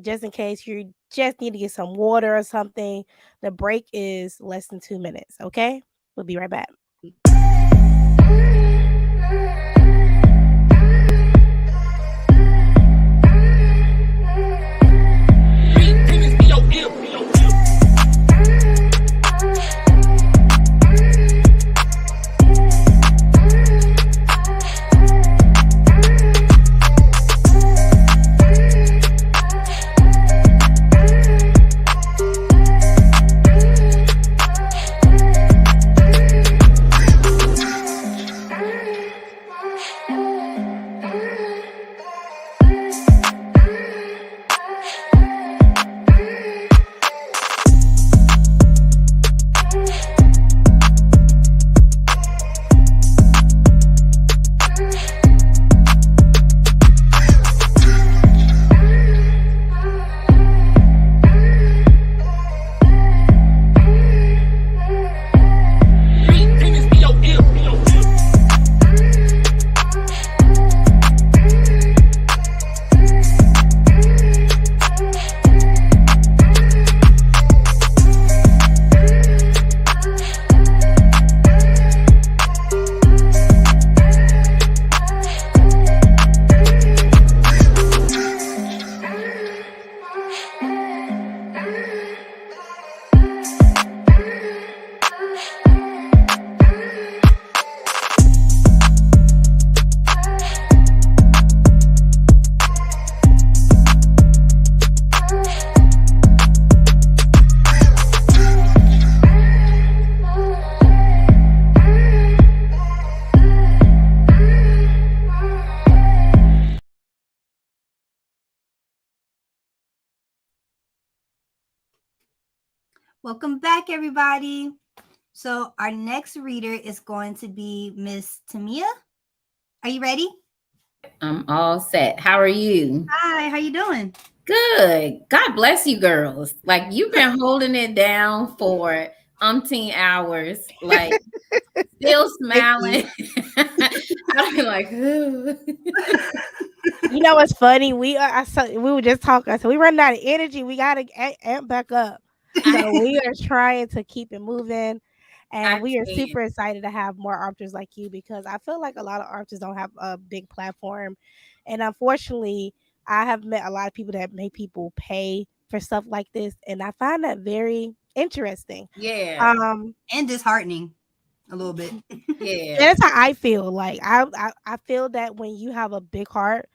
Just in case you just need to get some water or something. The break is less than 2 minutes. Okay, we'll be right back. Welcome back, everybody. So our next reader is going to be Miss Tamia. Are you ready? I'm all set. How are you? Hi, how you doing? Good. God bless you girls. Like you've been holding it down for umpteen hours, like still smiling. I've been like, You know what's funny? We were just talking. So we run out of energy. We gotta amp back up. So we are trying to keep it moving, and we are super excited to have more artists like you because I feel like a lot of artists don't have a big platform, and unfortunately, I have met a lot of people that make people pay for stuff like this, and I find that very interesting. Yeah. And disheartening a little bit. Yeah. That's how I feel. Like I feel that when you have a big heart,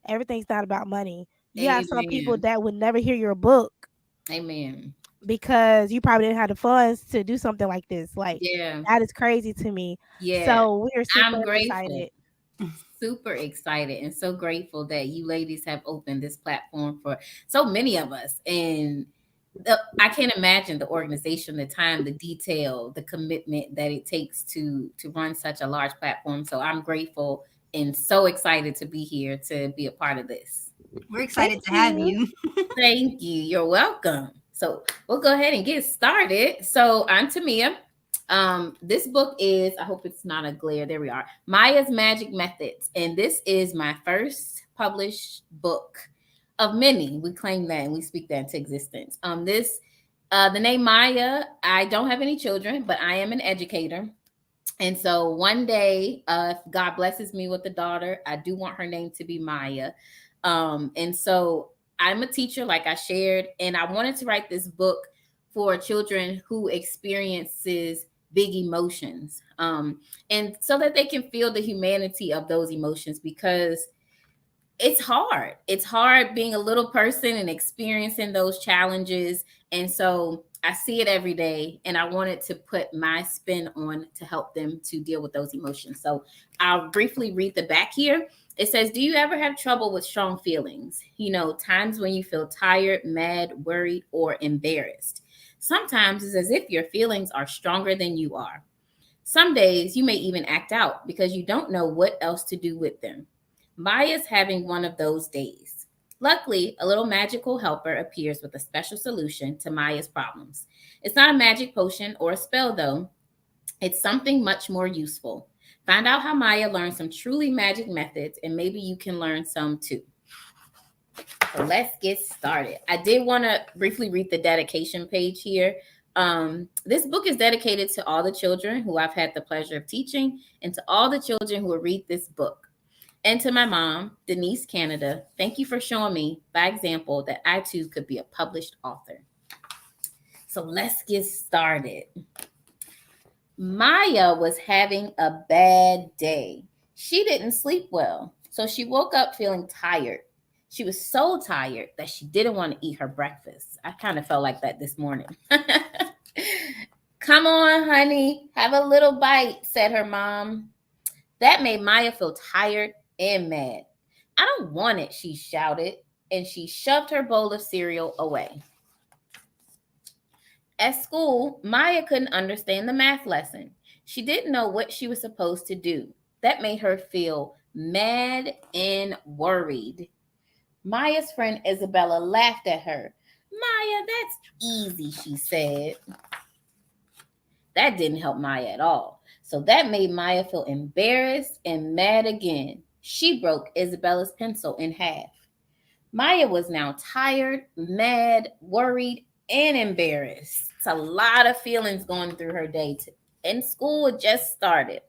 everything's not about money. You have some people Amen. that would never hear your book Amen. because you probably didn't have the funds to do something like this. Like Yeah. that is crazy to me. Yeah. So we are super I'm grateful. excited. Super excited and so grateful that you ladies have opened this platform for so many of us. And I can't imagine the organization, the time, the detail, the commitment that it takes to run such a large platform. So I'm grateful and so excited to be here to be a part of this. We're excited to have you. Thank you. You're welcome. So we'll go ahead and get started. So I'm Tamia. This book is, I hope it's not a glare. There we are. Maya's Magic Methods. And this is my first published book of many. We claim that and we speak that into existence. The name Maya, I don't have any children, but I am an educator. And so one day, if God blesses me with a daughter, I do want her name to be Maya. And so I'm a teacher, like I shared, and I wanted to write this book for children who experiences big emotions, and so that they can feel the humanity of those emotions, because it's hard. It's hard being a little person and experiencing those challenges. And so I see it every day, and I wanted to put my spin on to help them to deal with those emotions. So I'll briefly read the back here. It says, do you ever have trouble with strong feelings? You know, times when you feel tired, mad, worried, or embarrassed. Sometimes it's as if your feelings are stronger than you are. Some days you may even act out because you don't know what else to do with them. Maya's having one of those days. Luckily, a little magical helper appears with a special solution to Maya's problems. It's not a magic potion or a spell, though. It's something much more useful. Find out how Maya learned some truly magic methods, and maybe you can learn some too. So let's get started. I did want to briefly read the dedication page here. This book is dedicated to all the children who I've had the pleasure of teaching, and to all the children who will read this book. And to my mom, Denise Canada, thank you for showing me by example that I too could be a published author. So let's get started. Maya was having a bad day. She didn't sleep well, so she woke up feeling tired. She was so tired that she didn't want to eat her breakfast. I kind of felt like that this morning. Come on, honey, have a little bite, said her mom. That made Maya feel tired and mad. I don't want it, she shouted, and she shoved her bowl of cereal away. At school, Maya couldn't understand the math lesson. She didn't know what she was supposed to do. That made her feel mad and worried. Maya's friend Isabella laughed at her. Maya, that's easy, she said. That didn't help Maya at all. So that made Maya feel embarrassed and mad again. She broke Isabella's pencil in half. Maya was now tired, mad, worried, and embarrassed. It's a lot of feelings going through her day, and school had just started.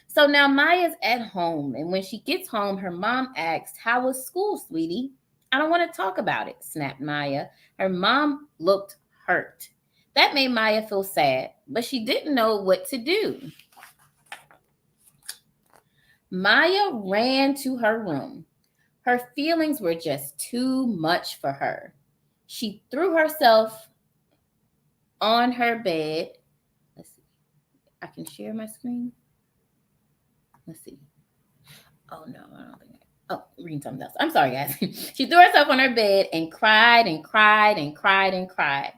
So now Maya's at home, and when she gets home, her mom asks, how was school, sweetie? I don't want to talk about it, snapped Maya. Her mom looked hurt. That made Maya feel sad, but she didn't know what to do. Maya ran to her room. Her feelings were just too much for her. She threw herself on her bed. Let's see. I can share my screen. Let's see. Oh, no, I don't think reading something else. I'm sorry, guys. She threw herself on her bed and cried and cried and cried and cried.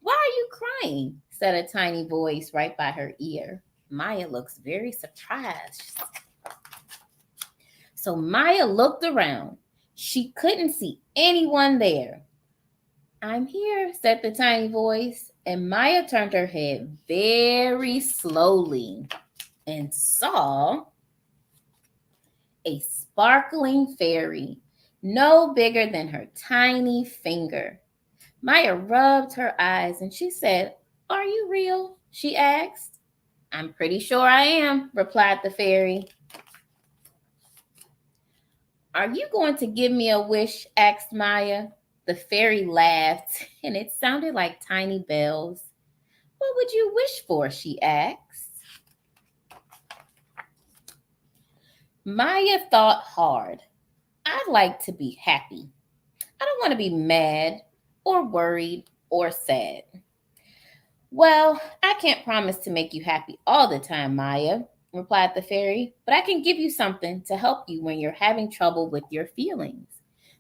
Why are you crying? Said a tiny voice right by her ear. Maya looks very surprised. So Maya looked around. She couldn't see anyone there. I'm here, said the tiny voice, and Maya turned her head very slowly and saw a sparkling fairy, no bigger than her tiny finger. Maya rubbed her eyes and she said, "Are you real?" she asked. "I'm pretty sure I am," replied the fairy. "Are you going to give me a wish?" asked Maya. The fairy laughed and it sounded like tiny bells. "What would you wish for?" she asked. Maya thought hard. "I'd like to be happy. I don't want to be mad or worried or sad." "Well, I can't promise to make you happy all the time, Maya," replied the fairy, "but I can give you something to help you when you're having trouble with your feelings.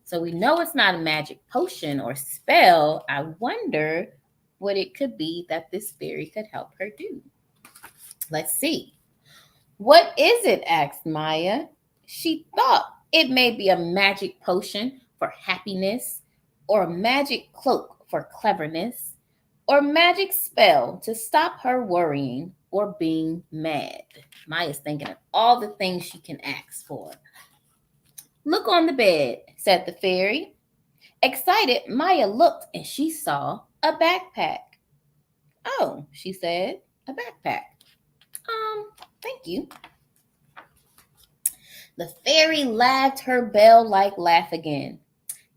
So we know it's not a magic potion or spell. I wonder what it could be that this fairy could help her do. Let's see. What is it?" asked Maya. She thought it may be a magic potion for happiness, or a magic cloak for cleverness, or magic spell to stop her worrying or being mad. Maya's thinking of all the things she can ask for. "Look on the bed," said the fairy. Excited, Maya looked and she saw a backpack. "Oh," she said, "a backpack. Thank you." The fairy laughed her bell-like laugh again.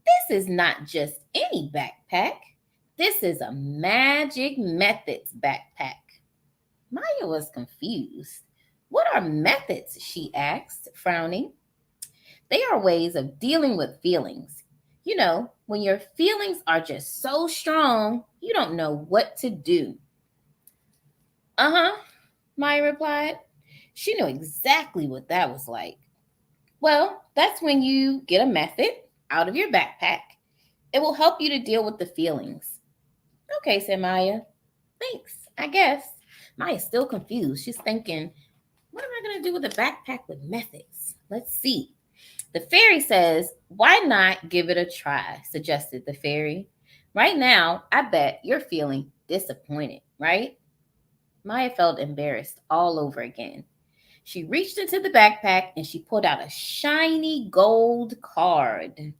"This is not just any backpack. This is a magic methods backpack." Maya was confused. "What are methods?" she asked, frowning. "They are ways of dealing with feelings. You know, when your feelings are just so strong, you don't know what to do." "Uh-huh," Maya replied. She knew exactly what that was like. "Well, that's when you get a method out of your backpack. It will help you to deal with the feelings." "Okay," said Maya. "Thanks, I guess." Maya's still confused. She's thinking, what am I going to do with a backpack with methods? Let's see. The fairy says, "Why not give it a try?" suggested the fairy. "Right now, I bet you're feeling disappointed, right?" Maya felt embarrassed all over again. She reached into the backpack and she pulled out a shiny gold card.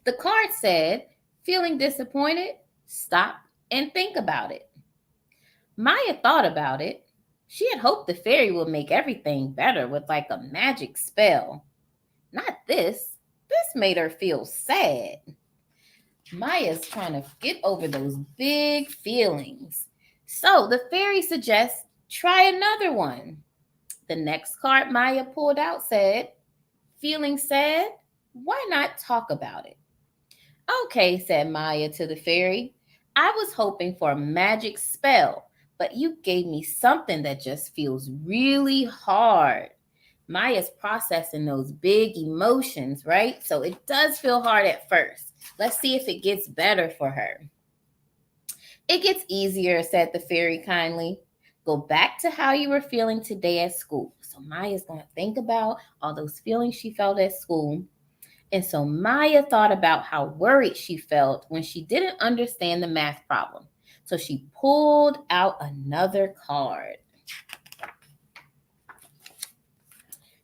The card said, "Feeling disappointed? Stop and think about it." Maya thought about it. She had hoped the fairy would make everything better with like a magic spell. Not this. This made her feel sad. Maya's trying to get over those big feelings. So the fairy suggests try another one. The next card Maya pulled out said, "Feeling sad? Why not talk about it?" "Okay," said Maya to the fairy. "I was hoping for a magic spell, but you gave me something that just feels really hard." Maya's processing those big emotions, right? So it does feel hard at first. Let's see if it gets better for her. "It gets easier," said the fairy kindly. "Go back to how you were feeling today at school." So Maya's going to think about all those feelings she felt at school. And so Maya thought about how worried she felt when she didn't understand the math problem. So she pulled out another card.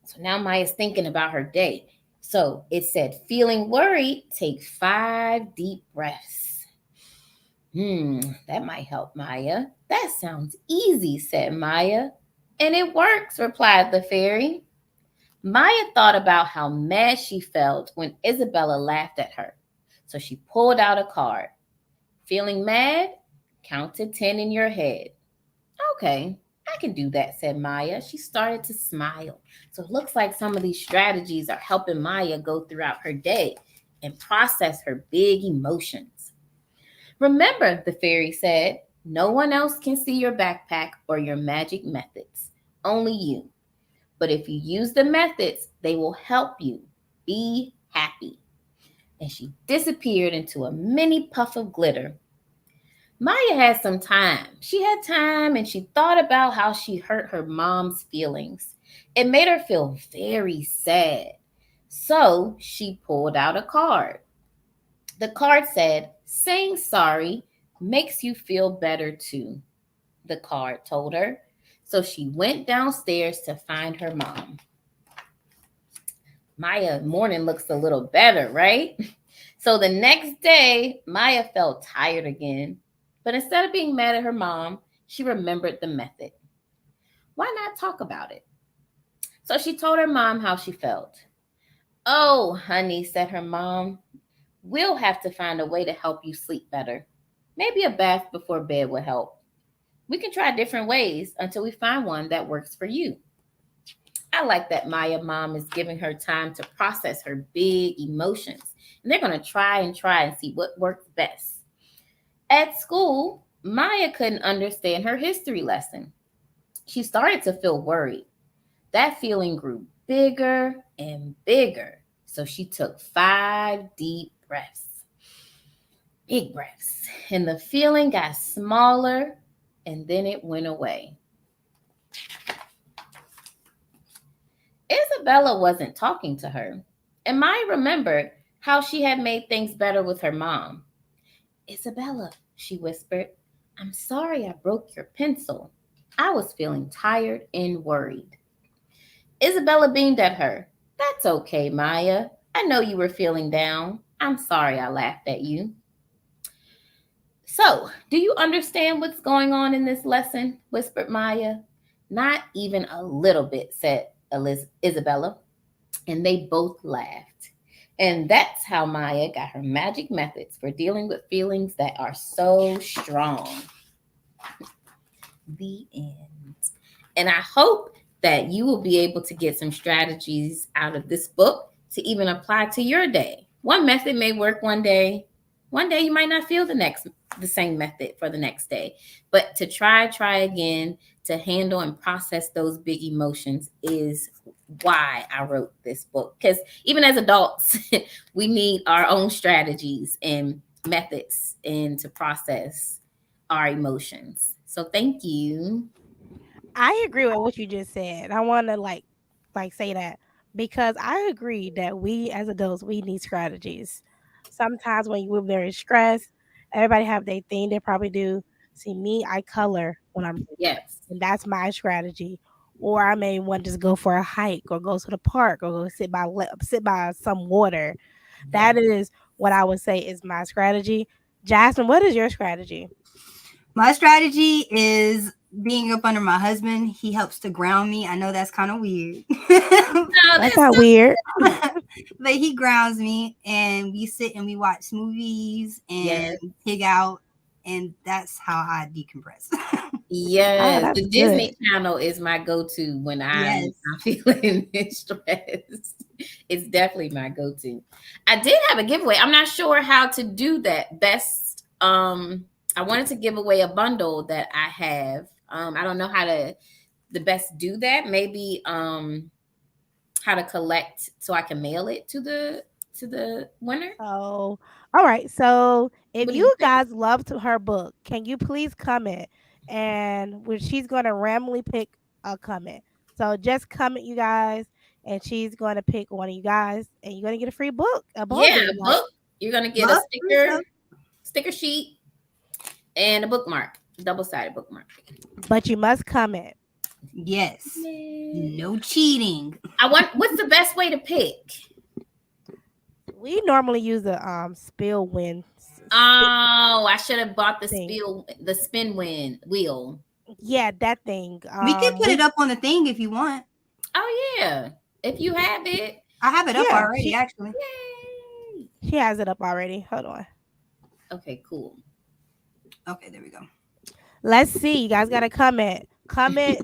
So now Maya's thinking about her day. So it said, "Feeling worried, take 5 deep breaths." That might help Maya. "That sounds easy," said Maya. "And it works," replied the fairy. Maya thought about how mad she felt when Isabella laughed at her. So she pulled out a card. "Feeling mad? Count to 10 in your head." "Okay, I can do that," said Maya. She started to smile. So it looks like some of these strategies are helping Maya go throughout her day and process her big emotions. "Remember," the fairy said, "no one else can see your backpack or your magic methods. Only you. But if you use the methods, they will help you. Be happy." and she disappeared into a mini puff of glitter. Maya had some time. She had time and she thought about how she hurt her mom's feelings. It made her feel very sad. So she pulled out a card. The card said, "Saying sorry makes you feel better too," the card told her. So she went downstairs to find her mom. Maya morning looks a little better, right? So the next day, Maya felt tired again. But instead of being mad at her mom, she remembered the method. Why not talk about it? So she told her mom how she felt. "Oh, honey," said her mom, "we'll have to find a way to help you sleep better. Maybe a bath before bed will help. We can try different ways until we find one that works for you." I like that Maya mom is giving her time to process her big emotions. And they're going to try and see what works best. At school, Maya couldn't understand her history lesson. She started to feel worried. That feeling grew bigger and bigger. So she took 5 deep breaths. Big breaths. And the feeling got smaller and then it went away. Isabella wasn't talking to her, and Maya remembered how she had made things better with her mom. "Isabella," she whispered, "I'm sorry I broke your pencil. I was feeling tired and worried." Isabella beamed at her. "That's okay, Maya. I know you were feeling down. I'm sorry I laughed at you." "So, do you understand what's going on in this lesson?" whispered Maya. "Not even a little bit," said Isabella. And they both laughed. And that's how Maya got her magic methods for dealing with feelings that are so strong. The end. And I hope that you will be able to get some strategies out of this book to even apply to your day. One method may work one day. One day you might not feel the same method for the next day. But to try again to handle and process those big emotions is why I wrote this book. Because even as adults, we need our own strategies and methods and to process our emotions. So thank you. I agree with what you just said. I want to say that because I agree that we as adults we need strategies. Sometimes when we're very stressed, everybody have their thing they probably do. See me, I color when I'm reading, Yes. and that's my strategy. Or I may want to just go for a hike, or go to the park, or go sit by some water. That is what I would say is my strategy. Jasmine, what is your strategy? My strategy is being up under my husband. He helps to ground me. I know that's kind of weird. No, that's not weird. But he grounds me, and we sit and we watch movies and pig out, and that's how I decompress. Yes, Oh, the Disney Channel is my go-to when I'm feeling stressed. It's definitely my go-to. I did have a giveaway. I'm not sure how to do that best. I wanted to give away a bundle that I have. I don't know how to the best do that. Maybe how to collect so I can mail it to the winner. Oh, all right. So if What do you you think? guys loved her book, can you please comment? And she's going to randomly pick a comment. So just comment, you guys, and she's going to pick one of you guys, and you're going to get a free book, a Yeah, bundle. a book. You're gonna get a sticker sheet and a bookmark, double-sided bookmark. But you must comment. Yes. No cheating. What's the best way to pick? We normally use a spill win. Oh, I should have bought the spin wheel. Yeah, that thing. We can put it up on the thing if you want. Oh yeah, if you have it. I have it up already, actually. Yay. She has it up already. Hold on. Okay, cool. Okay, there we go. Let's see. You guys got to comment. Comment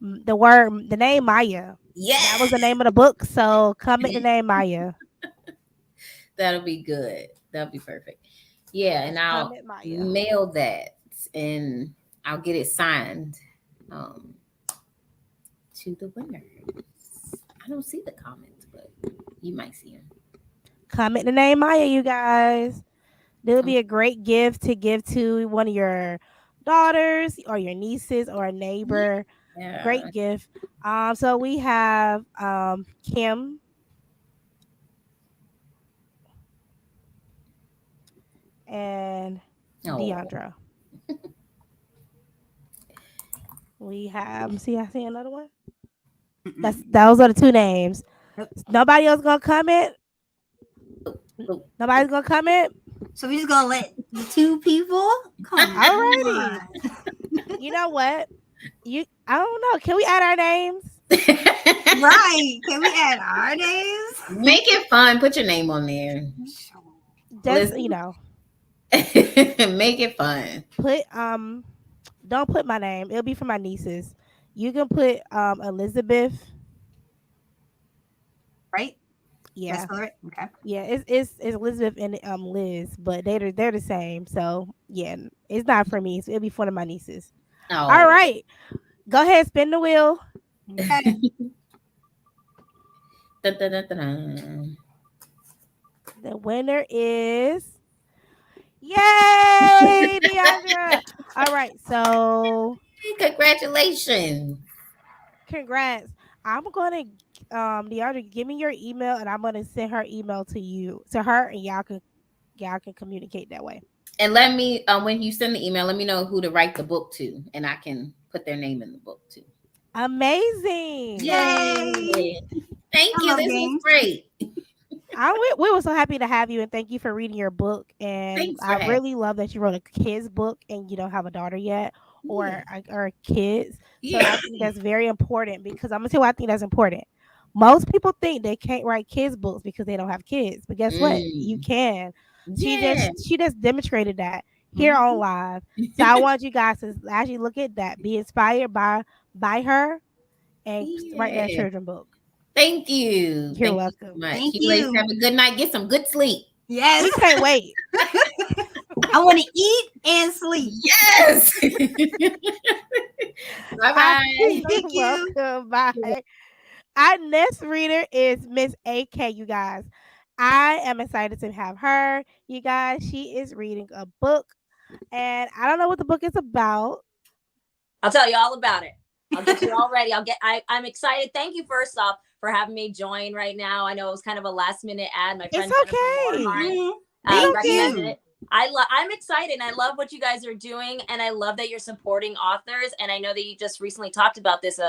the name Maya. Yeah, that was the name of the book. So comment the name Maya. That'll be good. That'll be perfect. Yeah, and I'll mail that, and I'll get it signed to the winner. I don't see the comments, but you might see them. comment the name Maya, you guys. This would be a great gift to give to one of your daughters or your nieces or a neighbor. Yeah. Great gift. So we have Kim and Oh. Deandra. We have I see another one. Those are the two names. Nobody else gonna comment. Nobody's gonna comment. So we just gonna let the two people come. Alrighty. You know what? I don't know. Can we add our names? Right. Can we add our names? Make it fun. Put your name on there. Just Listen. Make it fun. Put don't put my name. It'll be for my nieces. You can put Elizabeth. Right? Yeah. That's right. Okay. Yeah, it's Elizabeth and Liz, but they're the same. So yeah, it's not for me. So it'll be for one of my nieces. Oh. All right. Go ahead, spin the wheel. Okay. The winner is yay, Deandra. All right, so congratulations. Congrats. I'm gonna Deandra, give me your email and I'm gonna send her email to her, and y'all can communicate that way. And let me when you send the email, let me know who to write the book to, and I can put their name in the book too. Amazing. Yay. Thank you. This was great. We were so happy to have you, and thank you for reading your book. And I really love that you wrote a kids book and you don't have a daughter yet or kids. So I think that's very important, because I'm gonna tell you why I think that's important. Most people think they can't write kids books because they don't have kids, but guess what? You can. She just demonstrated that here on live. So I want you guys to actually look at that, be inspired by her, and write that children's book. Thank you. You're welcome. You so much. You ladies have a good night. Get some good sleep. Yes. We can't wait. I want to eat and sleep. Yes. Bye-bye. Thank you. Welcome. Bye. Our next reader is Miss AK, you guys. I am excited to have her. You guys, she is reading a book, and I don't know what the book is about. I'll tell you all about it. I'll get you all ready. I'm excited. Thank you first off for having me join right now. I know it was kind of a last minute ad. My friend recommended it. I'm excited. And I love what you guys are doing, and I love that you're supporting authors. And I know that you just recently talked about this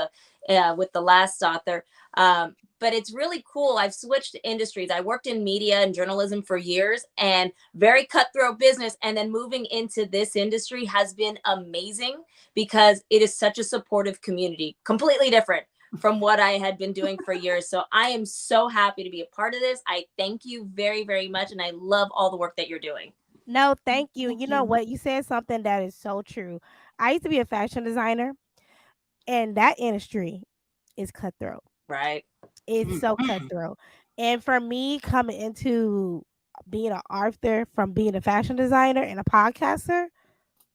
with the last author. But it's really cool. I've switched industries. I worked in media and journalism for years, and very cutthroat business. And then moving into this industry has been amazing because it is such a supportive community, completely different from what I had been doing for years. So I am so happy to be a part of this. I thank you very, very much. And I love all the work that you're doing. No, thank you. You know what? You said something that is so true. I used to be a fashion designer, and that industry is cutthroat. Right. It's so cutthroat. And for me, coming into being an author from being a fashion designer and a podcaster,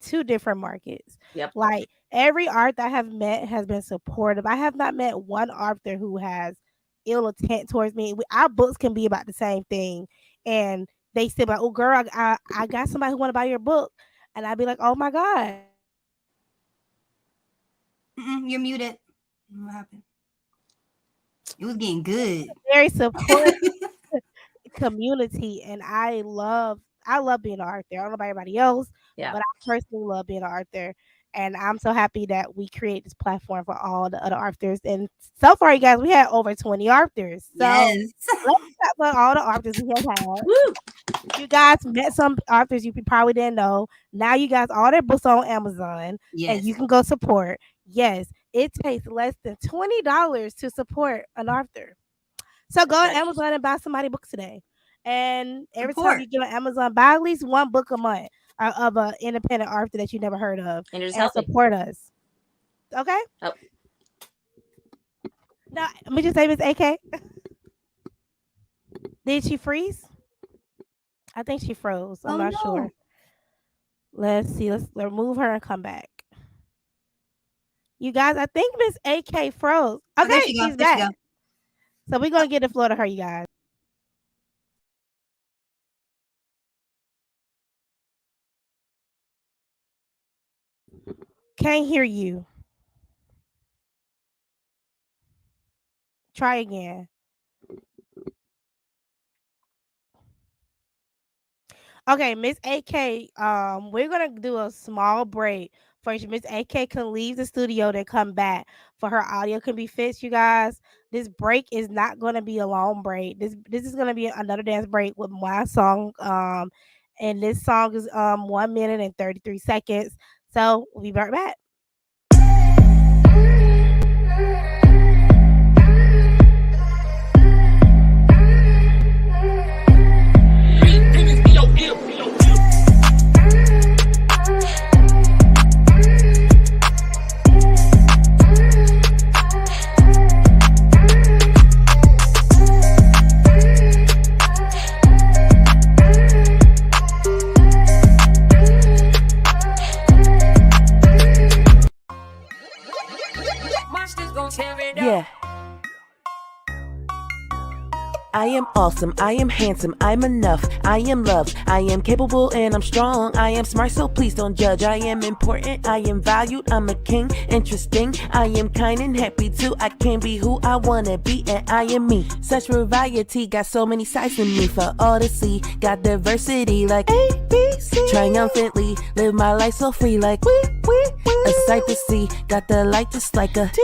two different markets. Yep. Like every author I have met has been supportive. I have not met one author who has ill intent towards me. Our books can be about the same thing, and they still be like, "Oh, girl, I got somebody who want to buy your book," and I'd be like, "Oh my god." You're muted. What happened? It was getting good. Very supportive community, and I love being an author. I don't know about everybody else, but I personally love being an author, and I'm so happy that we create this platform for all the other authors. And so far, you guys, we had over 20 authors. So let's talk about all the authors we have had. You guys met some authors you probably didn't know. Now you guys, all their books on Amazon, and you can go support. Yes, it takes less than $20 to support an author. So go on Amazon and buy somebody's book today. And every time you get on Amazon, buy at least one book a month of an independent author that you never heard of, and support us. Okay? Oh. Now, let me just say, Miss AK. Did she freeze? I think she froze. I'm not sure. Let's see. Let's remove her and come back. You guys, I think Miss AK froze. Okay, she's back. So we're going to get the floor to her, you guys. Can't hear you. Try again. Okay, Miss AK, we're gonna do a small break. First, Miss AK can leave the studio, then come back for her audio can be fixed. You guys, this break is not gonna be a long break. This is gonna be another dance break with my song. And this song is 1 minute and 33 seconds. So we'll be right back. Yeah. I am awesome, I am handsome, I'm enough, I am loved, I am capable and I'm strong, I am smart so please don't judge, I am important, I am valued, I'm a king, interesting, I am kind and happy too, I can be who I wanna be and I am me, such variety, got so many sides in me for all to see, got diversity like ABC, triumphantly, live my life so free like a sight to see, got the light just like a TV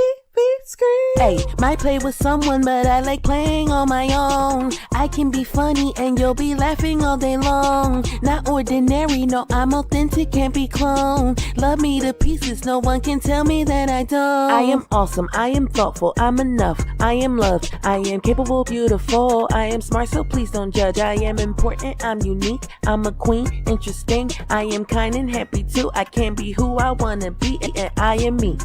screen. Hey, might play with someone, but I like playing on my own. I can be funny and you'll be laughing all day long. Not ordinary, no, I'm authentic, can't be cloned. Love me to pieces, no one can tell me that I don't. I am awesome, I am thoughtful, I'm enough, I am loved, I am capable, beautiful, I am smart, so please don't judge. I am important, I'm unique, I'm a queen, interesting, I am kind and happy too. I can be who I wanna be and I am me.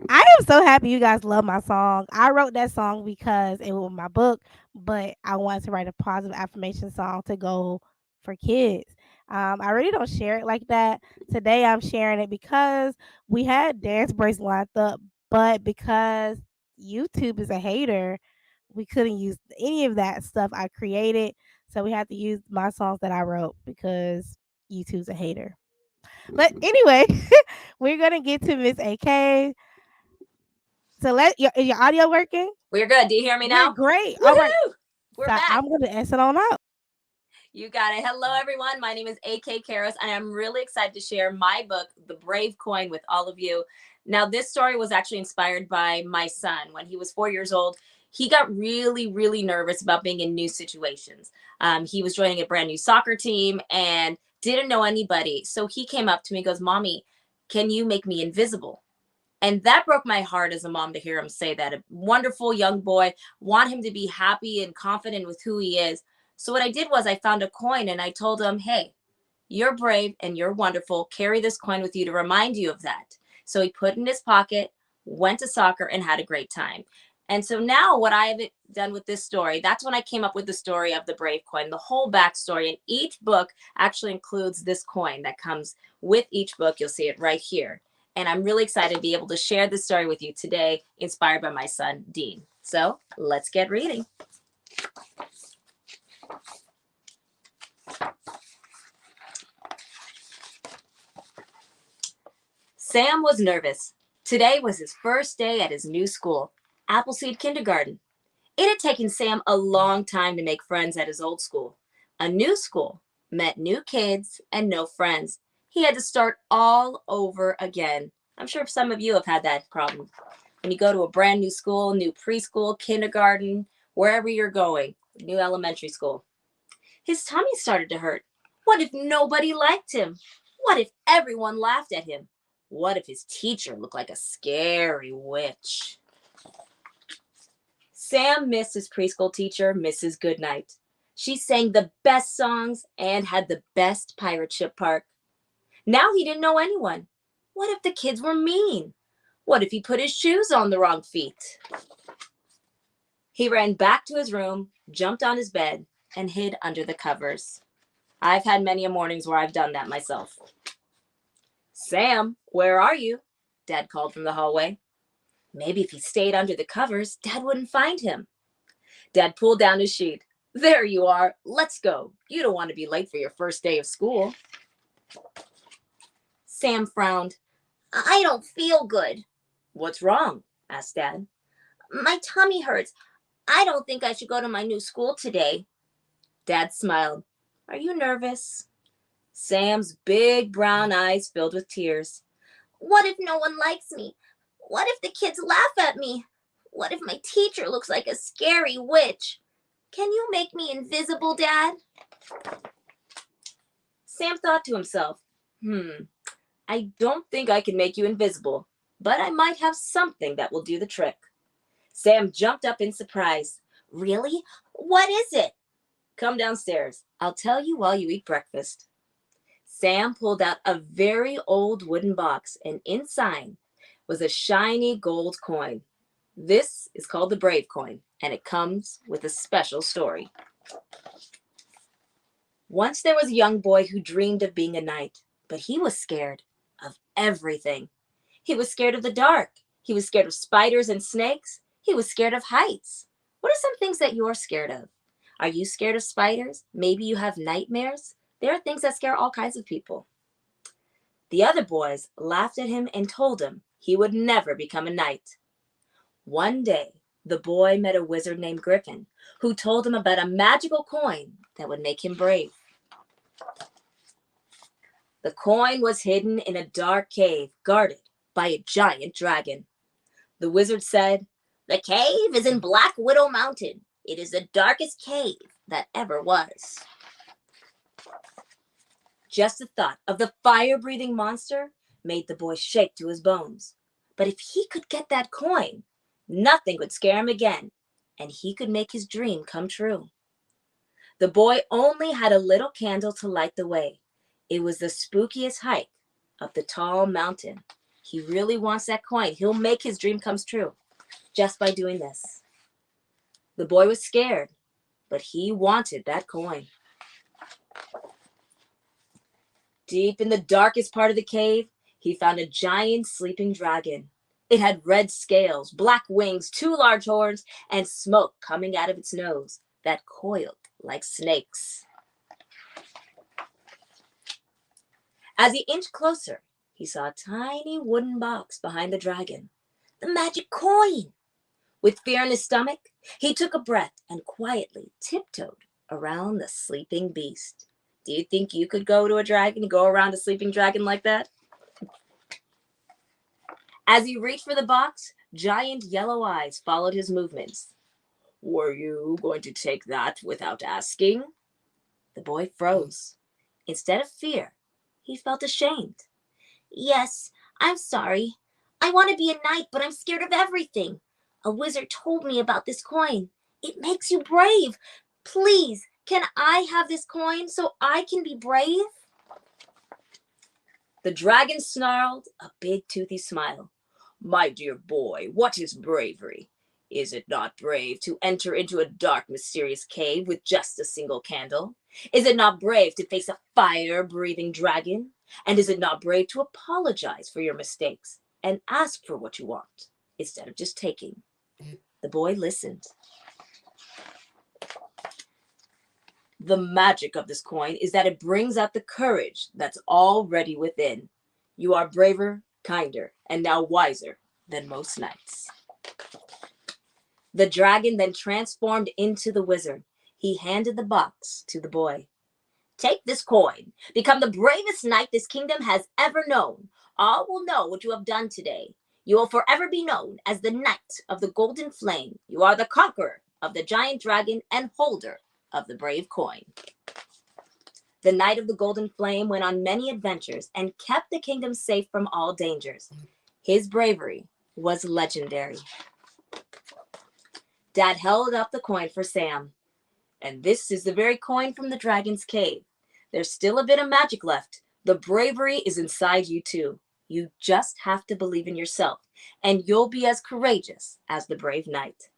I am so happy you guys love my song. I wrote that song because it was my book, but I wanted to write a positive affirmation song to go for kids. I really don't share it like that. Today I'm sharing it because we had dance breaks lined up, but because YouTube is a hater, we couldn't use any of that stuff I created. So we had to use my songs that I wrote because YouTube's a hater. But anyway, we're gonna get to Miss AK. So is your audio working? We're good. Do you hear me now? Great. Woo-hoo! All right. We're So back. I'm gonna exit on out. You got it. Hello, everyone. My name is AK Karos, and I'm really excited to share my book, The Brave Coin, with all of you. Now, this story was actually inspired by my son. When he was 4 years old, he got really, really nervous about being in new situations. He was joining a brand new soccer team and didn't know anybody. So he came up to me and goes, "Mommy, can you make me invisible?" And that broke my heart as a mom to hear him say that. A wonderful young boy, want him to be happy and confident with who he is. So what I did was I found a coin and I told him, "Hey, you're brave and you're wonderful. Carry this coin with you to remind you of that." So he put it in his pocket, went to soccer, and had a great time. And so now what I have done with this story, that's when I came up with the story of the brave coin, the whole backstory. And each book actually includes this coin that comes with each book. You'll see it right here. And I'm really excited to be able to share this story with you today, inspired by my son, Dean. So let's get reading. Sam was nervous. Today was his first day at his new school, Appleseed Kindergarten. It had taken Sam a long time to make friends at his old school. A new school meant new kids and no friends. He had to start all over again. I'm sure some of you have had that problem. When you go to a brand new school, new preschool, kindergarten, wherever you're going, new elementary school. His tummy started to hurt. What if nobody liked him? What if everyone laughed at him? What if his teacher looked like a scary witch? Sam missed his preschool teacher, Mrs. Goodnight. She sang the best songs and had the best pirate ship park. Now he didn't know anyone. What if the kids were mean? What if he put his shoes on the wrong feet? He ran back to his room, jumped on his bed, and hid under the covers. I've had many mornings where I've done that myself. "Sam, where are you?" Dad called from the hallway. Maybe if he stayed under the covers, Dad wouldn't find him. Dad pulled down his sheet. "There you are. Let's go. You don't want to be late for your first day of school." Sam frowned. I don't feel good. What's wrong? Asked Dad. My tummy hurts. I don't think I should go to my new school today. Dad smiled. Are you nervous? Sam's big brown eyes filled with tears. What if no one likes me? What if the kids laugh at me? What if my teacher looks like a scary witch? Can you make me invisible, Dad? Sam thought to himself, I don't think I can make you invisible, but I might have something that will do the trick. Sam jumped up in surprise. Really? What is it? Come downstairs. I'll tell you while you eat breakfast. Sam pulled out a very old wooden box, and inside was a shiny gold coin. This is called the Brave coin, and it comes with a special story. Once there was a young boy who dreamed of being a knight, but he was scared of everything. He was scared of the dark. He was scared of spiders and snakes. He was scared of heights. What are some things that you're scared of? Are you scared of spiders? Maybe you have nightmares? There are things that scare all kinds of people. The other boys laughed at him and told him he would never become a knight. One day, the boy met a wizard named Griffin, who told him about a magical coin that would make him brave. The coin was hidden in a dark cave, guarded by a giant dragon. The wizard said, The cave is in Black Widow Mountain. It is the darkest cave that ever was. Just the thought of the fire-breathing monster made the boy shake to his bones. But if he could get that coin, nothing would scare him again, and he could make his dream come true. The boy only had a little candle to light the way. It was the spookiest hike up the tall mountain. He really wants that coin. He'll make his dream come true just by doing this. The boy was scared, but he wanted that coin. Deep in the darkest part of the cave, he found a giant sleeping dragon. It had red scales, black wings, 2 large horns, and smoke coming out of its nose that coiled like snakes. As he inched closer, he saw a tiny wooden box behind the dragon. The magic coin! With fear in his stomach, he took a breath and quietly tiptoed around the sleeping beast. Do you think you could go to a dragon and go around a sleeping dragon like that? As he reached for the box, giant yellow eyes followed his movements. Were you going to take that without asking? The boy froze. Instead of fear, he felt ashamed. Yes, I'm sorry. I want to be a knight, but I'm scared of everything. A wizard told me about this coin. It makes you brave. Please, can I have this coin so I can be brave? The dragon snarled a big toothy smile. My dear boy, what is bravery? Is it not brave to enter into a dark, mysterious cave with just a single candle? Is it not brave to face a fire-breathing dragon? And is it not brave to apologize for your mistakes and ask for what you want instead of just taking? The boy listened. The magic of this coin is that it brings out the courage that's already within. You are braver, kinder, and now wiser than most knights. The dragon then transformed into the wizard. He handed the box to the boy. Take this coin. Become the bravest knight this kingdom has ever known. All will know what you have done today. You will forever be known as the Knight of the Golden Flame. You are the conqueror of the giant dragon and holder of the brave coin. The Knight of the Golden Flame went on many adventures and kept the kingdom safe from all dangers. His bravery was legendary. Dad held up the coin for Sam. And this is the very coin from the dragon's cave. There's still a bit of magic left. The bravery is inside you too. You just have to believe in yourself, and you'll be as courageous as the brave knight.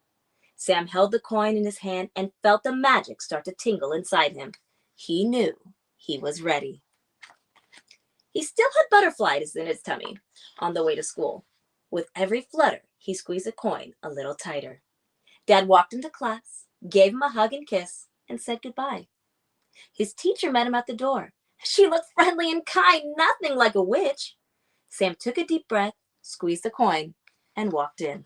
Sam held the coin in his hand and felt the magic start to tingle inside him. He knew he was ready. He still had butterflies in his tummy on the way to school. With every flutter, he squeezed the coin a little tighter. Dad walked into class, gave him a hug and kiss, and said goodbye. His teacher met him at the door. She looked friendly and kind, nothing like a witch. Sam took a deep breath, squeezed a coin, and walked in.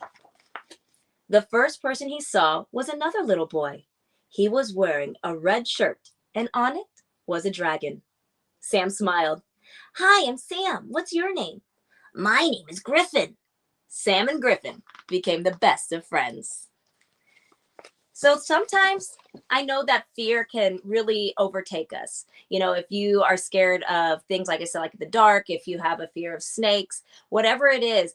The first person he saw was another little boy. He was wearing a red shirt, and on it was a dragon. Sam smiled. Hi, I'm Sam. What's your name? My name is Griffin. Sam and Griffin became the best of friends. So sometimes I know that fear can really overtake us. You know, if you are scared of things, like I said, like the dark, if you have a fear of snakes, whatever it is,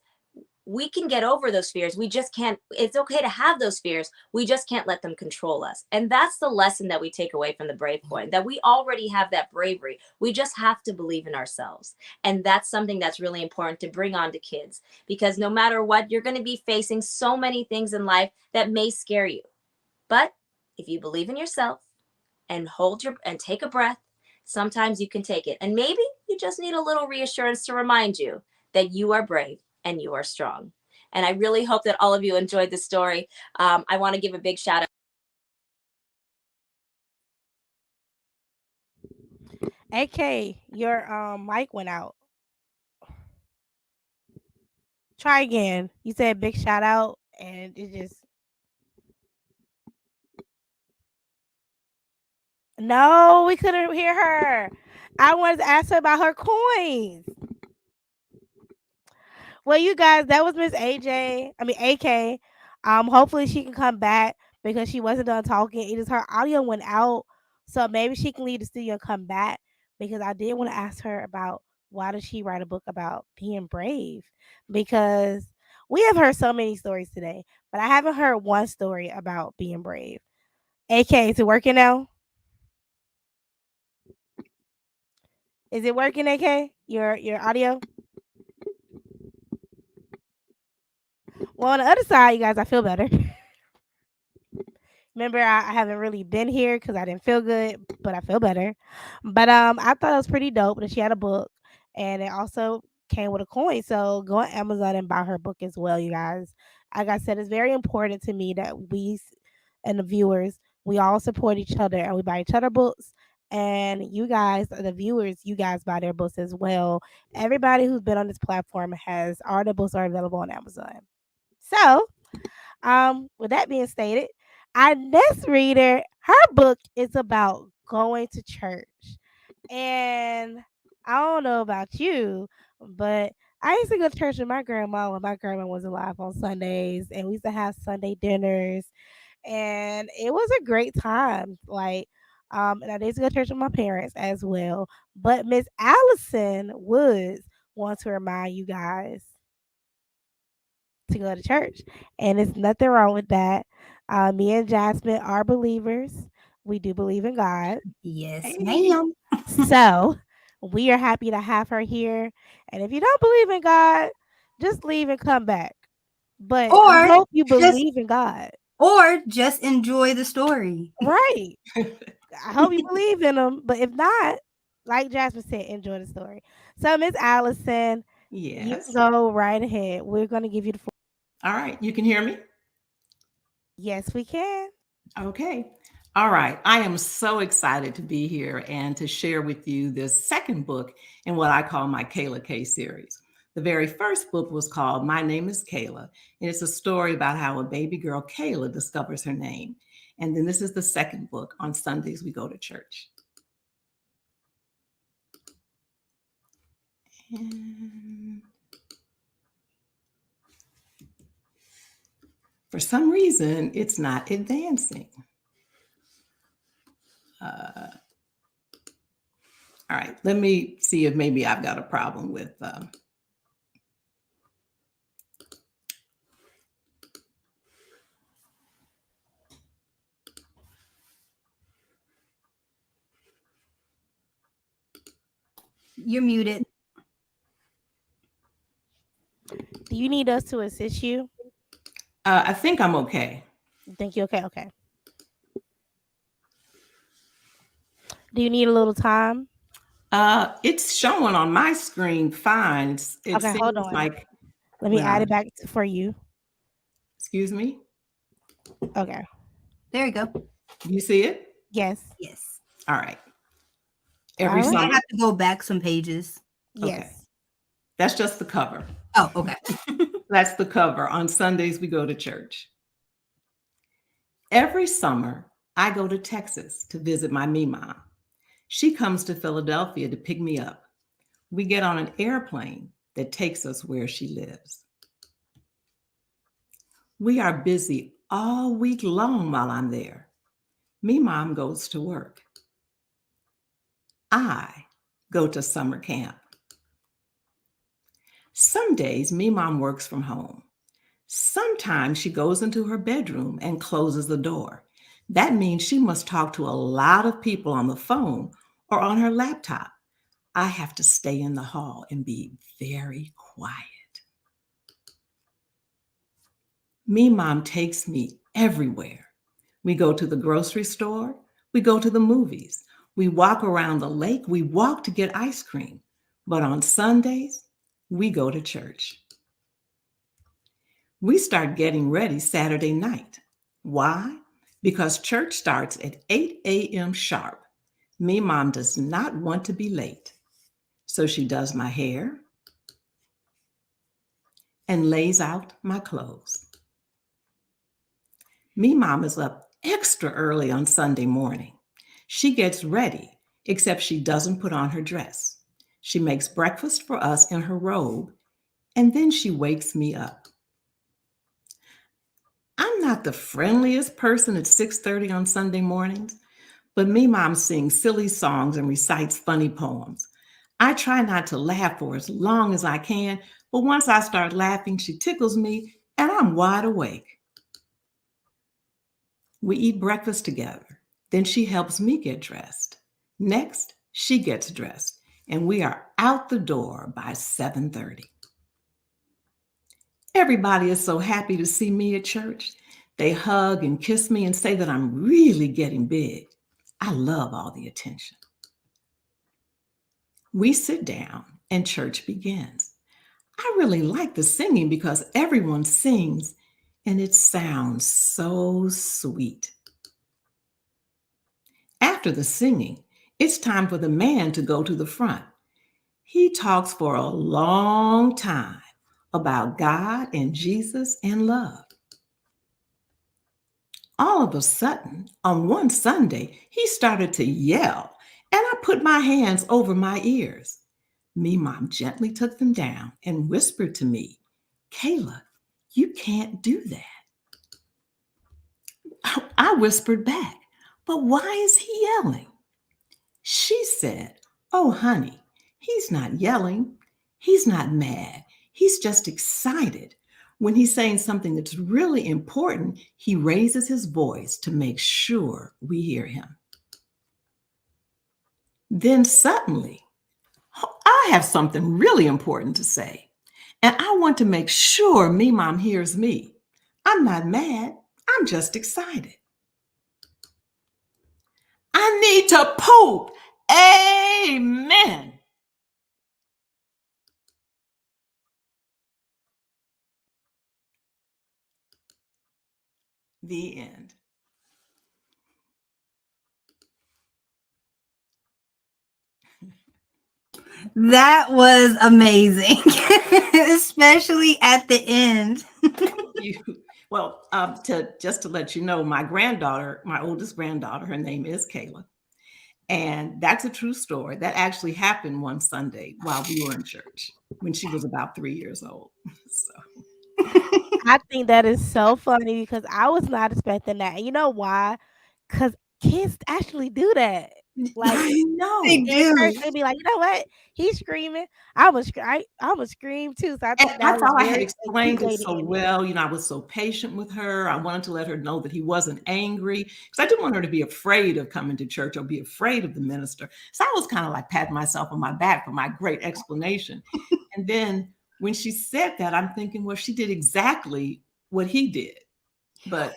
we can get over those fears. We just can't, it's okay to have those fears. We just can't let them control us. And that's the lesson that we take away from the Brave coin, that we already have that bravery. We just have to believe in ourselves. And that's something that's really important to bring on to kids, because no matter what, you're going to be facing so many things in life that may scare you. But if you believe in yourself and take a breath, sometimes you can take it. And maybe you just need a little reassurance to remind you that you are brave and you are strong. And I really hope that all of you enjoyed the story. I want to give a big shout out. AK, your mic went out. Try again. You said big shout out and it just No, we couldn't hear her. I wanted to ask her about her coins. Well, you guys, that was Miss AK. Hopefully she can come back because she wasn't done talking. It is her audio went out, so maybe she can leave the studio and come back, because I did want to ask her about why does she write a book about being brave, because we have heard so many stories today, but I haven't heard one story about being brave. AK, is it working now? Is it working, AK? Your audio? Well, on the other side, you guys, I feel better. Remember, I haven't really been here because I didn't feel good, but I feel better. But I thought it was pretty dope that she had a book, and it also came with a coin. So go on Amazon and buy her book as well, you guys. Like I said, it's very important to me that and the viewers, we all support each other and we buy each other books. And you guys, the viewers, you guys buy their books as well. Everybody who's been on this platform has all their books are available on Amazon. So, with that being stated, our next reader, her book is about going to church. And I don't know about you, but I used to go to church with my grandma when my grandma was alive on Sundays, and we used to have Sunday dinners, and it was a great time. And I used to go to church with my parents as well. But Miss Allison Woods wants to remind you guys to go to church, and there's nothing wrong with that. Me and Jasmine are believers. We do believe in God. Yes, ma'am. So we are happy to have her here. And if you don't believe in God, just leave and come back. But I Or hope you just believe in God. or just enjoy the story. Right. I hope you believe in him. But if not, like Jasmine said, enjoy the story. So Miss Allison, you Yes. go right ahead. We're gonna give you the floor. All right. You can hear me? Yes, we can. Okay. All right. I am so excited to be here and to share with you this second book in what I call my Kayla K series. The very first book was called My Name is Kayla, and it's a story about how a baby girl, Kayla, discovers her name. And then this is the second book, On Sundays We Go to Church. And for some reason, it's not advancing. All right, let me see if maybe I've got a problem with You're muted. Do you need us to assist you? I think I'm okay. Think you okay? Okay. Do you need a little time? It's showing on my screen fine. It Okay, hold seems on. like Let me when add I, it back for you. excuse me, Okay. There you go. you see it? Yes. Yes. All right. Every All right. I summer. have to go back some pages. Okay. Yes. That's just the cover. Oh, okay. That's the cover. On Sundays, we go to church. Every summer, I go to Texas to visit my me mom. She comes to Philadelphia to pick me up. We get on an airplane that takes us where she lives. We are busy all week long while I'm there. Me mom goes to work. I go to summer camp. Some days, me mom works from home. Sometimes she goes into her bedroom and closes the door. That means she must talk to a lot of people on the phone or on her laptop. I have to stay in the hall and be very quiet. Me mom takes me everywhere. We go to the grocery store. We go to the movies. We walk around the lake. We walk to get ice cream. But on Sundays, we go to church. We start getting ready Saturday night. Why? Because church starts at 8 a.m. sharp. Me mom does not want to be late. So she does my hair and lays out my clothes. Me mom is up extra early on Sunday morning. She gets ready, except she doesn't put on her dress. She makes breakfast for us in her robe, and then she wakes me up. I'm not the friendliest person at 6:30 on Sunday mornings, but me mom sings silly songs and recites funny poems. I try not to laugh for as long as I can, but once I start laughing, she tickles me and I'm wide awake. We eat breakfast together. Then she helps me get dressed. Next, she gets dressed, and we are out the door by 7:30. Everybody is so happy to see me at church. They hug and kiss me and say that I'm really getting big. I love all the attention. We sit down and church begins. I really like the singing because everyone sings and it sounds so sweet. After the singing, it's time for the man to go to the front. He talks for a long time about God and Jesus and love. All of a sudden, on one Sunday, he started to yell, and I put my hands over my ears. Me mom gently took them down and whispered to me, "Kayla, you can't do that." I whispered back, "But why is he yelling?" She said, "Oh, honey, he's not yelling. He's not mad. He's just excited. When he's saying something that's really important, he raises his voice to make sure we hear him." Then suddenly, I have something really important to say, and I want to make sure me mom hears me. I'm not mad. I'm just excited. I need to poop. Amen. The end. That was amazing, especially at the end. Well, to let you know, my granddaughter, my oldest granddaughter, her name is Kayla. And that's a true story. That actually happened one Sunday while we were in church when she was about 3 years old. So I think that is so funny because I was not expecting that. And you know why? Because kids actually do that. Like I know. They in do. church, they be like, you know what? He's screaming. I was scream too. So I And think I that was thought I had very explained it accentuated so in it. well. You know, I was so patient with her. I wanted to let her know that he wasn't angry because I didn't want her to be afraid of coming to church or be afraid of the minister. So I was kind of like patting myself on my back for my great explanation. And then when she said that, I'm thinking, well, she did exactly what he did. But,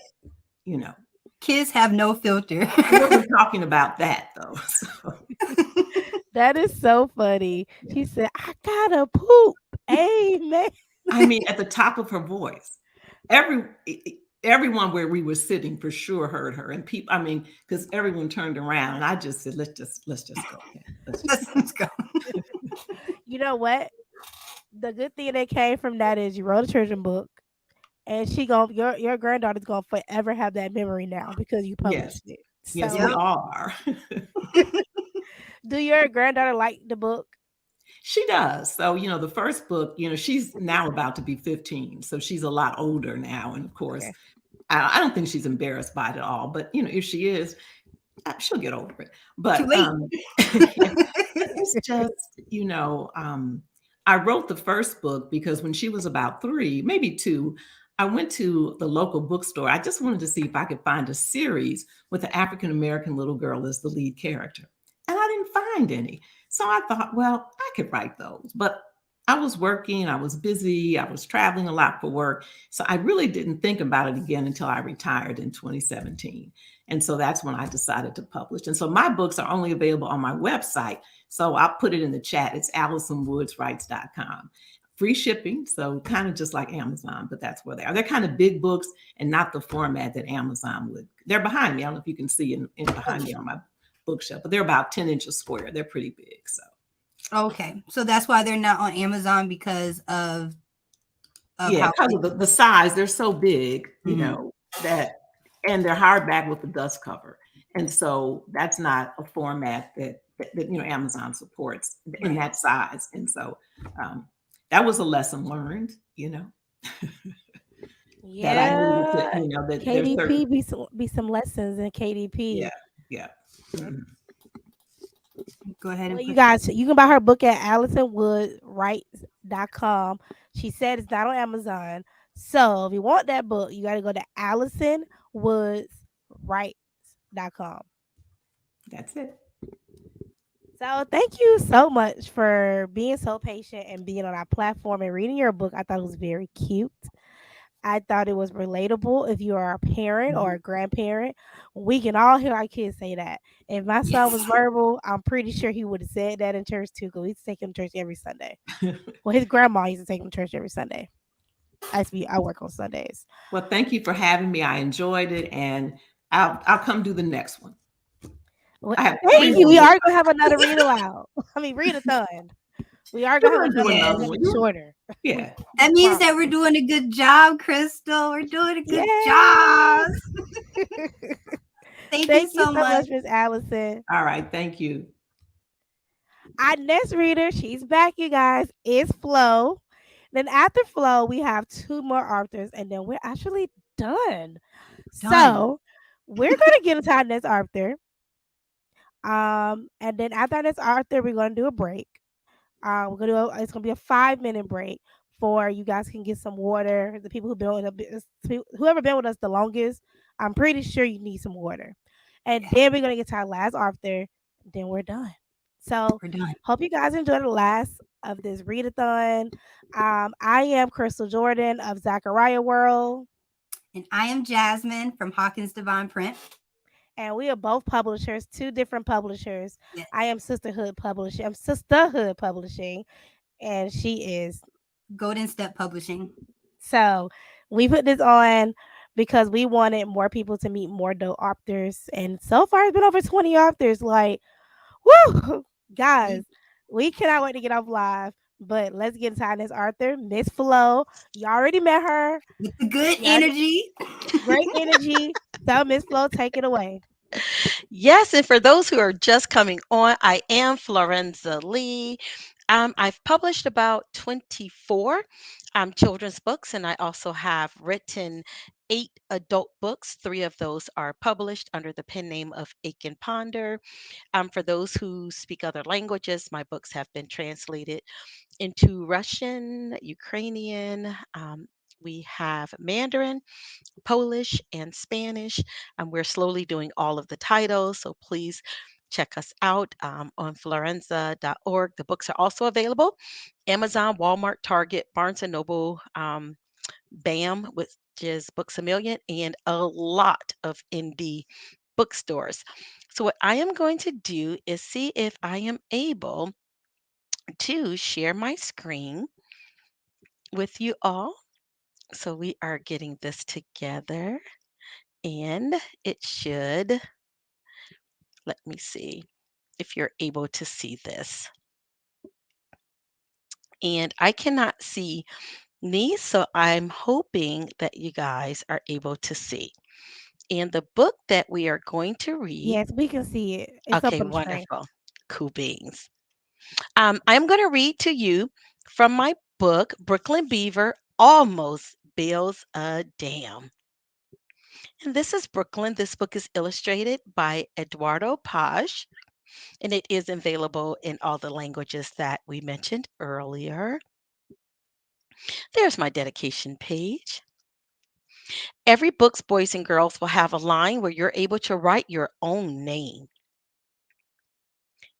you know, Kids have no filter. I wasn't talking about that though. So. That is so funny. She said, "I gotta poop." Amen. I mean, at the top of her voice. everyone where we were sitting for sure heard her, and people. I mean, because everyone turned around, and I just said, let's just go. Yeah, let's go. You know what? The good thing that came from that is you wrote a children's book, and she gon' your granddaughter's gonna forever have that memory now because you Yes, published it. yes, we So, all are. do your granddaughter like the book? She does. So, the first book, she's now about to be 15. So she's a lot older now. And of course, Okay. I don't think she's embarrassed by it at all. But, if she is, she'll get over it. Too But late. it's just, I wrote the first book because when she was about 3, maybe 2, I went to the local bookstore. I just wanted to see if I could find a series with an African American little girl as the lead character. And I didn't find any. So I thought, well, I could write those. But I was working, I was busy, I was traveling a lot for work. So I really didn't think about it again until I retired in 2017. And so that's when I decided to publish. And so my books are only available on my website. So I'll put it in the chat. It's AlisonWoodsWrites.com. Free shipping. So kind of just like Amazon, but that's where they are. They're kind of big books and not the format that Amazon would. They're behind me. I don't know if you can see in behind me on my bookshelf, but they're about 10 inches square. They're pretty big. So Okay. So that's why they're not on Amazon because of yeah, how because of the size. They're so big, that, and they're hardback with the dust cover. And so that's not a format that Amazon supports in that size. And so that was a lesson learned, that I needed to, Yeah. that there's KDP certain, be some lessons in KDP. yeah. Mhm. Go ahead Well, and you put guys, you can buy her book at AlisonWoodsWrites.com. She said it's not on Amazon. So if you want that book, you got to go to AlisonWoodsWrites.com. That's it. So thank you so much for being so patient and being on our platform and reading your book. I thought it was very cute. I thought it was relatable. If you are a parent or a grandparent, we can all hear our kids say that. If my son was verbal, I'm pretty sure he would have said that in church too, because we used to take him to church every Sunday. Well, his grandma used to take him to church every Sunday. I work on Sundays. Well, thank you for having me. I enjoyed it, and I'll come do the next one. Well, I have 3 thank you. more We books. are gonna have another read aloud. I mean, read a thon. We are gonna have We're gonna do another one. another It's one. gonna be shorter. Yeah. That means that we're doing a good job, Crystal. We're doing a good job. Thank you Thank you so so much. much, Miss Allison. All right. Thank you. Our next reader, she's back, you guys, is Flo. Then after Flo, we have 2 more authors, and then we're actually done. So we're gonna get into our next author. And then after our next author, we're gonna do a break. It's gonna be a 5-minute break for you guys can get some water. The people who've been with us, whoever been with us the longest, I'm pretty sure you need some water. And then we're gonna get to our last author. Then we're done. So we're done. Hope you guys enjoy the last of this readathon. I am Crystal Jordan of Zachariah World. And I am Jasmine from Hawkins Divine Print. And we are both publishers, 2 different publishers. Yes. I am Sisterhood Publishing. I'm Sisterhood Publishing, and she is Golden Step Publishing. So we put this on because we wanted more people to meet more dope authors, and so far it's been over 20 authors. Like, woo, guys, we cannot wait to get off live. But let's get into our next author, Miss Flo. You already met her with the good energy, great energy. So Miss Flo, take it away. Yes, and for those who are just coming on, I am Florenza Lee. I've published about 24 children's books, and I also have written 8 adult books. 3 of those are published under the pen name of Aiken Ponder. For those who speak other languages, my books have been translated into Russian, Ukrainian. We have Mandarin, Polish, and Spanish. And we're slowly doing all of the titles. So please check us out on florenza.org. The books are also available Amazon, Walmart, Target, Barnes and Noble, BAM, which is Books a Million, and a lot of indie bookstores. So, what I am going to do is see if I am able to share my screen with you all. So we are getting this together and it should, let me see if you're able to see this. And I cannot see me, so I'm hoping that you guys are able to see. And the book that we are going to read, Yes, we can see it. It's up okay, on the screen. wonderful. Cool beans. I'm going to read to you from my book, Brooklyn Beaver Almost Builds a Dam. And this is Brooklyn. This book is illustrated by Eduardo Page, and it is available in all the languages that we mentioned earlier. There's my dedication page. Every book's boys and girls will have a line where you're able to write your own name.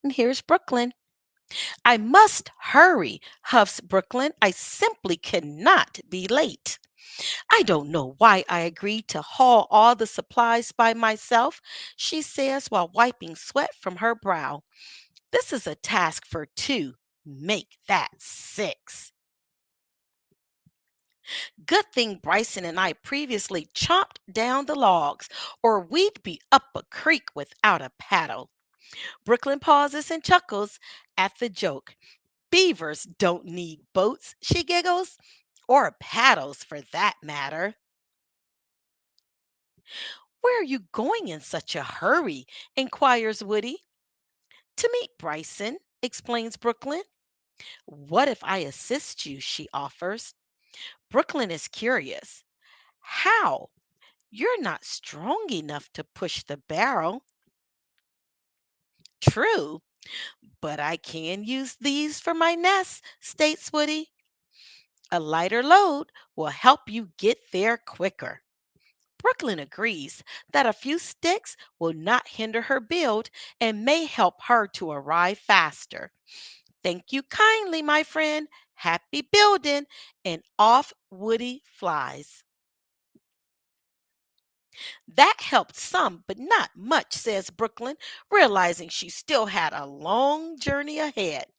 And here's Brooklyn. I must hurry, huffs Brooklyn. I simply cannot be late. I don't know why I agreed to haul all the supplies by myself, she says while wiping sweat from her brow. This is a task for two. Make that six. Good thing Bryson and I previously chopped down the logs, or we'd be up a creek without a paddle. Brooklyn pauses and chuckles at the joke. Beavers don't need boats, she giggles, or paddles for that matter. Where are you going in such a hurry? Inquires Woody. To meet Bryson, explains Brooklyn. What if I assist you? She offers. Brooklyn is curious. How? You're not strong enough to push the barrel. True, but I can use these for my nest, states Woody. A lighter load will help you get there quicker. Brooklyn agrees that a few sticks will not hinder her build and may help her to arrive faster. Thank you kindly, my friend. Happy building. And off Woody flies. That helped some, but not much, says Brooklyn, realizing she still had a long journey ahead.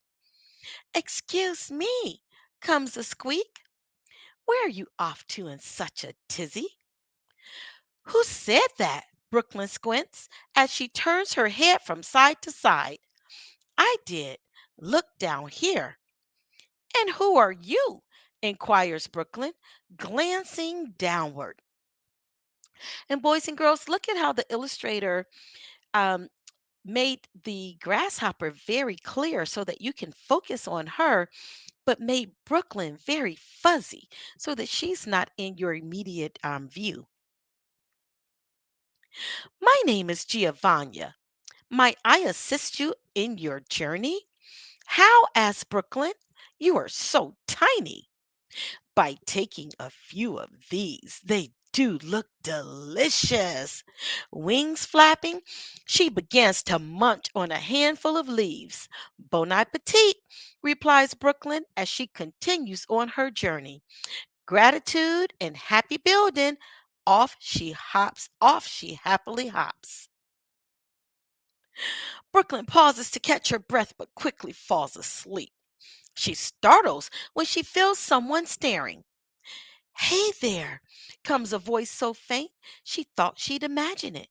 Excuse me, comes a squeak. Where are you off to in such a tizzy? Who said that? Brooklyn squints as she turns her head from side to side. I did. Look down here. And who are you? Inquires Brooklyn, glancing downward. And boys and girls, look at how the illustrator um, made the grasshopper very clear so that you can focus on her, but made Brooklyn very fuzzy so that she's not in your immediate view. My name is Giovanna. Might I assist you in your journey? How? Asked Brooklyn. You are so tiny. By taking a few of these. They do look delicious. Wings flapping, she begins to munch on a handful of leaves. Bon appetit, replies Brooklyn as she continues on her journey. Gratitude and happy building. Off she happily hops. Brooklyn pauses to catch her breath but quickly falls asleep. She startles when she feels someone staring. Hey there, comes a voice so faint she thought she'd imagine it.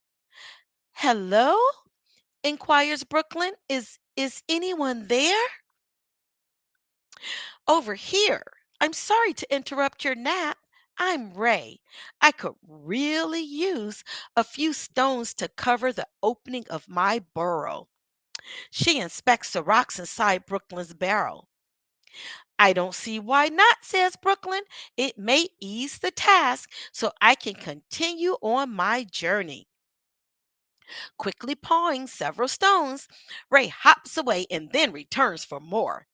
Hello? Inquires Brooklyn. Is anyone there? Over here. I'm sorry to interrupt your nap. I'm Ray. I could really use a few stones to cover the opening of my burrow. She inspects the rocks inside Brooklyn's barrel. I don't see why not, says Brooklyn. It may ease the task so I can continue on my journey. Quickly pawing several stones, Ray hops away and then returns for more.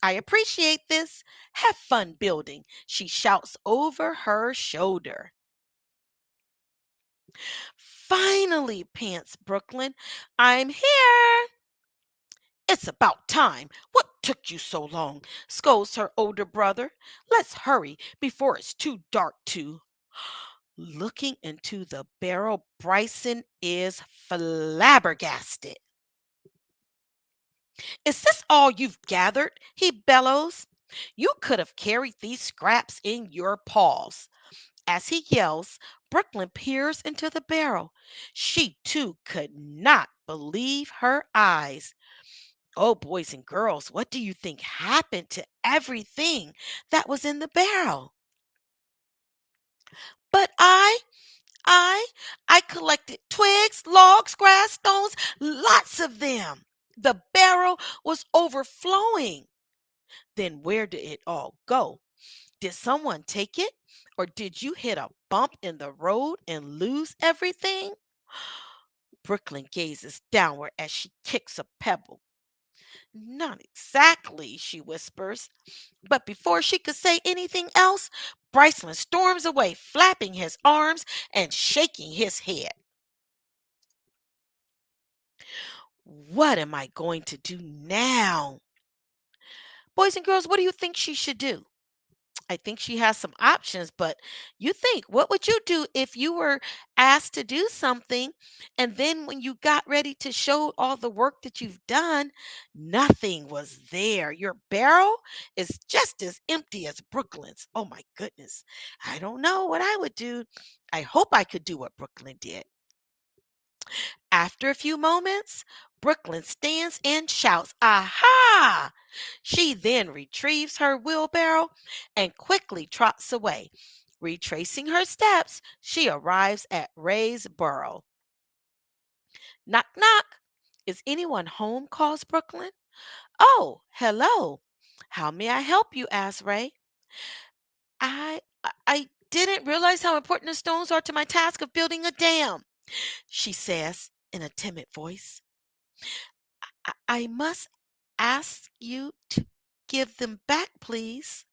I appreciate this. Have fun building, she shouts over her shoulder. Finally, pants Brooklyn. I'm here. It's about time. What took you so long? Scolds her older brother. Let's hurry before it's too dark to. Looking into the barrel, Bryson is flabbergasted. Is this all you've gathered? He bellows. You could have carried these scraps in your paws. As he yells, Brooklyn peers into the barrel. She too could not believe her eyes. Oh, boys and girls, what do you think happened to everything that was in the barrel? But I, I collected twigs, logs, grass, stones, lots of them. The barrel was overflowing. Then where did it all go? Did someone take it? Or did you hit a bump in the road and lose everything? Brooklyn gazes downward as she kicks a pebble. Not exactly, she whispers. But before she could say anything else, Bryceland storms away, flapping his arms and shaking his head. What am I going to do now? Boys and girls, what do you think she should do? I think she has some options, but you think, what would you do if you were asked to do something and then when you got ready to show all the work that you've done, nothing was there? Your barrel is just as empty as Brooklyn's. Oh my goodness. I don't know what I would do. I hope I could do what Brooklyn did. After a few moments, Brooklyn stands and shouts, "Aha!" She then retrieves her wheelbarrow and quickly trots away. Retracing her steps, she arrives at Ray's burrow. Knock, knock. Is anyone home? Calls Brooklyn. Oh, hello. How may I help you? Asks Ray. I didn't realize how important the stones are to my task of building a dam, she says in a timid voice. I must ask you to give them back, please.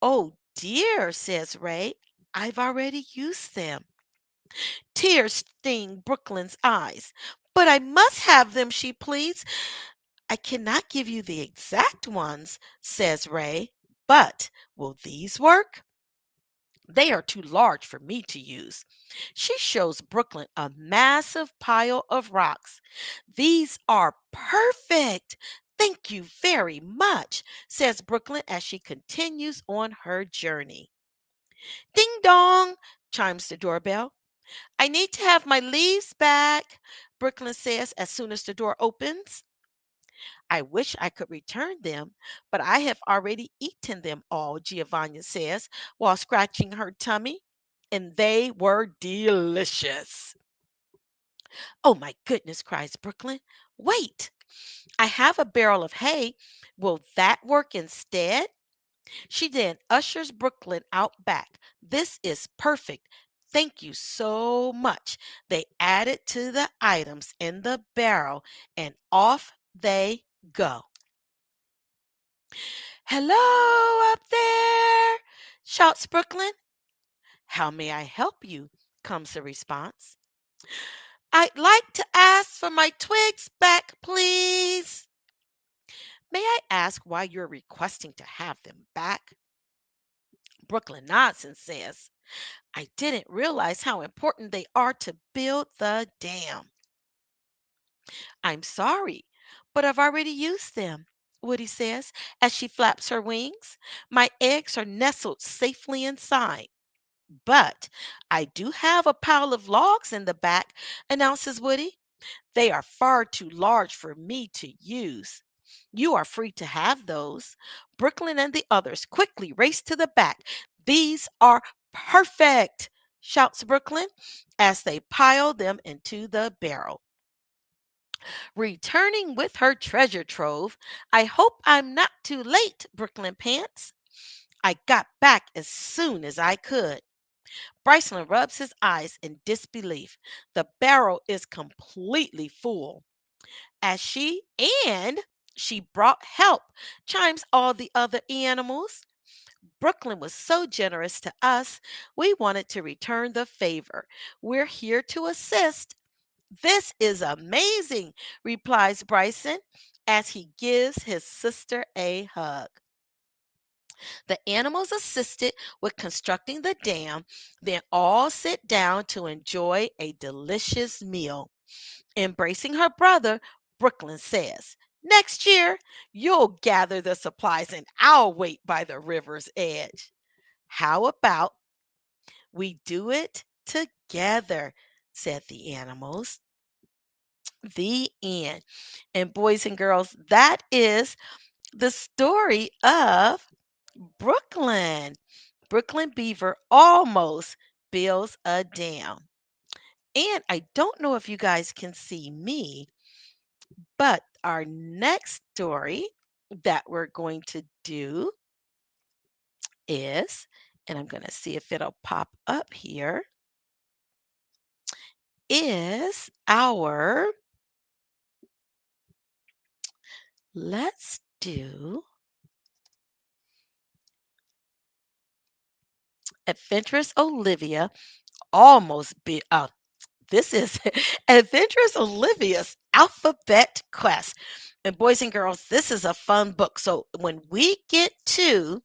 Oh dear, says Ray. I've already used them. Tears sting Brooklyn's eyes. But I must have them, she pleads. I cannot give you the exact ones, says Ray. But will these work? They are too large for me to use. She shows Brooklyn a massive pile of rocks. These are perfect. Thank you very much, says Brooklyn as she continues on her journey. Ding dong, chimes the doorbell. I need to have my leaves back, Brooklyn says as soon as the door opens. I wish I could return them, but I have already eaten them all, Giovanna says while scratching her tummy. And they were delicious. Oh my goodness, cries Brooklyn. Wait, I have a barrel of hay. Will that work instead? She then ushers Brooklyn out back. This is perfect. Thank you so much. They added to the items in the barrel and off they go. Hello up there, shouts Brooklyn. How may I help you? Comes the response. I'd like to ask for my twigs back, please. May I ask why you're requesting to have them back? Brooklyn nods and says, I didn't realize how important they are to build the dam. I'm sorry, but I've already used them, Woody says as she flaps her wings. My eggs are nestled safely inside. But I do have a pile of logs in the back, announces Woody. They are far too large for me to use. You are free to have those. Brooklyn and the others quickly race to the back. These are perfect, shouts Brooklyn as they pile them into the barrel. Returning with her treasure trove, I hope I'm not too late, Brooklyn pants. I got back as soon as I could. Bryceland rubs his eyes in disbelief. The barrel is completely full. As she brought help, chimes all the other animals. Brooklyn was so generous to us, we wanted to return the favor. We're here to assist. This is amazing, replies Bryson as he gives his sister a hug. The animals assisted with constructing the dam, then all sit down to enjoy a delicious meal. Embracing her brother, Brooklyn says, Next year, you'll gather the supplies and I'll wait by the river's edge. How about we do it together, said the animals. The end. And boys and girls, that is the story of Brooklyn. Brooklyn Beaver almost builds a dam. And I don't know if you guys can see me, but our next story that we're going to do is, and I'm going to see if it'll pop up here, is our, let's do Adventurous Olivia almost be, this is Adventurous Olivia's Alphabet Quest. And boys and girls, this is a fun book. So when we get to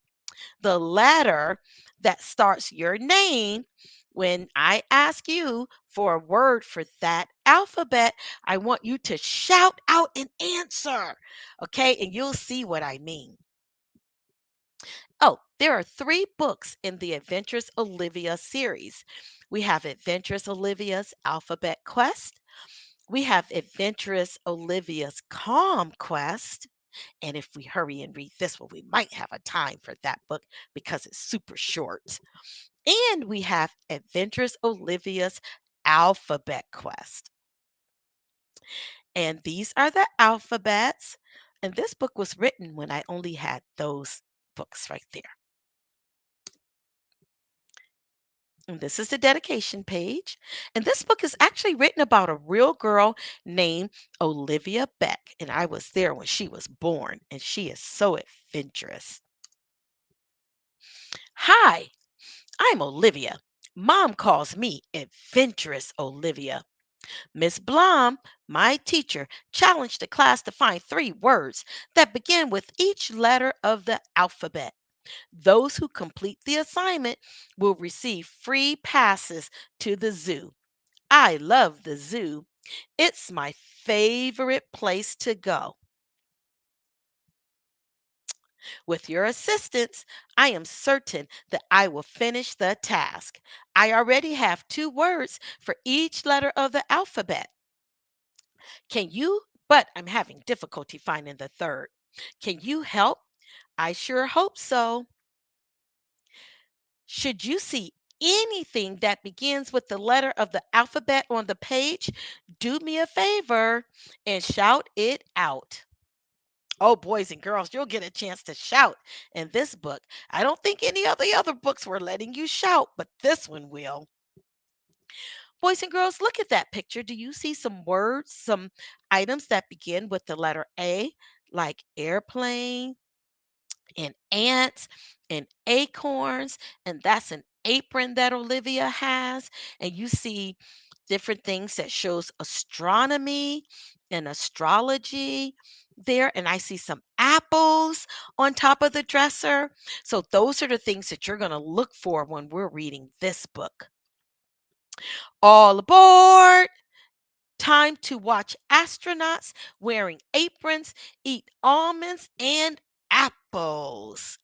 the letter that starts your name, when I ask you for a word for that alphabet, I want you to shout out an answer. Okay, and you'll see what I mean. Oh, there are 3 books in the Adventurous Olivia series. We have Adventurous Olivia's Alphabet Quest. We have Adventurous Olivia's Calm Quest. And if we hurry and read this one, we might have a time for that book because it's super short. And we have Adventurous Olivia's Alphabet Quest. And these are the alphabets. And this book was written when I only had those books right there. And this is the dedication page. And this book is actually written about a real girl named Olivia Beck. And I was there when she was born, and she is so adventurous. Hi, I'm Olivia. Mom calls me Adventurous Olivia. Miss Blom, my teacher, challenged the class to find 3 words that begin with each letter of the alphabet. Those who complete the assignment will receive free passes to the zoo. I love the zoo. It's my favorite place to go. With your assistance, I am certain that I will finish the task. I already have 2 words for each letter of the alphabet. Can you? But I'm having difficulty finding the third. Can you help? I sure hope so. Should you see anything that begins with the letter of the alphabet on the page, do me a favor and shout it out. Oh, boys and girls, you'll get a chance to shout in this book. I don't think any of the other books were letting you shout, but this one will. Boys and girls, look at that picture. Do you see some words, some items that begin with the letter A, like airplane, and ants and acorns, and that's an apron that Olivia has, and you see different things that shows astronomy and astrology there, and I see some apples on top of the dresser. So those are the things that you're going to look for when we're reading this book. All aboard! Time to watch astronauts wearing aprons eat almonds and apples.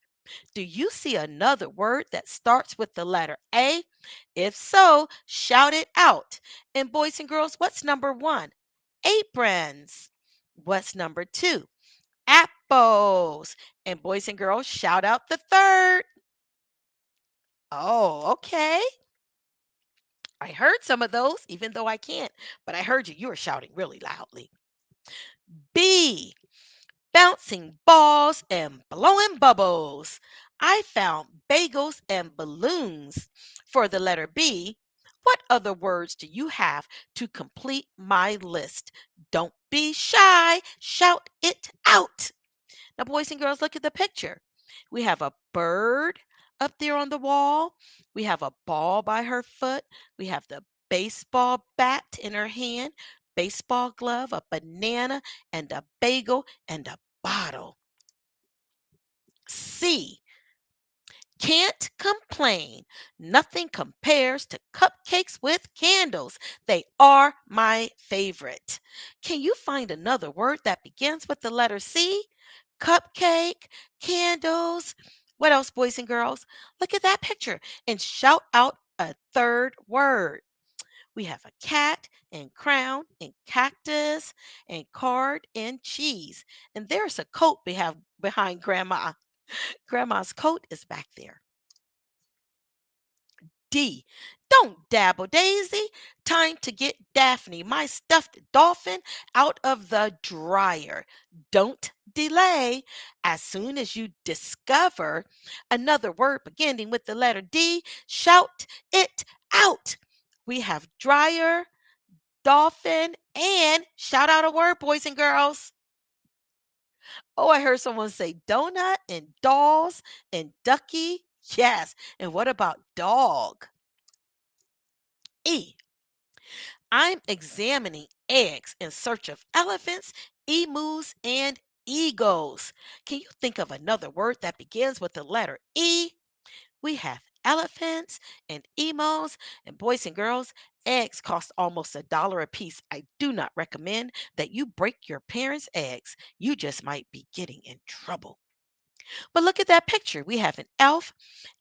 Do you see another word that starts with the letter A? If so, shout it out. And boys and girls, what's number 1? Aprons. What's number 2? Apples. And boys and girls, shout out the third. Oh, okay. I heard some of those, even though I can't, but I heard you. You were shouting really loudly. B. Bouncing balls and blowing bubbles. I found bagels and balloons. For the letter B, what other words do you have to complete my list? Don't be shy. Shout it out. Now, boys and girls, look at the picture. We have a bird up there on the wall. We have a ball by her foot. We have the baseball bat in her hand, baseball glove, a banana, and a bagel, and a bottle. C. Can't complain. Nothing compares to cupcakes with candles. They are my favorite. Can you find another word that begins with the letter C? Cupcake, candles. What else, boys and girls? Look at that picture and shout out a third word. We have a cat and crown and cactus and card and cheese. And there's a coat behind Grandma. Grandma's coat is back there. D. Don't dabble, Daisy. Time to get Daphne, my stuffed dolphin, out of the dryer. Don't delay. As soon as you discover another word beginning with the letter D, shout it out. We have dryer, dolphin, and shout out a word, boys and girls. Oh, I heard someone say donut and dolls and ducky. Yes. And what about dog? E. I'm examining eggs in search of elephants, emus, and eagles. Can you think of another word that begins with the letter E? We have elephants and emos, and boys and girls, eggs cost almost $1 a piece. I do not recommend that you break your parents' eggs. You just might be getting in trouble. But look at that picture. We have an elf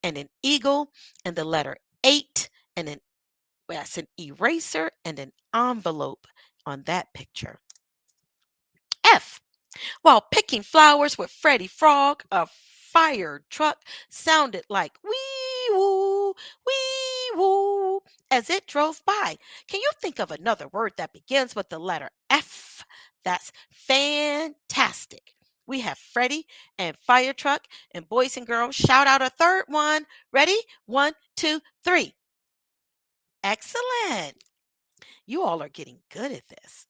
and an eagle and the letter 8 and that's an eraser and an envelope on that picture. F. While picking flowers with Freddie Frog, a fire truck sounded like wee woo as it drove by. Can you think of another word that begins with the letter F? That's fantastic. We have Freddie and fire truck, and boys and girls, shout out a third one. Ready? 1, 2, 3. Excellent. You all are getting good at this.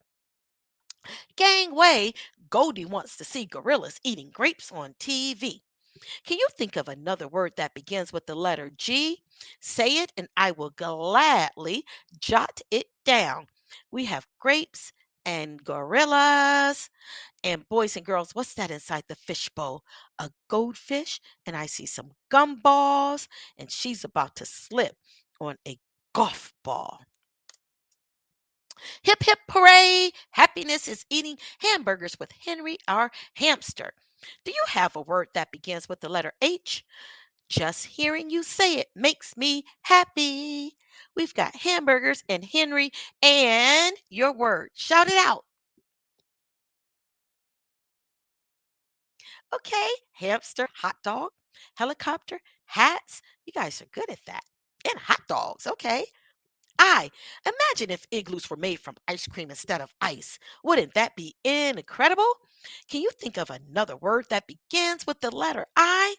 Gangway, Goldie wants to see gorillas eating grapes on TV. Can you think of another word that begins with the letter G? Say it and I will gladly jot it down. We have grapes and gorillas. And boys and girls, what's that inside the fishbowl? A goldfish. And I see some gumballs. And she's about to slip on a golf ball. Hip hip hooray! Happiness is eating hamburgers with Henry our hamster. Do you have a word that begins with the letter H? Just hearing you say it makes me happy. We've got hamburgers and Henry and your word. Shout it out. Okay, hamster, hot dog, helicopter, hats. You guys are good at that. And hot dogs. Okay. I imagine if igloos were made from ice cream instead of ice. Wouldn't that be incredible? Can you think of another word that begins with the letter I?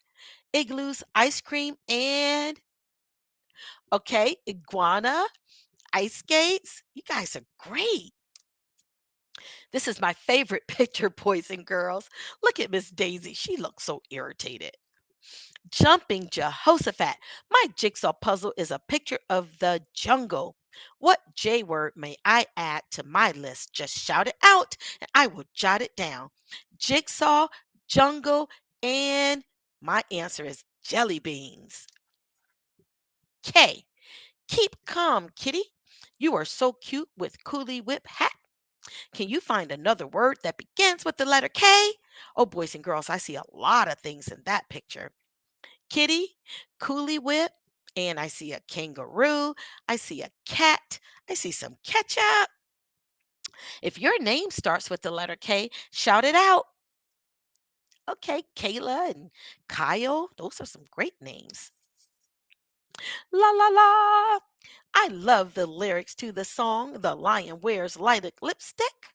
Igloos, ice cream, and okay, iguana, ice skates. You guys are great. This is my favorite picture, boys and girls. Look at Miss Daisy. She looks so irritated. Jumping Jehoshaphat. My jigsaw puzzle is a picture of the jungle. What J word may I add to my list? Just shout it out and I will jot it down. Jigsaw, jungle, and my answer is jelly beans. K. Keep calm, kitty. You are so cute with coolie whip hat. Can you find another word that begins with the letter K? Oh, boys and girls, I see a lot of things in that picture. Kitty, coolie whip, and I see a kangaroo. I see a cat. I see some ketchup. If your name starts with the letter K, shout it out. Okay, Kayla and Kyle, those are some great names. La la la. I love the lyrics to the song The Lion Wears Lilac Lipstick.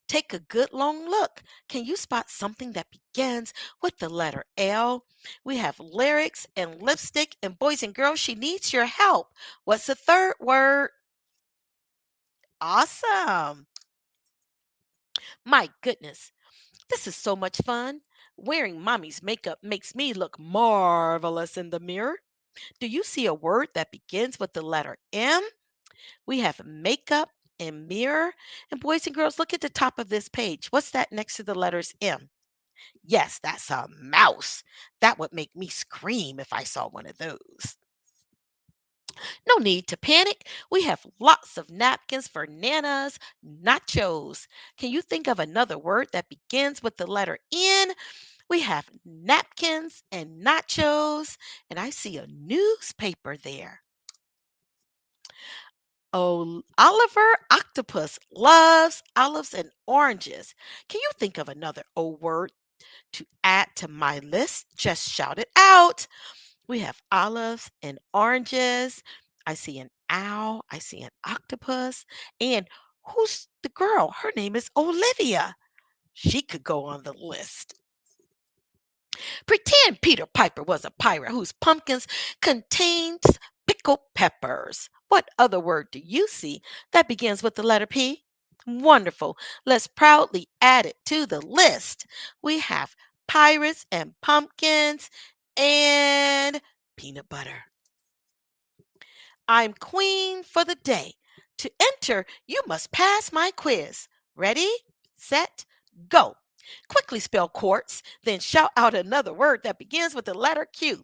Take a good long look. Can you spot something that begins with the letter L? We have lyrics and lipstick, and boys and girls, she needs your help. What's the third word? Awesome. My goodness, this is so much fun. Wearing mommy's makeup makes me look marvelous in the mirror. Do you see a word that begins with the letter M? We have makeup and mirror. And boys and girls, look at the top of this page. What's that next to the letters M? Yes, that's a mouse. That would make me scream if I saw one of those. No need to panic. We have lots of napkins for Nana's nachos. Can you think of another word that begins with the letter N? We have napkins and nachos, and I see a newspaper there. Oh, Oliver Octopus loves olives and oranges. Can you think of another O word to add to my list? Just shout it out. We have olives and oranges. I see an owl. I see an octopus. And who's the girl? Her name is Olivia. She could go on the list. Pretend Peter Piper was a pirate whose pumpkins contains pickled peppers. What other word do you see that begins with the letter P? Wonderful. Let's proudly add it to the list. We have pirates and pumpkins and peanut butter. I'm queen for the day. To enter, you must pass my quiz. Ready, set, go. Quickly spell quartz, then shout out another word that begins with the letter Q.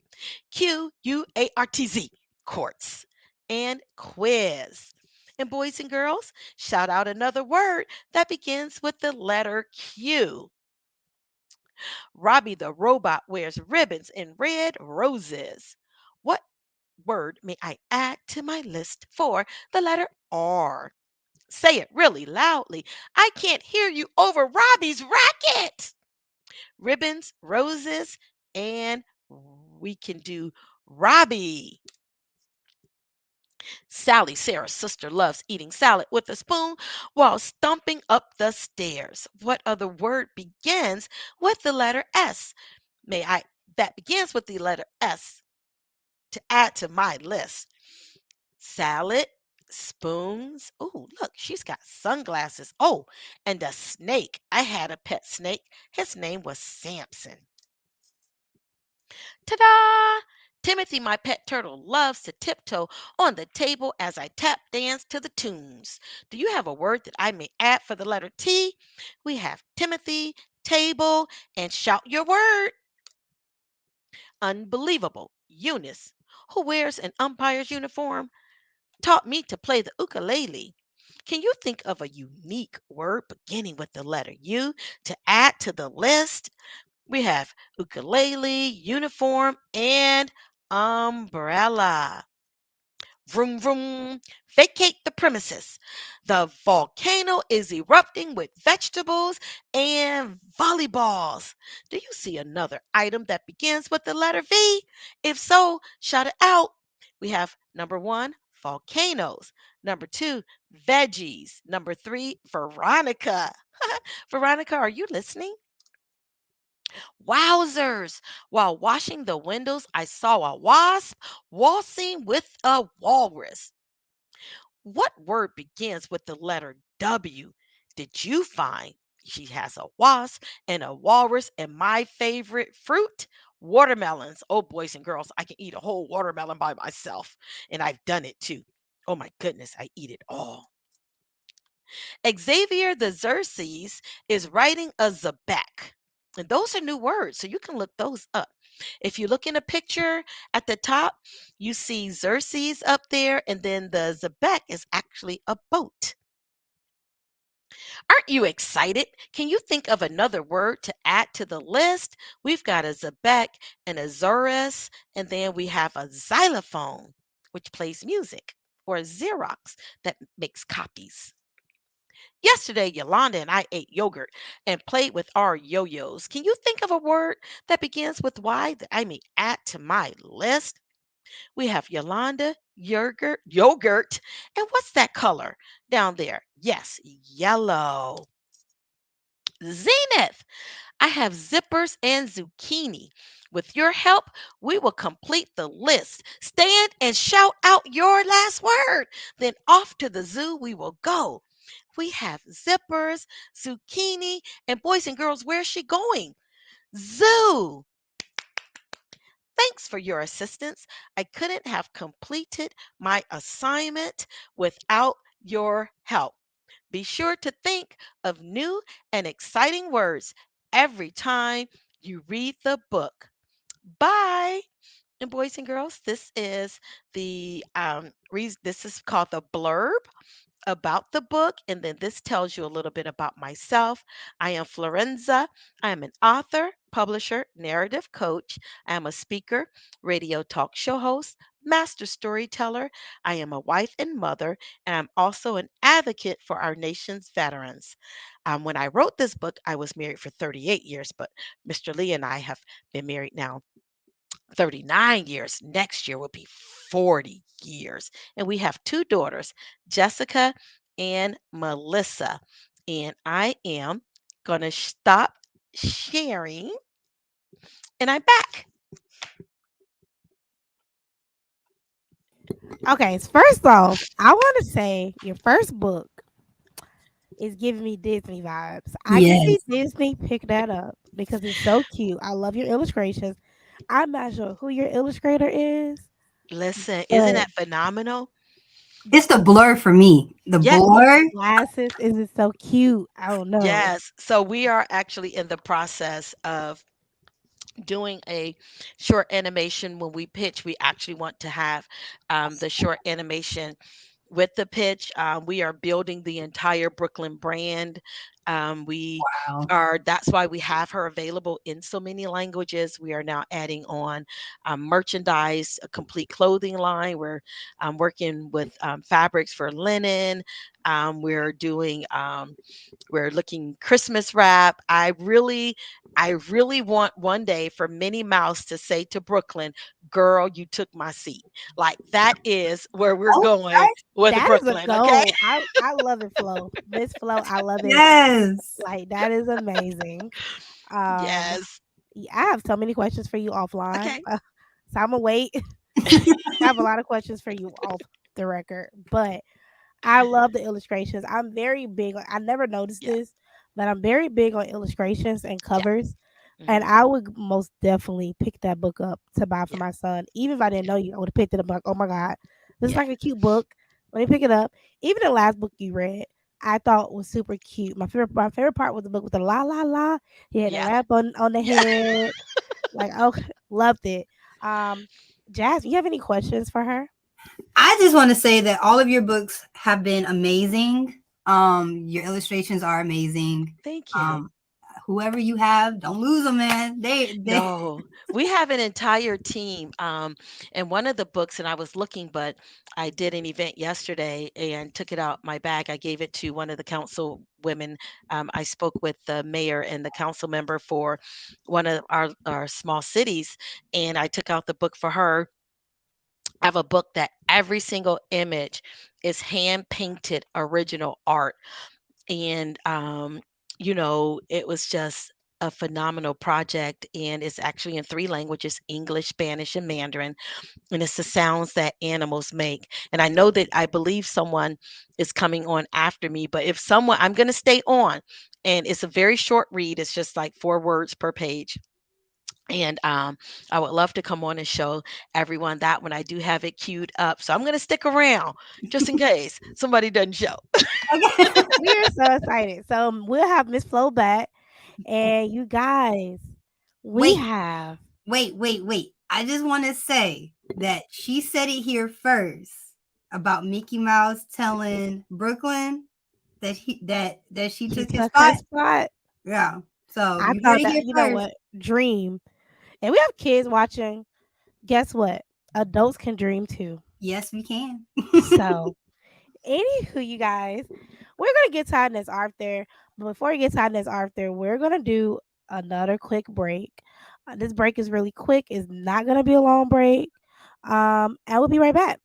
Quartz. Quartz. And quiz. And boys and girls, shout out another word that begins with the letter Q. Robbie the robot wears ribbons and red roses. What word may I add to my list for the letter R? Say it really loudly. I can't hear you over Robbie's racket. Ribbons, roses, and we can do Robbie. Sally, Sarah's sister, loves eating salad with a spoon while stomping up the stairs. What other word begins with the letter S? May I that begins with the letter S to add to my list? Salad, spoons. Oh, look, she's got sunglasses. Oh, and a snake. I had a pet snake. His name was Samson. Ta-da! Timothy, my pet turtle, loves to tiptoe on the table as I tap dance to the tunes. Do you have a word that I may add for the letter T? We have Timothy, table, and shout your word. Unbelievable. Eunice, who wears an umpire's uniform, taught me to play the ukulele. Can you think of a unique word beginning with the letter U to add to the list? We have ukulele, uniform, and umbrella. Vroom, vroom. Vacate the premises. The volcano is erupting with vegetables and volleyballs. Do you see another item that begins with the letter V? If so, shout it out. We have number one, volcanoes. Number two, veggies. Number three, Veronica. Veronica, are you listening? Wowzers! While washing the windows, I saw a wasp waltzing with a walrus. What word begins with the letter W? Did you find? She has a wasp and a walrus, and my favorite fruit, watermelons. Oh, boys and girls, I can eat a whole watermelon by myself, and I've done it too. Oh my goodness, I eat it all. Xavier the Xerxes is writing a Zebek. And those are new words, so you can look those up. If you look in a picture at the top, you see Xerxes up there, and then the Zebek is actually a boat. Aren't you excited? Can you think of another word to add to the list? We've got a Zebek and a Zorus, and then we have a xylophone, which plays music, or a Xerox that makes copies. Yesterday, Yolanda and I ate yogurt and played with our yo-yos. Can you think of a word that begins with Y that I may add to my list? We have Yolanda, yogurt, and what's that color down there? Yes, yellow. Zenith, I have zippers and zucchini. With your help, we will complete the list. Stand and shout out your last word. Then off to the zoo we will go. We have zippers, zucchini, and boys and girls, where's she going? Zoo. Thanks for your assistance. I couldn't have completed my assignment without your help. Be sure to think of new and exciting words every time you read the book. Bye. And boys and girls, this is this is called the blurb about the book, and then this tells you a little bit about myself. I am Florenza. I am an author, publisher, narrative coach. I am a speaker, radio talk show host, master storyteller. I am a wife and mother, and I'm also an advocate for our nation's veterans. When I wrote this book, I was married for 38 years, but Mr. Lee and I have been married now 39 years. Next year will be 40 years. And we have two daughters, Jessica and Melissa. And I am going to stop sharing and I'm back. Okay, first off, I want to say your first book is giving me Disney vibes. I can see Disney pick that up because it's so cute. I love your illustrations. I'm not sure who your illustrator is. Listen, isn't that phenomenal? It's the blur for me. The blur. Glasses isn't so cute. I don't know. Yes. So we are actually in the process of doing a short animation. When we pitch, we actually want to have the short animation with the pitch. We are building the entire Brooklyn brand. That's why we have her available in so many languages. We are now adding on merchandise, a complete clothing line. We're working with fabrics for linen. We're doing we're looking Christmas wrap. I really want one day for Minnie Mouse to say to Brooklyn, "Girl, you took my seat." Like that is where we're going with that Brooklyn. Is a goal. Okay. I love it, Flo. Miss Flo, I love it. Yes. Like that is amazing. Yes. I have so many questions for you offline. Okay. So I'm gonna wait. I have a lot of questions for you off the record, but I love the illustrations. I'm very big on, I never noticed this, but I'm very big on illustrations and covers. And I would most definitely pick that book up to buy for my son. Even if I didn't know you, I would have picked it up like, oh my God, this is like a cute book. Let me pick it up. Even the last book you read, I thought was super cute. My favorite part was the book with the la la la. He had the wrap on the head. Like, oh, loved it. Jazz, you have any questions for her? I just want to say that all of your books have been amazing. Your illustrations are amazing. Thank you. Whoever you have, don't lose them, man. No, we have an entire team. And one of the books, and I was looking, but I did an event yesterday and took it out my bag. I gave it to one of the council women. I spoke with the mayor and the council member for one of our small cities, and I took out the book for her. I have a book that every single image is hand painted original art. And it was just a phenomenal project, and it's actually in 3 languages, English, Spanish, and Mandarin, and it's the sounds that animals make. And I believe someone is coming on after me, but if someone, I'm going to stay on, and it's a very short read. It's just like 4 words per page. And I would love to come on and show everyone that when I do have it queued up. So I'm going to stick around just in case somebody doesn't show. We are so excited. So we'll have Miss Flo back. And you guys, Wait. have. Wait. I just want to say that she said it here first about Mickey Mouse telling Brooklyn that she took his spot. Yeah. So I thought that, know what? Dream. And we have kids watching. Guess what? Adults can dream too. Yes, we can. So, anywho, you guys, we're going to get to our next Arthur. But before we get to our next Arthur, we're going to do another quick break. This break is really quick. It's not going to be a long break. And we'll be right back.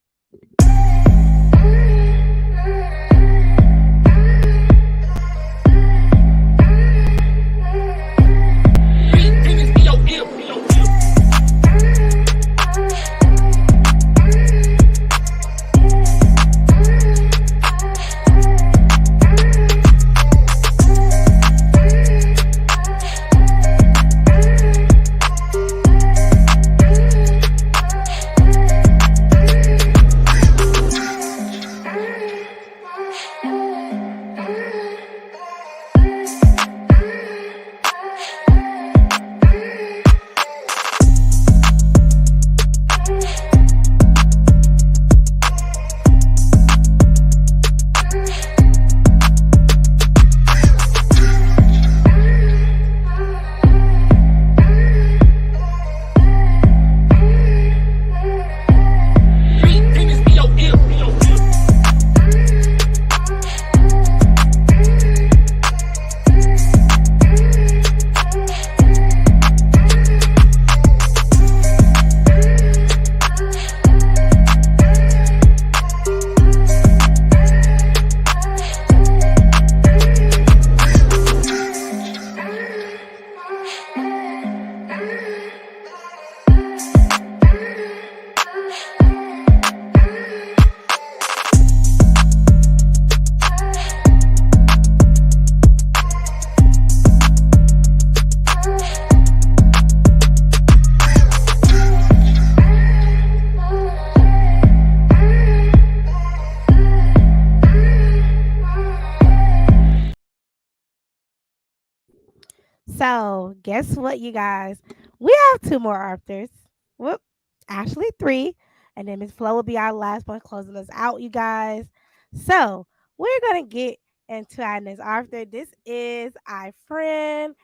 So guess what, you guys? We have 2 more authors. Whoop, actually 3. And then Miss Flo will be our last one closing us out, you guys. So we're gonna get into our next author. This is our friend.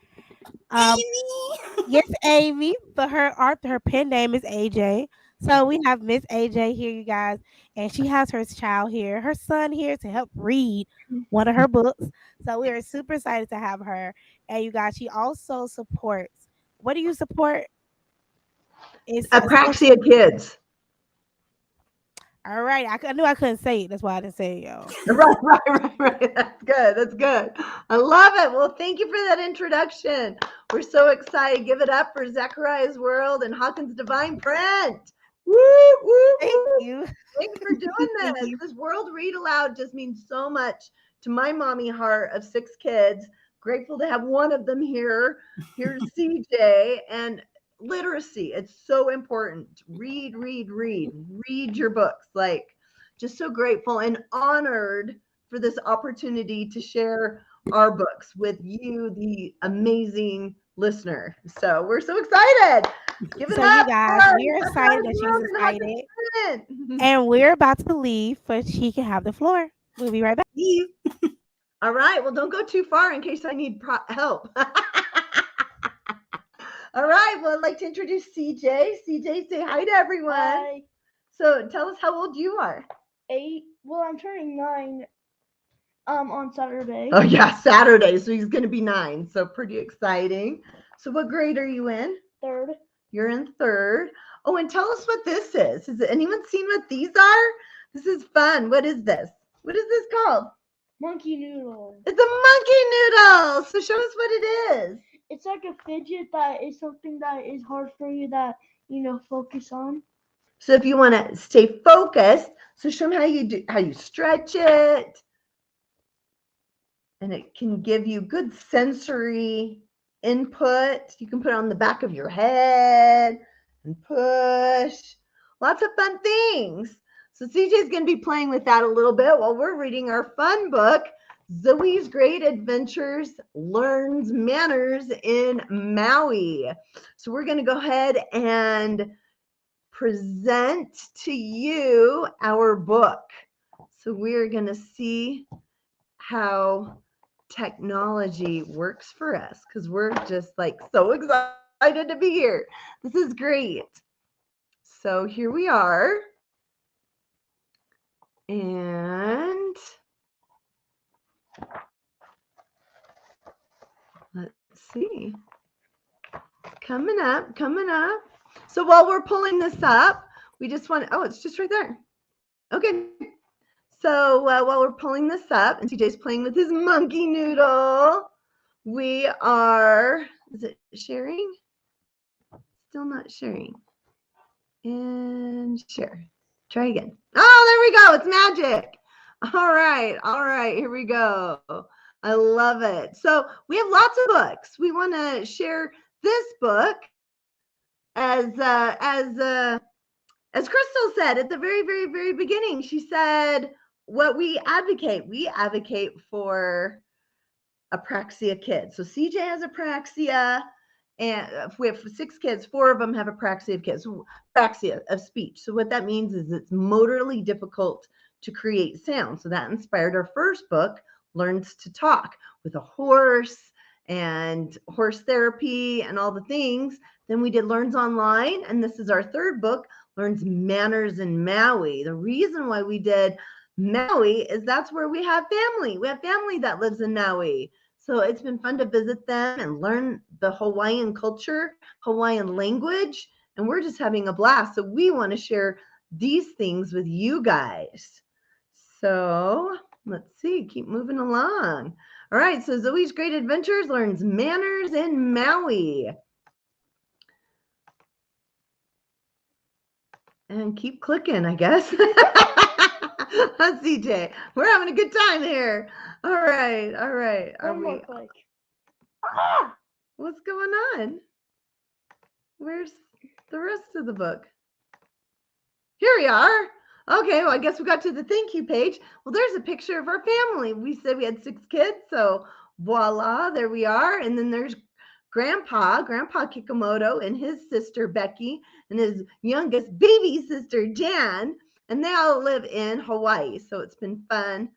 Yes, Amy, but her pen name is AJ. So we have Miss AJ here, you guys, and she has her child here, her son here to help read one of her books. So we are super excited to have her. And you guys, she also supports. What do you support? It's Apraxia kids. All right, I knew I couldn't say it. That's why I didn't say it, y'all. Right. That's good. That's good. I love it. Well, thank you for that introduction. We're so excited. Give it up for Zechariah's World and Hawkins Divine Print. Woo, woo, Thank woo. you. Thanks for doing this. This World Read Aloud just means so much to my mommy heart of 6 kids. Grateful to have one of them here. Here's CJ. And literacy, it's so important. Read your books. Like, just so grateful and honored for this opportunity to share our books with you, the amazing listener. So we're so excited. Give it So up. you guys, we're excited that she's excited. And we're about to leave, but she can have the floor. We'll be right back. All right. Well, don't go too far in case I need help. All right. Well, I'd like to introduce CJ. CJ, say hi to everyone. Hi. So tell us how old you are. 8. Well, I'm turning 9 on Saturday. Oh, yeah, Saturday. So he's going to be 9. So pretty exciting. So what grade are you in? 3rd. You're in 3rd. Oh, and tell us what this is. Has anyone seen what these are? This is fun. What is this? What is this called? Monkey noodle. It's a monkey noodle. So show us what it is. It's like a fidget that is something that is hard for you that, focus on. So if you want to stay focused, so show them how you stretch it. And it can give you good sensory input. You can put it on the back of your head and push. Lots of fun things. So CJ's going to be playing with that a little bit while we're reading our fun book, Zoe's Great Adventures Learns Manners in Maui. So we're going to go ahead and present to you our book. So we're going to see how technology works for us because we're just like so excited to be here. This is great. So here we are. And let's see. Coming up. So while we're pulling this up, we just want to, it's just right there. Okay. So while we're pulling this up and TJ's playing with his monkey noodle, we are, is it sharing? Still not sharing. And share. Try again. Oh, there we go. It's magic. All right. Here we go. I love it. So we have lots of books. We want to share this book as Crystal said at the very, very, very beginning. She said, what we advocate for apraxia kids. So CJ has apraxia, and we have 6 kids, 4 of them have apraxia of kids, apraxia of speech. So what that means is it's motorly difficult to create sound. So that inspired our first book, Learns to Talk, with a horse and horse therapy and all the things. Then we did Learns Online, and this is our 3rd book, Learns Manners in Maui. The reason why we did Maui is that's where we have family. We have family that lives in Maui. So it's been fun to visit them and learn the Hawaiian culture, Hawaiian language, and we're just having a blast. So we want to share these things with you guys. So let's see, keep moving along. All right, so Zoe's Great Adventures Learns Manners in Maui. And keep clicking, I guess. CJ, we're having a good time here. All right. What's going on? Where's the rest of the book? Here we are. Okay, well, I guess we got to the thank you page. Well, there's a picture of our family. We said we had 6 kids, so voila, there we are. And then there's Grandpa Kikamoto, and his sister Becky, and his youngest baby sister Jan, and they all live in Hawaii. So it's been fun.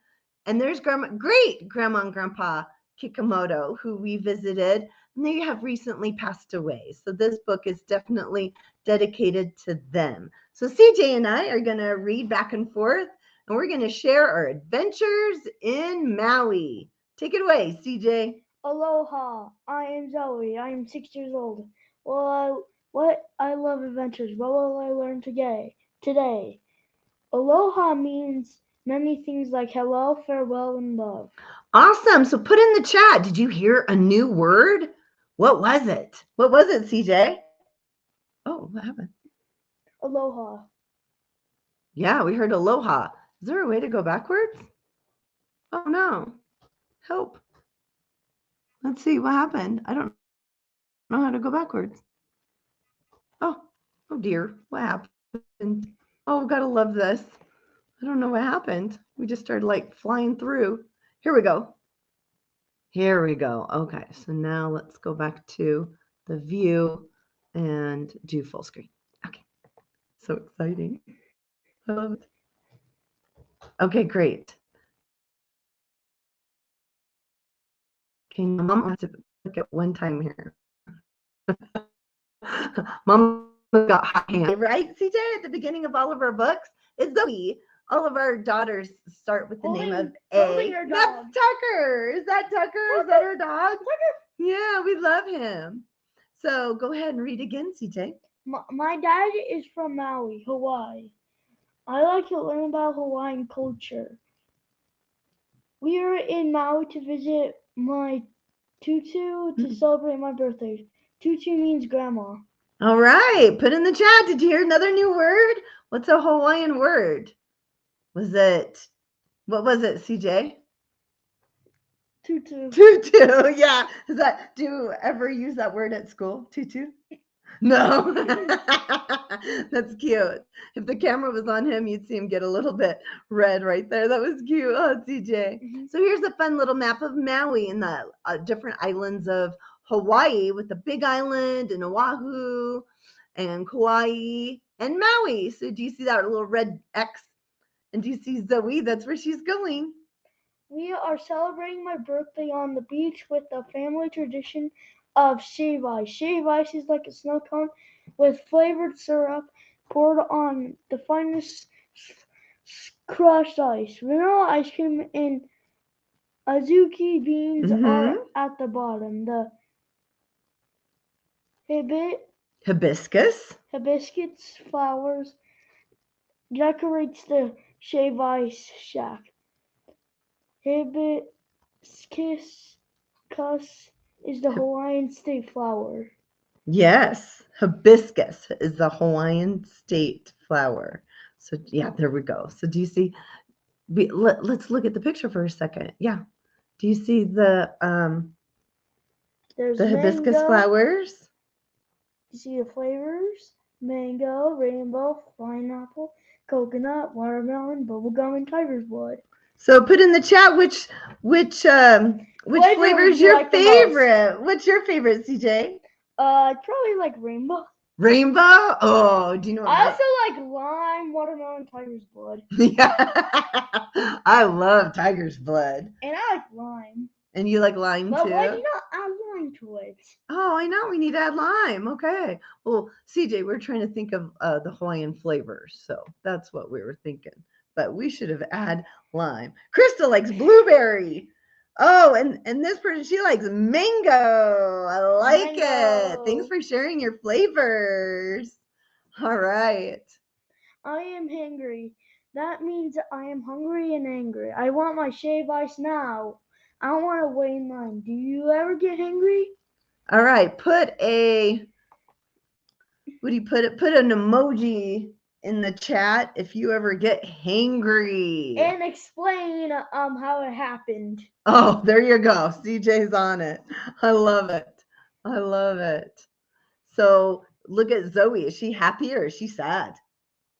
And there's great grandma and grandpa Kikamoto, who we visited, and they have recently passed away. So this book is definitely dedicated to them. So CJ and I are going to read back and forth, and we're going to share our adventures in Maui. Take it away, CJ. Aloha, I am Zoe. I am 6 years old. What I love adventures. What will I learn today? Aloha means many things like hello, farewell, and love. Awesome. So put in the chat, did you hear a new word? What was it? What was it, CJ? Oh, what happened? Aloha. Yeah, we heard aloha. Is there a way to go backwards? Oh, no. Help. Let's see what happened. I don't know how to go backwards. Oh dear. What happened? Oh, gotta love this. I don't know what happened. We just started like flying through. Here we go. Okay, so now let's go back to the view and do full screen. Okay, so exciting. I love it. Okay, great. Okay, Mom, I have to look at one time here. Mom got hot hands, right, CJ? At the beginning of all of our books, it's Zoe. All of our daughters start with the name of A. That's Tucker. Is that Tucker? Is that our dog? Tucker. Yeah, we love him. So go ahead and read again, CJ. My dad is from Maui, Hawaii. I like to learn about Hawaiian culture. We are in Maui to visit my Tutu to celebrate my birthday. Tutu means grandma. All right, put in the chat. Did you hear another new word? What's a Hawaiian word? What was it, CJ? Tutu. Tutu, yeah. Do you ever use that word at school? Tutu? No. That's cute. If the camera was on him, you'd see him get a little bit red right there. That was cute. Oh, CJ. Mm-hmm. So here's a fun little map of Maui and the different islands of Hawaii, with the Big Island and Oahu and Kauai and Maui. So do you see that little red X? And do you see Zoe? That's where she's going. We are celebrating my birthday on the beach with the family tradition of shave ice. Shave ice is like a snow cone with flavored syrup poured on the finest crushed ice. Vanilla ice cream and azuki beans are at the bottom. The hibiscus flowers decorates the shave ice shack. Hibiscus is the Hawaiian state flower. Yes, hibiscus is the Hawaiian state flower. So yeah, there we go. So do you see? Let's look at the picture for a second. Yeah. Do you see the hibiscus mango, flowers? You see the flavors: mango, rainbow, pineapple, coconut, watermelon, bubblegum, and tiger's blood. So put in the chat which flavor is your favorite? What's your favorite, CJ? Probably like rainbow. Rainbow? Oh, do you know what I also like lime, watermelon, tiger's blood. Yeah. I love tiger's blood. And I like lime. And you like lime but too? But why do you not add lime to it? Oh, I know. We need to add lime. Okay. Well, CJ, we're trying to think of the Hawaiian flavors. So that's what we were thinking. But we should have added lime. Crystal likes blueberry. Oh, and this person, she likes mango. I like it. Thanks for sharing your flavors. All right. I am hungry. That means I am hungry and angry. I want my shave ice now. I don't want to wait in line. Do you ever get hungry? All right. Put an emoji in the chat if you ever get hangry. And explain how it happened. Oh, there you go. CJ's on it. I love it. I love it. So look at Zoe. Is she happy or is she sad?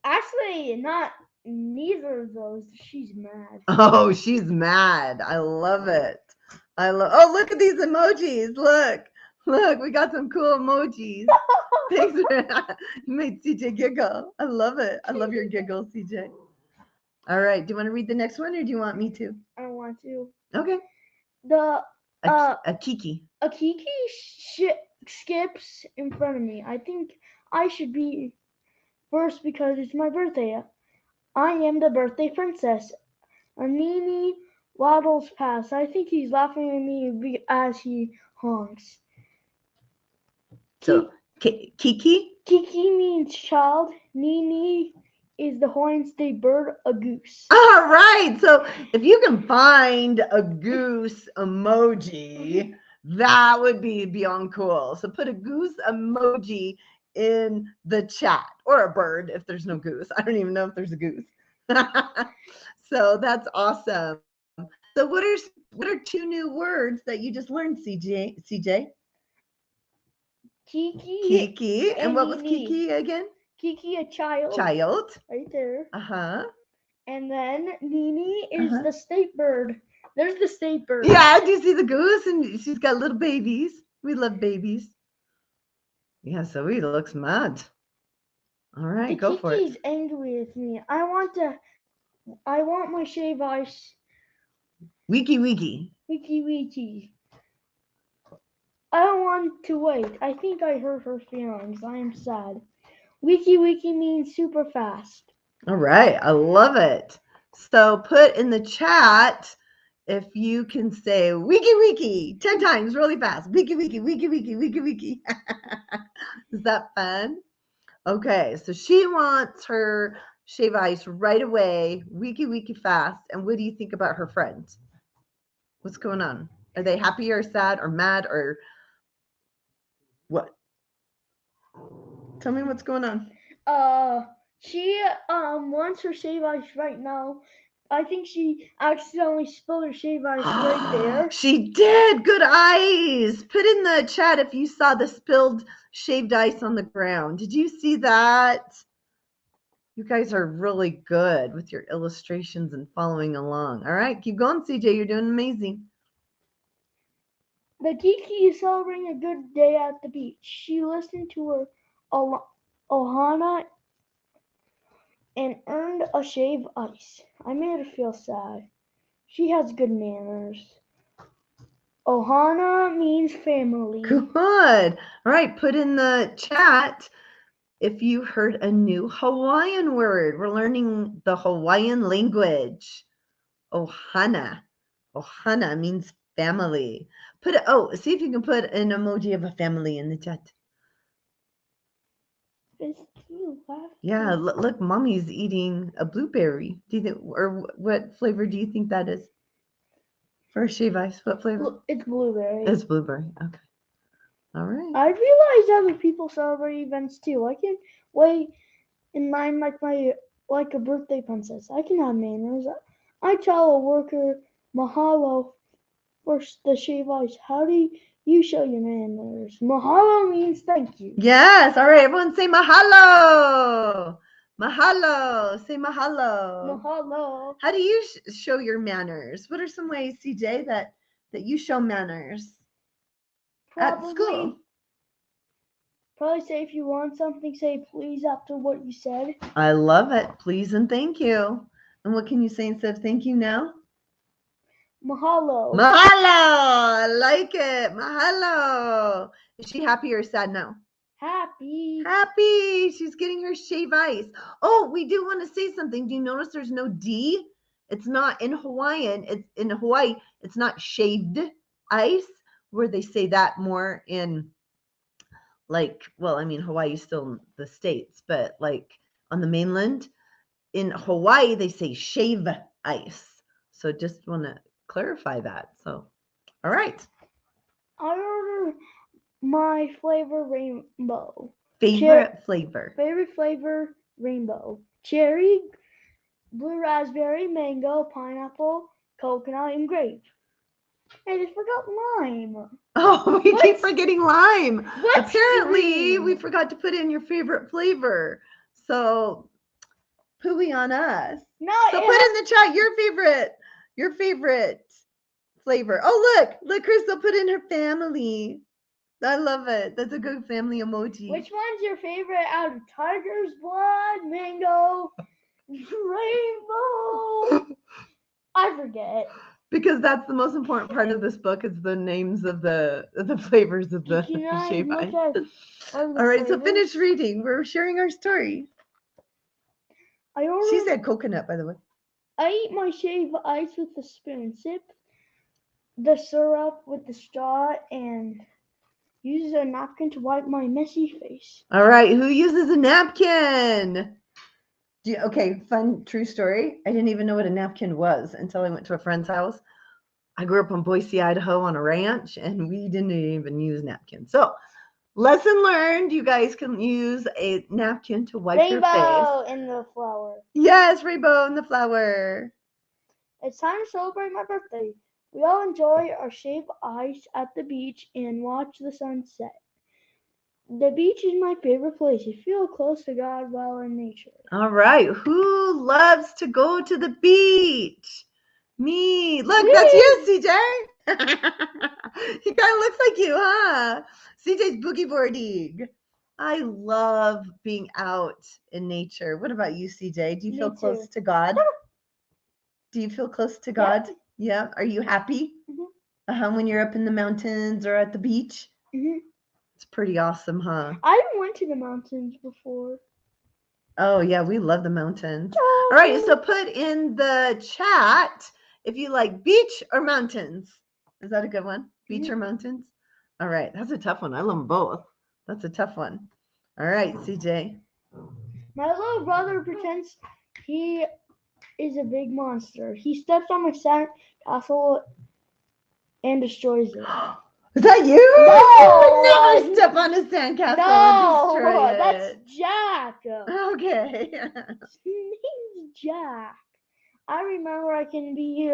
Actually, not neither of those. She's mad. Oh, she's mad. I love it. Oh, look at these emojis. Look Look, we got some cool emojis. Thanks for you made CJ giggle. I love it. I love your giggle, CJ. All right. Do you want to read the next one or do you want me to? I want to. Okay. The A Kiki. A Kiki skips in front of me. I think I should be first because it's my birthday. I am the birthday princess. A Nini waddles past. I think he's laughing at me as he honks. So Kiki? Kiki means child. Nini is the Hawaiian state bird, a goose. All right. So if you can find a goose emoji, that would be beyond cool. So put a goose emoji in the chat, or a bird if there's no goose. I don't even know if there's a goose. So that's awesome. So what are 2 new words that you just learned, CJ? Kiki. And what was Nini. Kiki again? Kiki, a child. Child. Right there. Uh-huh. And then Nini is the state bird. There's the state bird. Yeah, do you see the goose? And she's got little babies. We love babies. Yeah, so he looks mad. All right, go for it. Kiki's angry with me. I want my shave ice. Wiki. Wiki. I don't want to wait. I think I hurt her feelings. I am sad. Wiki means super fast. All right, I love it. So put in the chat if you can say wiki 10 times really fast. Wiki. Is that fun? Okay, so she wants her shave ice right away, wiki fast. And what do you think about her friends? What's going on? Are they happy or sad or mad or what? Tell me what's going on. She wants her shave ice right now. I think she accidentally spilled her shave ice right there. She did. Good eyes. Put in the chat if you saw the spilled shaved ice on the ground. Did you see that? You guys are really good with your illustrations and following along. All right, keep going, CJ. You're doing amazing. The Kiki is celebrating a good day at the beach. She listened to her Ohana and earned a shave ice. I made her feel sad. She has good manners. Ohana means family. Good. All right, put in the chat if you heard a new Hawaiian word. We're learning the Hawaiian language. Ohana. Ohana means family. See if you can put an emoji of a family in the chat. It's cute. Yeah, look, mommy's eating a blueberry. Do you think, or what flavor do you think that is? For a shave ice, what flavor? It's blueberry. It's blueberry. Okay. All right. I realized other people celebrate events too. I can wait in line like a birthday princess. I can have manners. I tell a worker mahalo for the shave ice. How do you show your manners? Mahalo means thank you. Yes. All right. Everyone say mahalo. Mahalo. Say mahalo. Mahalo. How do you show your manners? What are some ways, CJ, that you show manners at school? Probably say if you want something, say please after what you said. I love it. Please and thank you. And what can you say instead of thank you now? Mahalo. Mahalo. I like it. Mahalo. Is she happy or sad now? Happy. Happy. She's getting her shave ice. Oh, we do want to say something. Do you notice there's no D? It's not in Hawaiian. It's in Hawaii. It's not shaved ice, where they say that more in Hawaii is still in the States, but like on the mainland, in Hawaii, they say shave ice. So just want to clarify that. So, all right. I ordered my flavor rainbow. Favorite flavor. Favorite flavor rainbow. Cherry, blue raspberry, mango, pineapple, coconut, and grape. I just forgot lime. Oh, we keep forgetting lime. What's Apparently, green? we forgot to put in your favorite flavor. So, pooey on us. No, So put in the chat your favorite flavor. Oh, look, Crystal put in her family. I love it. That's a good family emoji. Which one's your favorite out of tiger's blood, mango, rainbow? I forget. Because that's the most important part of this book is the names of the flavors of the Can I shave look ice. at one of the All right, so flavors? finish reading. We're sharing our story. I ordered, She said coconut, by the way. I eat my shave ice with a spoon, sip the syrup with the straw, and use a napkin to wipe my messy face. All right, who uses a napkin? Okay, fun true story. I didn't even know what a napkin was until I went to a friend's house. I grew up in Boise, Idaho on a ranch, and we didn't even use napkins. So, lesson learned, you guys can use a napkin to wipe your face. Rainbow in the flower. Yes, rainbow in the flower. It's time to celebrate my birthday. We all enjoy our shave ice at the beach and watch the sunset. The beach is my favorite place. I feel close to God while in nature. All right, who loves to go to the beach? Me. Look, that's you, CJ. He kind of looks like you, huh? CJ's boogie boarding. I love being out in nature. What about you, CJ? Do you feel close to God? Do you feel close to God? Yeah. Are you happy when you're up in the mountains or at the beach? It's pretty awesome, huh? I went to the mountains before. Oh, yeah, we love the mountains. All right, so put in the chat if you like beach or mountains. Is that a good one? Beach or mountains? All right, that's a tough one. I love them both. That's a tough one. All right, CJ. My little brother pretends he is a big monster. He steps on my sand castle and destroys it. Is that you? No! Never step on a sandcastle No, and destroy it. that's Jack. Okay. His name's Jack. I remember I can be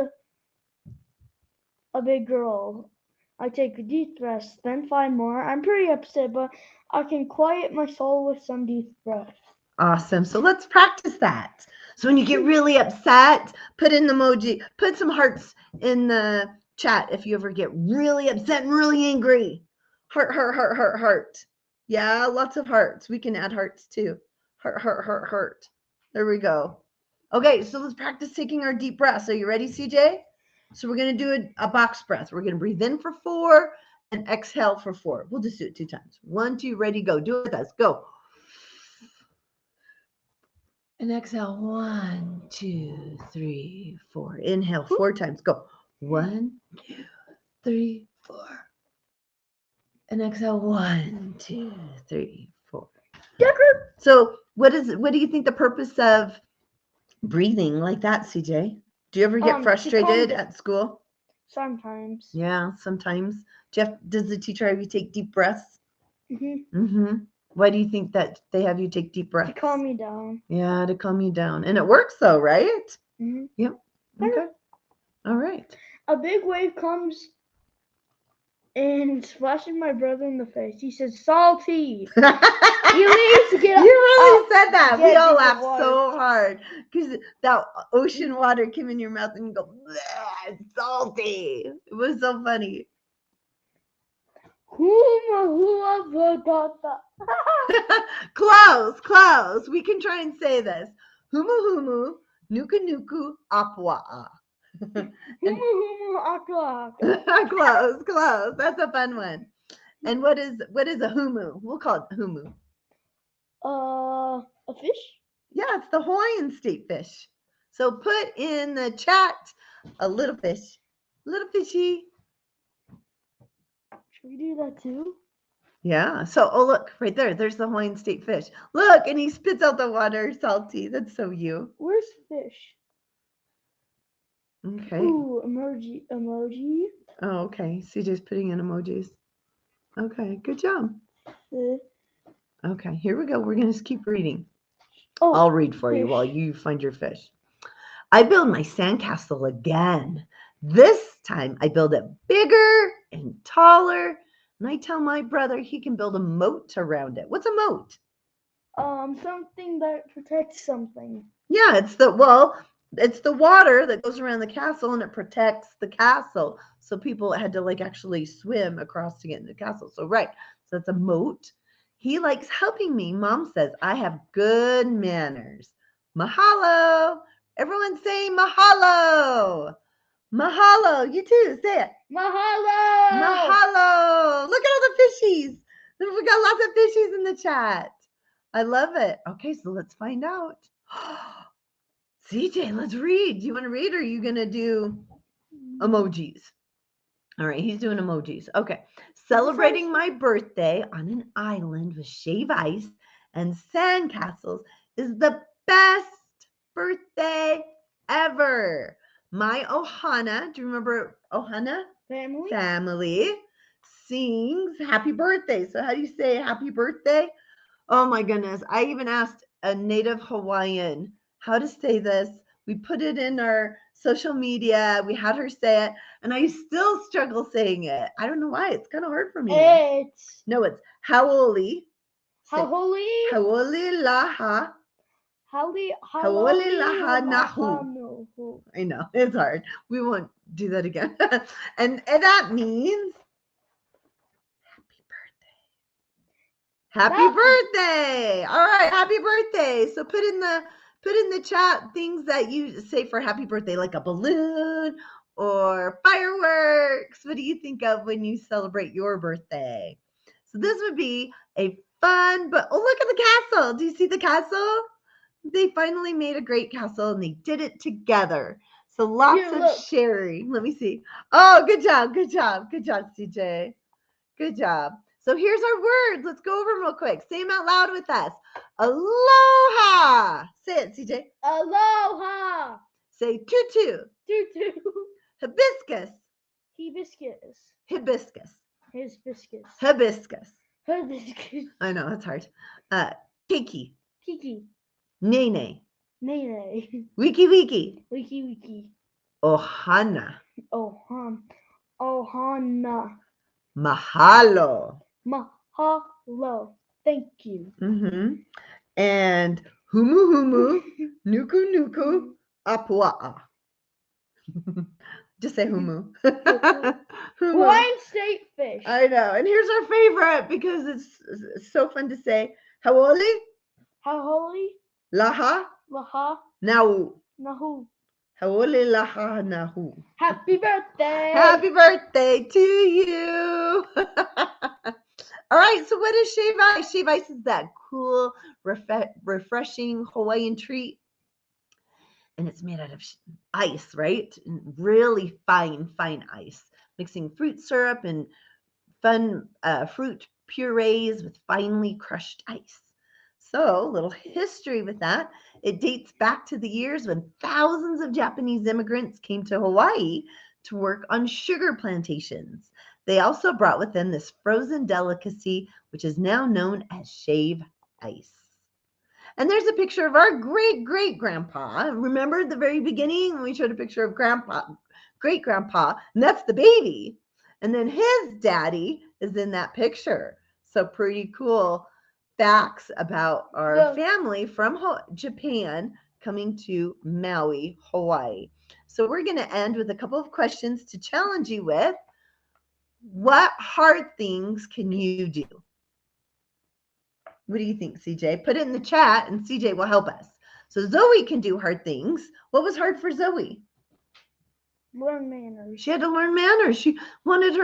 a big girl. I take a deep breath, then 5 more. I'm pretty upset, but I can quiet my soul with some deep breath. Awesome. So let's practice that. So when you get really upset, put in the emoji, put some hearts in the chat if you ever get really upset and really angry. Heart, heart, heart, heart, heart. Yeah, lots of hearts. We can add hearts too. Heart, heart, heart, heart. There we go. Okay, so let's practice taking our deep breaths. Are you ready, CJ? So we're going to do a box breath. We're going to breathe in for 4 and exhale for 4. We'll just do it 2 times. 1, 2, ready, go. Do it with us. Go. And exhale, 1, 2, 3, 4. Inhale 4 times. Go. 1, 2, 3, 4. And exhale, 1, 2, 3, 4. So what do you think the purpose of breathing like that, CJ? Do you ever get frustrated at school? Sometimes. Yeah, sometimes. Does the teacher have you take deep breaths? Mm-hmm. Why do you think that they have you take deep breaths? To calm me down. Yeah, to calm you down. And it works though, right? Mm-hmm. Yep. Okay. All right. A big wave comes and splashes my brother in the face. He says, "Salty." You need to get up. You really said that. We all deeper laughed water. so hard because that ocean water came in your mouth and you go, "Bleh, it's salty." It was so funny. Close. We can try and say this. Humu humu, nuku nuku, apwa. Close. That's a fun one. And what is a humu? We'll call it humu. A fish? Yeah, it's the Hawaiian state fish. So put in the chat a little fish. Little fishy. Should we do that too? Yeah. So, look, right there. There's the Hawaiian state fish. Look, and he spits out the water, salty. That's so you. Where's fish? Okay. Ooh, emoji. Oh, okay. CJ's putting in emojis. Okay, good job. Okay, here we go. We're going to keep reading. I'll read for you while you find your fish. I build my sandcastle again. This time I build it bigger and taller. And I tell my brother he can build a moat around it. What's a moat? Something that protects something. Yeah, It's the water that goes around the castle and it protects the castle. So people had to like actually swim across to get in the castle. So right. So it's a moat. He likes helping me. Mom says I have good manners. Mahalo. Everyone say mahalo. Mahalo. You too. Say it. Mahalo! Mahalo. Look at all the fishies. We got lots of fishies in the chat. I love it. Okay, so let's find out. CJ, let's read. Do you want to read or are you going to do emojis? All right, he's doing emojis. Okay. Celebrating my birthday on an island with shave ice and sandcastles is the best birthday ever. My Ohana, do you remember Ohana? Family sings happy birthday. So how do you say happy birthday? Oh my goodness. I even asked a native Hawaiian how to say this. We put it in our social media. We had her say it, and I still struggle saying it. I don't know why. It's kind of hard for me. It's Haoli. Haoli. Haoli laha. Haoli laha nahu. I know, it's hard. We won't do that again. and that means happy birthday. All right, happy birthday. So put in the chat things that you say for happy birthday, like a balloon or fireworks. What do you think of when you celebrate your birthday? So this would be a fun, but oh, look at the castle. Do you see the castle? They finally made a great castle and they did it together. So lots of sharing. Let me see. Oh, good job. Good job. Good job, CJ. Good job. So here's our words. Let's go over them real quick. Say them out loud with us. Aloha. Say it, CJ. Aloha. Say tutu. Tutu. Hibiscus. Hibiscus. Hibiscus. Hibiscus. Hibiscus. Hibiscus. I know, it's hard. Kiki. Kiki. Nene. Nene. Wiki wiki. Wiki wiki. Ohana. Ohana. Mahalo. Mahalo. Thank you. Mm-hmm. And humu humu, nuku nuku, apua'a. Just say humu. Hawaiian state fish. I know. And here's our favorite because it's so fun to say. Haoli. Haoli. Laha. Laha. Nau. Nahu. Haoli laha nahu. Happy birthday. Happy birthday to you. All right, so what is shave ice? Shave ice is that cool, refreshing Hawaiian treat. And it's made out of ice, right? Really fine ice. Mixing fruit syrup and fun fruit purees with finely crushed ice. So, a little history with that. It dates back to the years when thousands of Japanese immigrants came to Hawaii to work on sugar plantations. They also brought with them this frozen delicacy, which is now known as shave ice. And there's a picture of our great-great-grandpa. Remember at the very beginning when we showed a picture of great-grandpa, and that's the baby. And then his daddy is in that picture. So pretty cool facts about our family from Japan coming to Maui, Hawaii. So we're going to end with a couple of questions to challenge you with. What hard things can you do? What do you think, CJ? Put it in the chat and CJ will help us. So Zoe can do hard things. What was hard for Zoe? Learn manners. She had to learn manners. She wanted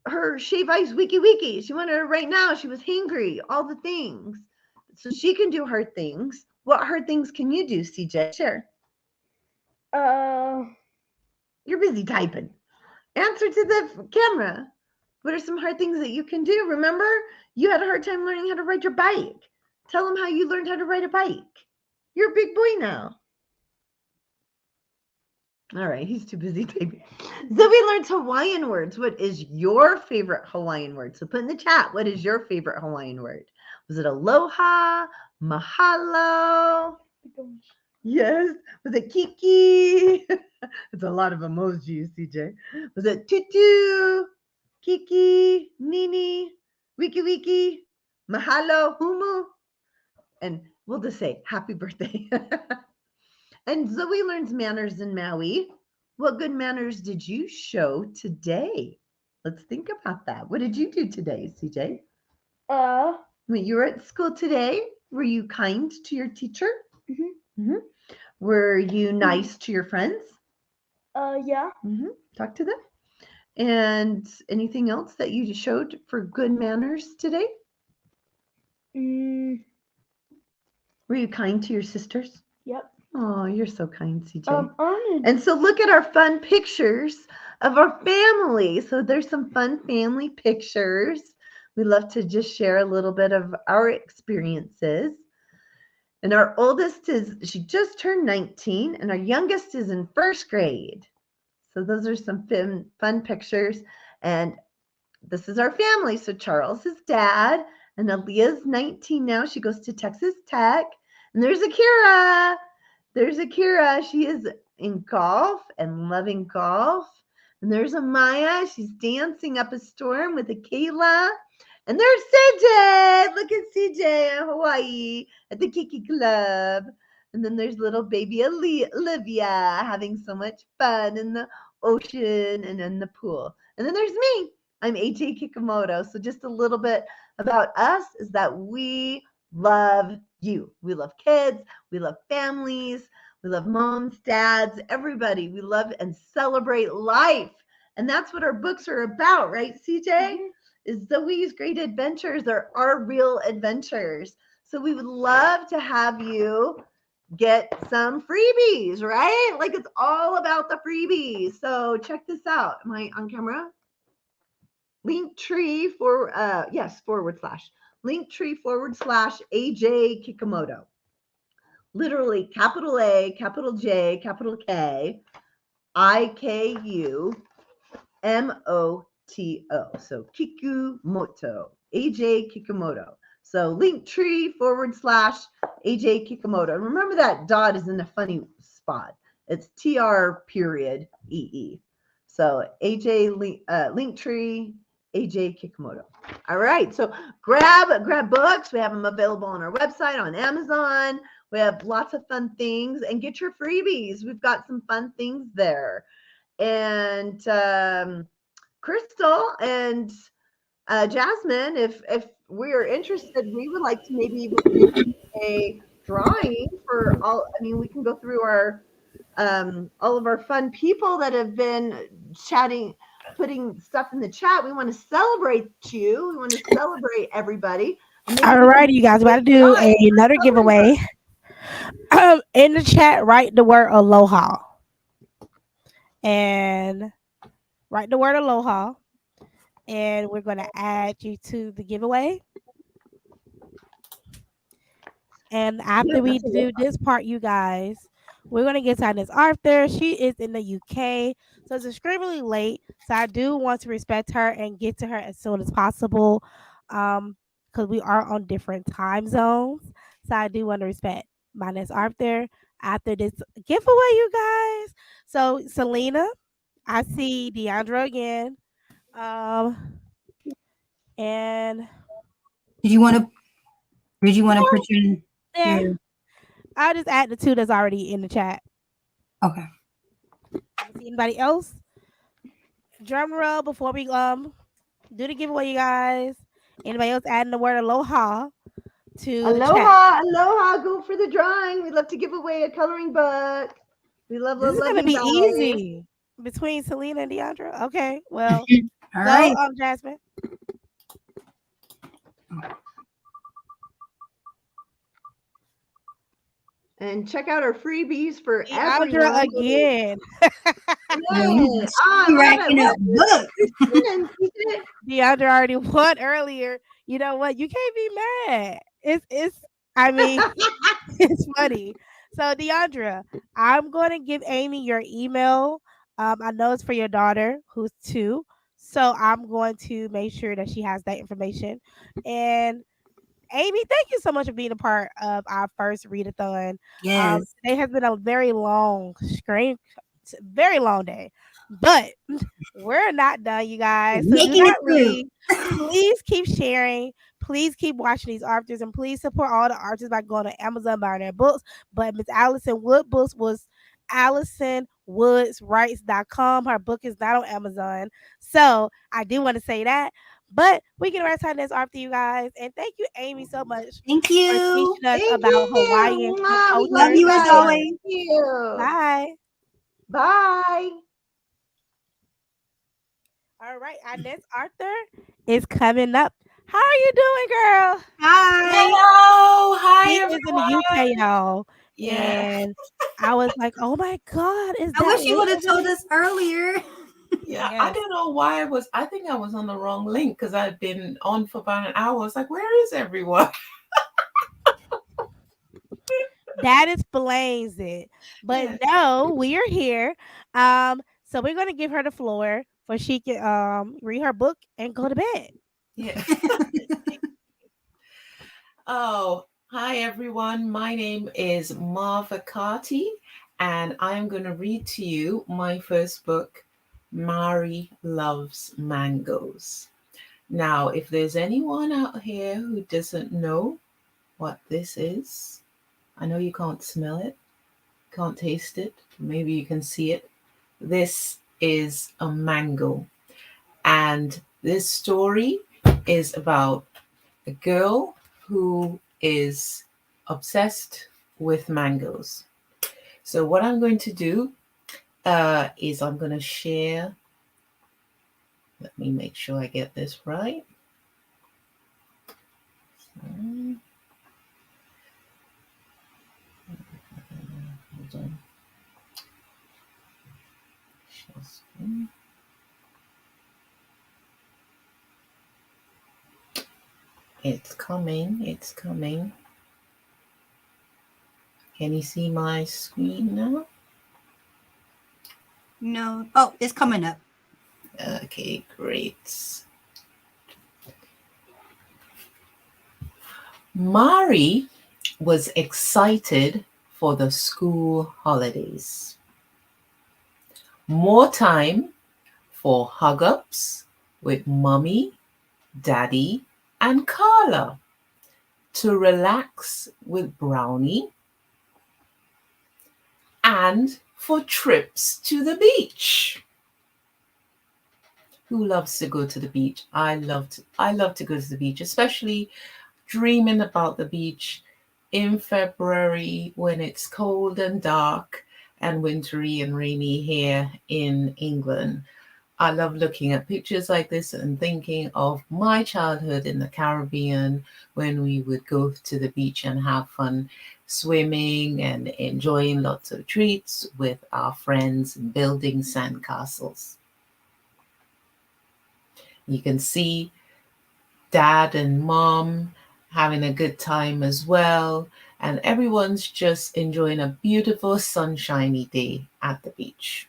her shave ice wiki. She wanted it right now. She was hangry, all the things. So she can do hard things. What hard things can you do, CJ? Share. You're busy typing. Answer to the camera. What are some hard things that you can do? Remember, you had a hard time learning how to ride your bike. Tell them how you learned how to ride a bike. You're a big boy now. All right, he's too busy typing. Zoe learns Hawaiian words. What is your favorite Hawaiian word? So put in the chat, what is your favorite Hawaiian word? Was it aloha, mahalo? Yes. Was it kiki? It's a lot of emojis, CJ. Was it tutu, kiki, nini, wiki, mahalo, humu? And we'll just say happy birthday. And Zoe learns manners in Maui. What good manners did you show today? Let's think about that. What did you do today, CJ? When you were at school today, were you kind to your teacher? Mm-hmm. Were you nice to your friends? Yeah. Talk to them. And anything else that you showed for good manners today? Were you kind to your sisters? Yep. Oh, you're so kind, CJ. Arnold. And so look at our fun pictures of our family. So there's some fun family pictures. We love to just share a little bit of our experiences. And our oldest she just turned 19, and our youngest is in first grade. So those are some fun pictures. And this is our family. So Charles is dad, and Aaliyah's 19 now. She goes to Texas Tech. And there's Akira. There's Akira. She is in golf and loving golf. And there's Amaya. She's dancing up a storm with a Kayla. And there's CJ. Look at CJ in Hawaii at the Kiki Club. And then there's little baby Olivia having so much fun in the ocean and in the pool. And then there's me. I'm AJ Kikamoto. So just a little bit about us is that we love you. We love kids. We love families. We love moms, dads, everybody. We love and celebrate life. And that's what our books are about, right, CJ? Is Zoe's Great Adventures are our real adventures. So we would love to have you get some freebies, right? Like it's all about the freebies. So check this out. Am I on camera? Linktree /AJ Kikamoto. Literally capital A, capital J, capital K, IKUMOTO. So Kikumoto, AJ Kikamoto. So Linktree /AJ Kikamoto. And remember that dot is in a funny spot. It's TR.EE. So Linktree AJ Kikamoto. All right, so grab books. We have them available on our website, on Amazon. We have lots of fun things, and get your freebies. We've got some fun things there. And Crystal and Jasmine, if we're interested, we would like to maybe even do a drawing for all. I mean, we can go through our all of our fun people that have been chatting, putting stuff in the chat. We want to celebrate you. We want to celebrate everybody. All right, you guys, about to do another giveaway. In the chat, write the word aloha. And write the word aloha. And we're going to add you to the giveaway. And after we do this part, you guys, we're going to get to Miss Arthur. She is in the UK, so it's extremely late. So I do want to respect her and get to her as soon as possible because we are on different time zones. So I do want to respect my Miss Arthur after this giveaway, you guys. So Selena, I see Deandra again. And did you want to put your I'll just add the two that's already in the chat. Okay. See anybody else? Drum roll before we do the giveaway, you guys. Anybody else adding the word aloha to the chat? Aloha, go for the drawing. We love to give away a coloring book. We love This is gonna be guys. easy between Selena and Deandra. Okay, well, all right, Jasmine. And check out our freebies for Deandra everyone. again. racking up books. Deandra already won earlier. You know what? You can't be mad. It's I mean, it's funny. So Deandra, I'm going to give Amy your email. I know it's for your daughter who's 2. So I'm going to make sure that she has that information. And Amy, thank you so much for being a part of our first readathon. Yes. It has been a very long It's a very long day. But we're not done, you guys. So do Making it not through. leave. Please keep sharing. Please keep watching these authors and please support all the artists by going to Amazon buying their books. But Miss Allison Wood books was AllisonWoodsWrites.com. Her book is not on Amazon. So I do want to say that. But we get right to this after you guys. And thank you, Amy, so much Thank for you. teaching us Thank about you. Hawaiian Mwah, we Love culture. love you you as guys. Yeah. always. Thank you. Bye. Bye. All right, our next Arthur is coming up. How are you doing, girl? Hi. Hello, hi He is in the everyone. UK, y'all. Yeah, And I was like, oh my God, is I that wish you would have told Logan? us earlier. yeah. I Yes. don't know why I think I was on the wrong link because I've been on for about an hour. I was like, where is everyone? That explains it. But Yeah, no, we are here. So we're gonna give her the floor for she can read her book and go to bed. yeah. Oh, hi everyone. My name is Marva Carty, and I'm going to read to you my first book, Mari Loves Mangoes. Now, if there's anyone out here who doesn't know what this is, I know you can't smell it, can't taste it, maybe you can see it. This is a mango, and this story is about a girl who is obsessed with mangoes. So, what I'm going to do is I'm going to share. Let me make sure I get this right. Hold on. Share screen. It's coming. It's coming. Can you see my screen now? No. Oh, it's coming up. Okay, great. Mari was excited for the school holidays. More time for hug ups with mommy, daddy, and Carla, to relax with Brownie, and for trips to the beach. Who loves to go to the beach? I love to go to the beach, especially dreaming about the beach in February when it's cold and dark and wintry and rainy here in England. I love looking at pictures like this and thinking of my childhood in the Caribbean when we would go to the beach and have fun swimming and enjoying lots of treats with our friends and building sandcastles. You can see dad and mom having a good time as well, and everyone's just enjoying a beautiful sunshiny day at the beach.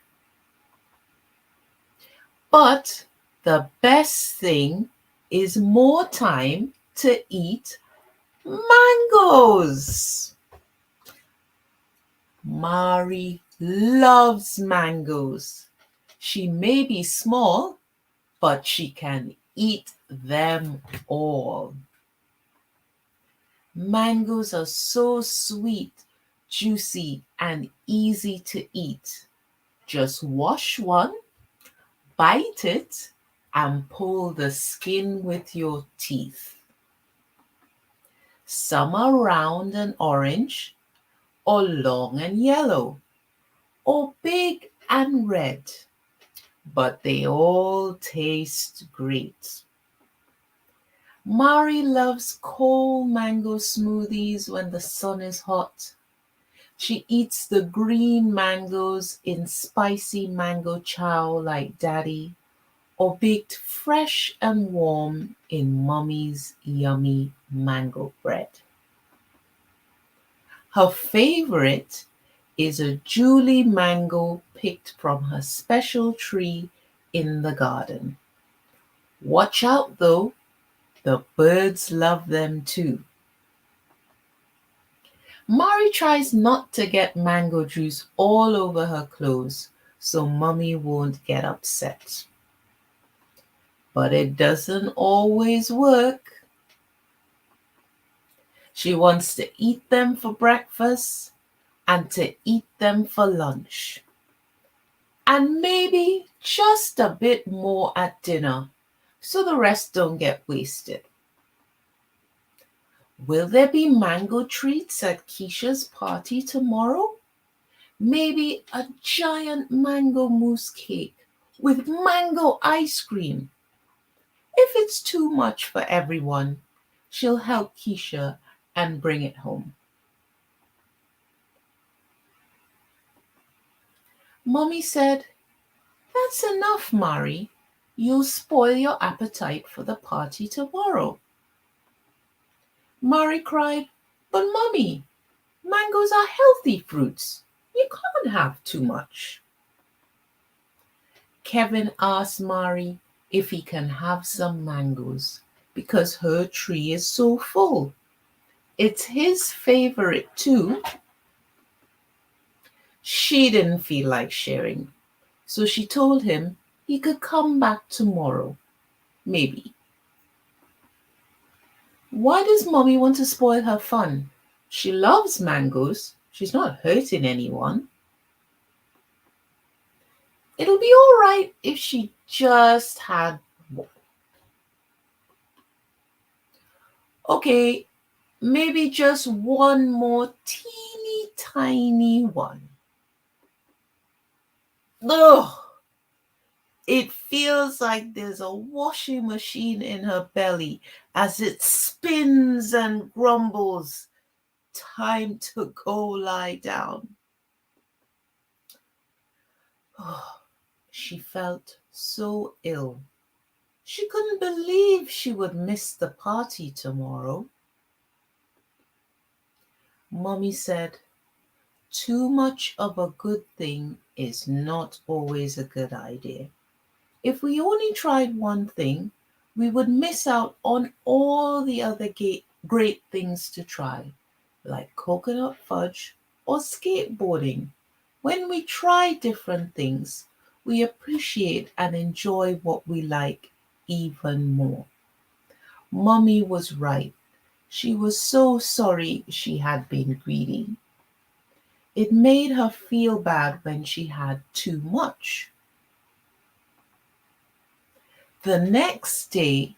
But the best thing is more time to eat mangoes. Mari loves mangoes. She may be small, but she can eat them all. Mangoes are so sweet, juicy, and easy to eat. Just wash one, bite it, and pull the skin with your teeth. Some are round and orange, or long and yellow, or big and red, but they all taste great. Mari loves cold mango smoothies when the sun is hot. She eats the green mangoes in spicy mango chow like daddy, or baked fresh and warm in mommy's yummy mango bread. Her favorite is a Julie mango picked from her special tree in the garden. Watch out though, the birds love them too. Mari tries not to get mango juice all over her clothes, so Mommy won't get upset. But it doesn't always work. She wants to eat them for breakfast and to eat them for lunch. And maybe just a bit more at dinner so the rest don't get wasted. Will there be mango treats at Keisha's party tomorrow? Maybe a giant mango mousse cake with mango ice cream. If it's too much for everyone, she'll help Keisha and bring it home. Mommy said, "That's enough, Mari. You'll spoil your appetite for the party tomorrow." Mari cried, "But Mommy, mangoes are healthy fruits. You can't have too much." Kevin asked Mari if he can have some mangoes because her tree is so full. It's his favorite too. She didn't feel like sharing, so she told him he could come back tomorrow, maybe. Why does Mommy want to spoil her fun? She loves mangoes. She's not hurting anyone. It'll be all right if she just had one. Okay, maybe just one more teeny tiny one. Ugh! It feels like there's a washing machine in her belly as it spins and grumbles. Time to go lie down. Oh, she felt so ill. She couldn't believe she would miss the party tomorrow. Mommy said, "Too much of a good thing is not always a good idea. If we only tried one thing, we would miss out on all the other great things to try, like coconut fudge or skateboarding. When we try different things, we appreciate and enjoy what we like even more." Mommy was right. She was so sorry she had been greedy. It made her feel bad when she had too much. The next day,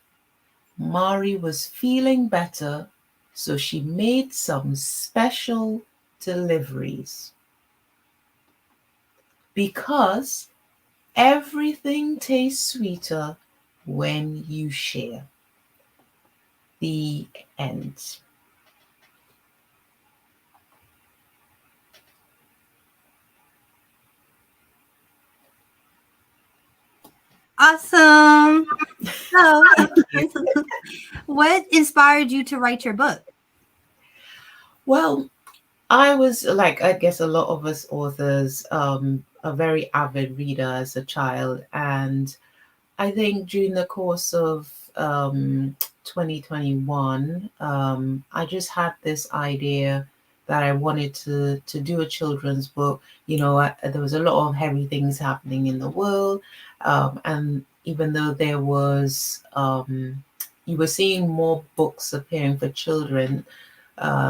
Mari was feeling better, so she made some special deliveries. Because everything tastes sweeter when you share. The end. Awesome. So, what inspired you to write your book? Well, I was like, I guess a lot of us authors, a very avid reader as a child. And I think during the course of 2021, I just had this idea that I wanted to do a children's book. You know, there was a lot of heavy things happening in the world. And even though there was, you were seeing more books appearing for children,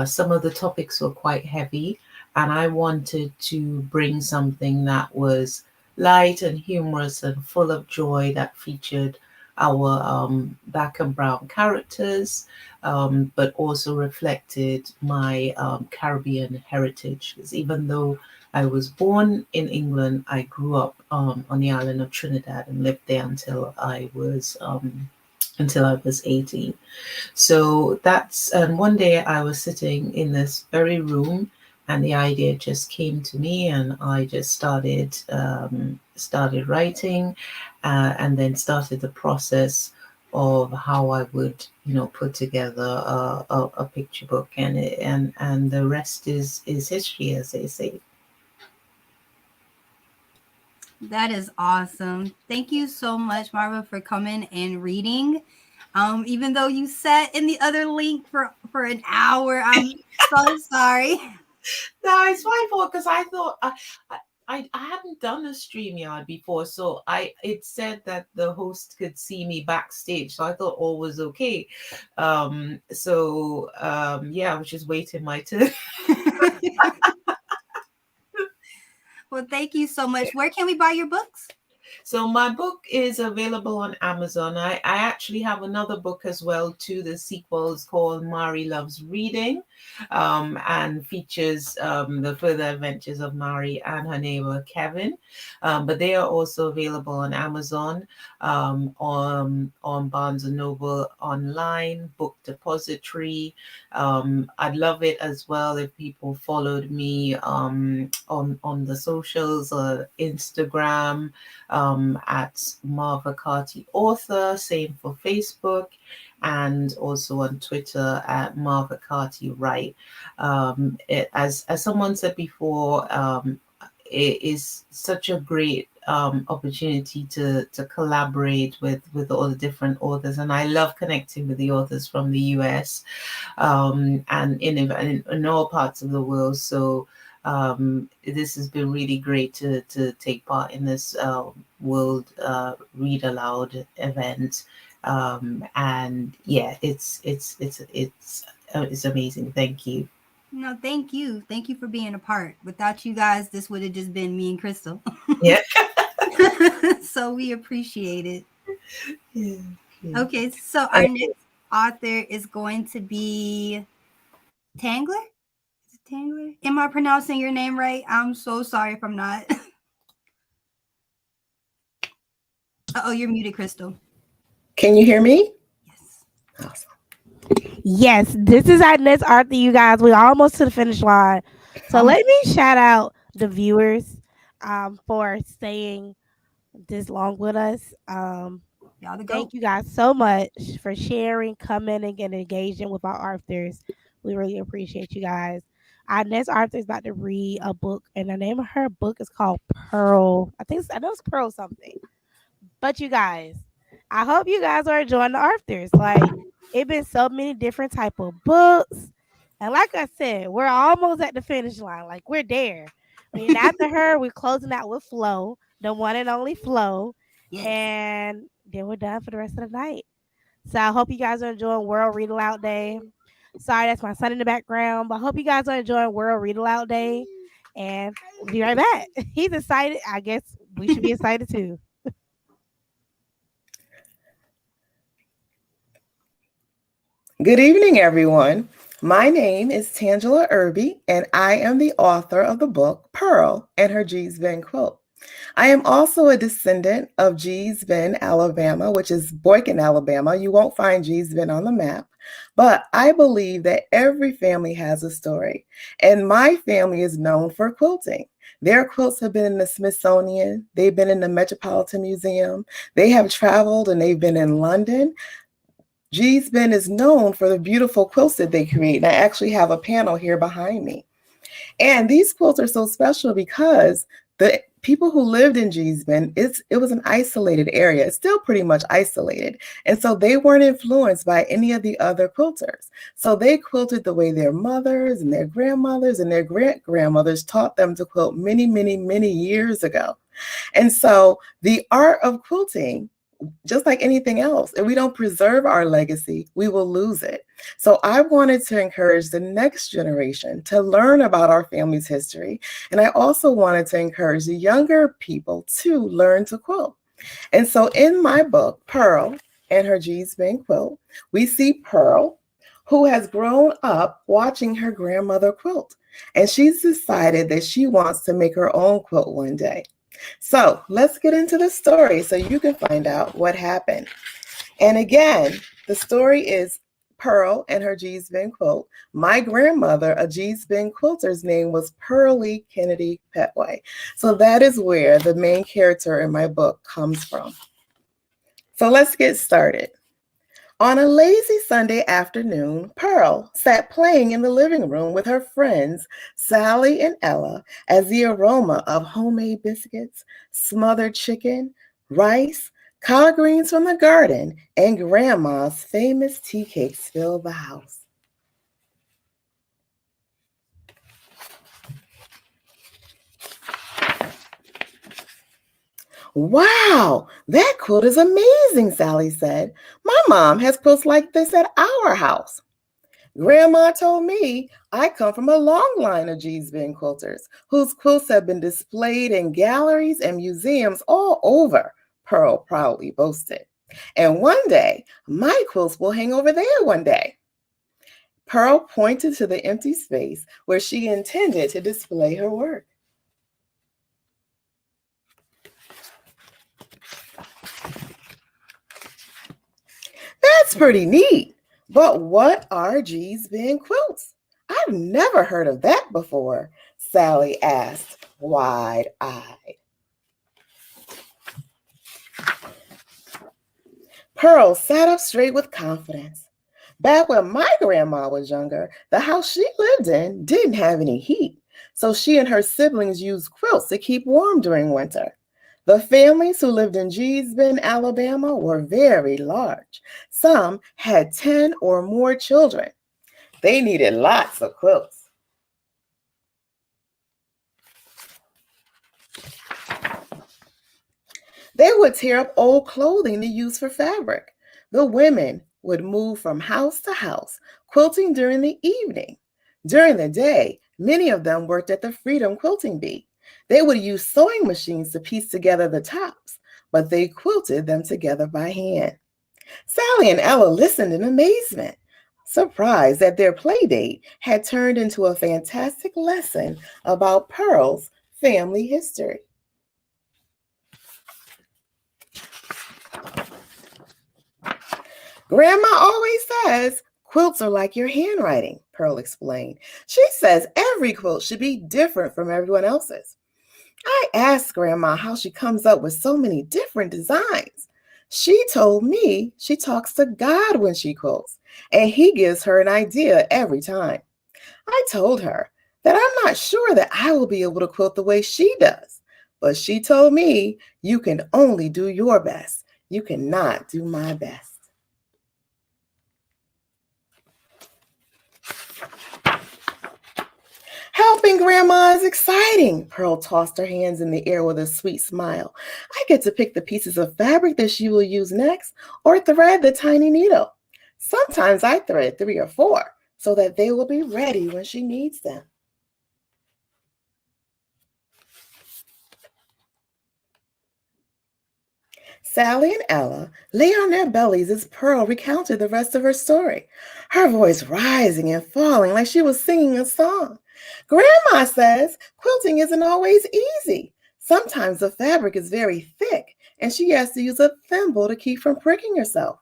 some of the topics were quite heavy, and I wanted to bring something that was light and humorous and full of joy that featured our black and brown characters, but also reflected my Caribbean heritage. Because even though I was born in England, I grew up on the island of Trinidad and lived there until I was 18. So and one day I was sitting in this very room and the idea just came to me and I just started writing and then started the process of how I would, put together a picture book and the rest is history, as they say. That is awesome. Thank you so much, Marva, for coming and reading. Even though you sat in the other link for an hour, I'm so sorry. No, it's my fault because I thought I hadn't done a StreamYard before, so it said that the host could see me backstage, so I thought all was okay. Yeah, I was just waiting my turn. Well, thank you so much. Where can we buy your books? So my book is available on Amazon. I actually have another book as well too. The sequel is called Mari Loves Reading, and features the further adventures of Mari and her neighbor Kevin. But they are also available on Amazon, on Barnes and Noble online, Book Depository. I'd love it as well if people followed me on the socials or Instagram. At Marva Carty Author, same for Facebook, and also on Twitter at Marva Carty Write. As someone said before, it is such a great opportunity to collaborate with all the different authors, and I love connecting with the authors from the US and in all parts of the world. So this has been really great to take part in this World Read Aloud event, and yeah, it's amazing. Thank you. No, thank you. Thank you for being a part. Without you guys, this would have just been me and Crystal. Yeah. So we appreciate it. Yeah. Okay, so our next author is going to be Tangler? Is it Tangler? Am I pronouncing your name right? I'm so sorry if I'm not. Oh, you're muted, Crystal. Can you hear me? Yes. Awesome. Yes, this is our next author, you guys. We're almost to the finish line. So let me shout out the viewers for staying this long with us. Thank you guys so much for sharing, commenting, and engaging with our authors. We really appreciate you guys. Our next author is about to read a book, and the name of her book is called Pearl. I know it's Pearl something. But you guys, I hope you guys are enjoying the authors. Like, it's been so many different type of books. And like I said, we're almost at the finish line. Like, we're there. And after her, we're closing out with Flo, the one and only Flo. Yes. And then we're done for the rest of the night. So I hope you guys are enjoying World Read Aloud Day. Sorry, that's my son in the background. But I hope you guys are enjoying World Read Aloud Day. And we'll be right back. He's excited. I guess we should be excited too. Good evening, everyone. My name is Tangela Irby, and I am the author of the book Pearl and Her G's Bend Quilt. I am also a descendant of G's Bend, Alabama, which is Boykin, Alabama. You won't find G's Bend on the map, but I believe that every family has a story, and my family is known for quilting. Their quilts have been in the Smithsonian, they've been in the Metropolitan Museum, they have traveled and they've been in London. G's Bend is known for the beautiful quilts that they create, and I actually have a panel here behind me. And these quilts are so special because the people who lived in G's Bend, it was an isolated area. It's still pretty much isolated. And so they weren't influenced by any of the other quilters. So they quilted the way their mothers and their grandmothers and their great-grandmothers taught them to quilt many, many, many years ago. And so the art of quilting, just like anything else, if we don't preserve our legacy, we will lose it. So I wanted to encourage the next generation to learn about our family's history. And I also wanted to encourage the younger people to learn to quilt. And so in my book, Pearl and Her G's Bend Quilt, we see Pearl, who has grown up watching her grandmother quilt. And she's decided that she wants to make her own quilt one day. So let's get into the story so you can find out what happened. And again, the story is Pearl and Her G's Bend Quilt. My grandmother, a G's Bend quilter's name was Pearlie Kennedy Petway. So that is where the main character in my book comes from. So let's get started. On a lazy Sunday afternoon, Pearl sat playing in the living room with her friends, Sally and Ella, as the aroma of homemade biscuits, smothered chicken, rice, collard greens from the garden, and Grandma's famous tea cakes filled the house. Wow, that quilt is amazing, Sally said. My mom has quilts like this at our house. Grandma told me I come from a long line of G's Ben quilters whose quilts have been displayed in galleries and museums all over, Pearl proudly boasted. And one day, my quilts will hang over there one day. Pearl pointed to the empty space where she intended to display her work. That's pretty neat. But what are G's Ben quilts? I've never heard of that before, Sally asked, wide-eyed. Pearl sat up straight with confidence. Back when my grandma was younger, the house she lived in didn't have any heat, so she and her siblings used quilts to keep warm during winter. The families who lived in G's Ben, Alabama were very large. Some had 10 or more children. They needed lots of quilts. They would tear up old clothing to use for fabric. The women would move from house to house, quilting during the evening. During the day, many of them worked at the Freedom Quilting Bee. They would use sewing machines to piece together the tops, but they quilted them together by hand. Sally and Ella listened in amazement, surprised that their play date had turned into a fantastic lesson about Pearl's family history. Grandma always says quilts are like your handwriting, Pearl explained. She says every quilt should be different from everyone else's. I asked Grandma how she comes up with so many different designs. She told me she talks to God when she quilts, and he gives her an idea every time. I told her that I'm not sure that I will be able to quilt the way she does, but she told me you can only do your best. You cannot do my best. Helping Grandma is exciting. Pearl tossed her hands in the air with a sweet smile. I get to pick the pieces of fabric that she will use next or thread the tiny needle. Sometimes I thread 3 or 4 so that they will be ready when she needs them. Sally and Ella lay on their bellies as Pearl recounted the rest of her story, her voice rising and falling like she was singing a song. Grandma says quilting isn't always easy. Sometimes the fabric is very thick and she has to use a thimble to keep from pricking herself.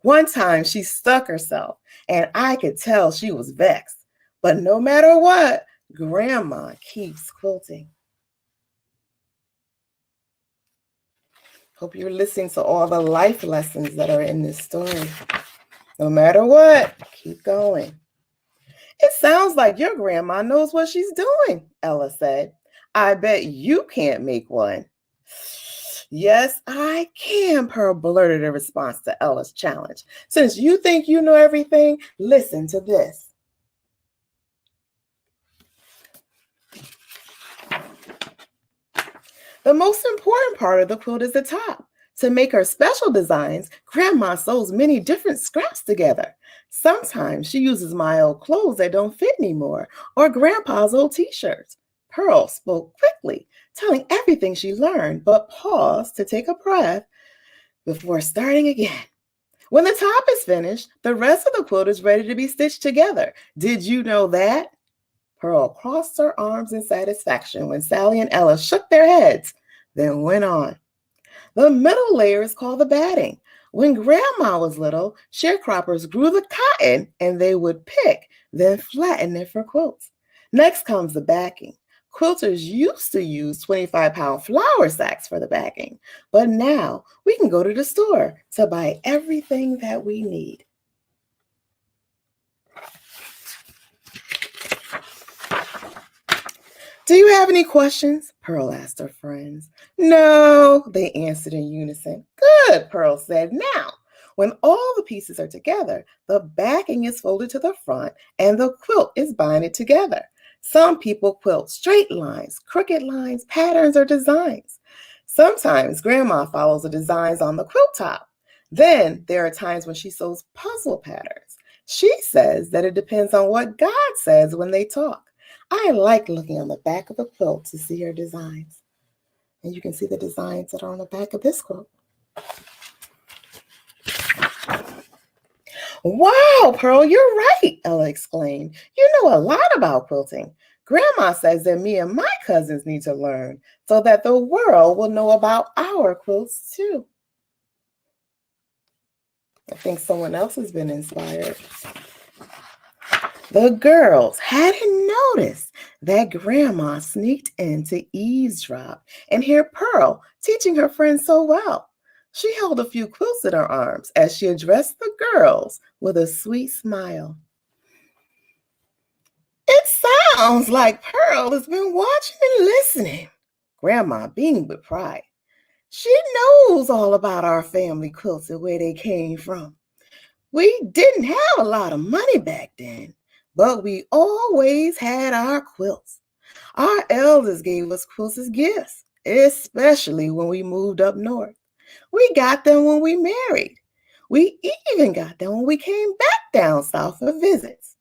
One time she stuck herself and I could tell she was vexed. But no matter what, Grandma keeps quilting. Hope you're listening to all the life lessons that are in this story. No matter what, keep going. It sounds like your grandma knows what she's doing, Ella said. I bet you can't make one. Yes, I can, Pearl blurted in response to Ella's challenge. Since you think you know everything, listen to this. The most important part of the quilt is the top. To make her special designs, Grandma sews many different scraps together. Sometimes she uses my old clothes that don't fit anymore, or Grandpa's old t-shirts. Pearl spoke quickly, telling everything she learned, but paused to take a breath before starting again. When the top is finished, the rest of the quilt is ready to be stitched together. Did you know that? Pearl crossed her arms in satisfaction when Sally and Ella shook their heads, then went on. The middle layer is called the batting. When Grandma was little, sharecroppers grew the cotton and they would pick, then flatten it for quilts. Next comes the backing. Quilters used to use 25-pound flour sacks for the backing, but now we can go to the store to buy everything that we need. Do you have any questions? Pearl asked her friends. No, they answered in unison. Good, Pearl said. Now, when all the pieces are together, the backing is folded to the front and the quilt is binded together. Some people quilt straight lines, crooked lines, patterns, or designs. Sometimes Grandma follows the designs on the quilt top. Then there are times when she sews puzzle patterns. She says that it depends on what God says when they talk. I like looking on the back of the quilt to see her designs. And you can see the designs that are on the back of this quilt. Wow, Pearl, you're right, Ella exclaimed. You know a lot about quilting. Grandma says that me and my cousins need to learn so that the world will know about our quilts too. I think someone else has been inspired. The girls hadn't noticed that Grandma sneaked in to eavesdrop and hear Pearl teaching her friends so well. She held a few quilts in her arms as she addressed the girls with a sweet smile. It sounds like Pearl has been watching and listening. Grandma beamed with pride. She knows all about our family quilts and where they came from. We didn't have a lot of money back then, but we always had our quilts. Our elders gave us quilts as gifts, especially when we moved up north. We got them when we married. We even got them when we came back down south for visits.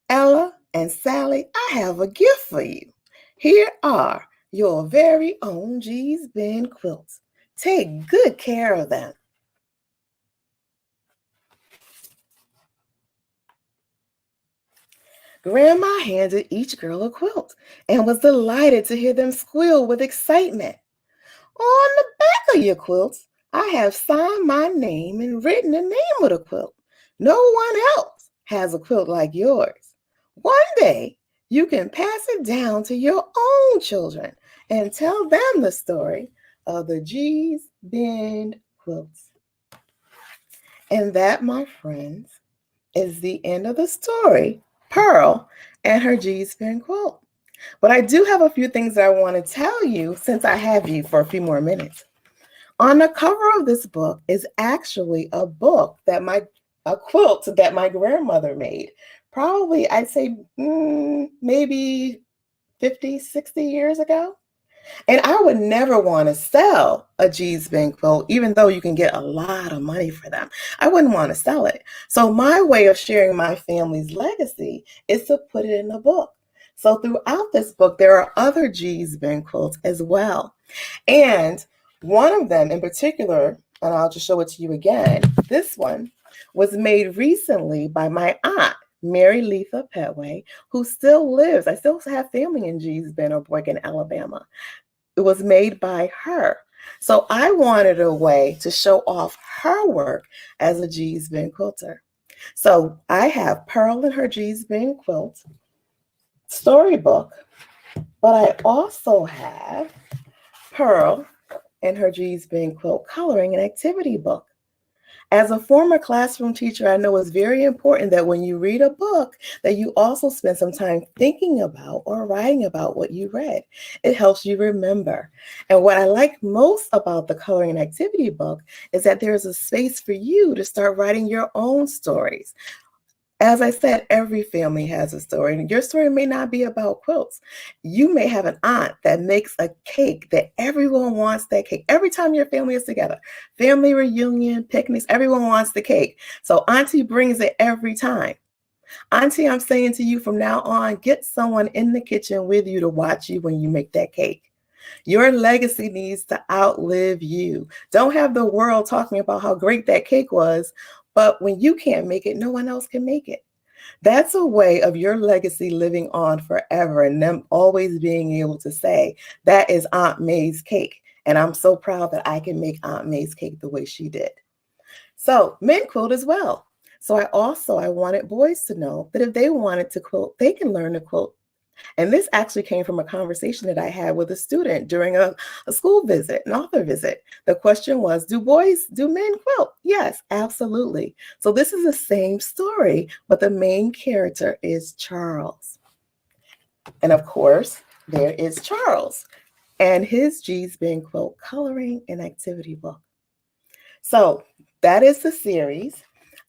Ella and Sally, I have a gift for you. Here are your very own G's Ben quilts. Take good care of them. Grandma handed each girl a quilt and was delighted to hear them squeal with excitement. On the back of your quilts, I have signed my name and written the name of the quilt. No one else has a quilt like yours. One day, you can pass it down to your own children and tell them the story of the G's Bend quilts. And that, my friends, is the end of the story, Pearl and her G's Bend quilt. But I do have a few things that I want to tell you since I have you for a few more minutes. On the cover of this book is actually a quilt that my grandmother made. Probably, I'd say maybe 50, 60 years ago. And I would never want to sell a G's Ben quilt, even though you can get a lot of money for them. I wouldn't want to sell it. So my way of sharing my family's legacy is to put it in a book. So throughout this book, there are other G's Ben quilts as well. And one of them in particular, and I'll just show it to you again, this one was made recently by my aunt, Mary Letha Petway, who still lives. I still have family in G's Ben or Boykin, Alabama. It was made by her. So I wanted a way to show off her work as a G's Ben quilter. So I have Pearl and her G's Ben quilt storybook, but I also have Pearl and her G's Ben quilt coloring and activity book. As a former classroom teacher, I know it's very important that when you read a book, that you also spend some time thinking about or writing about what you read. It helps you remember. And what I like most about the coloring and activity book is that there's a space for you to start writing your own stories. As I said, every family has a story, and your story may not be about quilts. You may have an aunt that makes a cake that everyone wants that cake. Every time your family is together, family reunion, picnics, everyone wants the cake. So Auntie brings it every time. Auntie, I'm saying to you from now on, get someone in the kitchen with you to watch you when you make that cake. Your legacy needs to outlive you. Don't have the world talking about how great that cake was, but when you can't make it, no one else can make it. That's a way of your legacy living on forever and them always being able to say, that is Aunt May's cake. And I'm so proud that I can make Aunt May's cake the way she did. So men quilt as well. So I wanted boys to know that if they wanted to quilt, they can learn to quilt. And this actually came from a conversation that I had with a student during a school visit, an author visit. The question was, do men quilt? Yes, absolutely. So this is the same story, but the main character is Charles. And of course, there is Charles and his G's Ben quilt coloring and activity book. So that is the series.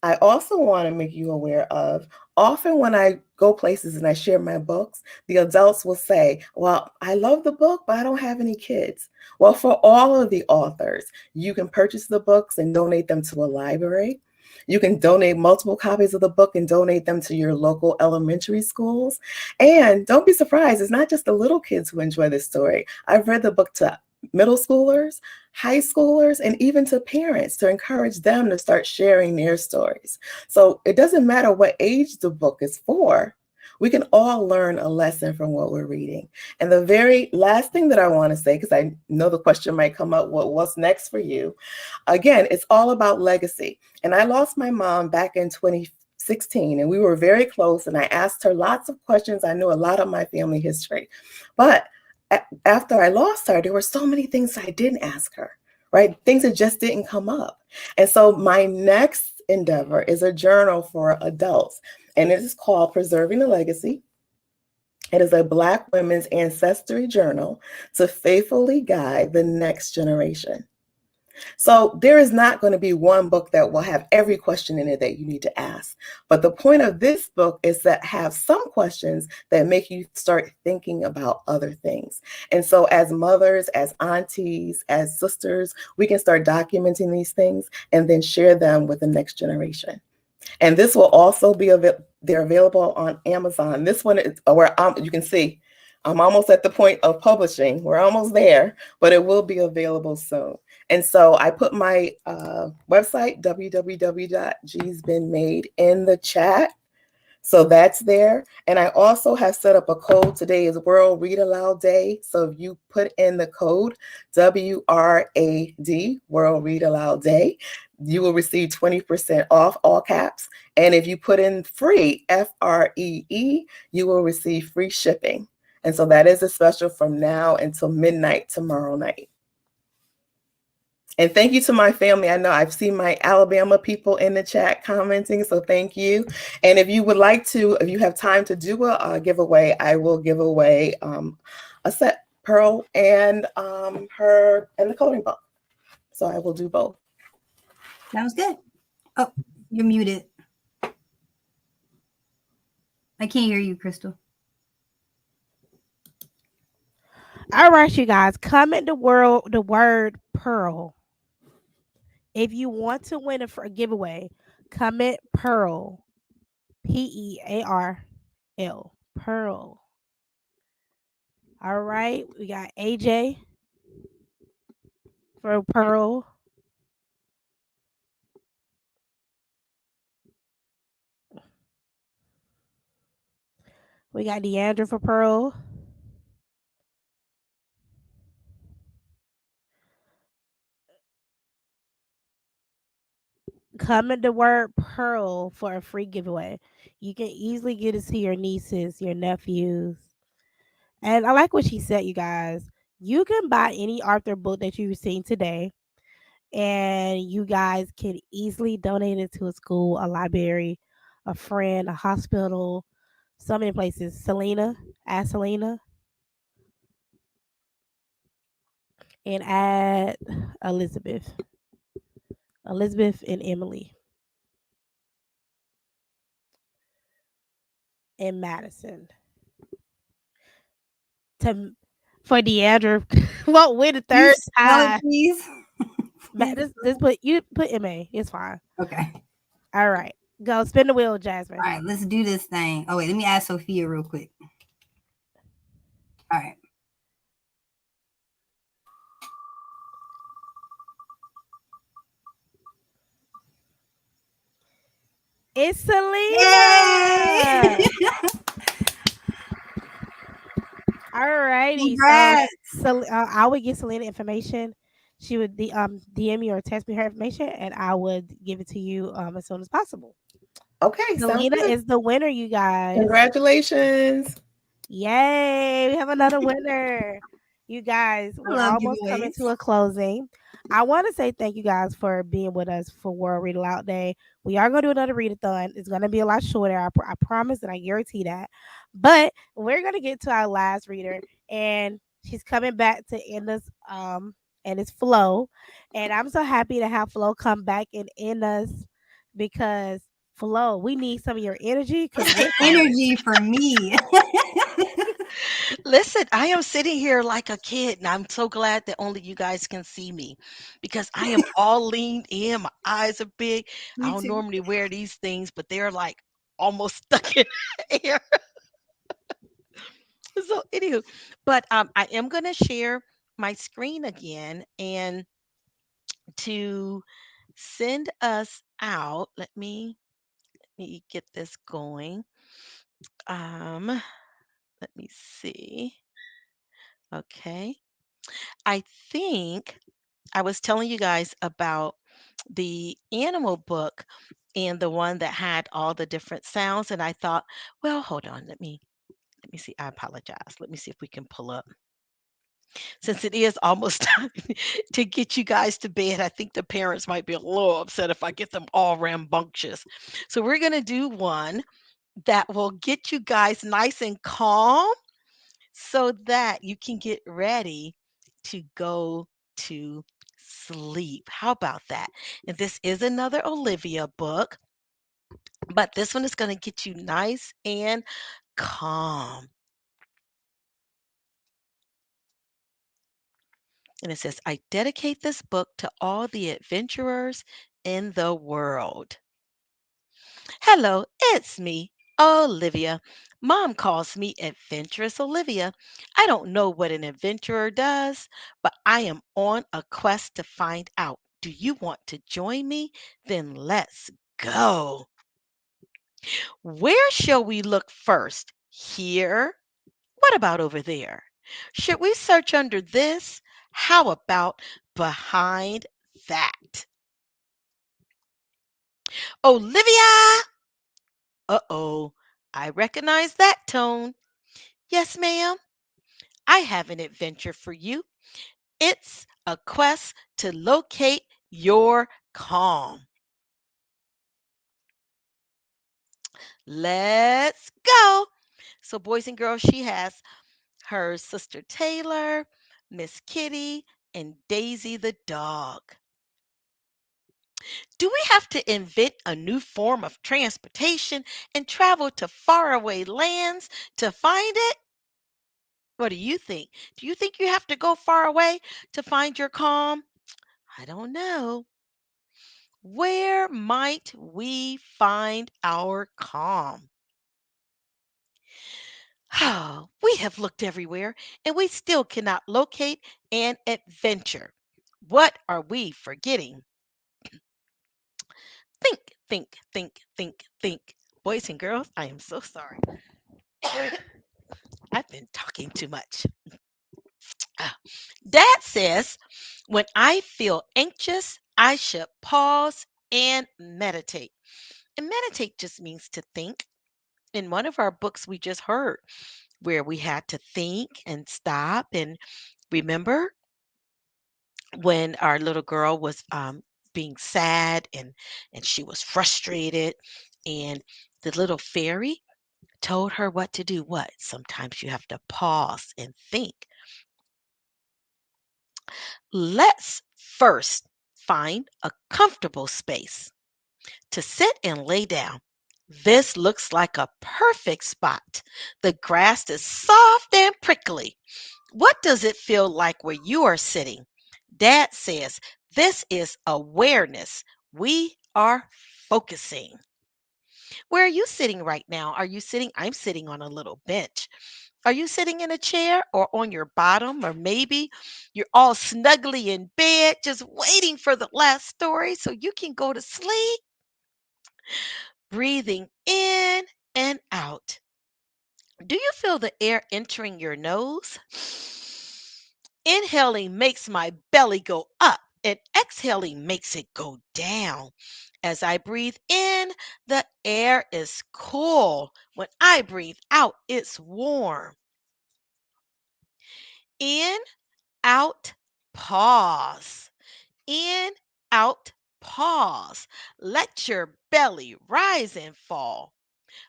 I also want to make you aware of, often when I go places and I share my books, the adults will say, well, I love the book, but I don't have any kids. Well, for all of the authors, you can purchase the books and donate them to a library. You can donate multiple copies of the book and donate them to your local elementary schools. And don't be surprised, it's not just the little kids who enjoy this story. I've read the book to middle schoolers, high schoolers, and even to parents to encourage them to start sharing their stories. So it doesn't matter what age the book is for. We can all learn a lesson from what we're reading. And the very last thing that I want to say, because I know the question might come up, what's next for you? Again, it's all about legacy. And I lost my mom back in 2016, and we were very close, and I asked her lots of questions. I knew a lot of my family history. But after I lost her, there were so many things I didn't ask her, right? Things that just didn't come up. And so my next endeavor is a journal for adults, and it is called Preserving the Legacy. It is a Black women's ancestry journal to faithfully guide the next generation. So there is not going to be one book that will have every question in it that you need to ask. But the point of this book is that have some questions that make you start thinking about other things. And so as mothers, as aunties, as sisters, we can start documenting these things and then share them with the next generation. And this will also be they're available on Amazon. This one is where you can see I'm almost at the point of publishing. We're almost there, but it will be available soon. And so I put my website, www.gsbeenmade, in the chat. So that's there. And I also have set up a code. Today is World Read Aloud Day. So if you put in the code WRAD, World Read Aloud Day, you will receive 20% off, all caps. And if you put in free, FREE, you will receive free shipping. And so that is a special from now until midnight tomorrow night. And thank you to my family. I know I've seen my Alabama people in the chat commenting, so thank you. And if you would like to, if you have time to do a giveaway, I will give away a set, Pearl and her and the coloring book. So I will do both. Sounds good. Oh, you're muted. I can't hear you, Crystal. All right, you guys, comment the word Pearl. If you want to win a giveaway, comment Pearl, PEARL, Pearl. All right, we got AJ for Pearl. We got Deandra for Pearl. Comment the word Pearl for a free giveaway. You can easily get it to your nieces, your nephews. And I like what she said, you guys. You can buy any author book that you've seen today, and you guys can easily donate it to a school, a library, a friend, a hospital, so many places. Selena, add Selena, and add Elizabeth and Emily, and Madison. For Deandra, what with the third time? Please. This put MA. It's fine. Okay. All right. Go spin the wheel, Jasmine. All right, let's do this thing. Oh wait, let me ask Sophia real quick. All right. It's Selena. All righty. So I would get Selena information. She would DM me or text me her information, and I would give it to you as soon as possible. Okay. Selena is the winner, you guys. Congratulations. Yay. We have another winner. You guys, we're almost coming to a closing. I want to say thank you guys for being with us for World Read Aloud Day. We are going to do another readathon. It's going to be a lot shorter. I promise and I guarantee that. But we're going to get to our last reader, and she's coming back to end us. And it's Flo. And I'm so happy to have Flo come back and end us because Flo, we need some of your energy because we're tired. Energy for me. Listen, I am sitting here like a kid, and I'm so glad that only you guys can see me because I am all leaned in. My eyes are big. I Me don't too. normally wear these things, but they're like almost stuck in the air. So, anywho, but I am going to share my screen again and to send us out. Let me get this going. Let me see. Okay. I think I was telling you guys about the animal book and the one that had all the different sounds, and I thought, well, hold on, let me see. I apologize. Let me see if we can pull up. Since it is almost time to get you guys to bed, I think the parents might be a little upset if I get them all rambunctious. So we're going to do one that will get you guys nice and calm so that you can get ready to go to sleep. How about that? And this is another Olivia book, but this one is going to get you nice and calm. And it says, I dedicate this book to all the adventurers in the world. Hello, it's me, Olivia. Mom calls me Adventurous Olivia. I don't know what an adventurer does, but I am on a quest to find out. Do you want to join me? Then let's go. Where shall we look first? Here? What about over there? Should we search under this? How about behind that? Olivia! Uh-oh, I recognize that tone. Yes, ma'am. I have an adventure for you. It's a quest to locate your calm. Let's go. So, boys and girls, she has her sister Taylor, Miss Kitty, and Daisy the dog. Do we have to invent a new form of transportation and travel to faraway lands to find it? What do you think? Do you think you have to go far away to find your calm? I don't know. Where might we find our calm? Oh, we have looked everywhere and we still cannot locate an adventure. What are we forgetting? Think, think, think, think, think. Boys and girls, I am so sorry. I've been talking too much. Ah, Dad says when I feel anxious, I should pause and meditate. And meditate just means to think. In one of our books, we just heard where we had to think and stop. And remember when our little girl was being sad and she was frustrated, and the little fairy told her what to do. What? Sometimes you have to pause and think. Let's first find a comfortable space to sit and lay down. This looks like a perfect spot. The grass is soft and prickly. What does it feel like where you are sitting? Dad says this is awareness. We are focusing. Where are you sitting right now? Are you sitting? I'm sitting on a little bench. Are you sitting in a chair or on your bottom? Or maybe you're all snugly in bed, just waiting for the last story so you can go to sleep? Breathing in and out. Do you feel the air entering your nose? Inhaling makes my belly go up, and exhaling makes it go down. As I breathe in, the air is cool. When I breathe out, it's warm. In, out, pause. In, out, pause. Let your belly rise and fall.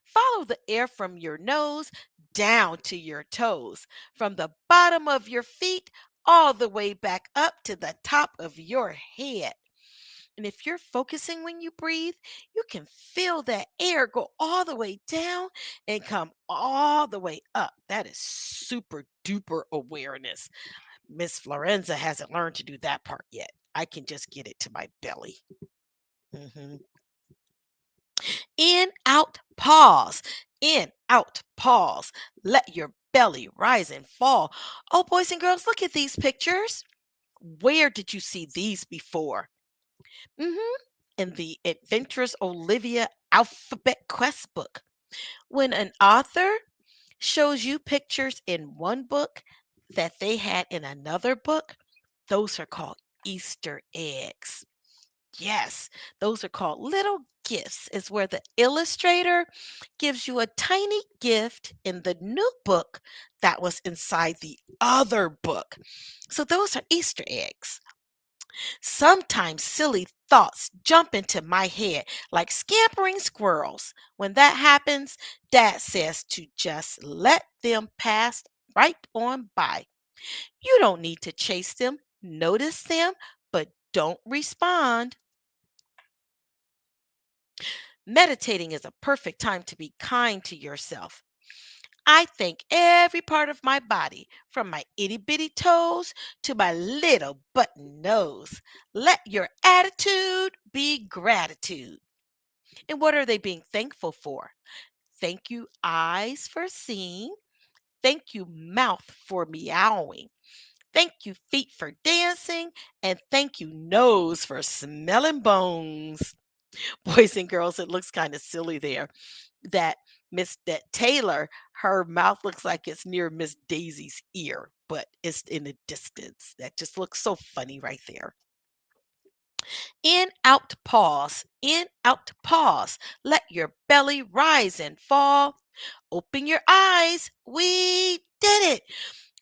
Follow the air from your nose down to your toes, from the bottom of your feet all the way back up to the top of your head. And if you're focusing when you breathe, you can feel that air go all the way down and come all the way up. That is super duper awareness. Miss Florenza hasn't learned to do that part yet. I can just get it to my belly. Mhm. In, out, pause. In, out, pause. Let your belly rise and fall. Oh, boys and girls, look at these pictures. Where did you see these before? In the Adventurous Olivia Alphabet Quest book. When an author shows you pictures in one book that they had in another book, those are called Easter eggs. Yes, those are called little gifts. Is where the illustrator gives you a tiny gift in the new book that was inside the other book. So those are Easter eggs. Sometimes silly thoughts jump into my head like scampering squirrels. When that happens, Dad says to just let them pass right on by. You don't need to chase them, notice them, but don't respond. Meditating is a perfect time to be kind to yourself. I thank every part of my body, from my itty bitty toes to my little button nose. Let your attitude be gratitude. And what are they being thankful for? Thank you, eyes, for seeing. Thank you, mouth, for meowing. Thank you, feet, for dancing. And thank you, nose, for smelling bones. Boys and girls, it looks kind of silly there that that Taylor, her mouth looks like it's near Miss Daisy's ear, but it's in the distance. That just looks so funny right there. In, out, pause. In, out, pause. Let your belly rise and fall. Open your eyes. We did it.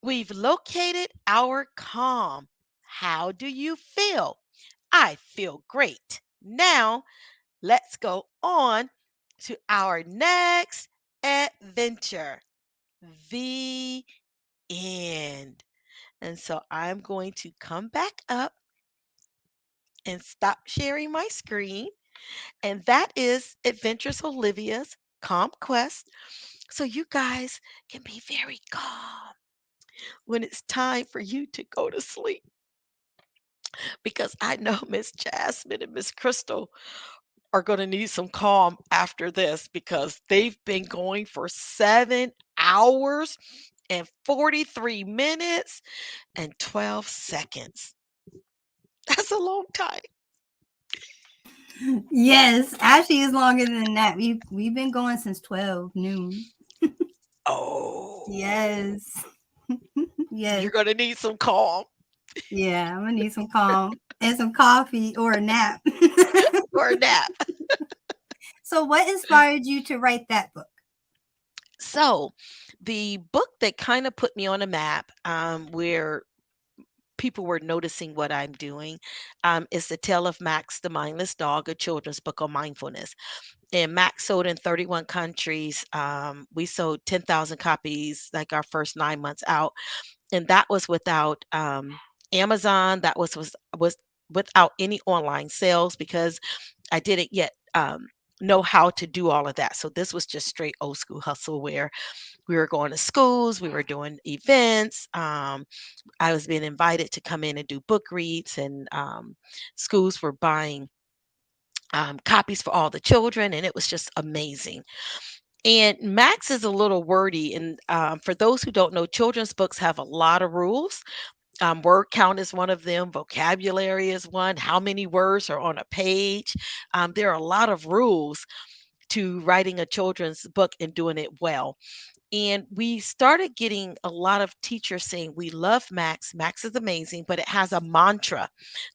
We've located our calm. How do you feel? I feel great. Now, let's go on to our next adventure. The end. And so I'm going to come back up and stop sharing my screen. And that is Adventurous Olivia's Calm Quest. So you guys can be very calm when it's time for you to go to sleep. Because I know Miss Jasmine and Miss Crystal are going to need some calm after this because they've been going for 7 hours and 43 minutes and 12 seconds. That's a long time. Yes, actually, is longer than that. We've been going since 12 noon. Oh. Yes. Yes. You're going to need some calm. Yeah, I'm going to need some calm and some coffee or a nap. Or a nap. So, what inspired you to write that book? So, the book that kind of put me on a map, where people were noticing what I'm doing, is The Tale of Max the Mindless Dog, a children's book on mindfulness. And Max sold in 31 countries. We sold 10,000 copies like our first 9 months out. And that was without Amazon. That was without any online sales because I didn't yet know how to do all of that. So this was just straight old school hustle where we were going to schools, we were doing events. I was being invited to come in and do book reads, and schools were buying copies for all the children, and it was just amazing. And Max is a little wordy, and for those who don't know, children's books have a lot of rules. Word count is one of them. Vocabulary is one. How many words are on a page? There are a lot of rules to writing a children's book and doing it well. And we started getting a lot of teachers saying, we love Max. Max is amazing, but it has a mantra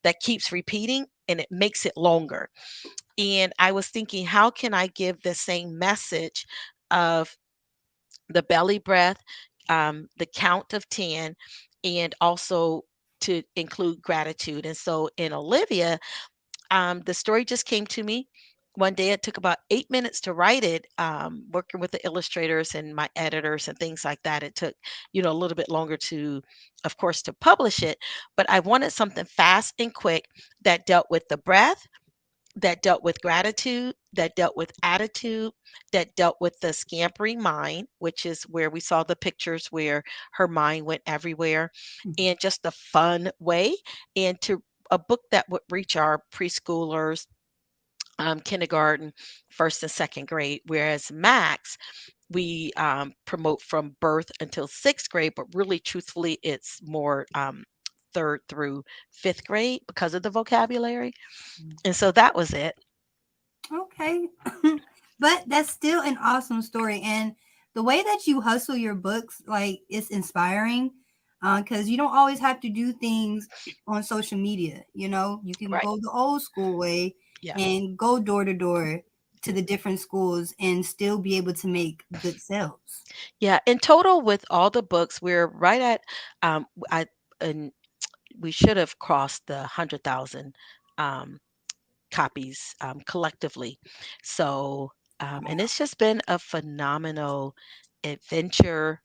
that keeps repeating and it makes it longer. And I was thinking, how can I give the same message of the belly breath, the count of 10, and also to include gratitude? And so in Olivia, the story just came to me one day it took about 8 minutes to write it. Working with the illustrators and my editors and things like that, it took, a little bit longer to, of course, to publish it. But I wanted something fast and quick that dealt with the breath, that dealt with gratitude, that dealt with attitude, that dealt with the scampering mind, which is where we saw the pictures where her mind went everywhere, and just a fun way, and to a book that would reach our preschoolers, kindergarten, first and second grade, whereas Max, we promote from birth until sixth grade, but really, truthfully, it's more third through fifth grade because of the vocabulary. And so that was it. Okay. But that's still an awesome story. And the way that you hustle your books, like, it's inspiring, because you don't always have to do things on social media. You can Right. go the old school way Yeah. and go door to door to the different schools and still be able to make good sales. Yeah. In total, with all the books, we're right at, I, and we should have crossed the 100,000 copies collectively. So, and it's just been a phenomenal adventure.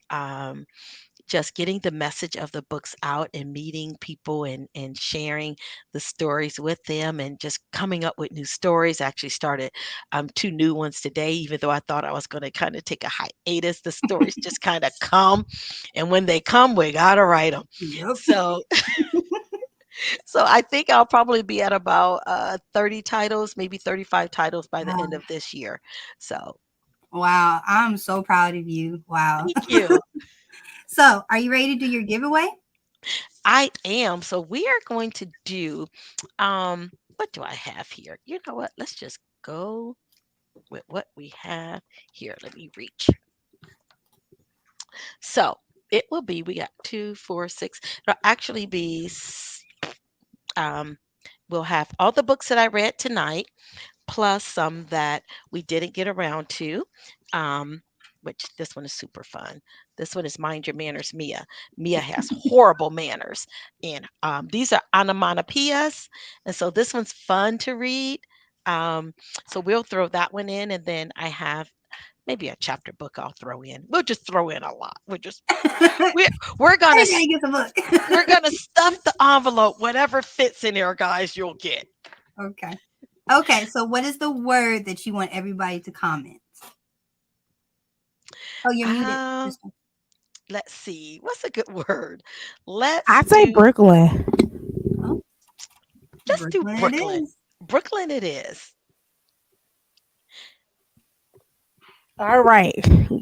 Just getting the message of the books out and meeting people and sharing the stories with them and just coming up with new stories. I actually started 2 new ones today, even though I thought I was going to kind of take a hiatus. The stories just kind of come. And when they come, we got to write them. Yep. So I think I'll probably be at about 30 titles, maybe 35 titles by the end of this year. So Wow, I'm so proud of you. Wow. thank you. So, are you ready to do your giveaway? I am. So we are going to do, what do I have here? You know what? Let's just go with what we have here. Let me reach. So it will be, we got 2, 4, 6. It'll actually be, we'll have all the books that I read tonight, plus some that we didn't get around to, which this one is super fun. This one is Mind Your Manners, Mia. Mia has horrible manners. And these are onomatopoeias. And so this one's fun to read. So we'll throw that one in. And then I have maybe a chapter book I'll throw in. We'll just throw in a lot. We're gonna get the book. we're gonna stuff the envelope. Whatever fits in there, guys, you'll get. Okay. Okay, so what is the word that you want everybody to comment? Oh, you're muted. Let's see. What's a good word? I'd say Brooklyn. Just do Brooklyn. Brooklyn it is. All right.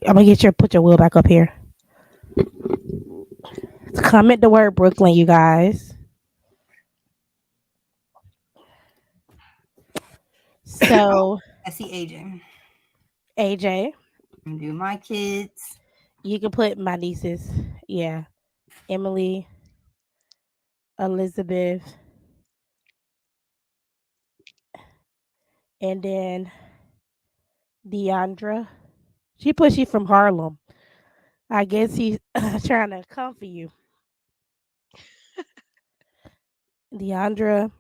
I'm gonna put your wheel back up here. Comment the word Brooklyn, you guys. So I see AJ. AJ. I'm do my kids. You can put my nieces. Yeah. Emily, Elizabeth, and then Deandra. She from Harlem. I guess he's trying to come for you. Deandra.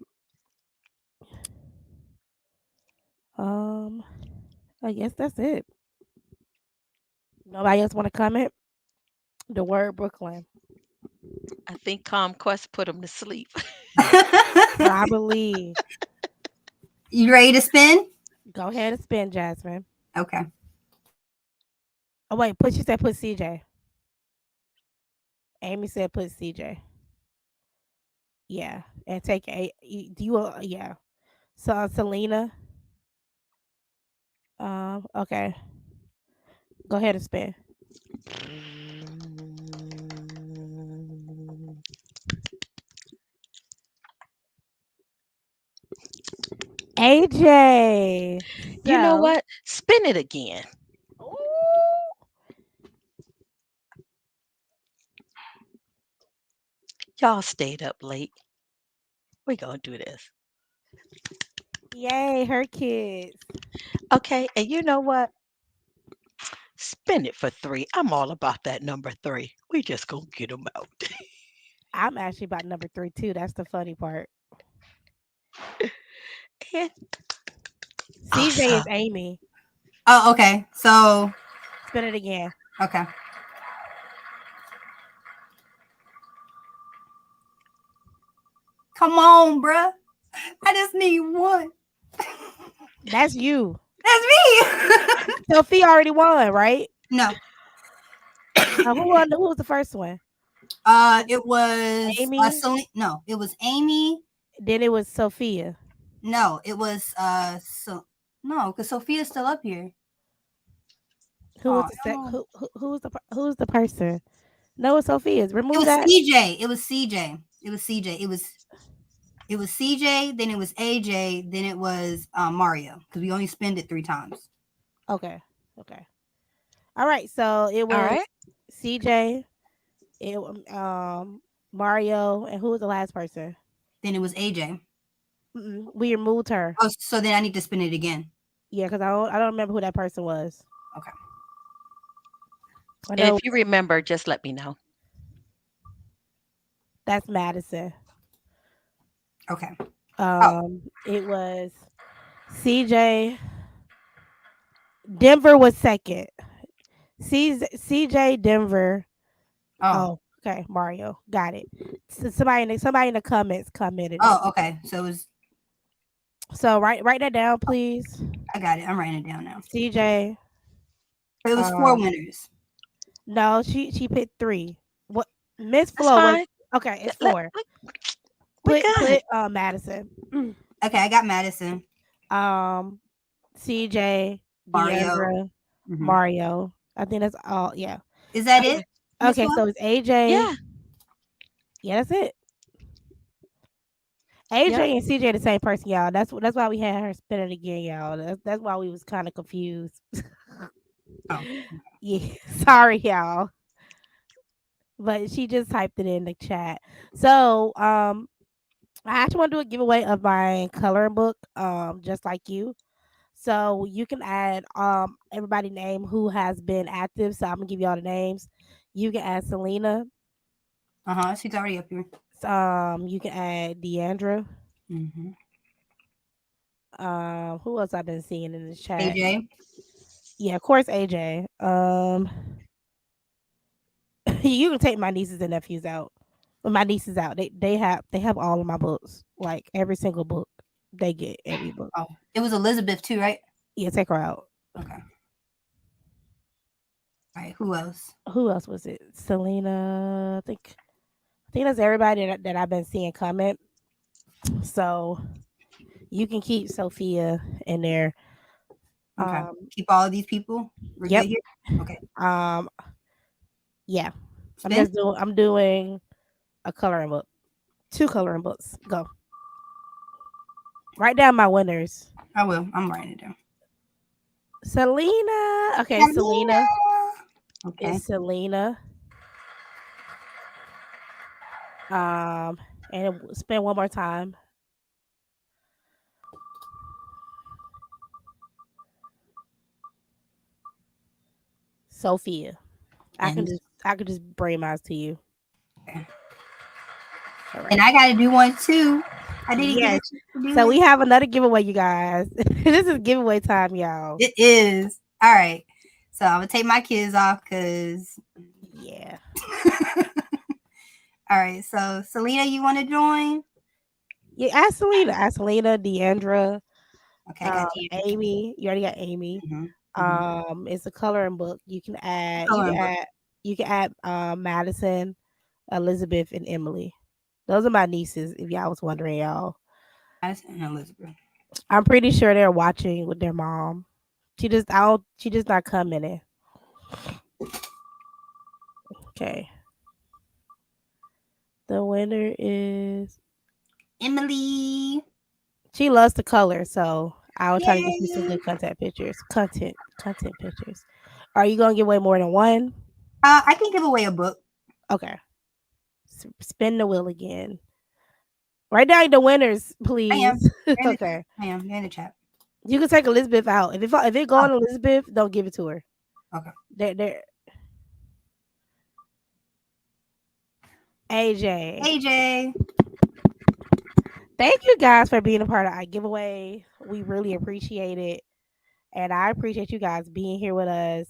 I guess that's it. Nobody else want to comment? The word Brooklyn. I think Quest put him to sleep. Probably. You ready to spin? Go ahead and spin, Jasmine. Okay. Oh wait, she said put CJ. Amy said put CJ. Yeah, and take a. Do you? Yeah. So Selena. Okay. Go ahead and spin. AJ. You know what? Spin it again. Y'all stayed up late. We're going to do this. Yay, her kids. Okay, and you know what? Spin it for 3. I'm all about that number 3. We just gonna get them out. I'm actually about number 3 too. That's the funny part. And CJ is Amy. Oh, okay. So spin it again. Okay. Come on, bruh. I just need one. That's you. That's me. Sophie already won, right? No. Who won? Who was the first one? It was Amy. No, it was Amy. Then it was Sophia. No, it was no, because Sophia's still up here. Who was the who was the person? No, it's Sophia's. Remove It was that. CJ. It was CJ. It was CJ. It was CJ. Then it was AJ. Then it was Mario because we only spent it 3 times. Okay. All right. So it was right. CJ. It Mario, and who was the last person? Then it was AJ. We removed her. Oh, so then I need to spin it again. Yeah, because I don't remember who that person was. Okay. And if you remember, just let me know. That's Madison. Okay. It was CJ. Denver was second. CJ Denver. Oh, okay. Mario. Got it. So somebody in the comments commented. Oh, okay. So it was. So write that down, please. I got it. I'm writing it down now. CJ. It was 4 winners. No, she picked 3. What Miss Flo was okay, it's 4. Put Madison. Okay, I got Madison. CJ, Mario. Mario. I think that's all. Yeah. Is that it? Okay, so it's AJ. Yeah. Yeah, that's it. AJ and CJ the same person, y'all. That's why we had her spin it again, y'all. That's why we was kind of confused. Yeah, sorry, y'all. But she just typed it in the chat. So, I actually want to do a giveaway of my coloring book, just like you. So you can add everybody name who has been active. So I'm gonna give you all the names. You can add Selena. She's already up here. You can add Deandra. Who else I've been seeing in the chat? AJ. Yeah, of course AJ. You can take my nieces and nephews out. When my nieces out, they have all of my books. Like every single book, they get every book. Oh, it was Elizabeth too, right? Yeah, take her out. Okay. All right. Who else? Who else was it? Selena. I think that's everybody that I've been seeing comment. So you can keep Sophia in there. Okay. Keep all of these people. We're Yep. good here? Okay. Yeah. Spin? I'm doing a coloring book. 2 coloring books. Go. Write down my winners. I will. I'm writing it down. Selena. Okay, Selena. Okay. It's Selena. And spin one more time. Sophia. I can just bring mine to you. Okay. Right. And I gotta do one too. I didn't get it. So we have another giveaway, you guys. This is giveaway time, y'all. It is. All right. So I'm gonna take my kids off because yeah. All right. So Selena, you want to join? Yeah, ask Selena. Ask Selena, Deandra. Okay, I got Amy. You already got Amy. It's a coloring book. You can add. You can add Madison, Elizabeth, and Emily. Those are my nieces. If y'all was wondering, y'all. Madison and Elizabeth. I'm pretty sure they're watching with their mom. She just not coming in. Okay. The winner is Emily. She loves to color, so I will try to get you some good content pictures. Content pictures. Are you gonna give away more than one? I can give away a book. Okay. Spin the wheel again. Write down the winners, please. I am. Okay. I am. You're in the chat. You can take Elizabeth out. If it go on Elizabeth, don't give it to her. Okay. There. AJ. AJ. Thank you guys for being a part of our giveaway. We really appreciate it. And I appreciate you guys being here with us.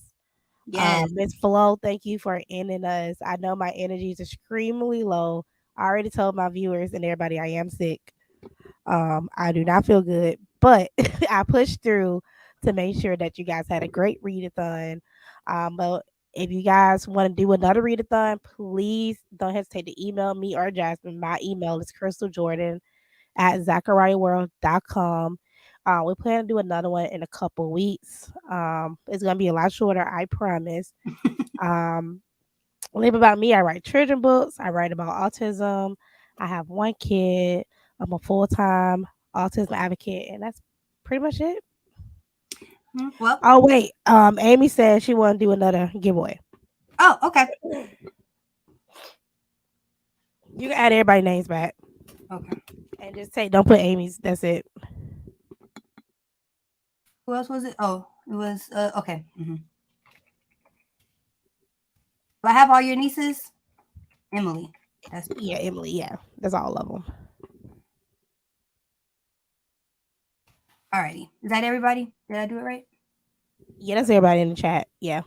Yes. Miss Flo, thank you for ending us. I know my energy is extremely low. I already told my viewers and everybody I am sick. I do not feel good, but I pushed through to make sure that you guys had a great readathon. But if you guys want to do another readathon, please don't hesitate to email me or Jasmine. My email is crystalJordan@zachariahworld.com. We plan to do another one in a couple weeks. It's gonna be a lot shorter, I promise. Um, Live about me. I write children books. I write about autism. I have one kid. I'm a full time autism advocate, and that's pretty much it. Well, Oh wait, Amy said she want to do another giveaway. oh, okay. You can add everybody's names back. Okay. And just say don't put Amy's. That's it. Who else was it? Oh, it was okay. Do I have all your nieces? Emily. That's Yeah, Emily. Yeah, that's all of them. Alrighty. Is that everybody? Did I do it right? Yeah, that's everybody in the chat. Yeah.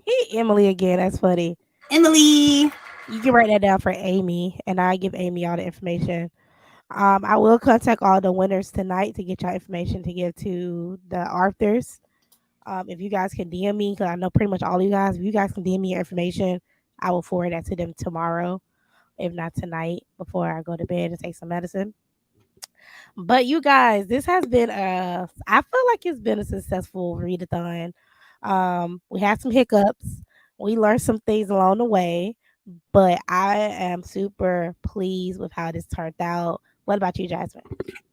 Hey, Emily again. That's funny. Emily. You can write that down for Amy, and I give Amy all the information. I will contact all the winners tonight to get y'all information to give to the authors. If you guys can DM me, because I know pretty much all of you guys, if you guys can DM me your information, I will forward that to them tomorrow, if not tonight, before I go to bed and take some medicine. But you guys, this has been I feel like it's been a successful readathon. We had some hiccups. We learned some things along the way, but I am super pleased with how this turned out. What about you, Jasmine?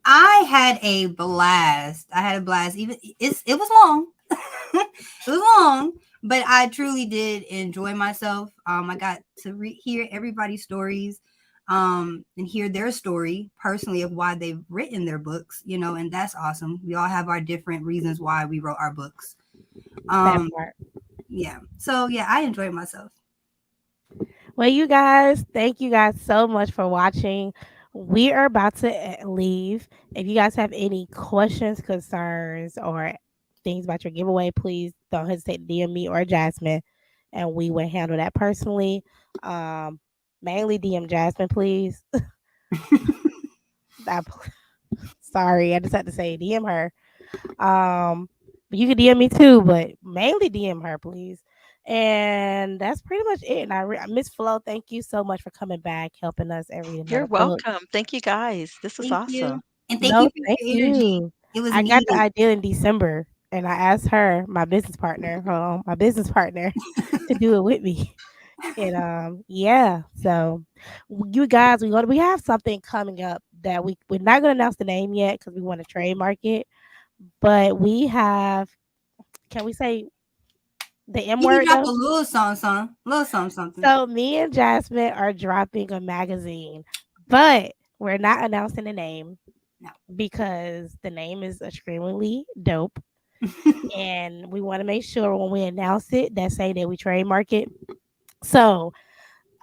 I had a blast. I had a blast. Even it was long. It was long, but I truly did enjoy myself. I got to hear everybody's stories, and hear their story personally of why they've written their books. And that's awesome. We all have our different reasons why we wrote our books. That part. Yeah. So yeah, I enjoyed myself. Well, you guys, thank you guys so much for watching. We are about to leave. If you guys have any questions, concerns, or things about your giveaway, please don't hesitate to DM me or Jasmine, and we will handle that personally. Mainly DM Jasmine, please. Sorry, I just had to say DM her. But you can DM me too, but mainly DM her, please. And that's pretty much it. And Miss Flo, thank you so much for coming back, helping us and reading You're another book. welcome. Thank you guys. This was Thank you. awesome. And thank you No, for thank your energy. you. It was I got the needed. idea in December, and I asked her, my business partner, to do it with me. And yeah, so you guys, we have something coming up that we're not gonna announce the name yet because we want to trademark it, but we have. Can we say the M You can word drop though? a little something. So me and Jasmine are dropping a magazine, but we're not announcing the name because the name is extremely dope. And we want to make sure when we announce it that say that we trademark it. So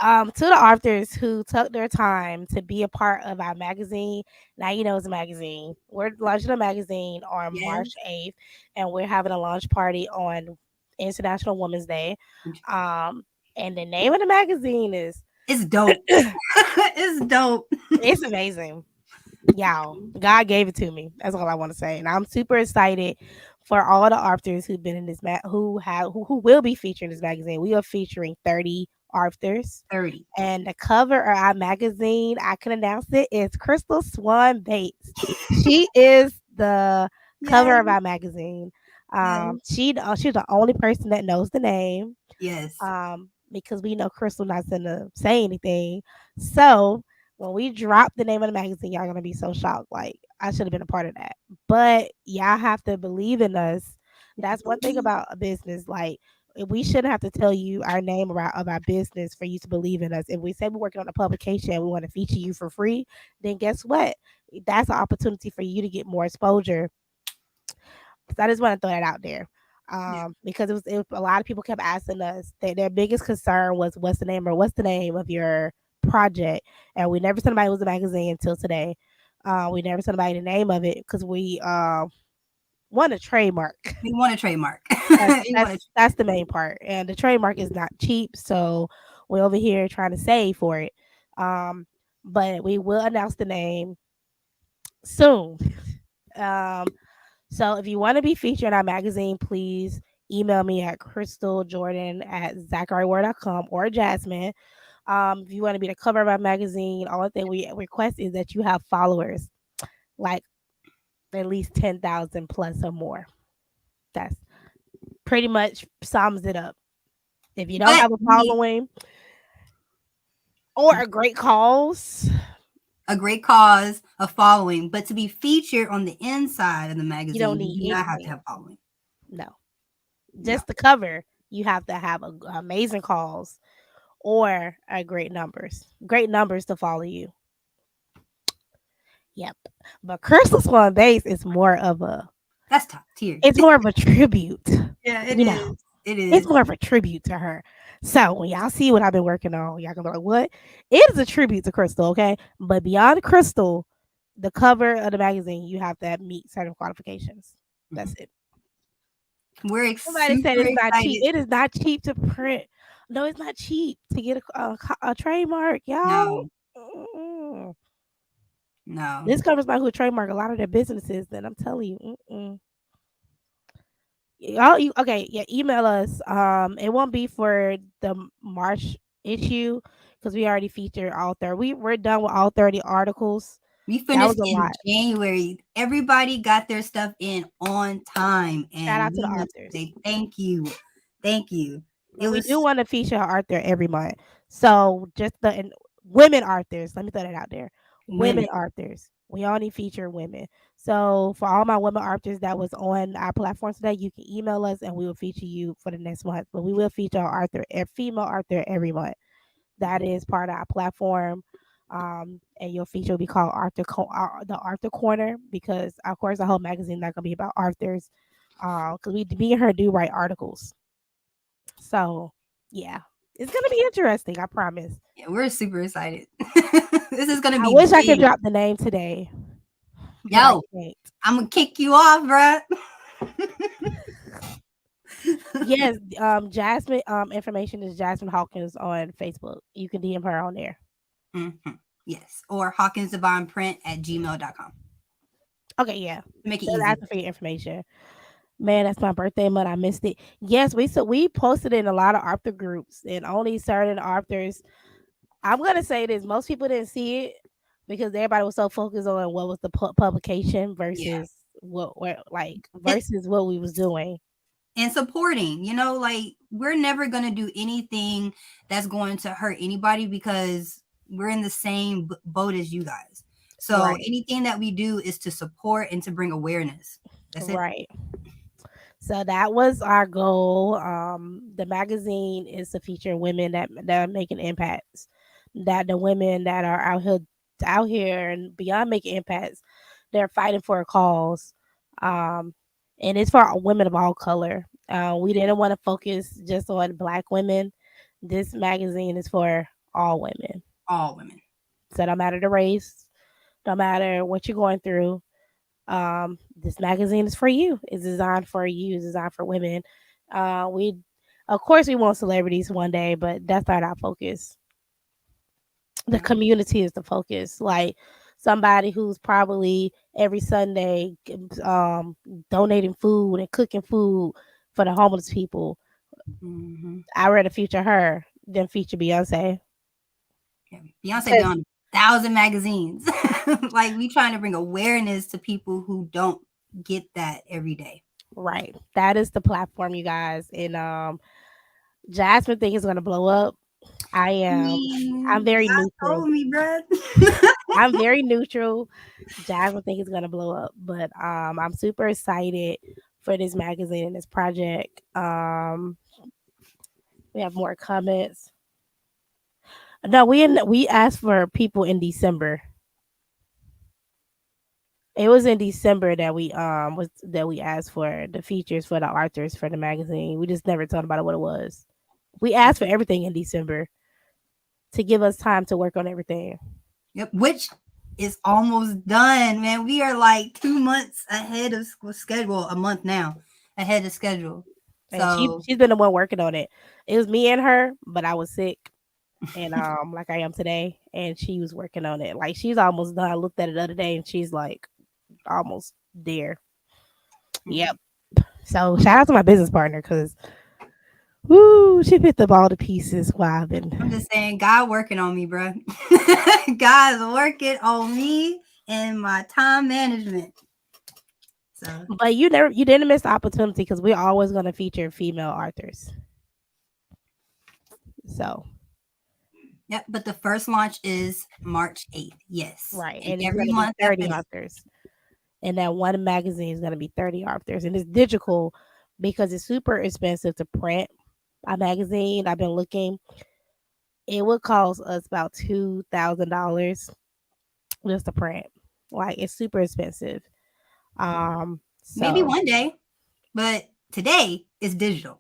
to the authors who took their time to be a part of our magazine. Now you know it's a magazine. We're launching a magazine on March 8th, and we're having a launch party on International Women's Day. And the name of the magazine is It's dope. It's dope. It's amazing. Y'all, God gave it to me. That's all I want to say. And I'm super excited for all the authors who've been in this who will be featured in this magazine. We are featuring 30 authors. 30. And the cover of our magazine, I can announce it, is Crystal Swan Bates. She is the cover of our magazine. She's the only person that knows the name. Yes. Because we know Crystal not gonna say anything. So when we drop the name of the magazine, y'all gonna be so shocked. Like I should have been a part of that. But y'all have to believe in us. That's one thing about a business. Like we shouldn't have to tell you our name of our business for you to believe in us. If we say we're working on a publication and we want to feature you for free, then guess what? That's an opportunity for you to get more exposure. So I just want to throw that out there. Because it was a lot of people kept asking us. Their biggest concern was what's the name of your project, and we never sent anybody was a magazine until today. We never sent anybody the name of it because we want a trademark. We want a trademark. That's the main part, and the trademark is not cheap, so we're over here trying to save for it. But we will announce the name soon. um, so if you want to be featured in our magazine, please email me at crystaljordan@zacharyword.com or Jasmine. If you want to be the cover of our magazine, all thing we request is that you have followers, like at least 10,000 plus or more. That's pretty much sums it up. If you don't have a following or a great cause, a following, but to be featured on the inside of the magazine, you don't need you do not have to anything. have following. No, just the cover. You have to have a amazing cause or a great numbers to follow you. Yep, but Crystal's One Base is more of a that's top tier. It's more of a tribute. Yeah, it you is. Know, it is. It's more of a tribute to her. So when y'all see what I've been working on, y'all gonna be like, "What?" It is a tribute to Crystal, okay? But beyond Crystal, the cover of the magazine, you have to meet certain qualifications. That's it. We're Somebody said super it's not cheap. excited. It is not cheap to print. No, it's not cheap to get a trademark, y'all. No. No. This covers by who trademark a lot of their businesses. Then I'm telling you, okay? Yeah, email us. It won't be for the March issue because we already featured all 30. We're done with all 30 articles. We finished in January. Everybody got their stuff in on time. And shout out to the authors. Say thank you. Thank you. We do want to feature an author every month. So just the women authors. Let me throw that out there. Women authors. We only feature women. So for all my women authors that was on our platform today, you can email us and we will feature you for the next month. But we will feature an author, a female author every month. That is part of our platform. And your feature will be called the Arthur Corner because, of course, the whole magazine not gonna be about authors. Because me and her do write articles. So yeah, it's gonna be interesting. I promise. Yeah, we're super excited. This is gonna be. I wish I could drop the name today. Yo, I'm gonna kick you off, bruh. Yes, Jasmine. Information is Jasmine Hawkins on Facebook. You can DM her on there. Mm-hmm. Yes, or hawkinsdivineprint@gmail.com. Okay, yeah. Make it easy. easy for your information. Man, that's my birthday month. I missed it. Yes, we posted in a lot of author groups and only certain authors. I'm gonna say this: most people didn't see it because everybody was so focused on what was the publication versus what we was doing and supporting. Like we're never gonna do anything that's going to hurt anybody because we're in the same boat as you guys. So anything that we do is to support and to bring awareness. That's it. Right. So that was our goal. The magazine is to feature women that are making impacts. That the women that are out here and beyond making impacts, they're fighting for a cause. And it's for women of all color. We didn't want to focus just on Black women. This magazine is for all women. All women. So no matter the race, no matter what you're going through, this magazine is for you. It's designed for you. It's designed for women. Of course, we want celebrities one day, but that's not our focus. The community is the focus. Like somebody who's probably every Sunday donating food and cooking food for the homeless people. Mm-hmm. I'd rather feature her than feature Beyonce. Yeah, Beyonce be on 1,000 magazines. Like we trying to bring awareness to people who don't get that every day. Right. That is the platform, you guys. And Jasmine think it's gonna blow up. I am. I'm very neutral. Told me, bro. I'm very neutral. Jasmine think it's gonna blow up, but I'm super excited for this magazine and this project. We have more comments. No, we asked for people in December. It was in December that we asked for the features for the authors for the magazine. We just never told about what it was. We asked for everything in December to give us time to work on everything. Yep, which is almost done, man. We are like 2 months ahead of schedule, a month now ahead of schedule. And So she's been the one working on it. It was me and her, but I was sick. And like I am today, and she was working on it. Like she's almost done. I looked at it the other day and she's like almost there. Yep. So shout out to my business partner because woo, she picked up all the pieces while I've been. I'm just saying, God working on me, bro. God's working on me and my time management. So, But you didn't miss the opportunity because we're always going to feature female authors. So, yep. But the first launch is March 8th. Yes. Right. And it's every gonna month be 30 authors. And that one magazine is going to be 30 authors. And it's digital because it's super expensive to print a magazine. I've been looking. It would cost us about $2,000 just to print. Like it's super expensive. Maybe So one day, but today is digital.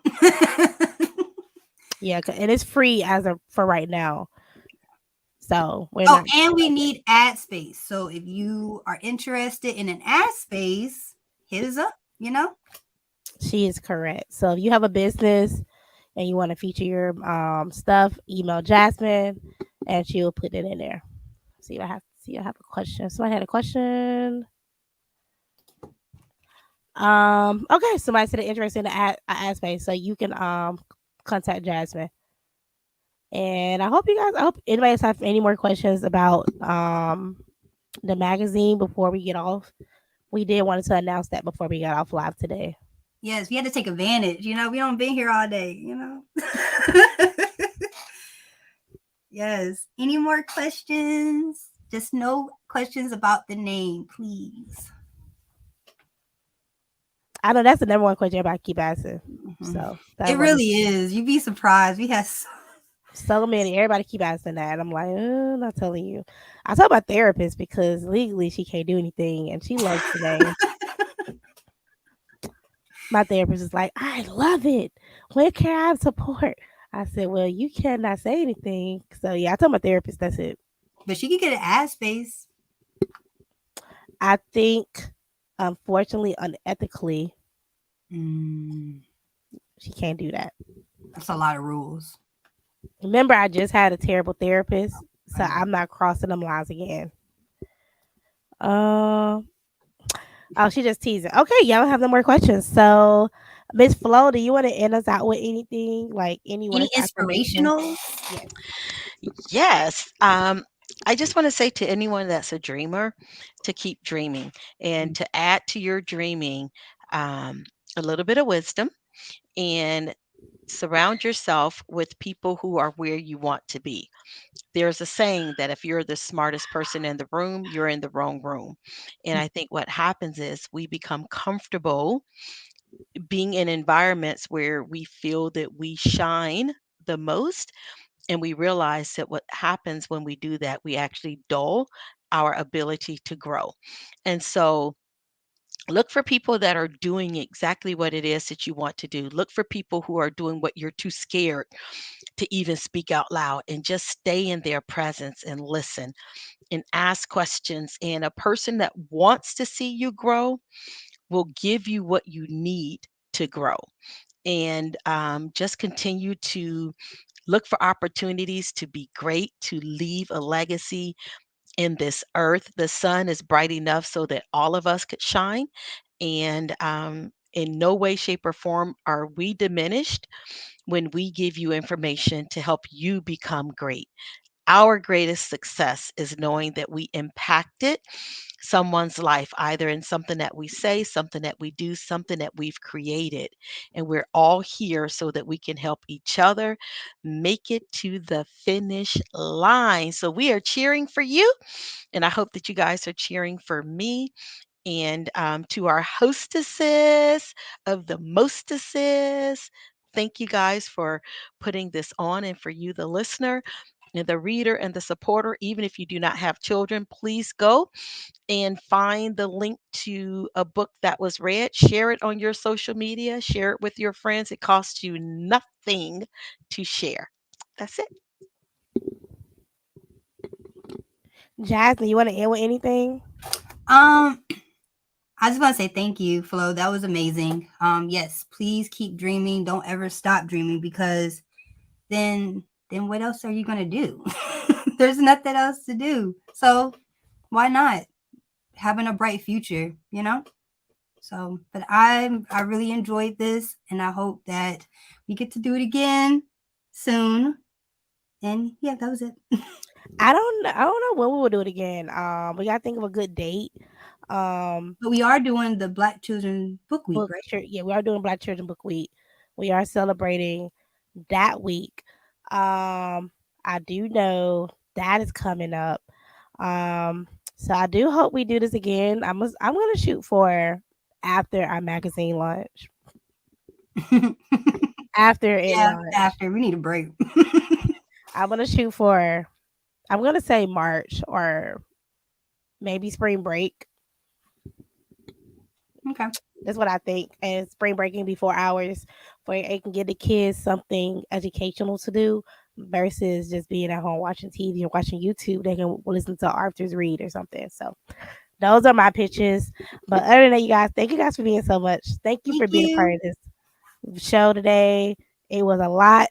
yeah, and it's free as of for right now. So we're Oh, not. and we need ad space. So if you are interested in an ad space, hit us up. You know, She is correct. So if you have a business and you want to feature your stuff, email Jasmine, and she will put it in there. See, I have a question. Somebody had a question. Okay, somebody said they're interested in the ad space, so you can contact Jasmine. And I hope anybody else have any more questions about the magazine before we get off. We did want to announce that before we got off live today. yes, we had to take advantage. You know, we don't been here all day. You know. Yes. Any more questions? Just no questions about the name, please. I know that's the number one question everybody keep asking. Mm-hmm. So it really is. You'd be surprised. We have so many. Everybody keep asking that. I'm like, I'm not telling you. I told my therapist because legally she can't do anything, and she loves the name. My therapist is like, I love it. When can I have support? I said, well, you cannot say anything. So yeah, I told my therapist that's it. But she can get an ad space. I think, unfortunately, unethically, she can't do that. That's a lot of rules. Remember, I just had a terrible therapist, so I'm not crossing them lines again. Oh, she just teasing. Okay, y'all have no more questions. So, Miss Flo, do you want to end us out with anything, like any inspirational? Yes. I just want to say to anyone that's a dreamer to keep dreaming and to add to your dreaming a little bit of wisdom and surround yourself with people who are where you want to be. There's a saying that if you're the smartest person in the room, you're in the wrong room. And I think what happens is we become comfortable being in environments where we feel that we shine the most. And we realize that what happens when we do that, we actually dull our ability to grow. And so look for people that are doing exactly what it is that you want to do. Look for people who are doing what you're too scared to even speak out loud, and just stay in their presence and listen and ask questions. And a person that wants to see you grow will give you what you need to grow. And just continue to look for opportunities to be great, to leave a legacy in this earth. The sun is bright enough so that all of us could shine. And in no way, shape, or form are we diminished when we give you information to help you become great. Our greatest success is knowing that we impacted someone's life, either in something that we say, something that we do, something that we've created. And we're all here so that we can help each other make it to the finish line. So we are cheering for you. And I hope that you guys are cheering for me. And to our hostesses of the mostesses, thank you guys for putting this on, and for you, the listener. And the reader and the supporter, even if you do not have children, please go and find the link to a book that was read. Share it on your social media, share it with your friends. It costs you nothing to share. That's it. Jasmine, you want to end with anything? I just want to say thank you, Flo. That was amazing. Yes, please keep dreaming. Don't ever stop dreaming, because then what else are you gonna do? There's nothing else to do. So why not? Having a bright future, you know? So, but I really enjoyed this, and I hope that we get to do it again soon. And yeah, that was it. I don't know when we will do it again. We gotta think of a good date. But we are doing the Black Children Book Week, right? Yeah, we are doing Black Children Book Week. We are celebrating that week. I do know that is coming up. So I do hope we do this again. I'm gonna shoot for after our magazine launch. After it launch. After we need a break. I'm gonna shoot for. I'm gonna say March or maybe spring break. Okay. That's what I think. And spring break can be 4 hours where it can give the kids something educational to do versus just being at home watching TV or watching YouTube. They can listen to Arthur's read or something. So those are my pitches. But other than that, you guys, thank you guys for being so much. Thank you for being a part of this show today. It was a lot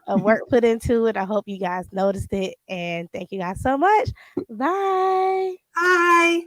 of work put into it. I hope you guys noticed it. And thank you guys so much. Bye. Bye.